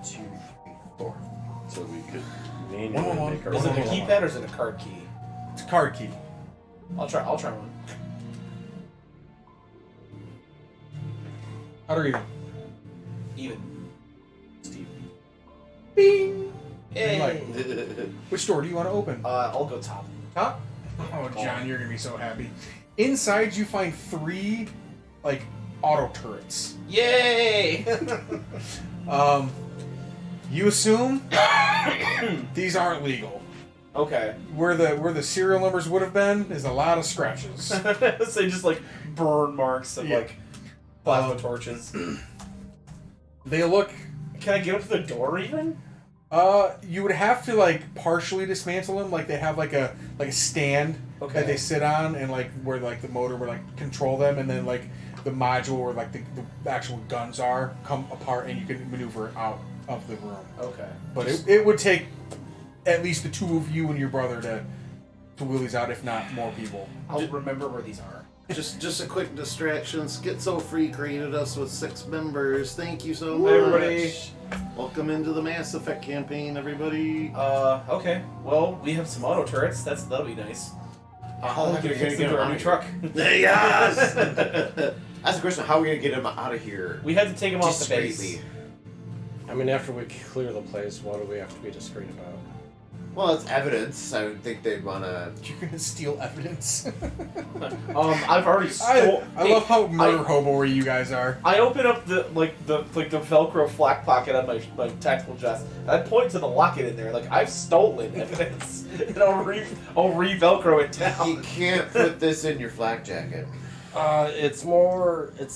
2, 3, 4. So we could One, manually make our Is it a own. keypad or is it a card key? It's a card key. I'll try one. How do you? Even. Steve. Bing. Hey. Like, which door do you want to open? I'll go top. Top? Oh, John, you're gonna be so happy. Inside, you find 3 like auto turrets. Yay! You assume these aren't legal. Okay. Where the serial numbers would have been is a lot of scratches. So just like burn marks of Yeah. like plasma torches. They look. Can I get up to the door even? You would have to like partially dismantle them. Like they have like a stand Okay. that they sit on, and like where like the motor would like control them, and then like the module where like the actual guns are come apart, and you can maneuver out of the room. Okay. But it would take at least the 2 of you and your brother to wheel these out, if not more people. I'll remember where these are. Just a quick distraction. Schizo Freak rated us with 6 members. Thank you so much. Hey, everybody. Welcome into the Mass Effect campaign, everybody. Okay. Well, we have some auto turrets. That'll be nice. How I'll are we get gonna fix get them to them our out new of truck. Yes! That's the question. How are we gonna get him out of here? We had to take them off the base. Discreetly. I mean, after we clear the place, what do we have to be discreet about? Well, it's evidence. I would think they'd wanna. You're gonna steal evidence. I've already stole. I love how murder hobo-y you guys are. I open up the Velcro flak pocket on my tactical chest, and I point to the locket in there, like I've stolen evidence, and I'll re-Velcro it down. You can't put this in your flak jacket. It's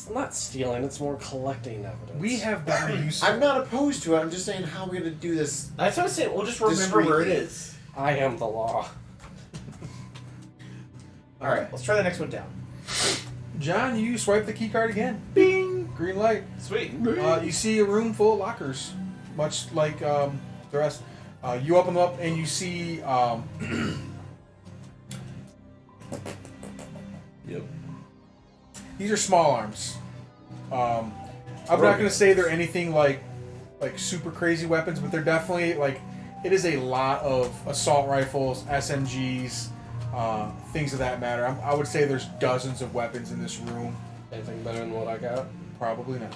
not stealing, it's more collecting evidence. We have better use. I'm not opposed to it. I'm just saying how we're gonna do this. That's what I'm saying. We'll just remember where it Discreetly. is. I am the law. All right, let's try the next one down. John, you swipe the key card again. Bing! Green light. Sweet. You see a room full of lockers, much like the rest. You open them up and you see. Yep. These are small arms. I'm not going to say they're anything like super crazy weapons, but they're definitely like it is a lot of assault rifles, SMGs, things of that matter. I would say there's dozens of weapons in this room. Anything better than what I got? Probably not.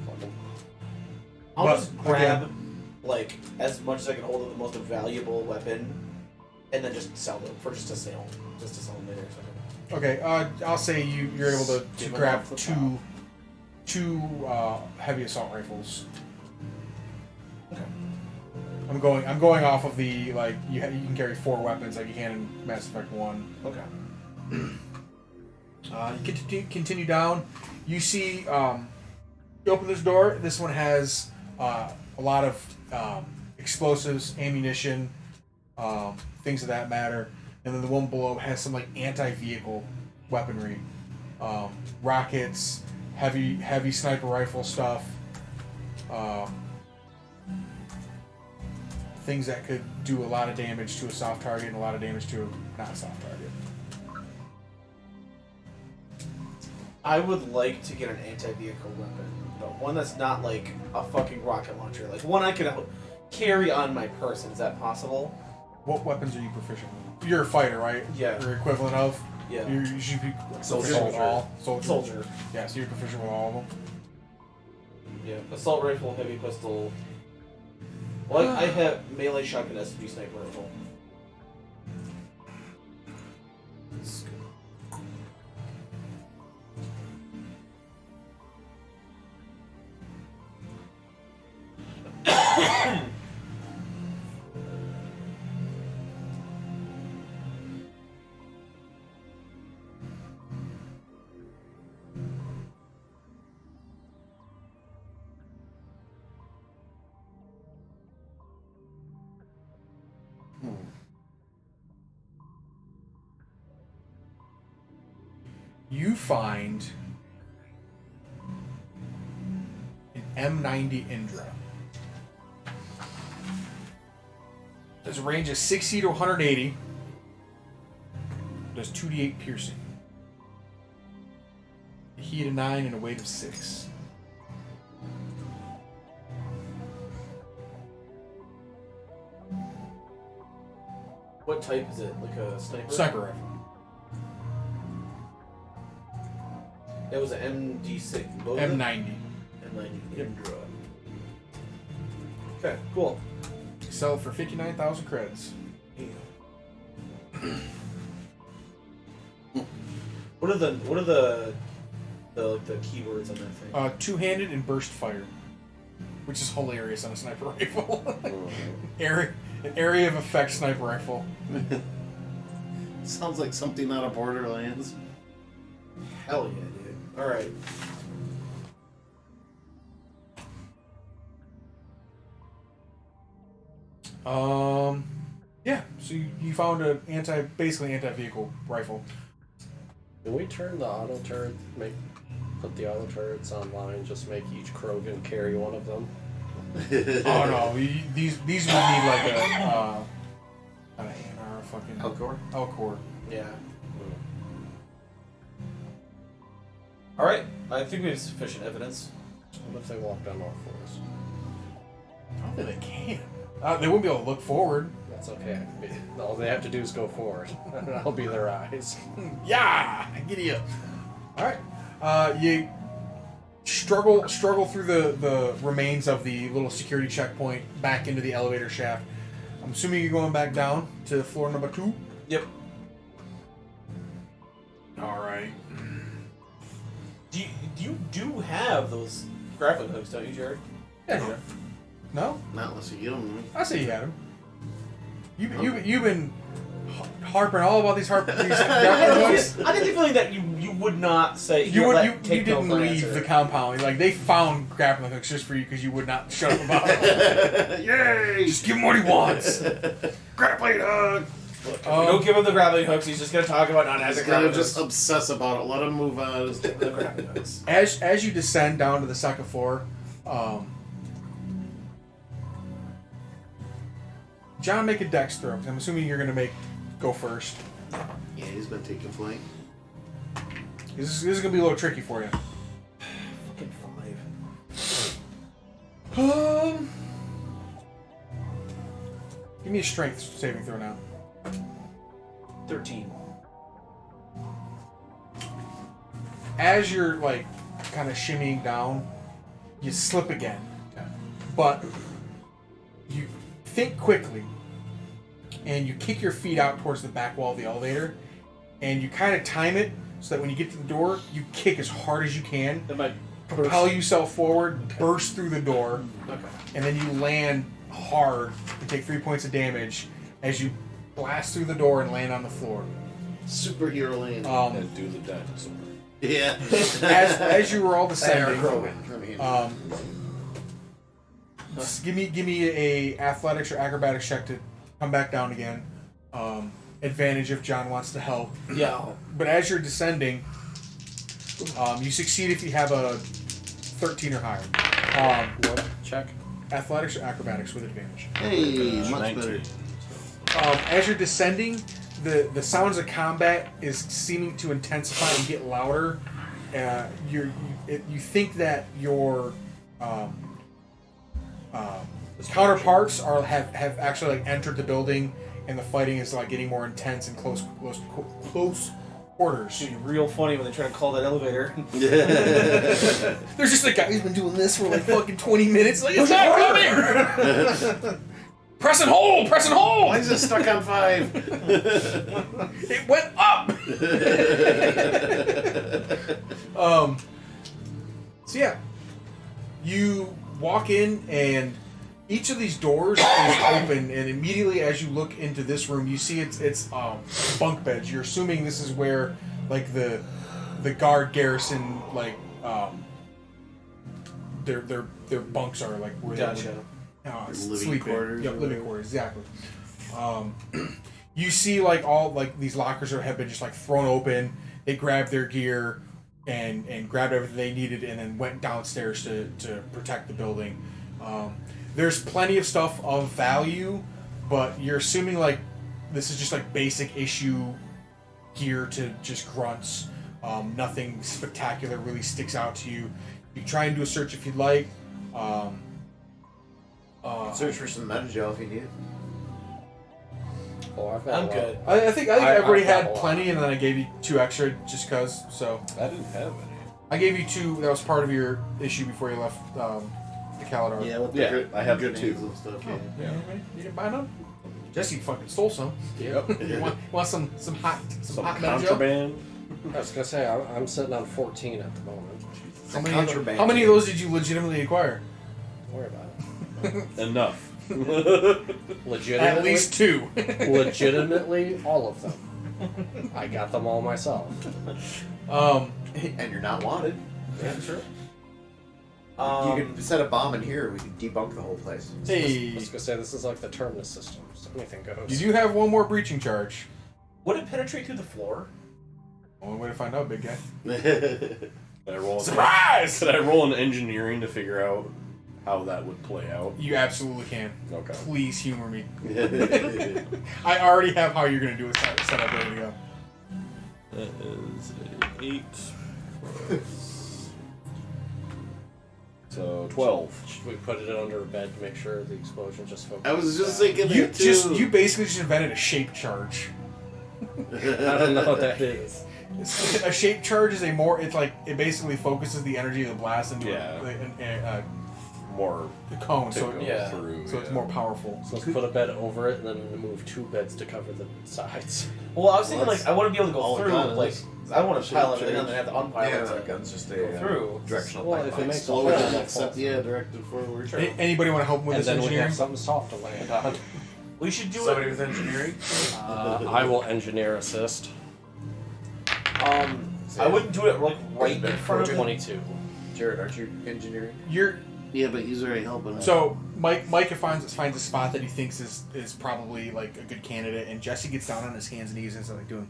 Fucking. I'll But, just grab like as much as I can hold of the most valuable weapon, and then just sell them for just a sale, just to sell them later. So. Okay, I'll say you're able to Give 'em grab off the two heavy assault rifles. Okay. I'm going off of the like you can carry 4 weapons like you can in Mass Effect 1. Okay. You continue down. You see, you open this door. This one has a lot of explosives, ammunition, things of that matter. And then the one below has some like anti-vehicle weaponry, rockets, heavy sniper rifle stuff, things that could do a lot of damage to a soft target and a lot of damage to a not soft target. I would like to get an anti-vehicle weapon, though. One that's not like a fucking rocket launcher. Like one I could carry on my person. Is that possible? What weapons are you proficient with? You're a fighter, right? Yeah. Or equivalent of? Yeah. You should be Soldier. proficient with all. Soldier. Soldier. Yeah, so you're proficient with all of them. Yeah. Assault rifle, heavy pistol. Well, I have melee shotgun, SMG, sniper rifle. You find an M90 Indra. There's a range of 60 to 180. Does 2d8 piercing. A heat of 9 and a weight of 6. What type is it? Like a sniper? Sniper rifle. That was an MD6. What was it? M90. M90 Indra. Okay, cool. Sell it for 59,000 creds. What are the keywords on that thing? Two-handed and burst fire, which is hilarious on a sniper rifle. An area of effect sniper rifle. Sounds like something out of Borderlands. Hell yeah, dude. Alright. Yeah. So you found an basically anti-vehicle rifle. Can we turn the auto turret? Put the auto turrets online. Just make each Krogan carry one of them. Oh no, these would need like a fucking Elcor? Elcor. Yeah. Alright, I think we have sufficient evidence. What if they walk down all fours? I don't think they can. They wouldn't be able to look forward. That's okay. All they have to do is go forward. I'll be their eyes. Yeah, giddy up. All right, you struggle through the remains of the little security checkpoint back into the elevator shaft. I'm assuming you're going back down to floor number 2. Yep. All right. You do have those grappling hooks, don't you, Jared? Yeah. Yeah. No, Not unless you get them. I say you had him. You've been harping all about these grappling hooks. I get the feeling that you would not say You take no didn't for an leave answer. the compound. Like they found grappling hooks just for you because you would not shut up about it. Yay! Just give him what he wants. Grappling hook! Look, if we don't give him the grappling hooks, he's just gonna talk about not having He's grappling gonna just hooks. obsess about it. Let him move on. The grappling hooks. As you descend down to the second floor, John, make a dex throw. 'Cause I'm assuming you're gonna go first. Yeah, he's been taking flank. This is gonna be a little tricky for you. Fucking 5. Give me a strength saving throw now. 13. As you're like kind of shimmying down, you slip again. But you think quickly and you kick your feet out towards the back wall of the elevator and you kind of time it so that when you get to the door, you kick as hard as you can, propel yourself forward, burst through the door, and then you land hard and take 3 points of damage as you blast through the door and land on the floor. Superhero land. And do the dinosaur. Yeah. As you were all descending, Krogan. just give me a athletics or acrobatics check to come back down again. Advantage if John wants to help. Yeah. But as you're descending, you succeed if you have a 13 or higher. What check? athletics or acrobatics with advantage. Hey, much 19. better. As you're descending, the sounds of combat is seeming to intensify and get louder. You think that your counterparts have actually like entered the building, and the fighting is like getting more intense and close quarters. It'd be real funny when they try to call that elevator. There's just a guy who's been doing this for like fucking 20 minutes. Like, it's not coming! Press and hold! Press and hold! Why is it stuck on 5? It went up! So yeah, you walk in and each of these doors is open, and immediately as you look into this room, you see it's bunk beds. You're assuming this is where like the guard garrison their bunks are, like where Gotcha. Living sleeping. quarters Yep, or living whatever. quarters, exactly. You see like all like these lockers have been just like thrown open. They grabbed their gear and grabbed everything they needed, and then went downstairs to protect the building. There's plenty of stuff of value, but you're assuming like this is just like basic issue gear to just grunts. Nothing spectacular really sticks out to you. You can try and do a search if you'd like. Search for some meta-gel if you need it. Oh, I've got I'm a lot. good. I think I've everybody got a had lot. plenty, and then I gave you 2 extra just cause. So I didn't have any. I gave you 2. That was part of your issue before you left the Caladar. Yeah, with the Yeah, good, I have good the names two. and stuff. Oh, Yeah. you didn't buy none? Jesse fucking stole some. Yep. You want some hot Some hot meta gel? contraband. I was gonna say I'm sitting on 14 at the moment. Contraband. How many of those did you legitimately acquire? Don't worry about it. Enough. Legitimately, At least 2. legitimately, all of them. I got them all myself. And you're not wanted. Yeah, sure. You can set a bomb in here. We can debunk the whole place. I Hey, was gonna say this is like the terminus system. So anything goes. you do have one more breaching charge. Would it penetrate through the floor? Only way to find out, big guy. Could I roll Surprise! Could I roll an engineering to figure out how that would play out? You absolutely can. Okay. Please humor me. I already have how you're gonna do a setup ready to go. That is a 8. So 12. Should we put it under a bed to make sure the explosion just focuses? I was just thinking You that too. you basically just invented a shape charge. I don't know what that is. A shape charge is it basically focuses the energy of the blast into Yeah. More a cone, to so go yeah. through. it's more powerful. So let's put a bed over it and then move 2 beds to cover the sides. Well, I was thinking Well, like I want to be able to all go it through. does. Like I don't want to pile Shape everything and change. then have to unpile Yeah, it. the gun's just go a through. directional Well, if it pipeline. makes Slower Yeah, than that except falls. directed forward. Anybody want to help him with And this then we engineering? have something soft to land on. We should do Somebody it. with engineering. I will engineer assist. I wouldn't do it like right in front of him. 22. Jared, aren't you engineering? Yeah, but he's already helping us. So Mike finds a spot that he thinks is probably like a good candidate, and Jesse gets down on his hands and knees and starts like doing.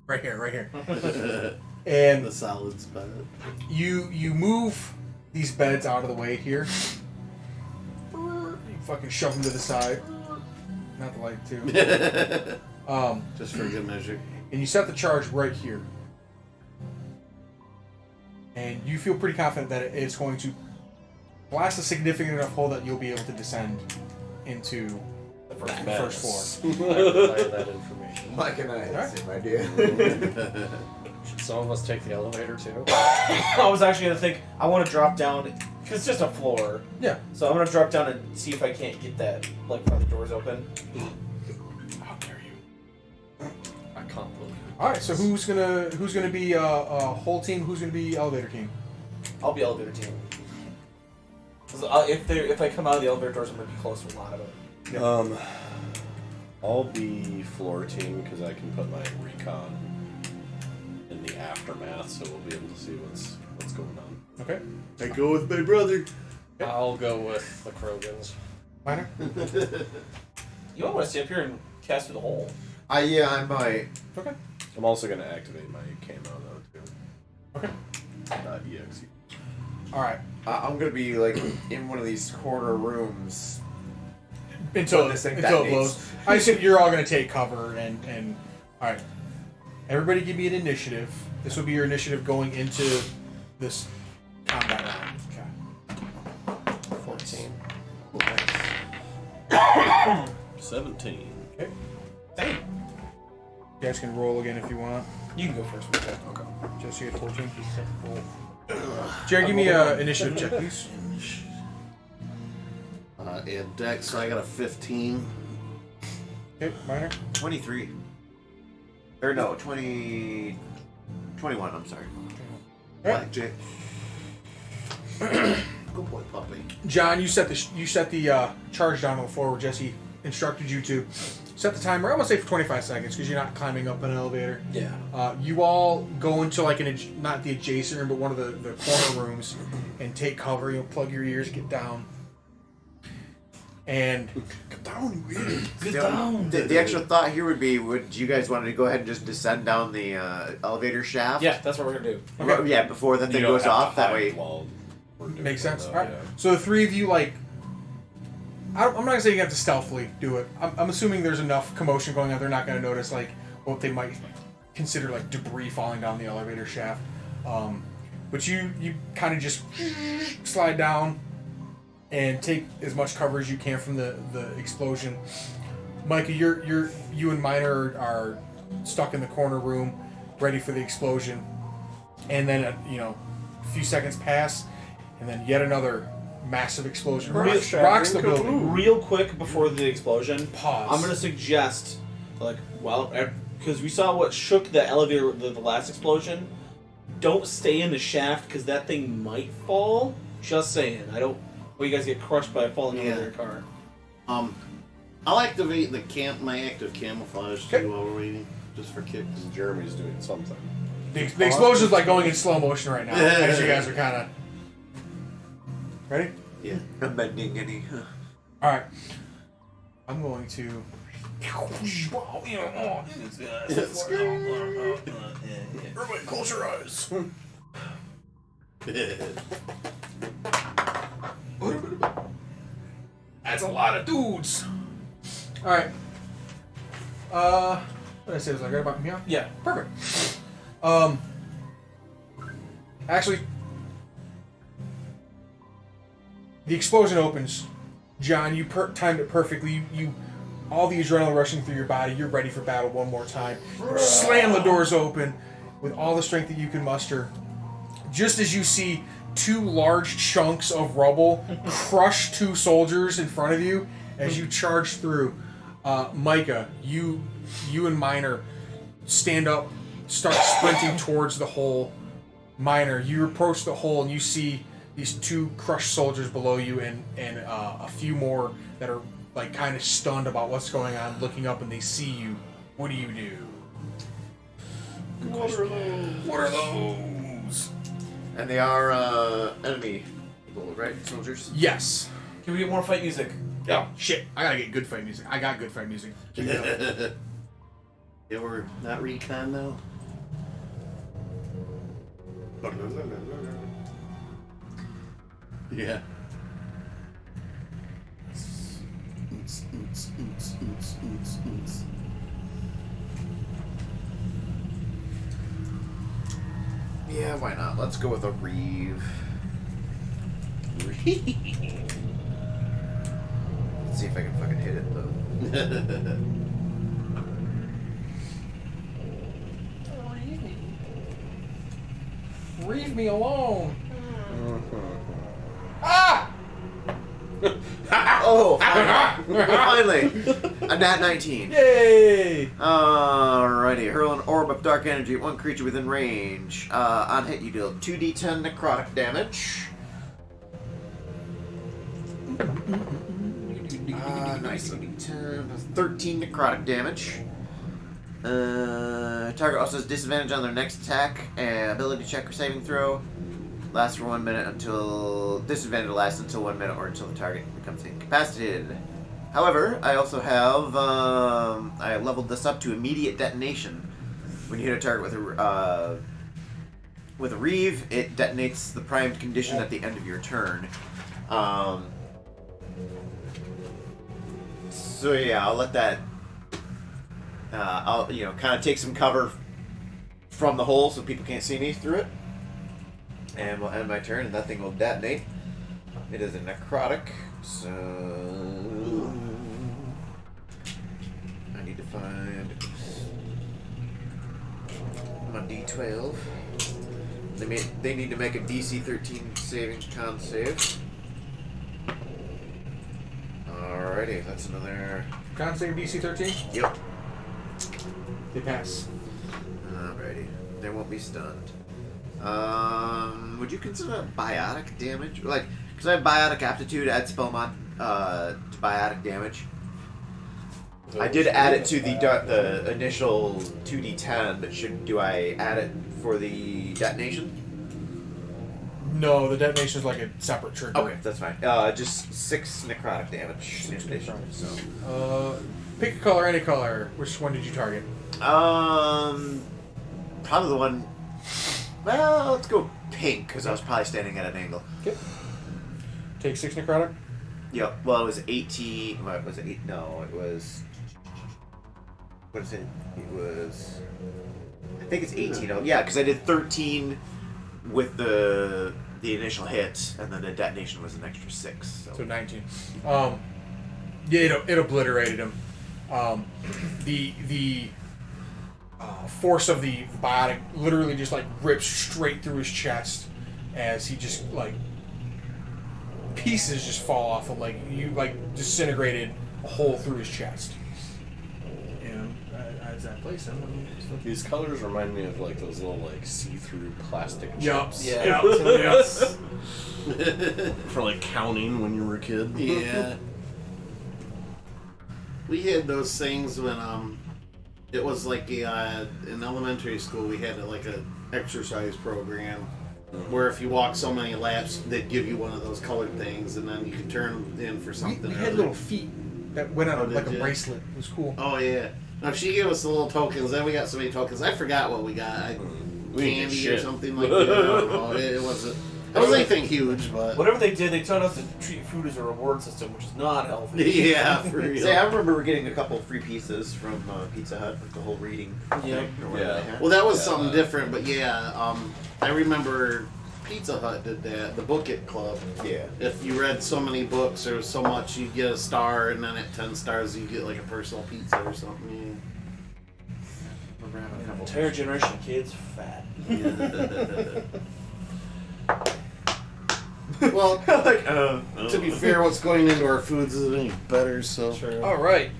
Right here. And the solid spot. you move these beds out of the way here. You fucking shove them to the side. Not the light too. Just for good measure. And you set the charge right here. And you feel pretty confident that it's going to blast a significant enough hole that you'll be able to descend into the first floor. I relay that information. Mike and I had the Alright. same idea. Should some of us take the elevator too? I was actually gonna think I want to drop down because it's just a floor. Yeah. So I'm gonna drop down and see if I can't get that like when the doors open. How dare you? I can't believe it. All right. So who's gonna be whole team? Who's gonna be elevator team? I'll be elevator team. 'Cause if I come out of the elevator doors, I'm gonna be close to a lot of it. I'll be floor team because I can put my recon in the aftermath, so we'll be able to see what's going on. Okay. I go with my brother. I'll go with the Krogans. Minor. You might want to stay up here and cast through the hole. Yeah, I might. Okay. I'm also going to activate my camo though too. Okay. .exe. All right. I'm gonna be like in one of these corner rooms. Until When this thing it detonates. blows. I assume you're all going to take cover and all right. Everybody, give me an initiative. This will be your initiative going into this combat round. Okay. 14. 17. Okay. Same. You guys can roll again if you want. You can go first. Okay. Jesse had 14. Jerry, give me an initiative check, please. And Dex, so I got a 15. Okay, minor. 23. Or no, 20. 21. I'm sorry. Blackjack. Good boy, puppy. John, you set the charge down on the floor where Jesse instructed you to. Set the timer. I'm gonna say for 25 seconds because you're not climbing up an elevator. Yeah. You all go into like not the adjacent room, but one of the corner rooms, and take cover. You'll plug your ears, get down, and Get down, you idiot. Get down. The extra thought here would be: would you guys want to go ahead and just descend down the elevator shaft? Yeah, that's what we're gonna do. Well, yeah, before the thing You don't goes have to off. That hide way. while we're doing makes sense. it, All though, right. yeah. So the three of you I'm not gonna say you have to stealthily do it. I'm assuming there's enough commotion going on. They're not gonna notice like what they might consider like debris falling down the elevator shaft. But you kind of just slide down and take as much cover as you can from the explosion. Micah, you and Minor are stuck in the corner room, ready for the explosion. And then a few seconds pass, and then yet another massive explosion rocks the building. Real quick before the explosion, Pause. I'm gonna suggest, because we saw what shook the elevator, the last explosion. Don't stay in the shaft because that thing might fall. Just saying. I don't. Well, you guys get crushed by falling into their car. I'll activate my active camouflage Okay. too while we're waiting, just for kicks. Jeremy's doing something. The explosion's like going in slow motion right now. As you guys are kind of ready. Yeah. Amending any. All right. I'm going to. Everybody close your eyes. That's a lot of dudes. All right. What did I say? Was I good about me? Yeah. Perfect. Actually, the explosion opens. John, you timed it perfectly. You all the adrenaline rushing through your body. You're ready for battle one more time. You slam the doors open with all the strength that you can muster. Just as you see two large chunks of rubble crush two soldiers in front of you as you charge through. Micah, you and Minor stand up, start sprinting towards the hole. Minor, you approach the hole and you see these two crushed soldiers below you and a few more that are like kind of stunned about what's going on, looking up and they see you. What do you do? What are those? What are those? And they are enemy people, right? Soldiers? Yes. Can we get more fight music? Oh, shit. I gotta get good fight music. I got good fight music. Keep it up. Yeah, we're not recon now. Yeah. Yeah, why not? Let's go with a Reeve. Let's see if I can fucking hit it though. Leave me alone. Ah! Oh, finally! A nat 19. Yay! Alrighty, hurl an orb of dark energy at one creature within range. On hit, you deal 2d10 necrotic damage. Nice. 2d10, 13 necrotic damage. Target also has disadvantage on their next attack, ability check or saving throw. Lasts for 1 minute until disadvantage lasts until 1 minute or until the target becomes incapacitated. However, I also have I have leveled this up to immediate detonation. When you hit a target with a with a Reeve, it detonates the primed condition at the end of your turn. So yeah, I'll let that. I'll kind of take some cover from the hole so people can't see me through it, and we'll end my turn, and that thing will detonate. It is a necrotic, so I need to find my D12. They need to make a DC 13 saving con save. Alrighty, that's another. Con save DC 13. Yep. They pass. Alrighty, they won't be stunned. Would you consider that biotic damage? Like, because I have biotic aptitude, add spell mod to biotic damage. I did add it to the initial 2d10, but do I add it for the detonation? No, the detonation is like a separate trigger. Okay, that's fine. Just 6 necrotic damage in addition. So. Pick a color, any color. Which one did you target? Probably the one. Well, let's go pink because I was probably standing at an angle. Okay. Take 6 necrotic. Yep. Well, it was 18. What was it? No, it was. What is it? It was. I think it's 18. Oh, yeah, because I did 13 with the initial hit, and then the detonation was an extra 6. So 19. Yeah, it obliterated him. The force of the biotic literally just like rips straight through his chest as he just like pieces just fall off of like you like disintegrated a hole through his chest. And as that place him. These colors remind me of like those little like see-through plastic Yup. chips. Yeah. Yes. For like counting when you were a kid. Yeah. We had those things when it was like a in elementary school we had like a exercise program where if you walk so many laps they'd give you one of those colored things and then you could turn them in for something. We or had other. little feet that went on like a did you? bracelet. It was cool. Oh yeah. Now she gave us the little tokens. Then we got so many tokens. I forgot what we got. We didn't get Candy or shit. something like that. I don't know. It wasn't. It wasn't anything huge, but Whatever they did, they taught us to treat food as a reward system, which is not healthy. yeah, for real. Say, I remember getting a couple free pieces from Pizza Hut with the whole reading Yeah. thing. Or whatever Yeah. they had. Well, that was Yeah, something that- different, but yeah, I remember Pizza Hut did that. The Book It Club. Yeah. If you read so many books or so much, you get a star, and then at 10 stars, you get like a personal pizza or something. Remember having a couple. Entire generation of kids fat. Yeah. Well, like, to be fair, what's going into our foods isn't any better, so. All right.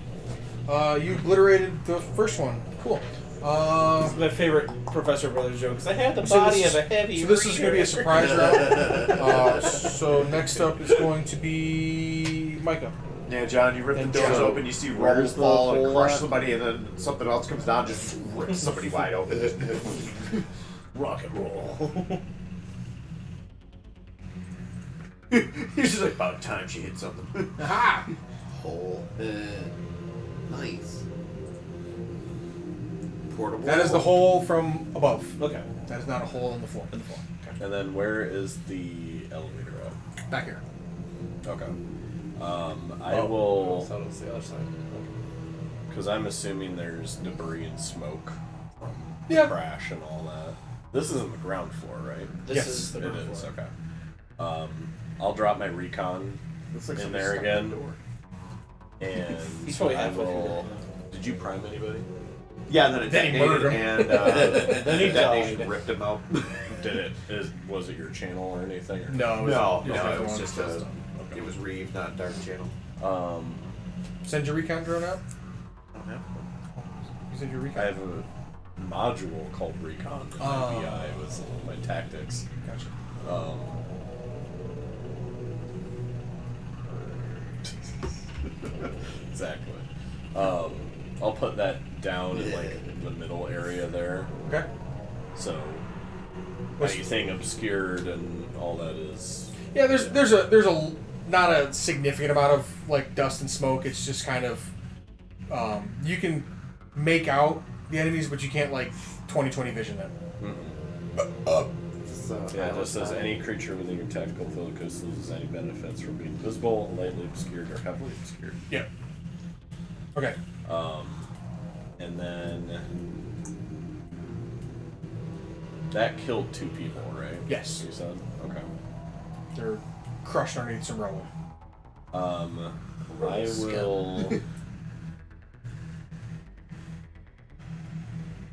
You obliterated the first one. Cool. This is my favorite Professor Brothers joke because I had the So body this- of a heavy. So this is going to be a reader. surprise round. So next up is going to be Micah. Yeah, John, you rip the And doors so, open, you see rubble where's the fall and hole crush at? somebody, and then something else comes down and just rips somebody wide open. Rock and roll. It's just like about time she hit something. Aha! Hole. Nice. Portable. That is the hole from above. Okay. That is not a hole in the floor. In the fall. Okay. And then where is the elevator at? Back here. Okay. I I will, thought it was the other side. because I'm assuming there's debris and smoke from Yeah. the crash and all that. This isn't the ground floor, right? This Yes, is the It ground is. floor. Okay. I'll drop my recon Looks like in somebody there stuck again. the door. And He's probably I halfway through will. that. Did you prime anybody? Yeah, and then it Then he detonated, murdered and Then he the detonation died. ripped him out. Did it? Was it your channel or anything? Or? No, No, it was it the was one. just a. It was Reeve, not Dark Channel. Send your recon drone out. I don't know. You send your I recon. have a module called Recon. In Oh. my VI was my tactics. Gotcha. Exactly. I'll put that down in like the middle area there, Okay. so What's- anything obscured and all that is. Yeah, there's a not a significant amount of like dust and smoke. It's just kind of you can make out the enemies, but you can't like 20/20 vision them. So Yeah, I it just says was, any creature within your tactical focus loses any benefits from being visible, lightly obscured, or heavily obscured. Yeah. Okay. And then that killed 2 people, right? Yes. You said? Okay. They're crushed underneath some rubble. I will.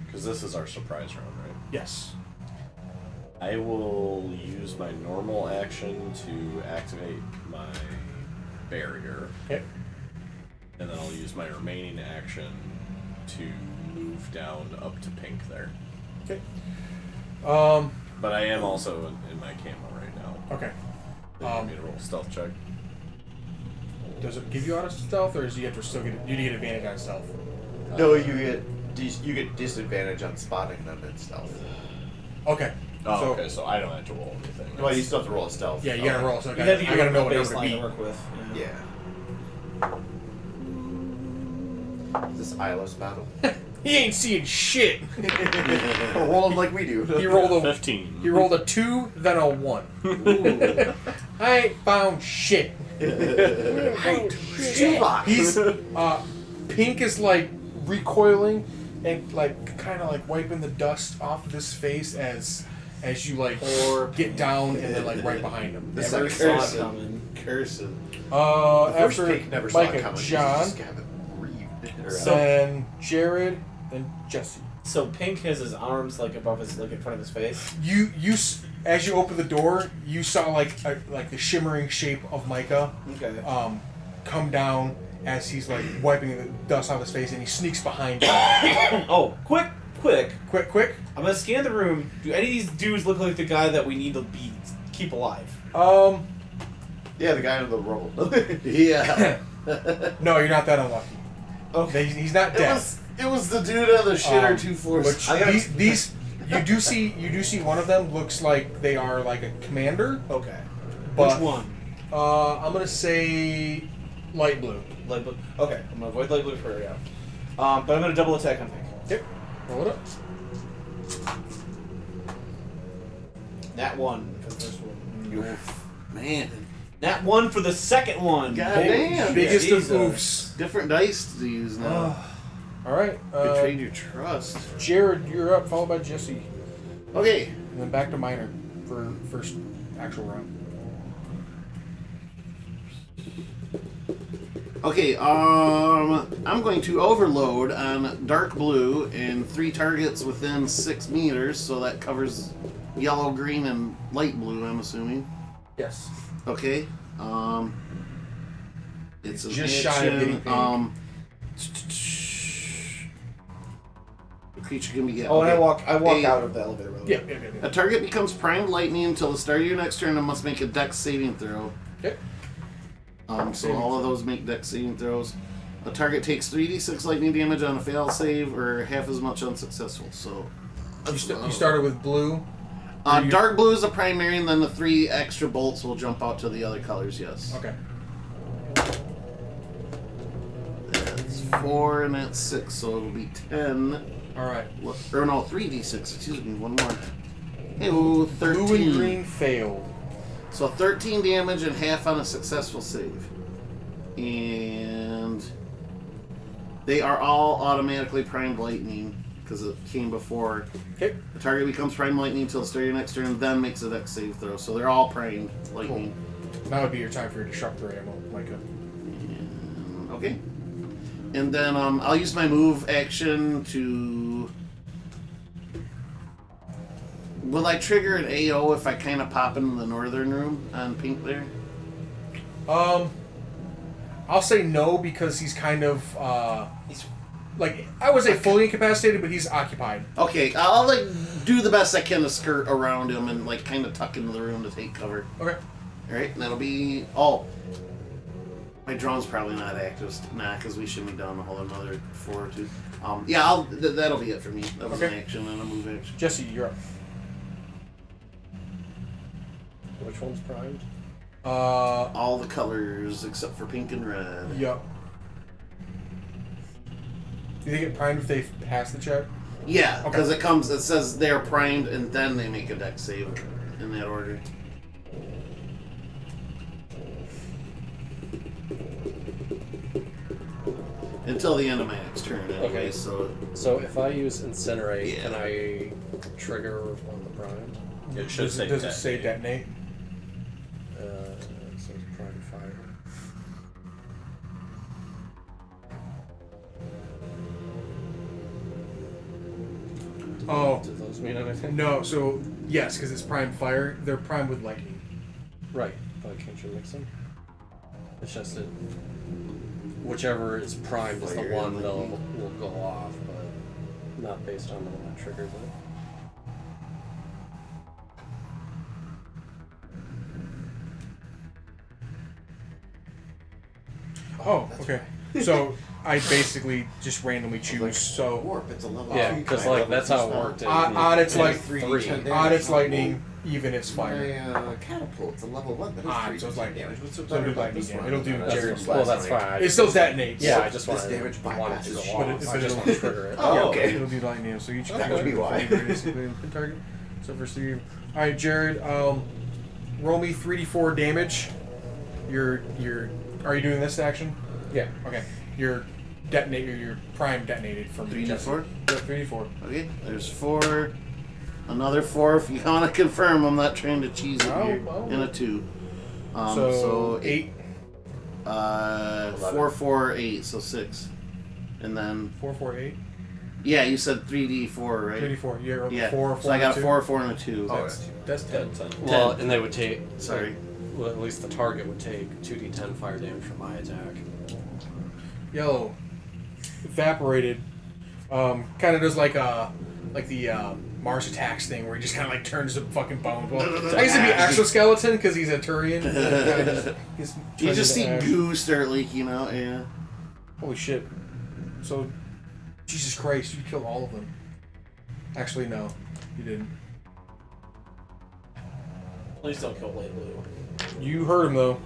Because this is our surprise round, right? Yes. I will use my normal action to activate my barrier. Okay. And then I'll use my remaining action to move down up to pink there. Okay. But I am also in my camo right now. Okay. Do you want me to roll a stealth check? Does it give you auto stealth, or do you have to still get you get advantage on stealth? no, you get disadvantage on spotting them in stealth. Okay. Oh, So- okay, so I don't have to roll anything. Well, you still have to roll a stealth. Yeah, you gotta roll. So I You gotta, have to I gotta know what number to baseline to beat. work with. Yeah. Is this Isla's battle? He ain't seeing shit. We're rolling like we do. He rolled a 15. He rolled a 2, then a 1. I ain't found shit. Shoebox. He's Pink is like recoiling and like kind of like wiping the dust off of his face as you like get down and then like right behind him. This Never is saw it cursing. coming. Cursing. First After Pink never saw it Micah, coming. You John, just have it read. then Jared, then Jesse. So Pink has his arms like above his, like in front of his face. As you open the door, you saw like the shimmering shape of Micah Okay. come down as he's like wiping the dust off his face, and he sneaks behind you. Oh, quick! Quick! I'm gonna scan the room. Do any of these dudes look like the guy that we need to keep alive? Yeah, the guy in the rubble. Yeah. No, you're not that unlucky. Okay. He's not It dead. was the dude on the shitter Um, 2 floors. Which these you do see one of them looks like they are like a commander. Okay. But- Which one? I'm gonna say light blue. Light blue. Okay, I'm gonna avoid light blue for yeah. But I'm gonna double attack on Pink. Yep. Roll it up. Nat 1 for the first one. Man. Nat 1 for the second one. God damn. Biggest of Jesus. oofs. Different dice to use now. All right. Betrayed your trust. Jared, you're up, followed by Jesse, Okay. and then back to Minor for first actual round. Okay, I'm going to overload on dark blue and 3 targets within 6 meters, so that covers yellow, green, and light blue, I'm assuming. Yes. Okay. It's an Just shy of action, getting the creature can be Oh, and I walk A- out of the elevator. Really. Yeah. A target becomes primed lightning until the start of your next turn and must make a dex saving throw. Okay. So all of those make dex saving throws. The target takes 3d6 lightning damage on a fail save or half as much unsuccessful. So You started with blue. dark blue is a primary, and then the 3 extra bolts will jump out to the other colors. Yes. Okay. That's 4 and that's 6, so it'll be 10. All right. Or no, 3d6. Excuse me, one more. Hey, 13. Blue and green failed. So 13 damage and half on a successful save. And they are all automatically primed lightning because it came before. Okay. The target becomes primed lightning until the start of your next turn, then makes a dex save throw. So they're all primed lightning. Now would be your time for your disruptor ammo, Micah. And, okay. And then I'll use my move action to. Will I trigger an AO if I kind of pop into the northern room on Pink there? I'll say no because he's kind of He's like I would say fully incapacitated, but he's occupied. Okay, I'll like do the best I can to skirt around him and like kind of tuck into the room to take cover. Okay. All right, and that'll be my drone's probably not active, because we shouldn't be down a whole another 4 or 2. Yeah, that'll be it for me. That was an Okay. action and a move action. Jesse, you're up. Which one's primed? All the colors except for pink and red. Yup. Do they get primed if they pass the check? Yeah, Okay. because it says they're primed and then they make a dex save. in that order. Until the end of my next turn, anyway. Okay. So if I use Incinerate, Yeah. can I trigger on the Prime? It should say Does it say detonate? It says Prime Fire. Oh. Do those mean anything? No, so yes, because it's prime fire. They're prime with lightning. Right, but can't you mix them? It's just that whichever is primed is the Fire one and that lightning. will go off, but not based on the one that triggers it. Oh, okay. So I basically just randomly choose. So Warp, it's a level Yeah, 2 because kind like of that's how it worked. In, odd it's in like 3d10 odd it's damage. lightning, even it's fire. My catapult's a level 1, but Odd, it's so it's 3d10 like- damage. What's so so better it'll do about lightning this damage. one? It'll do That's Jared's last well, that's one. fine. It still detonates. Yeah, I just This want damage to go bypasses off. shield. But I it'll just want to trigger it. Oh, okay. It'll do lightning damage. So each That would be why. basically can target. So for three. All right, Jared. Roll me 3d4 damage. Are you doing this action? Yeah. Okay. Your prime detonated from 3d4? Yep, 3d4. Okay, there's 4. Another 4 if you want to confirm. I'm not trying to cheese it Oh, here. oh. And a 2. So 8. 4, 4, 8, so 6. And then, 4, 4, 8. yeah, you said 3d4, right? 3d4. You rolled Yeah, 4, 4, so I got a and 4, 4, and a 2. That's 10. 10. Well, and they would take. Sorry. Well, at least the target would take 2d10 fire damage from my attack. Yellow. Evaporated. Kind of does like the Mars Attacks thing where he just kind of like turns to fucking bone. Well, I used to be exoskeleton because he's a Turian. You just see ash. goo start leaking out, yeah. Holy shit. So, Jesus Christ, you killed all of them. Actually, no. You didn't. Please don't kill Light Blue. You heard him, though.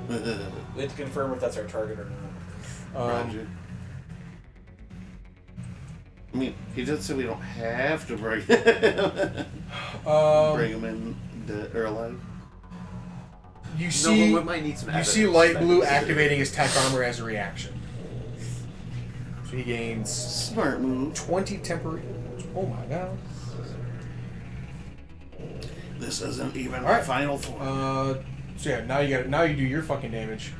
We have to confirm if that's our target or not. Roger. I mean, he did say we don't have to bring him in dead or alive. You No, see, but we might need some you see evidence Light that Blue he's- activating his tech armor as a reaction. So he gains Smart move. 20 temporary. Oh my god. This isn't even All right. final form. So yeah, now you do your fucking damage.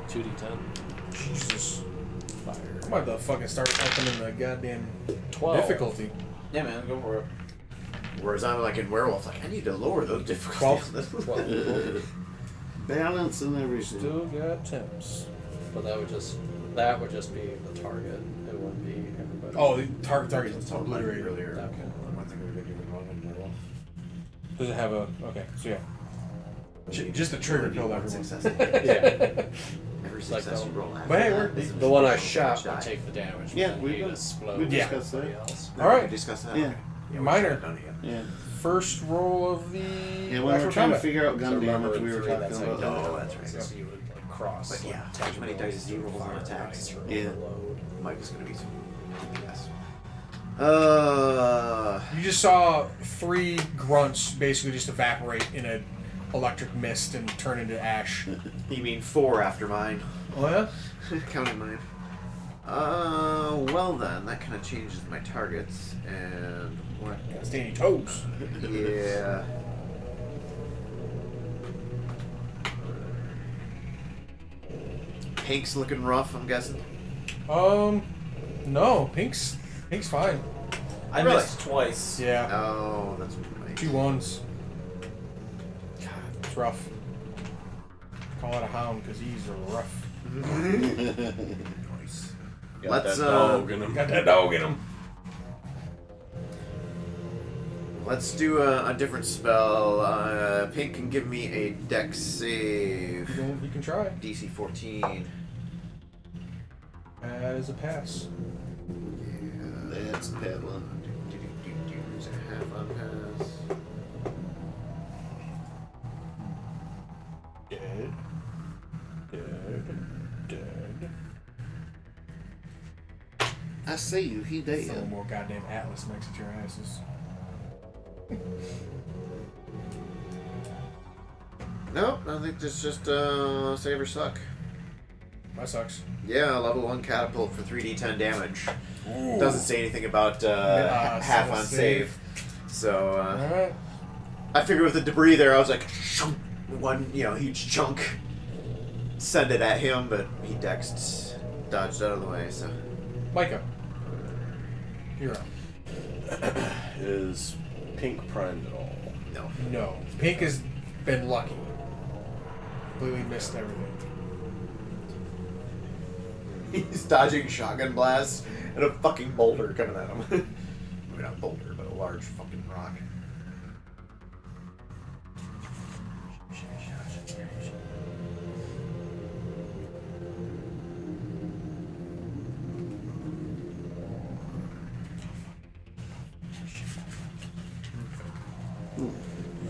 2d10 Jesus. fire. I'm about to fucking start typing in the goddamn 12. difficulty. Yeah, man, go for it. Whereas I'm like in Werewolf, like I need to lower those difficulties. 12. Balance and everything. Still got temps. But that would just be the target. It wouldn't be everybody. Oh, the target is Told Larry obliterated. earlier. Okay. One thing we've been doing wrong in Werewolf. Does it have a? Okay, so yeah. Just a trigger killed One everyone. success. Yeah. Every Like success the- you roll after But hey, that we're- is a The one I damage shot die. would take the damage. Yeah, but we he'd did. explode. We Yeah. discussed that. Somebody else. No, All right. we discussed that. Yeah. Okay. Yeah, we Minor. should have done it again. Yeah. First roll of the. Yeah, when we actual were trying to combat. figure out So gun remember damage, in we were 3, talking that's how about you that. do Oh, it. that's right. So you would like cross. But yeah, like, how many dice do you roll on fire attacks? dice or Yeah. overload. Mike is gonna be some DPS. You just saw 3 grunts basically just evaporate in a electric mist and turn into ash. You mean 4 after mine? Oh yeah. Counting mine. Well then, that kind of changes my targets and what? Gotta stay on your toes. Yeah. Pink's looking rough, I'm guessing. No, Pink's fine. I Really? missed twice. Yeah, Oh, that's right. 2 1s. God, it's rough. Call it a hound because he's rough. Nice. Got Let's, that dog in him. Got that dog in him. Let's do a different spell. Pink can give me a dex save. You can try. DC 14. That is a pass. Yeah. That's a bad one. Is it half on pass? Dead. I see you, he Throw dead. more goddamn Atlas next to your asses. Nope, I think it's just save or suck. That sucks. Yeah, level 1 catapult for 3d10 damage. Doesn't say anything about half on save. So Alright. I figured with the debris there, I was like, one huge chunk. Send it at him, but he dodged out of the way. So Micah. You're up. Is pink primed at all? no. No. Pink has been lucky. Completely missed everything. He's dodging shotgun blasts and a fucking boulder coming at him. Maybe not boulder, but a large fucking rock.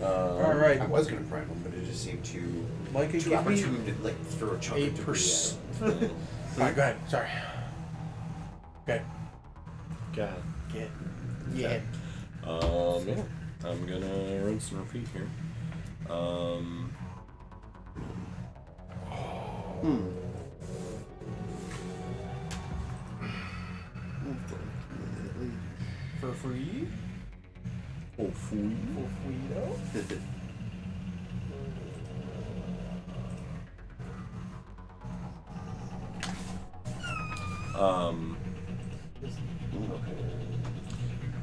Alright. I was gonna prime him, but it just seemed too Micah, give me opportune to like throw a chunk of debris 8%. at him. Alright, go ahead. Sorry. Okay. God. Get. Yeah. Yeah. I'm gonna rinse and repeat here. For free? Oh, fool. For free though?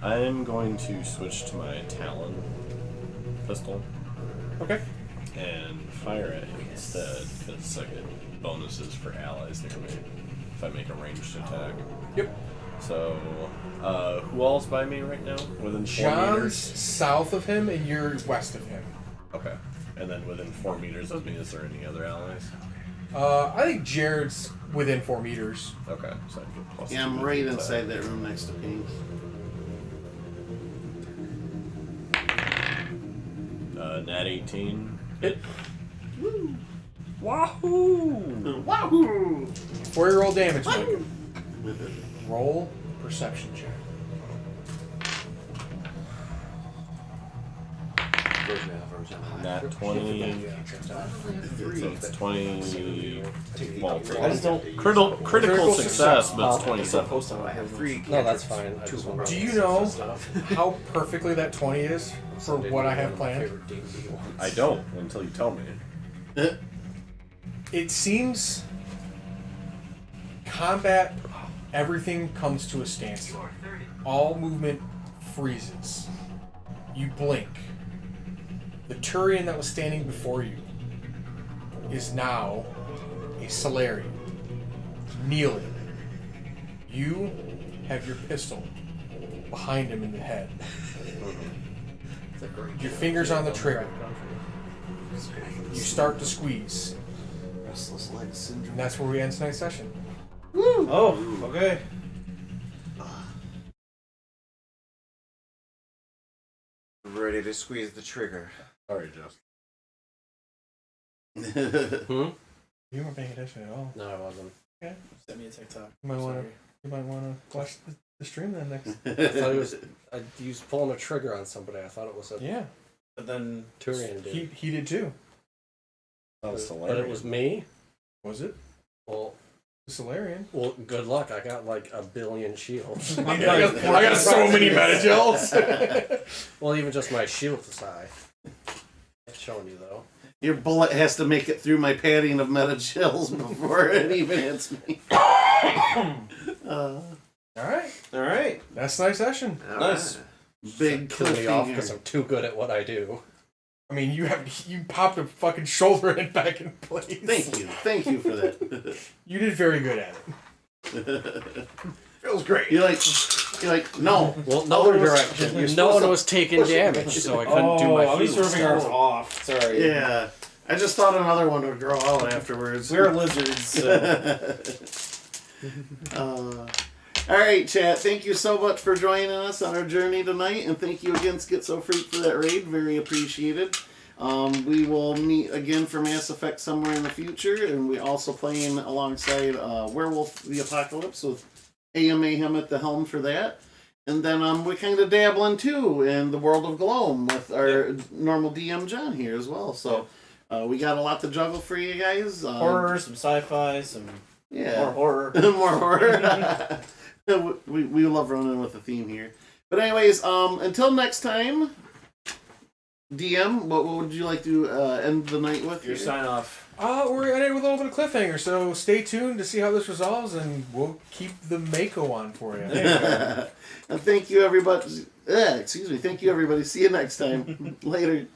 I'm going to switch to my Talon pistol Okay. and fire at him instead, because I get bonuses for allies near me if I make a ranged attack. Yep. So, who all's by me right now? Within 4 John's meters? south of him and you're west of him. Okay. And then within 4 meters of me, is there any other allies? I think Jared's within 4 meters. Okay, so I get plus Yeah, I'm 2 right attack. inside that room next to Pink. Nat 18. Hit. Wahoo! Wahoo! 4-year-old damage, Micah. Roll perception check. Nat 20. So it's 20. Well, I just don't. critical success, but it's 27. I have 3. No, that's fine. I just want Do you know how perfectly that 20 is for what I have planned? I don't until you tell me. It seems combat, everything comes to a standstill. All movement freezes. You blink. The Turian that was standing before you is now a Solarian, kneeling. You have your pistol behind him in the head. Your fingers on the trigger. You start to squeeze. Restless leg syndrome. And that's where we end tonight's session. Oh, okay. Ready to squeeze the trigger. Sorry, Jeff. You weren't paying attention at all. No, I wasn't. Send me a TikTok. You might want to watch the stream then next. I thought it was. He was pulling a trigger on somebody. I thought it was a Yeah, But then Turian dude. he did too. That was But it was me. Was it? Well, The Solarian. well, good luck. I got like a billion shields. I got so many metagels. Well, even just my shield aside. It's showing you though. Your bullet has to make it through my padding of meta chills before it even hits me. All right, all right. that's tonight's session. Nice. Big Kill me off because cliffhanger. I'm too good at what I do. I mean, you popped a fucking shoulder and back in place. Thank you for that. You did very good at it. Feels great. You're like, no. Well, Other direction. You're No supposed one to was taking damage, so I couldn't do my I'll be heals. serving ours off. Sorry. Yeah, I just thought another one would grow out afterwards. We're lizards. So. All right, chat. Thank you so much for joining us on our journey tonight, and thank you again, Schizo Freak, for that raid. Very appreciated. We will meet again for Mass Effect somewhere in the future, and we also playing alongside Werewolf the Apocalypse with AM Mayhem at the helm for that. And then we're kind of dabbling too in the world of Gloam with our normal DM John here as well. So we got a lot to juggle for you guys. Horror, some sci-fi, some more horror. More horror. we love running with the theme here. But anyways, until next time, DM, what would you like to end the night with? Your here? sign off. We're gonna end with a little bit of cliffhanger, so stay tuned to see how this resolves, and we'll keep the Mako on for you. And thank you, everybody. Excuse me. Thank you, everybody. See you next time. Later.